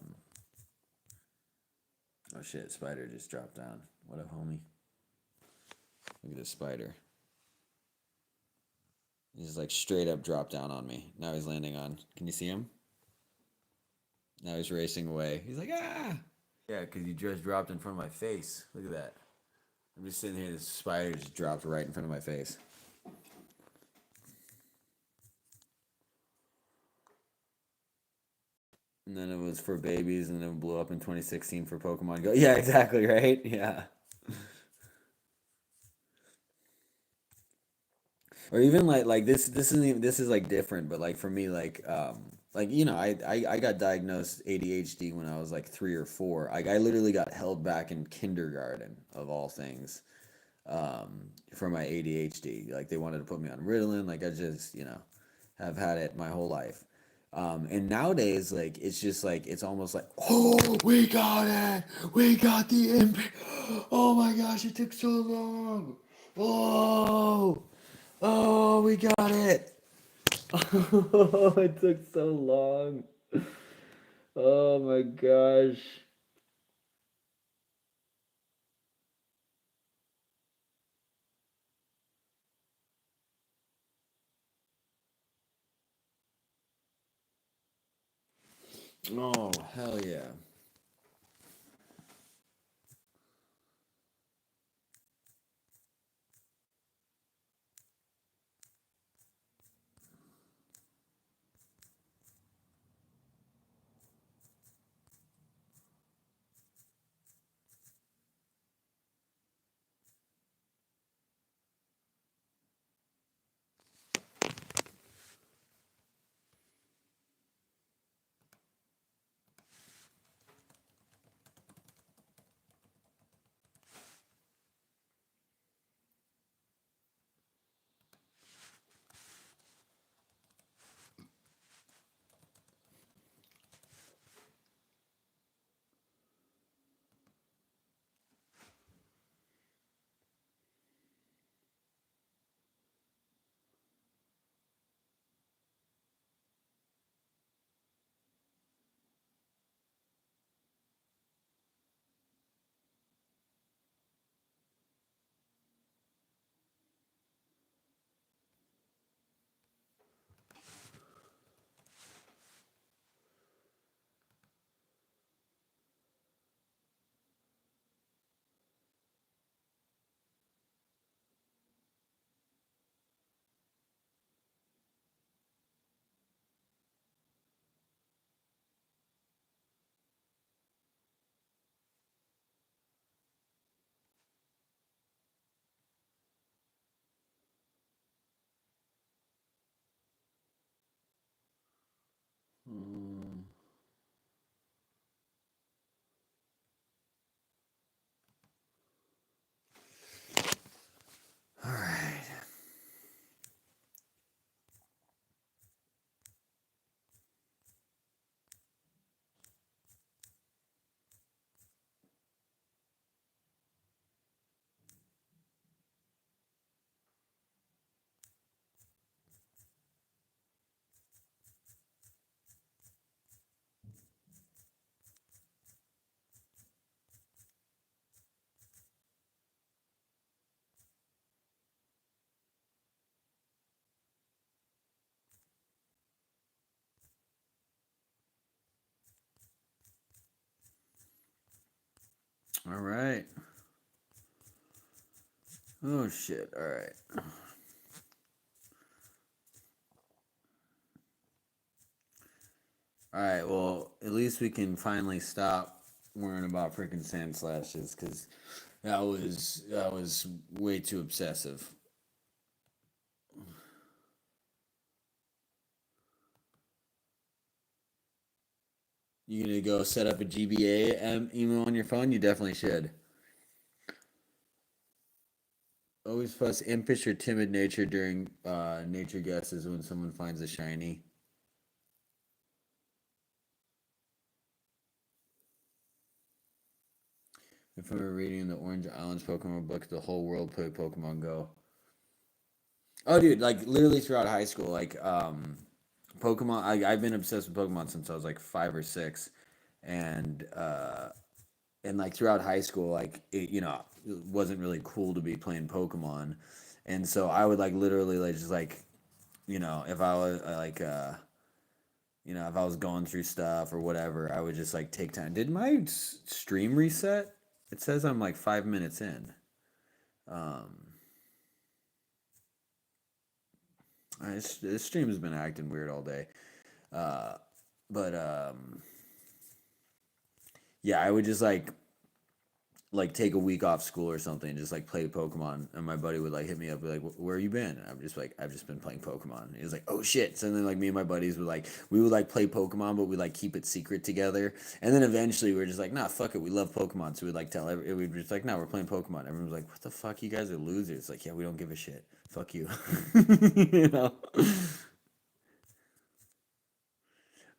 oh shit, spider just dropped down. What up, homie? Look at this spider. He's like straight up dropped down on me. Now he's landing on. Can you see him? Now he's racing away. He's like, ah! Yeah, because you just dropped in front of my face. Look at that. I'm just sitting here, this spider just dropped right in front of my face. And then it was for babies, and then it blew up in 2016 for Pokemon Go. Yeah, exactly, right? Yeah. Or even like this isn't even, this is like different, but like for me like you know I got diagnosed ADHD when I was like 3 or 4. I literally got held back in kindergarten of all things, for my ADHD. Like they wanted to put me on Ritalin. Like I just, you know, have had it my whole life. And nowadays, like it's just like it's almost like, oh, we got it, we got the oh my gosh, it took so long. Oh, oh, we got it. Oh, it took so long. Oh my gosh. Oh, hell yeah. All right. Oh shit. All right. All right. Well, at least we can finally stop worrying about freaking sand slashes because that was way too obsessive. You gonna go set up a GBA email on your phone? You definitely should. Always fuss impish or timid nature during nature guesses when someone finds a shiny. If we were reading the Orange Islands Pokemon book, the whole world played Pokemon Go. Oh, dude, like literally throughout high school, like Pokemon. I've been obsessed with Pokemon since I was like 5 or 6, and like throughout high school, like it wasn't really cool to be playing Pokemon, and so I would like literally like just like if I was if I was going through stuff or whatever, I would just like take time. Did my stream reset? It says I'm like 5 minutes in. Um, this stream has been acting weird all day. Uh, but yeah, I would just like take a week off school or something and just like play Pokemon, and my buddy would like hit me up, be like, where you been? And I'm just like, I've just been playing Pokemon. And he was like, oh shit. So then like me and my buddies would like we would like play Pokemon, but we like keep it secret together. And then eventually we were just like, nah, fuck it, we love Pokemon. So we'd like tell we'd just like, no, we're playing Pokemon. Everyone's like, what the fuck, you guys are losers. Like, yeah, we don't give a shit, fuck you. you know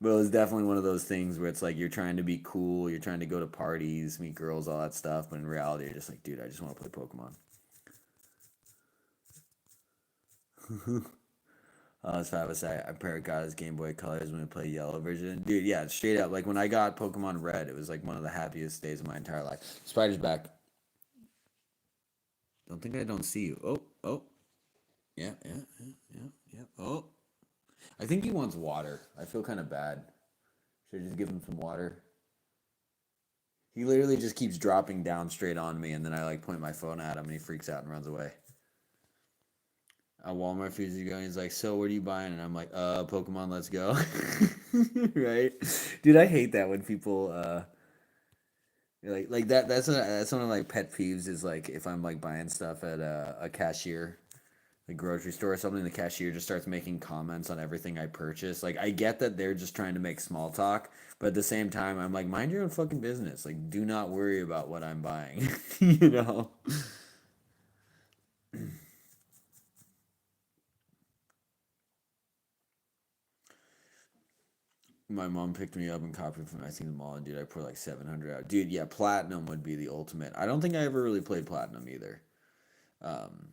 But it was definitely one of those things where it's like you're trying to be cool, you're trying to go to parties, meet girls, all that stuff, but in reality, you're just like, dude, I just want to play Pokemon. As Travis said, I parrot got his Game Boy Colors when we played Yellow version. Dude, yeah, straight up. Like when I got Pokemon Red, it was like one of the happiest days of my entire life. Spider's back. Don't think I don't see you. Oh, oh. Yeah, yeah, yeah, yeah, yeah. Oh. I think he wants water. I feel kind of bad. Should I just give him some water? He literally just keeps dropping down straight on me, and then I like point my phone at him, and he freaks out and runs away. Walmart feeds you going. He's like, "So what are you buying?" And I'm like, Pokemon, let's go." Right, dude. I hate that when people like that. That's one of my pet peeves is like if I'm like buying stuff at a cashier, the grocery store or something, the cashier just starts making comments on everything I purchase. Like I get that they're just trying to make small talk, but at the same time, I'm like, mind your own fucking business. Like, do not worry about what I'm buying. you know. My mom picked me up and copied from I think the mall, and dude, I put like 700 out. Dude, yeah, platinum would be the ultimate. I don't think I ever really played platinum either. Um,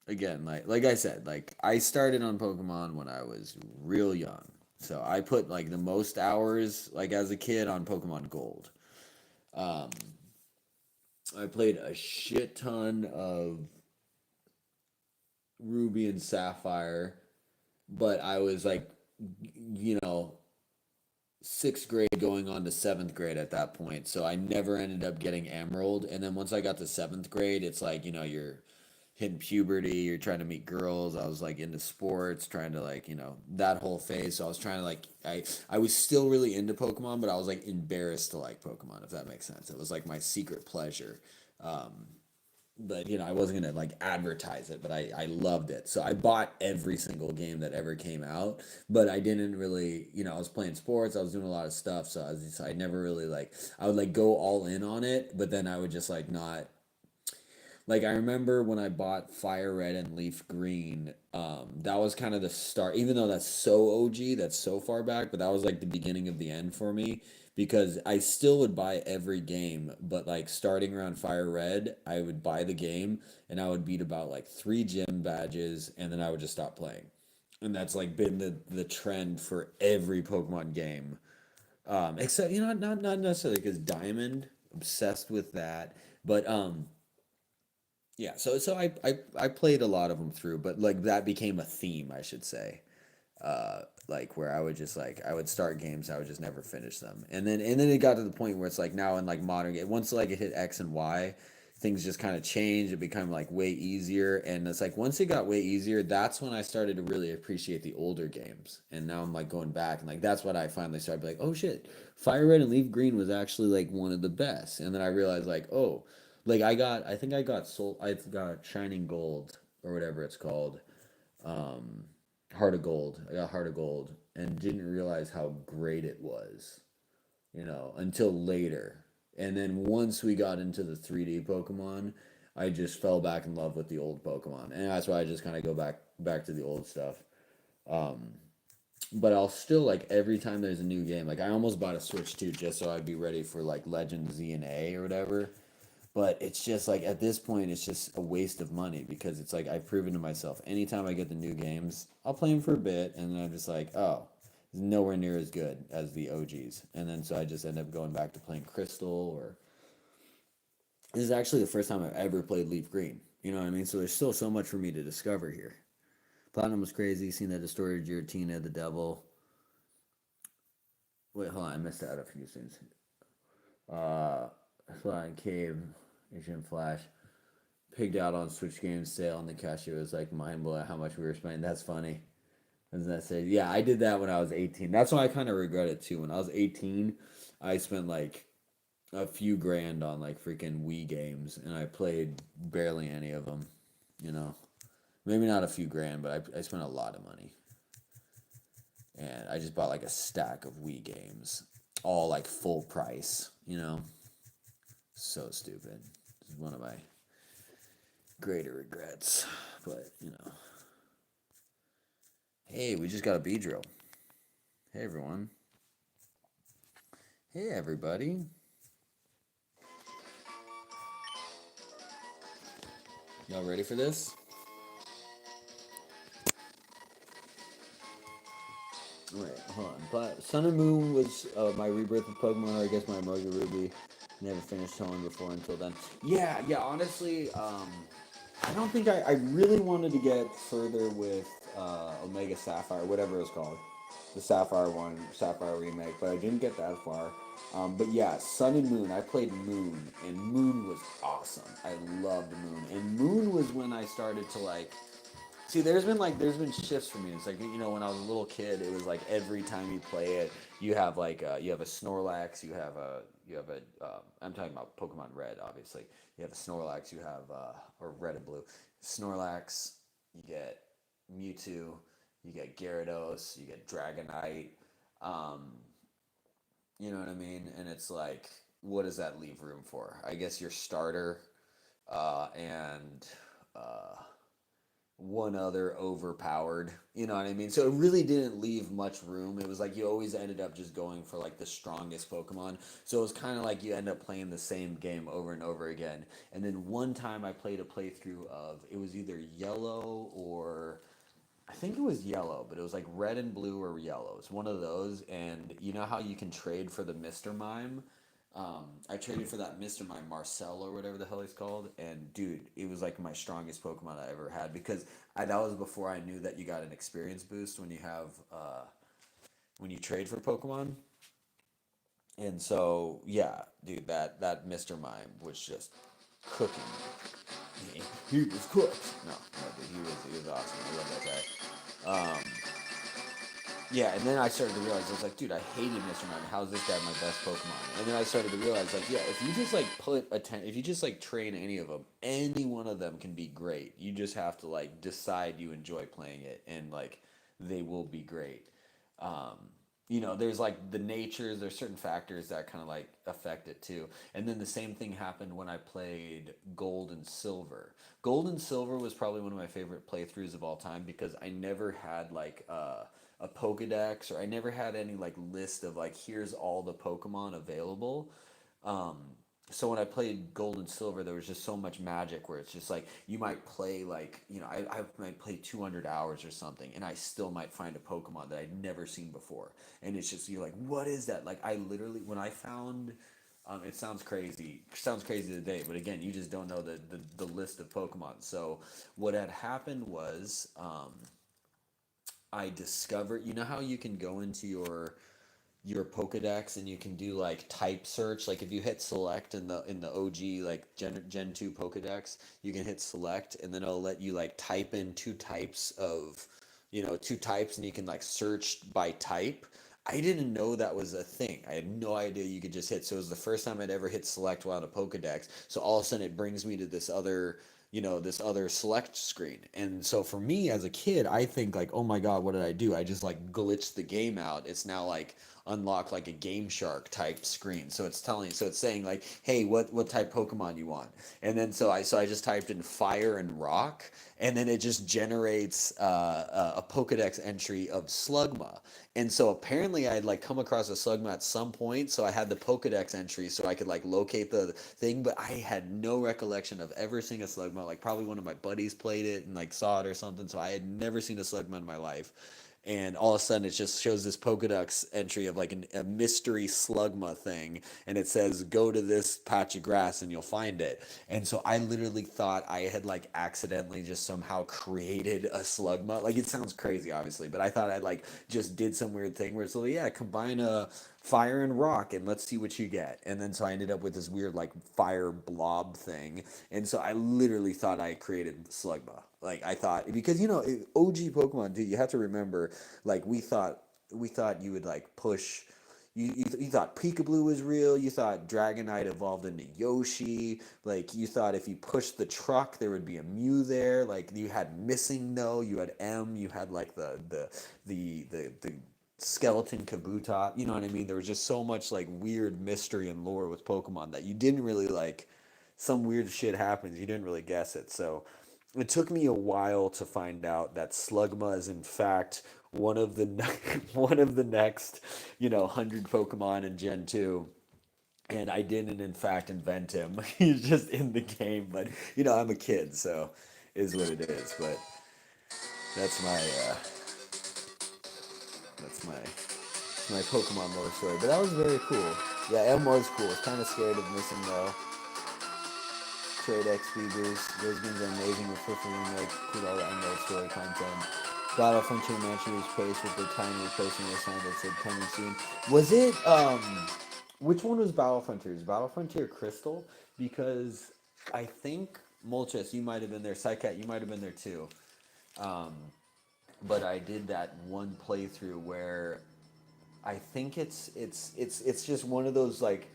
Again, like I said, like I started on Pokemon when I was real young. So I put like the most hours like as a kid on Pokemon Gold. Um, I played a shit ton of Ruby and Sapphire, but I was like, you know, 6th grade going on to 7th grade at that point. So I never ended up getting Emerald. And then once I got to 7th grade, it's like, you're hitting puberty, you're trying to meet girls. I was like into sports, trying to like, that whole phase. So I was trying to like I was still really into Pokemon, but I was like embarrassed to like Pokemon, if that makes sense. It was like my secret pleasure. Um but I wasn't gonna like advertise it, but I loved it. So I bought every single game that ever came out, but I didn't really, I was playing sports, I was doing a lot of stuff, so I never really like I would like go all in on it, but then I would just like not like I remember when I bought Fire Red and Leaf Green, that was kind of the start, even though that's so OG, that's so far back, but that was like the beginning of the end for me because I still would buy every game, but like starting around Fire Red, I would buy the game and I would beat about like 3 gym badges and then I would just stop playing. And that's like been the trend for every Pokemon game. Except not necessarily because Diamond, obsessed with that. But yeah, so I played a lot of them through, but like that became a theme, I should say. like where I would just like I would start games, I would just never finish them, and then it got to the point where it's like now in like modern game, once like it hit X and Y, things just kind of changed. It became like way easier, and it's like once it got way easier, that's when I started to really appreciate the older games, and now I'm like going back and like that's what I finally started to be like, oh shit, Fire Red and Leaf Green was actually like one of the best, and then I realized like oh, like I think I got Shining Gold or whatever it's called, um, Heart of Gold. I got Heart of Gold and didn't realize how great it was, until later. And then once we got into the 3D Pokemon, I just fell back in love with the old Pokemon, and that's why I just kind of go back to the old stuff. Um, but I'll still like every time there's a new game. Like I almost bought a Switch too, just so I'd be ready for like Legend ZNA or whatever. But it's just like at this point, it's just a waste of money because it's like I've proven to myself anytime I get the new games, I'll play them for a bit and then I'm just like, oh, it's nowhere near as good as the OGs. And then so I just end up going back to playing Crystal or this is actually the first time I've ever played Leaf Green. You know what I mean? So there's still so much for me to discover here. Platinum was crazy, seeing that distorted Giratina, the devil. Wait, hold on, I missed out a few things. Uh, Flying Cave, Asian Flash. Pigged out on Switch Games sale, and the cashier was like mind blowing how much we were spending. That's funny. Doesn't that say? Yeah, I did that when I was 18. That's why I kind of regret it too. When I was 18, I spent like a few grand on like freaking Wii games, and I played barely any of them. You know, maybe not a few grand, but I spent a lot of money, and I just bought like a stack of Wii games, all like full price. So stupid. This is one of my greater regrets, but hey, we just got a Beedrill. Hey everyone. Hey everybody. Y'all ready for this? Alright, hold on. But Sun and Moon was my rebirth of Pokemon, or I guess my Omega Ruby. Never finished telling before until then. Yeah, honestly, I don't think I really wanted to get further with Omega Sapphire, whatever it's called. The Sapphire one, Sapphire remake, but I didn't get that far. But yeah, Sun and Moon, I played Moon, and Moon was awesome. I loved Moon. And Moon was when I started to like see, there's been shifts for me. It's like when I was a little kid, it was like every time you play it, you have like you have a Snorlax, you have a I'm talking about Pokemon Red, obviously. You have a Snorlax, you have or Red and Blue, Snorlax, you get Mewtwo, you get Gyarados, you get Dragonite, um, you know what I mean? And it's like, what does that leave room for? I guess your starter, and uh, one other overpowered. You know what I mean? So it really didn't leave much room. It was like you always ended up just going for like the strongest Pokemon. So it was kind of like you end up playing the same game over and over again. And then one time I played a playthrough of it was either yellow or I think it was yellow, but it was like red and blue or yellow. It's one of those. And you know how you can trade for the Mr. Mime? I traded for that Mr. Mime Marcel or whatever the hell he's called, and dude, it was like my strongest Pokemon I ever had because that was before I knew that you got an experience boost when you have when you trade for Pokemon, and so yeah, dude, that Mr. Mime was just cooking me. He was cooked. No, dude, he was awesome. I love that guy. Yeah, and then I started to realize I was like, dude, I hated Mr. Mime. How's this guy my best Pokemon? And then I started to realize like, yeah, if you just like if you just like train any of them, any one of them can be great. You just have to like decide you enjoy playing it, and like they will be great. Um, there's like the natures. There's certain factors that kind of like affect it too. And then the same thing happened when I played Gold and Silver. Gold and Silver was probably one of my favorite playthroughs of all time because I never had like a Pokedex, or I never had any like list of like here's all the Pokemon available. Um, so when I played Gold and Silver, there was just so much magic where it's just like you might play like I might play 200 hours or something, and I still might find a Pokemon that I'd never seen before, and it's just you're like, what is that? Like I literally when I found. It sounds crazy today, but again, you just don't know the list of Pokemon. So what had happened was I discovered, you know how you can go into your Pokédex and you can do like type search. Like if you hit select in the OG like Gen 2 Pokédex, you can hit select and then it'll let you like type in two types of, two types, and you can like search by type. I didn't know that was a thing. I had no idea you could just hit. So it was the first time I'd ever hit select while in a Pokédex. So all of a sudden it brings me to this other select screen. And so for me as a kid, I think like, oh my God, what did I do? I just like glitched the game out. It's now like unlock like a Game Shark type screen. So it's saying like, hey, what type Pokemon you want? And then so I just typed in fire and rock, and then it just generates a Pokedex entry of Slugma. And so apparently I had like come across a Slugma at some point, so I had the Pokedex entry so I could like locate the thing, but I had no recollection of ever seeing a Slugma. Like probably one of my buddies played it and like saw it or something, so I had never seen a Slugma in my life. And all of a sudden it just shows this Pokedex entry of like a mystery Slugma thing, and it says go to this patch of grass and you'll find it. And so I literally thought I had like accidentally just somehow created a Slugma. Like it sounds crazy obviously, but I thought I like just did some weird thing where it's like, yeah, combine a fire and rock and let's see what you get. And then so I ended up with this weird like fire blob thing. And so I literally thought I created Slugma. Like I thought, because OG Pokemon, dude, you have to remember, like we thought you would like push. You thought Peekaboo was real. You thought Dragonite evolved into Yoshi. Like you thought if you pushed the truck, there would be a Mew there. Like you had Missing No. You had M. You had like the skeleton Kabuto. You know what I mean? There was just so much like weird mystery and lore with Pokemon that you didn't really like. Some weird shit happens. You didn't really guess it. So it took me a while to find out that Slugma is in fact one of the one of the next 100 Pokemon in Gen 2. And I didn't in fact invent him. He's just in the game, but I'm a kid, so is what it is. But that's my that's my Pokemon lore story. But that was very cool. Yeah, M was cool. I was kind of scared of missing though. Trade XP boost. Those games are amazing with fulfilling remake, include all the unload story content. Battle Frontier Mansion was placed with the tiny replacing a sign that said coming soon. Was it which one was Battle Frontier? Is Battle Frontier Crystal? Because I think Moltres, you might have been there. Psycat, you might have been there too. Um, but I did that one playthrough where I think it's just one of those like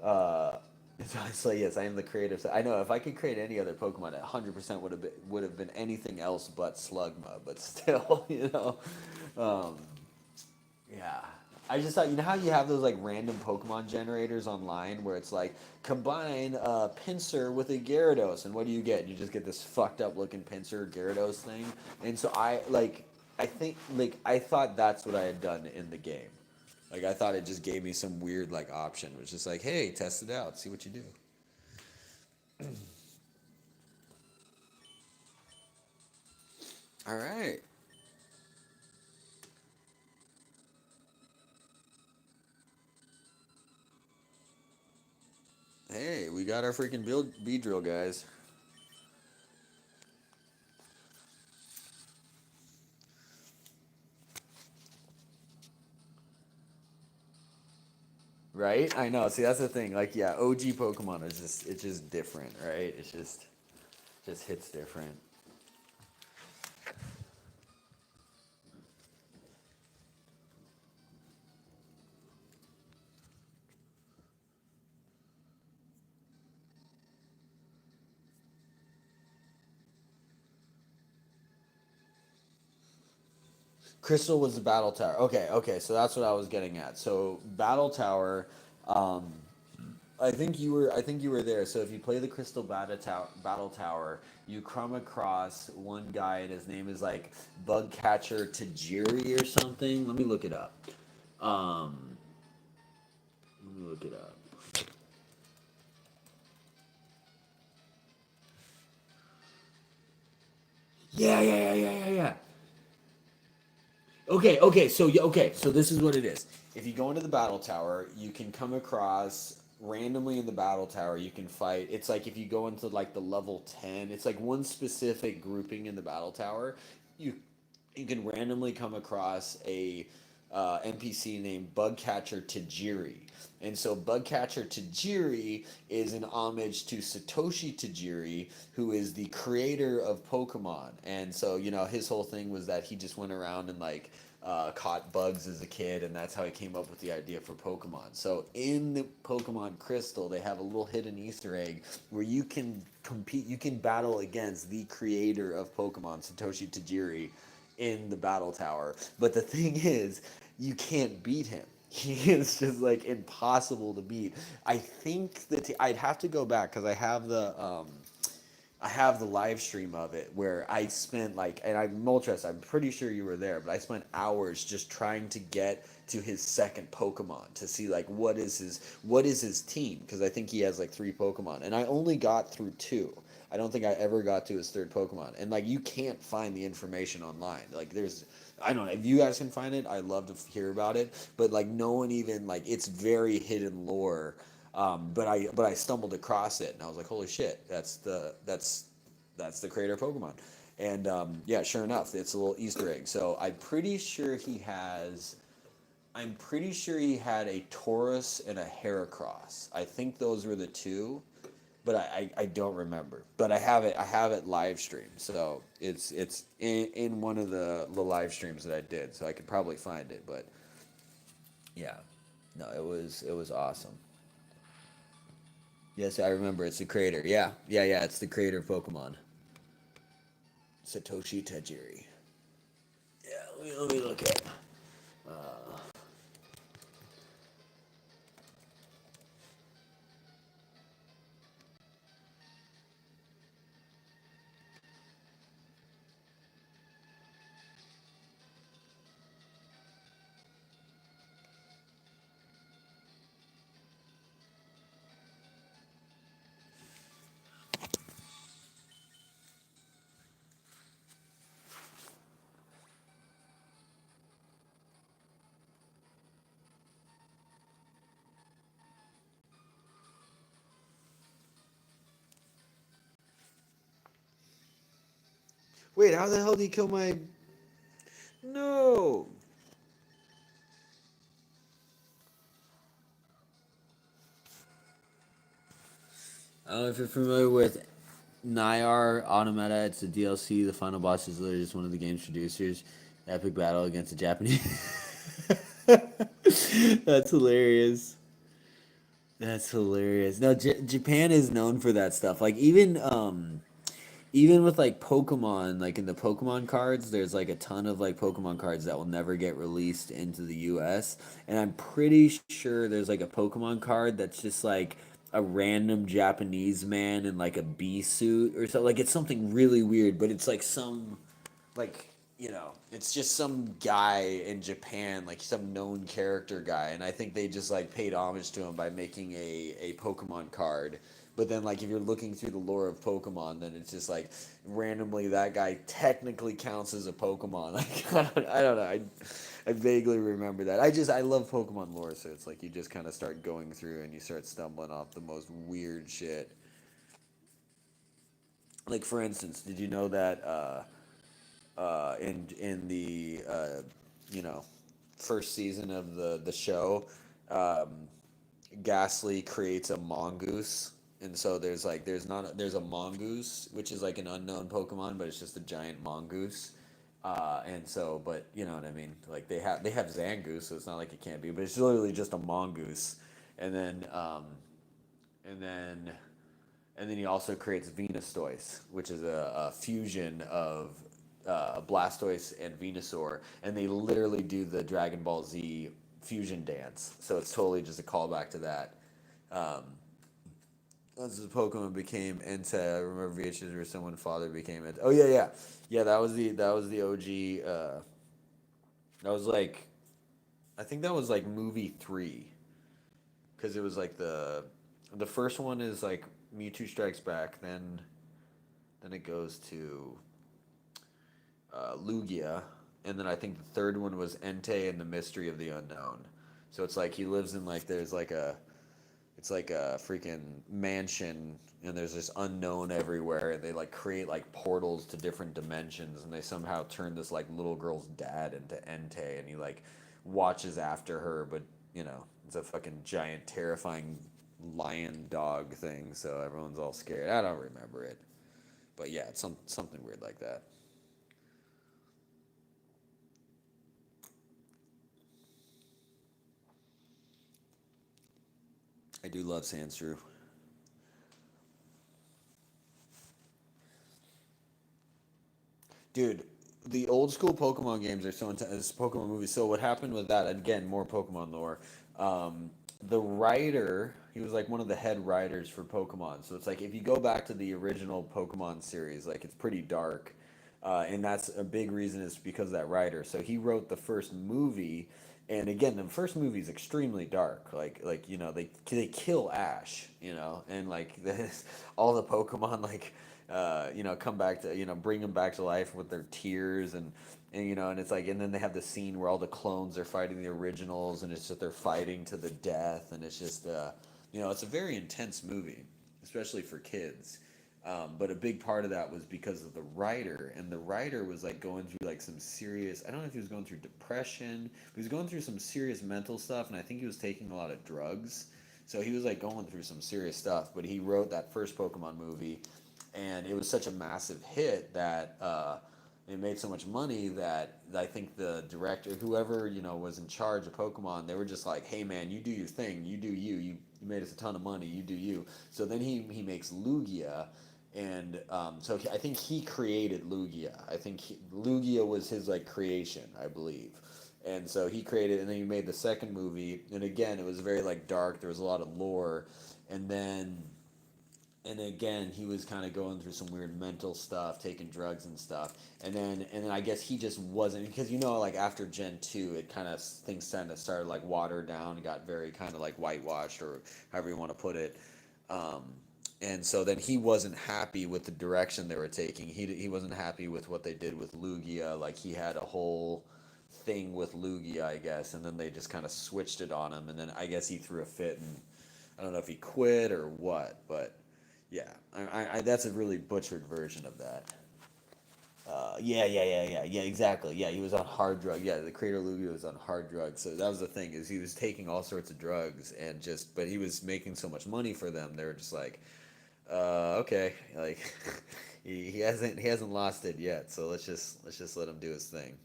uh it's like yes, I am the creative. So I know if I could create any other Pokemon, 100% would have been anything else but Slugma. But still, um, yeah. I just thought, how you have those like random Pokemon generators online where it's like combine a Pinsir with a Gyarados, and what do you get? You just get this fucked up looking Pinsir Gyarados thing. And so I think like I thought that's what I had done in the game. Like I thought it just gave me some weird like option. It was just like, hey, test it out, see what you do. All right. Hey, we got our freaking build drill, guys. Right? I know. See, that's the thing. Like, yeah, OG Pokemon is it's just different, right? It's just hits different. Crystal was the battle tower. Okay, okay, so that's what I was getting at. So battle tower, um, I think you were there. So if you play the Crystal battle tower, you come across one guy and his name is like Bugcatcher Tajiri or something. Let me look it up. Um, Let me look it up. Yeah, yeah, yeah, yeah, yeah, yeah. Okay, so this is what it is. If you go into the battle tower, you can come across randomly in the battle tower, you can fight. It's like if you go into like the level 10, it's like one specific grouping in the battle tower. You you can randomly come across a NPC named Bugcatcher Tajiri. And so Bugcatcher Tajiri is an homage to Satoshi Tajiri, who is the creator of Pokemon. And so, you know, his whole thing was that he just went around and like caught bugs as a kid, and that's how he came up with the idea for Pokemon. So in the Pokemon Crystal, they have a little hidden Easter egg where you can compete, you can battle against the creator of Pokemon, Satoshi Tajiri, in the battle tower. But the thing is, you can't beat him. He is just like impossible to beat. I think that I'd have to go back because I have the live stream of it where I spent like, and Moltres, I'm pretty sure you were there, but I spent hours just trying to get to his second Pokemon to see like what is his team, because I think he has like 3 Pokemon, and I only got through 2. I don't think I ever got to his third Pokemon, and like you can't find the information online. Like there's, I don't know if you guys can find it. I'd love to hear about it, but like no one even like, it's very hidden lore. But I stumbled across it and I was like, holy shit, that's the creator of Pokemon. And yeah, sure enough, it's a little Easter egg. So I'm pretty sure he had a Taurus and a Heracross. I think those were the 2, but I don't remember. But I have it live streamed. So it's in one of the live streams that I did. So I could probably find it. But yeah, no, it was awesome. Yes, I remember. It's the creator. Yeah. It's the creator of Pokemon. Satoshi Tajiri. Yeah, let me look at. Uh, Wait, how the hell did he kill my? No. I don't know if you're familiar with Nyar Automata. It's a DLC. The final boss is literally just one of the game's producers. Epic battle against the Japanese. That's hilarious. That's hilarious. No, Japan is known for that stuff. Like even with like Pokemon, like in the Pokemon cards, there's like a ton of like Pokemon cards that will never get released into the US. And I'm pretty sure there's like a Pokemon card that's just like a random Japanese man in like a bee suit or so. Like it's something really weird, but it's like some like, you know, it's just some guy in Japan, like some known character guy, and I think they just like paid homage to him by making a Pokemon card. But then like if you're looking through the lore of Pokemon, then it's just like randomly that guy technically counts as a Pokemon. Like I don't know. I vaguely remember that. I love Pokemon lore, so it's like you just kind of start going through and you start stumbling off the most weird shit. Like for instance, did you know that in the you know, first season of the show, um, Ghastly creates a mongoose, and so there's a mongoose, which is like an unknown Pokemon, but it's just a giant mongoose. And so, but you know what I mean. Like they have Zangoose, so it's not like it can't be, but it's literally just a mongoose, and then and then and then he also creates Venustoise, which is a fusion of Blastoise and Venusaur, and they literally do the Dragon Ball Z fusion dance. So it's totally just a callback to that. Um, as the Pokemon became Entei, I remember VHS where someone's father became it. Oh yeah. That was the OG. That was like, I think that was like movie 3, because it was like the first one is like Mewtwo Strikes Back, then it goes to Lugia, and then I think the third one was Entei and the Mystery of the Unknown. So it's like he lives in like there's like a it's like a freaking mansion, and there's this unknown everywhere, and they like create like portals to different dimensions, and they somehow turn this like little girl's dad into Entei, and he like watches after her, but you know, it's a fucking giant terrifying lion dog thing, so everyone's all scared. I don't remember it, but yeah, it's something weird like that. I do love Sandshrew. Dude, the old school Pokemon games are so intense. Pokemon movies. So what happened with that? Again, more Pokemon lore. The writer, he was like one of the head writers for Pokemon. So it's like if you go back to the original Pokemon series, like it's pretty dark, and that's a big reason is because of that writer. So he wrote the first movie, and again, the first movie is extremely dark. Like you know they kill Ash, you know, and like this, all the Pokemon like you know, come back to, you know, bring them back to life with their tears and you know, and it's like, and then they have the scene where all the clones are fighting the originals, and it's just they're fighting to the death, and it's just, you know, it's a very intense movie, especially for kids. But a big part of that was because of the writer, and the writer was like going through like some serious, I don't know if he was going through depression, but he was going through some serious mental stuff, and I think he was taking a lot of drugs. So he was like going through some serious stuff, but he wrote that first Pokemon movie, and it was such a massive hit that it made so much money that I think the director, whoever you know was in charge of Pokemon, they were just like, "Hey man, you do your thing, you do you. You made us a ton of money, you do you." So then he makes Lugia, and so I think he created Lugia. I think Lugia was his like creation, I believe. And so he created, and then he made the second movie, and again it was very like dark. There was a lot of lore, and then and again he was kind of going through some weird mental stuff, taking drugs and stuff, and then I guess he just wasn't, because you know like after Gen 2 it kind of things kind of started like watered down and got very kind of like whitewashed, or however you want to put it. um, and so then he wasn't happy with the direction they were taking. He wasn't happy with what they did with Lugia. Like he had a whole thing with Lugia, I guess, and then they just kind of switched it on him, and then I guess he threw a fit, and I don't know if he quit or what, but yeah, that's a really butchered version of that. Yeah, exactly. Yeah, he was on hard drugs. Yeah, the creator Lugia was on hard drugs. So that was the thing, is he was taking all sorts of drugs, and just, but he was making so much money for them. They were just like, okay, like he hasn't lost it yet. So let's just let him do his thing.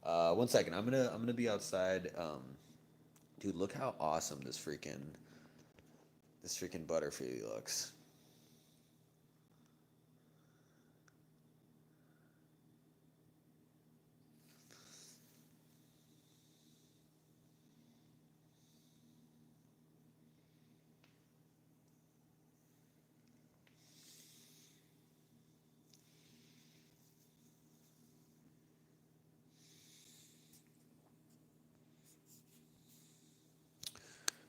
One second, I'm gonna be outside. Dude, look how awesome this freaking Butterfree looks.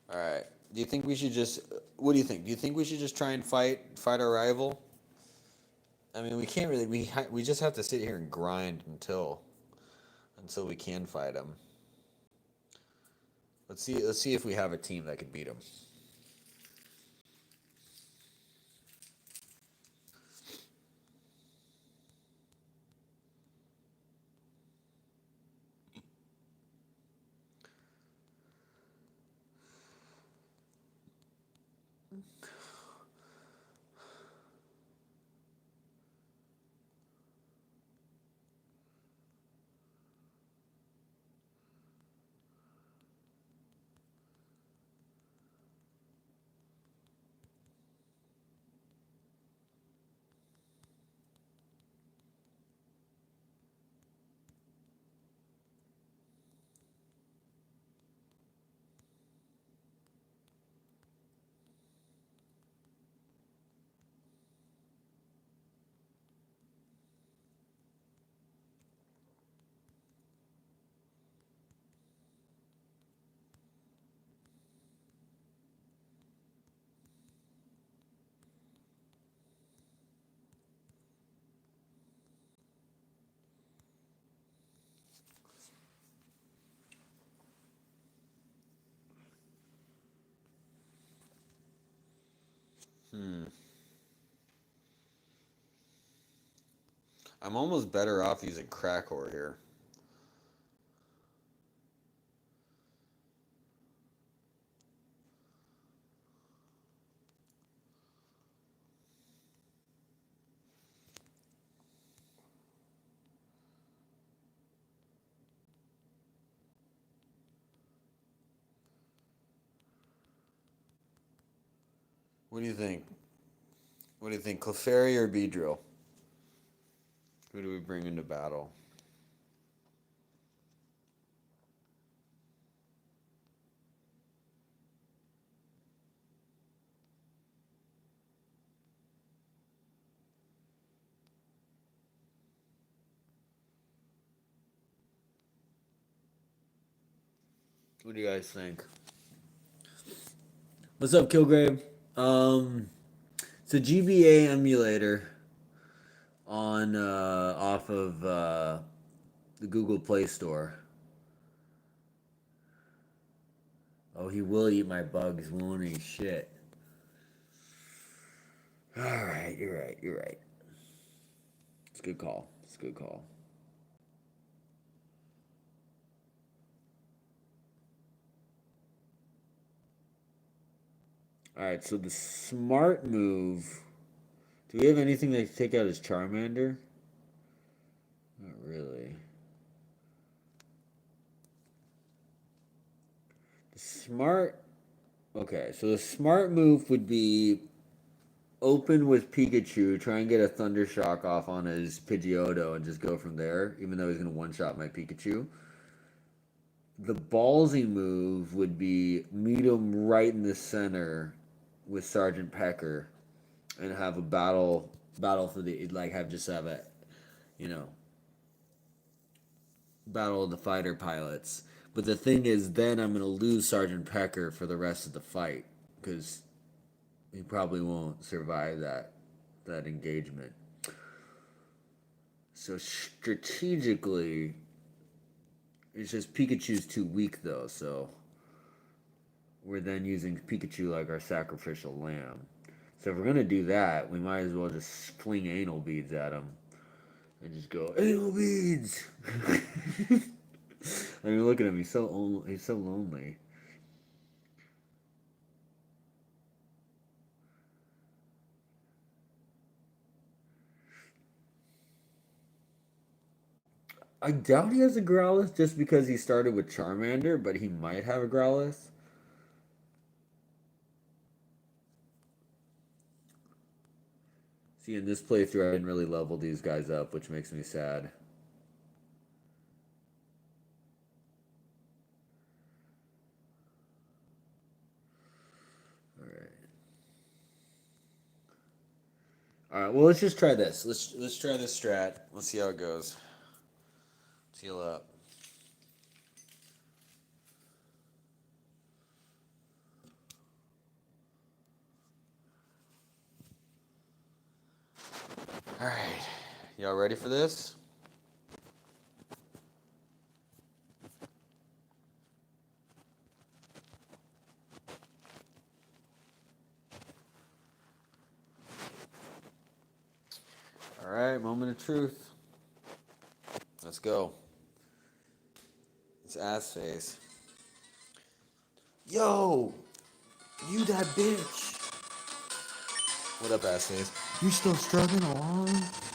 All right. Do you think we should just? What do you think? Do you think we should just try and fight our rival? I mean, we can't really. We just have to sit here and grind until we can fight him. Let's see if we have a team that can beat him. I'm almost better off using Crackor here. What do you think? What do you think, Clefairy or Beedrill? Who do we bring into battle? What do you guys think? What's up, Kilgrave? It's a GBA emulator on off of the Google Play Store. Oh, he will eat my bugs, won't he? Shit. All right, you're right. You're right. It's a good call. It's a good call. All right, so the smart move. Do we have anything that can take out his Charmander? Not really. The smart. Okay, so the smart move would be open with Pikachu, try and get a Thunder Shock off on his Pidgeotto, and just go from there, even though he's going to one-shot my Pikachu. The ballsy move would be meet him right in the center with Sergeant Pecker and have a battle for the, like, have a, you know, battle of the fighter pilots. But the thing is, then I'm going to lose Sergeant Pecker for the rest of the fight, because he probably won't survive that engagement. So strategically, it's just Pikachu's too weak, though, so we're then using Pikachu like our sacrificial lamb. So if we're going to do that, we might as well just fling anal beads at him and just go, anal beads! I mean, look at him, he's so lonely. I doubt he has a Growlithe just because he started with Charmander, but he might have a Growlithe. See, in this playthrough, I didn't really level these guys up, which makes me sad. Alright, well, let's just try this. Let's try this strat. Let's see how it goes. Let's heal up. Alright. Y'all ready for this? Alright, moment of truth. Let's go. It's ass face. Yo! You that bitch! What up, ass face? You still struggling along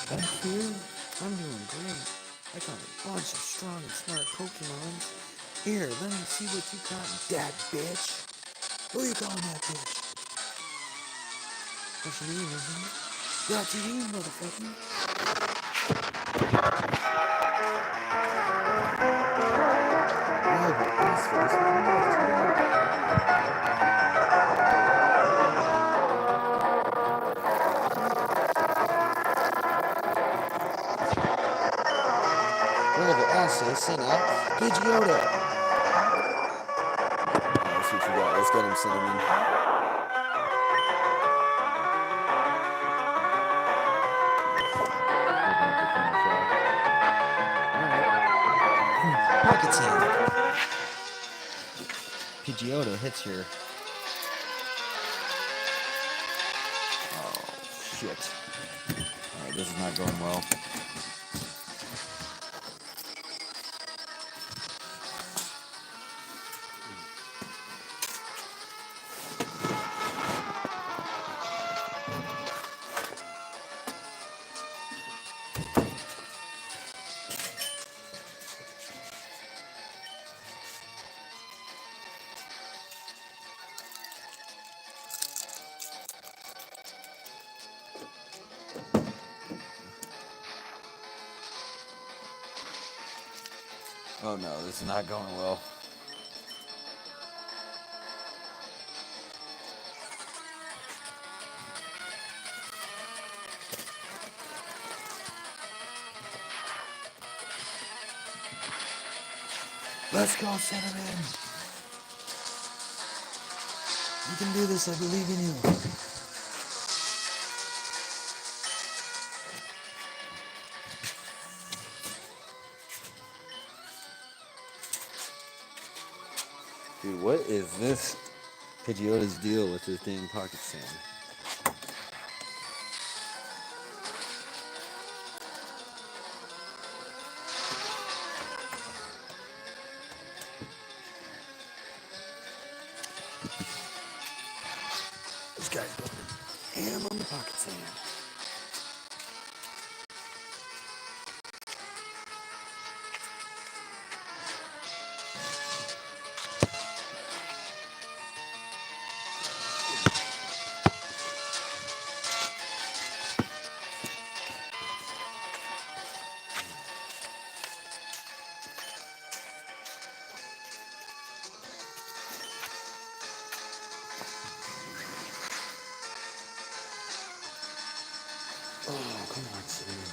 back here? I'm doing great. I got a bunch of strong and smart Pokemons. Here, let me see what you got, that bitch. Who you calling that bitch? What's your name, isn't it? That's your name, motherfucker. Whatever, ass face. Whatever, ass face. Send out Pidgeotto. Alright, let's see what you got. Let's get him, Cinnamon. Pocket Sand. Pidgeotto hits your shit. Alright, this is not going well. Oh no, this is not going well. Let's go, Cinnamon! You can do this, I believe in you. Dude, what is this Pidgeotto's deal with this dang pocket sand? This guy's going ham on the pocket sand. Oh, come on, Cinnamon.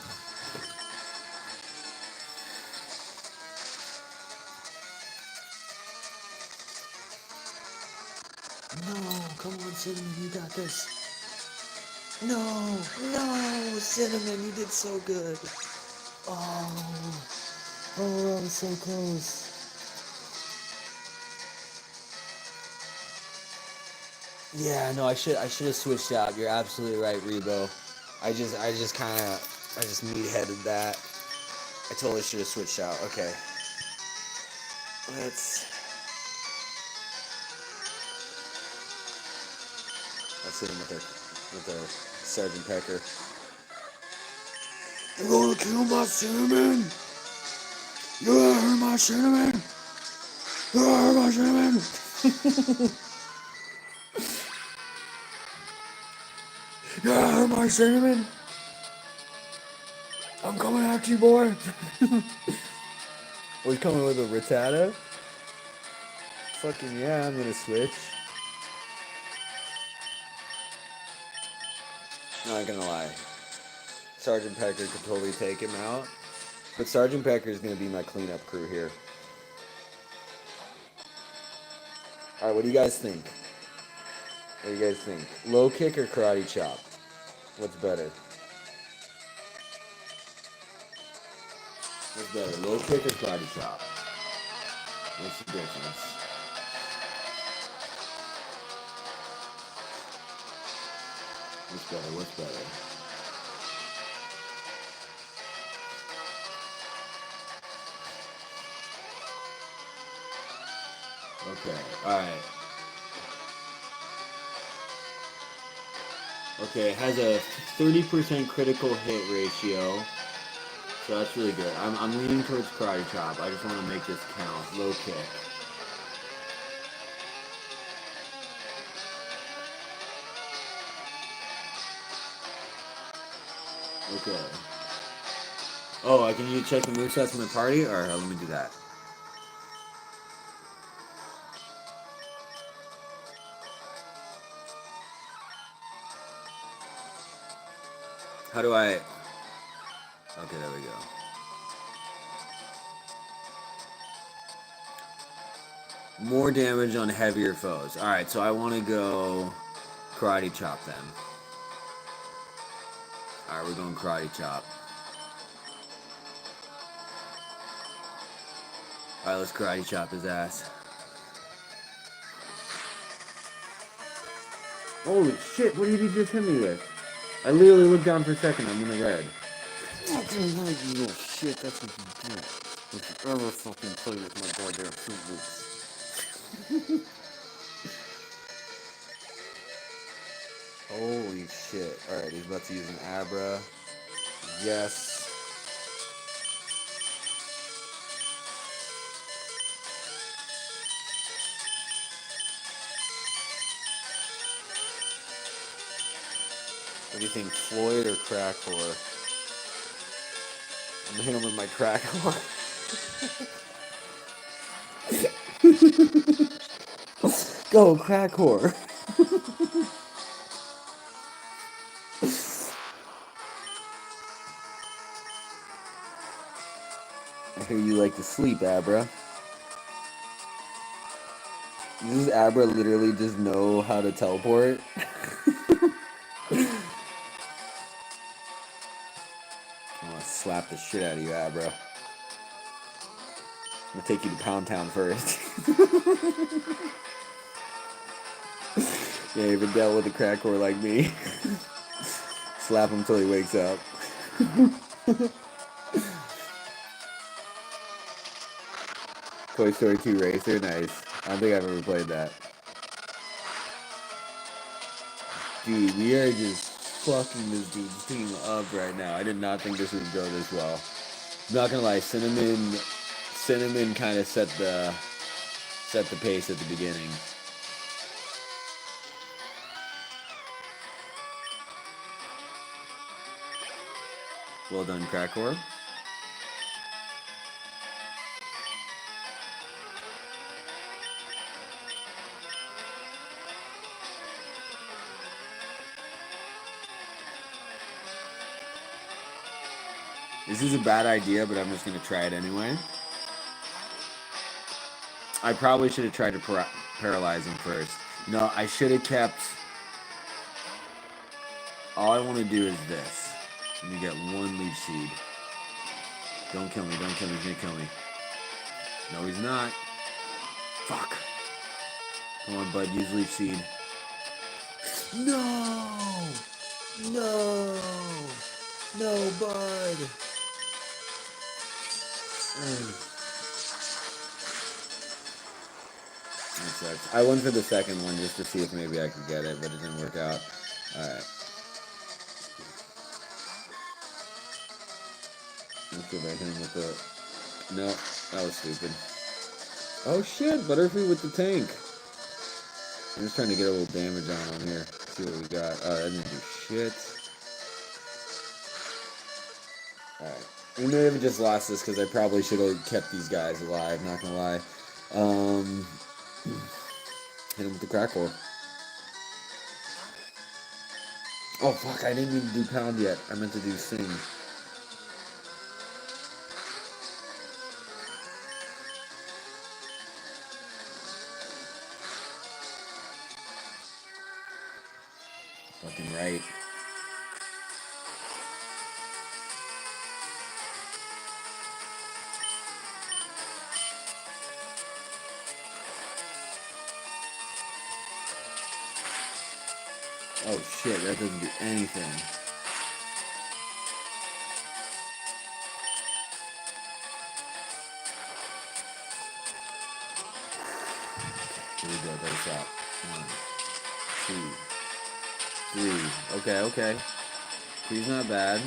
No, come on, Cinnamon, you got this. No, no, Cinnamon, you did so good. Oh, that was so close. Yeah, no, I should have switched out. You're absolutely right, Rebo. I just meat-headed that. I totally should have switched out. Okay. Let's hit him with a Sergeant Pecker. You're gonna kill my Cinnamon! You're gonna hurt my Cinnamon! You're gonna hurt my Cinnamon! You're gonna hurt my Cinnamon! I'm coming after you, boy! We're coming with a Rattata? Fucking yeah, I'm gonna switch. Not gonna lie. Sergeant Pecker could totally take him out. But Sergeant Pecker is gonna be my cleanup crew here. Alright, what do you guys think? What do you guys think? Low kick or karate chop? What's better? What's better? Low kick or karate chop? What's the difference? What's better? What's better? Okay, alright. Okay, it has a 30% critical hit ratio. So that's really good. I'm leaning towards karate chop. I just want to make this count. Low kick. Okay. Oh, I can check the movesets in my party? Alright, let me do that. How do I... Okay, there we go. More damage on heavier foes. Alright, so I want to go karate chop then. Alright, we're going karate chop. Alright, let's karate chop his ass. Holy shit, what did he just hit me with? I literally looked down for a second. I'm in the red. Fucking right, you little shit. That's what you get. If you ever fucking play with my goddamn Fruit Loops. Holy shit. Alright, he's about to use an Abra. Yes. What do you think, Floyd or Crack Whore? I'm gonna hit him with my Crack Whore. Go, Crack Whore. I hear you like to sleep, Abra. Does Abra literally just know how to teleport? I'm gonna slap the shit out of you, Abra. I'm gonna take you to Pound Town first. Yeah, you ever dealt with a crack whore like me? Slap him till he wakes up. Toy Story 2 Racer, nice. I don't think I've ever played that. Dude, we are just fucking this dude's team up right now. I did not think this would go this well. I'm not gonna lie, Cinnamon kind of set the pace at the beginning. Well done, Crack Whore. This is a bad idea, but I'm just gonna try it anyway. I probably should have tried to paralyze him first. No, I should have kept... All I want to do is this. Let me get one leech seed. Don't kill me, don't kill me, he's gonna kill me. No, he's not. Fuck. Come on, bud, use leech seed. No! No! No, bud! That sucks. I went for the second one just to see if maybe I could get it, but it didn't work out. Alright. Let's go back in with the... No, that was stupid. Oh shit, Butterfree with the tank. I'm just trying to get a little damage on him here. See what we got. Oh, that didn't do shit. Alright. We may have just lost this because I probably should have kept these guys alive, not gonna lie. Hit him with the Crack Whore. Oh fuck, I didn't even do Pound yet. I meant to do Sing. Fucking right. Oh shit, that doesn't do anything. Here we go, better shot. 1, 2, 3. Okay, okay. He's not bad.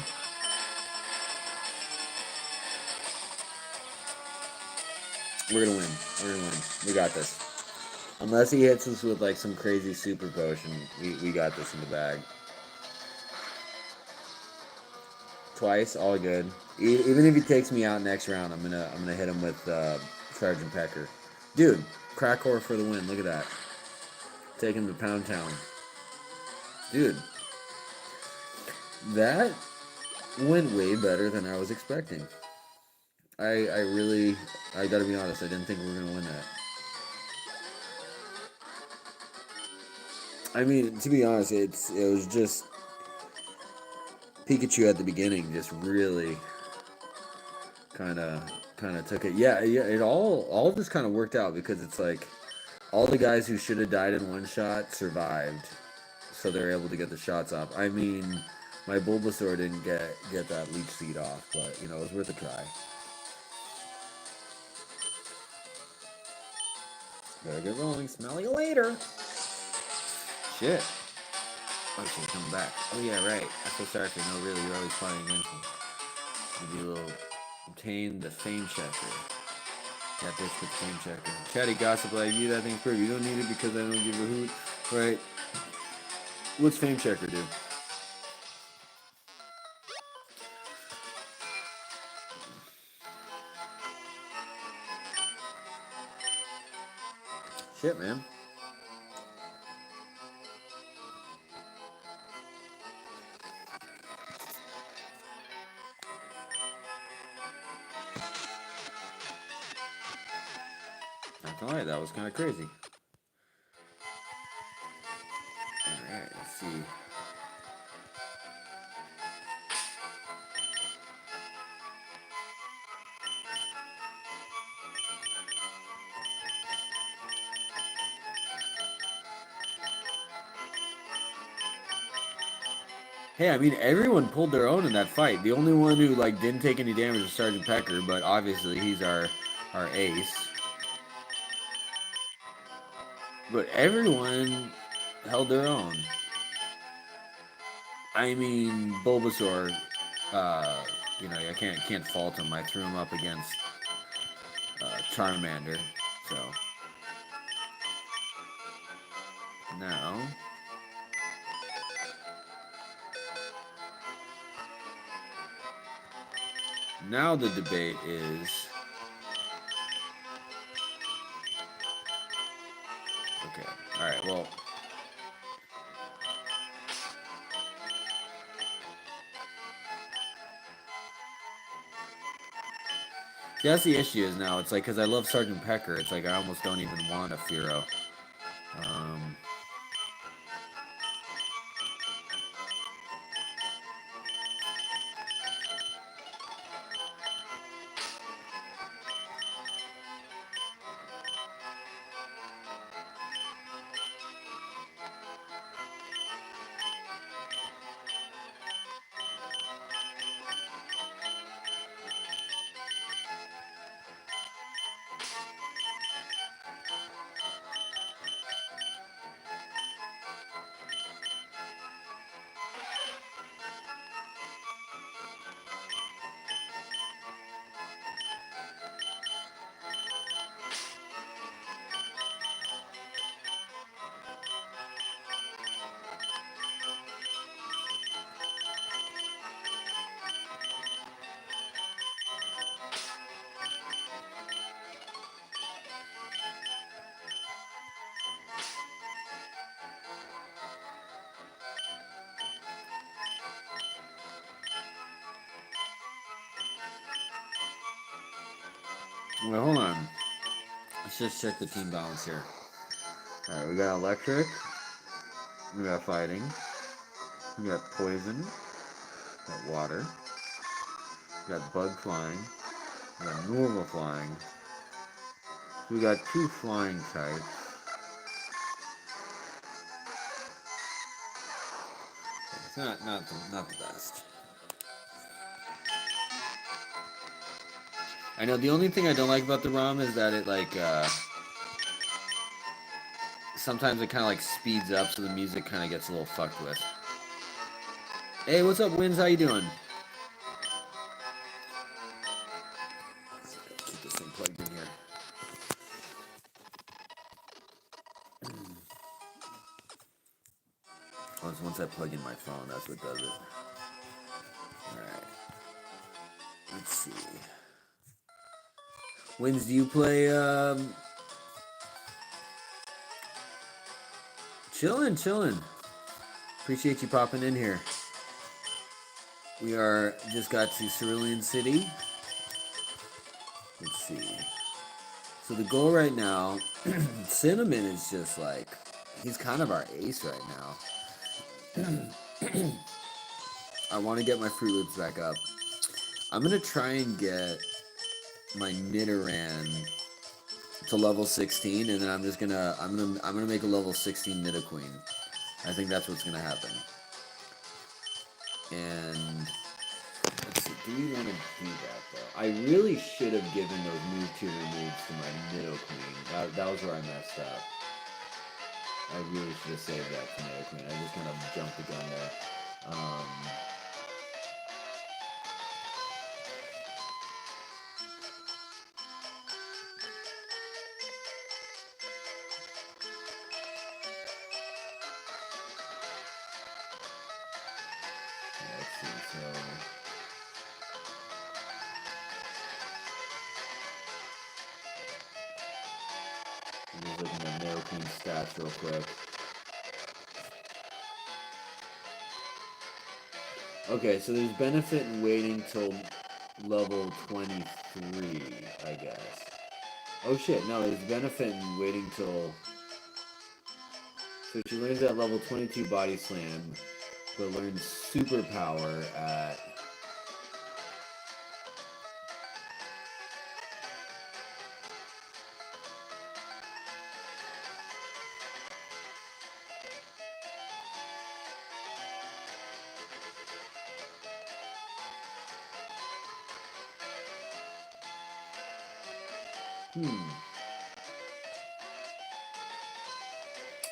We're gonna win. We're gonna win. We got this. Unless he hits us with like some crazy super potion, we got this in the bag. Twice, all good. Even if he takes me out next round, I'm gonna hit him with Sergeant Pecker. Dude, Crack Whore for the win. Look at that. Take him to Pound Town. Dude, that went way better than I was expecting. I gotta be honest, I didn't think we were gonna win that. I mean, to be honest, it was just Pikachu at the beginning just really kind of took it. Yeah, it all just kind of worked out because it's like all the guys who should have died in one shot survived, so they're able to get the shots off. I mean, My Bulbasaur didn't get that leech seed off, but you know, it was worth a try. Better get rolling. Smell you later. Shit. Oh shit, coming back. Oh yeah, right. I'm so sorry for no really. You're always playing Winston. Maybe a little obtain the fame checker. That bitch with the fame checker. Chatty gossip like you. That thing's pretty. You don't need it because I don't give a hoot. Right? What's fame checker do? Shit, man. Not gonna lie, that was kind of crazy. Alright, let's see. Hey, I mean, everyone pulled their own in that fight. The only one who like didn't take any damage was Sergeant Pecker, but obviously he's our ace. But everyone held their own. I mean, Bulbasaur, you know, I can't fault him. I threw him up against Charmander, so now the debate is okay. All right, well. That's the issue is now. It's like, because I love Sergeant Pecker, it's like I almost don't even want a Furo. Well, hold on. Let's just check the team balance here. Alright, we got electric. We got fighting. We got poison. We got water. We got bug flying. We got normal flying. So we got 2 flying types. It's not the best. I know the only thing I don't like about the ROM is that it like sometimes it kind of like speeds up, so the music kind of gets a little fucked with. Hey, what's up, Wins? How you doing? Keep this thing plugged in here. Once I plug in my phone, that's what does it. Alright. Let's see. Wins, do you play, Chillin'. Appreciate you popping in here. We just got to Cerulean City. Let's see. So the goal right now, Cinnamon is just like, he's kind of our ace right now. I want to get my Fruit Loops back up. I'm gonna try and get my Nidoran to level 16, and then I'm gonna make a level 16 Nidoqueen. I think that's what's gonna happen. And let's see, do we want to do that though? I really should have given those move tutor moves to my Nidoqueen. That was where I messed up. I really should have saved that for Nidoqueen. I just kind of jumped the gun there. Let's see, so... I'm just looking at Nidoqueen stats real quick. Okay, so there's benefit in waiting till level 23, I guess. Oh shit, no, there's benefit in waiting till... So she learns at level 22 Body Slam, but learns Superpower at...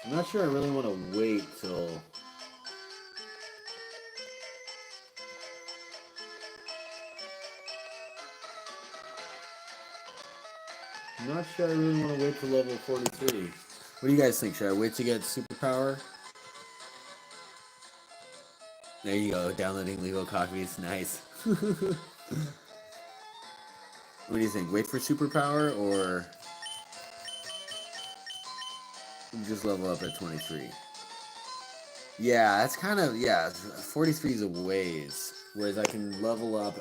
I'm not sure I really want to wait till... I'm not sure I really want to wait till level 43. What do you guys think? Should I wait to get Superpower? There you go, downloading legal copies. Nice. What do you think? Wait for Superpower or just level up at 23? Yeah, that's kind of, yeah, 43 is a ways. Whereas I can level up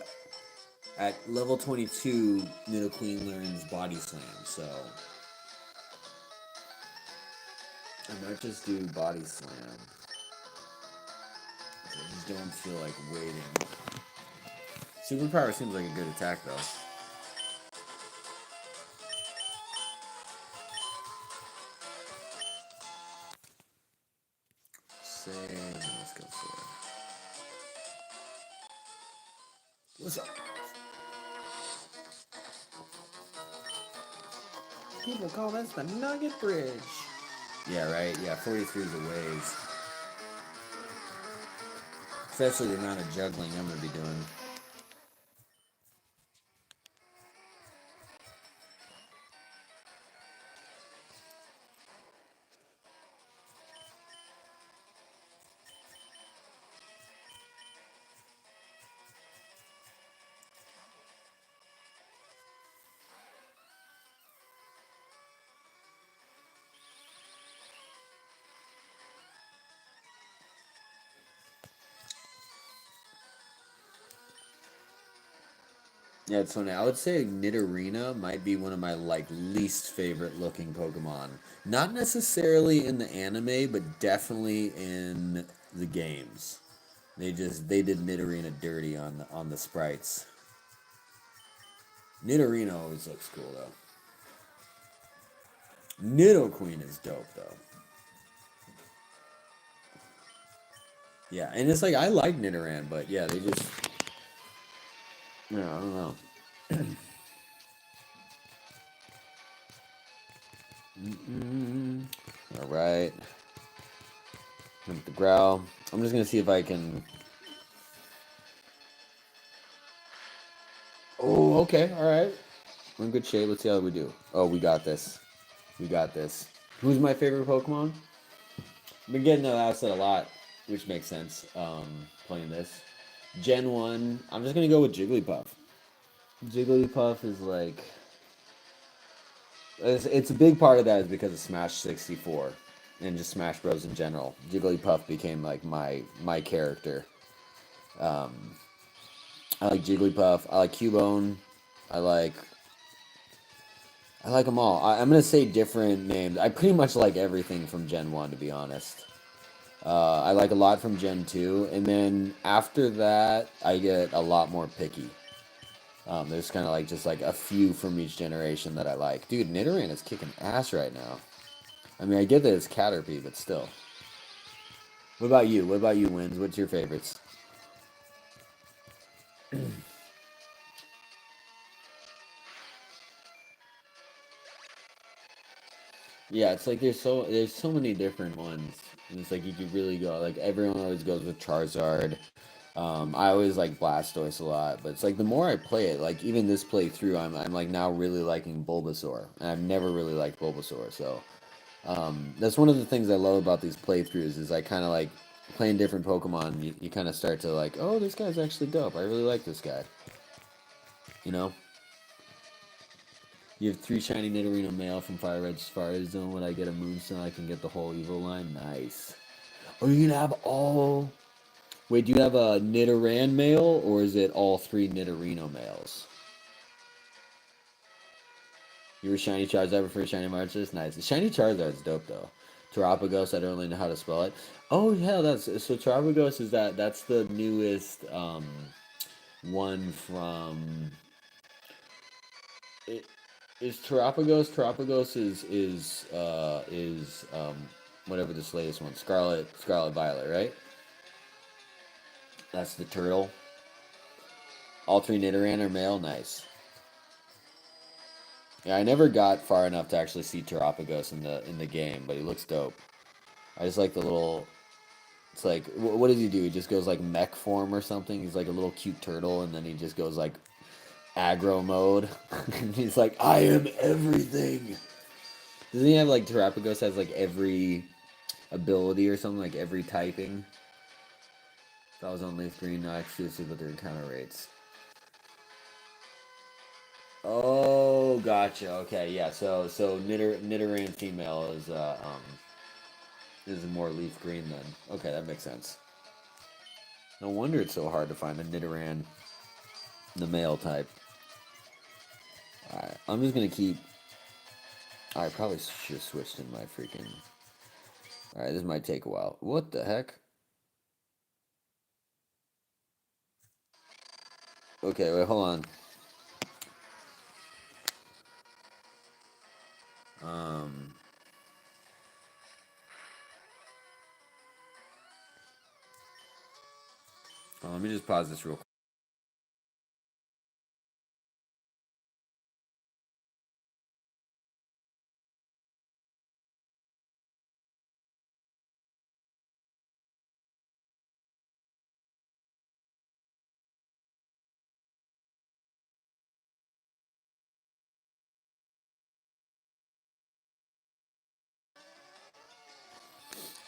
at level 22, Nidoqueen learns Body Slam, so I might just do Body Slam. I just don't feel like waiting. Superpower seems like a good attack, though. Let's go for it. What's up? People call this the Nugget Bridge. Yeah, right? Yeah, 43 is a ways. Especially the amount of juggling I'm going to be doing. Yeah, it's funny. I would say Nidorina might be one of my least favorite looking Pokemon. Not necessarily in the anime, but definitely in the games. They did Nidorina dirty on the sprites. Nidorina always looks cool though. Nidoqueen is dope though. Yeah, and it's like I like Nidoran, but yeah, they just yeah, I don't know. All right. With the growl. I'm just gonna see if I can. Oh, okay. All right. We're in good shape. Let's see how we do. Oh, we got this. We got this. Who's my favorite Pokemon? I've been getting asked that a lot, which makes sense. Playing this. Gen 1. I'm just gonna go with Jigglypuff. Jigglypuff is like. It's a big part of that is because of Smash 64 and just Smash Bros in general. Jigglypuff became like my character. I like Jigglypuff. I like Cubone. I like them all. I'm gonna say different names. I pretty much like everything from Gen 1, to be honest. I like a lot from Gen 2, and then after that, I get a lot more picky. There's kind of like just like a few from each generation that I like. Dude, Nidoran is kicking ass right now. I mean, I get that it's Caterpie, but still. What about you? What about you, Wins? What's your favorites? Yeah, it's like there's so many different ones. And it's like you could really go like everyone always goes with Charizard. I always like Blastoise a lot, but it's like the more I play it, like even this playthrough, I'm like now really liking Bulbasaur, and I've never really liked Bulbasaur. So that's one of the things I love about these playthroughs is I kind of like playing different Pokemon. You kind of start to like, oh, this guy's actually dope. I really like this guy. You know. You have 3 shiny Nidorino mail from Fire Red Safari Zone. When I get a Moonstone, I can get the whole Evo line. Nice. Oh, you're gonna have all. Wait, do you have a Nidoran mail, or is it all 3 Nidorino mails? You were shiny Charizard, I prefer shiny Marches. Nice. The shiny Charizard's dope though. Terapagos, I don't really know how to spell it. Oh yeah, that's so Terapagos is that's the newest one from. It, is Terapagos? Terapagos is whatever this latest one, Scarlet Violet, right? That's the turtle. All 3 Nidoran are male. Nice. Yeah, I never got far enough to actually see Terapagos in the game, but he looks dope. I just like the little. It's like what does he do? He just goes like mech form or something. He's like a little cute turtle, and then he just goes like aggro mode. And he's like, I am everything. Doesn't he have like Terapagos has like every ability or something, like every typing? That was on Leaf Green, not exclusive, but their encounter rates. Oh, gotcha. Okay, yeah. So Nidoran female is more Leaf Green then. Okay, that makes sense. No wonder it's so hard to find a Nidoran, the male type. Alright, I'm just gonna keep. I probably should have switched in my freaking. Alright, this might take a while. What the heck? Okay, wait, hold on. Let me just pause this real quick.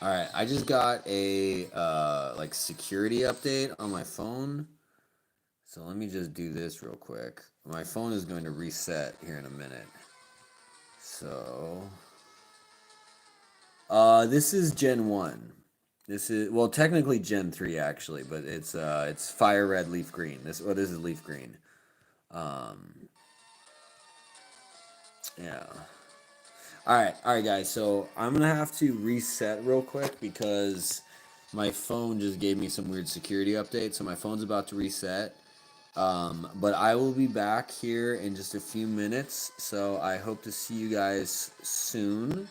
All right, I just got a like security update on my phone. So let me just do this real quick. My phone is going to reset here in a minute. So this is Gen 1. This is well technically Gen 3 actually, but it's Fire Red Leaf Green. This is Leaf Green. Yeah. All right, guys. So I'm gonna have to reset real quick because my phone just gave me some weird security update. So my phone's about to reset. But I will be back here in just a few minutes. So I hope to see you guys soon.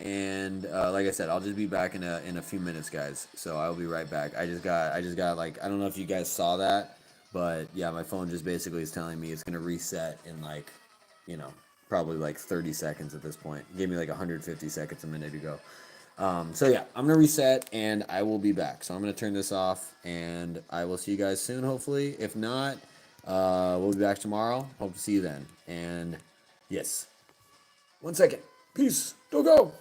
And like I said, I'll just be back in a few minutes, guys. So I'll be right back. I just got like I don't know if you guys saw that, but yeah, my phone just basically is telling me it's gonna reset in like, you know, probably like 30 seconds at this point. It gave me like 150 seconds a minute ago. So yeah, I'm gonna reset and I will be back. So I'm gonna turn this off and I will see you guys soon, hopefully. If not, we'll be back tomorrow. Hope to see you then. And yes, 1 second. Peace. Go.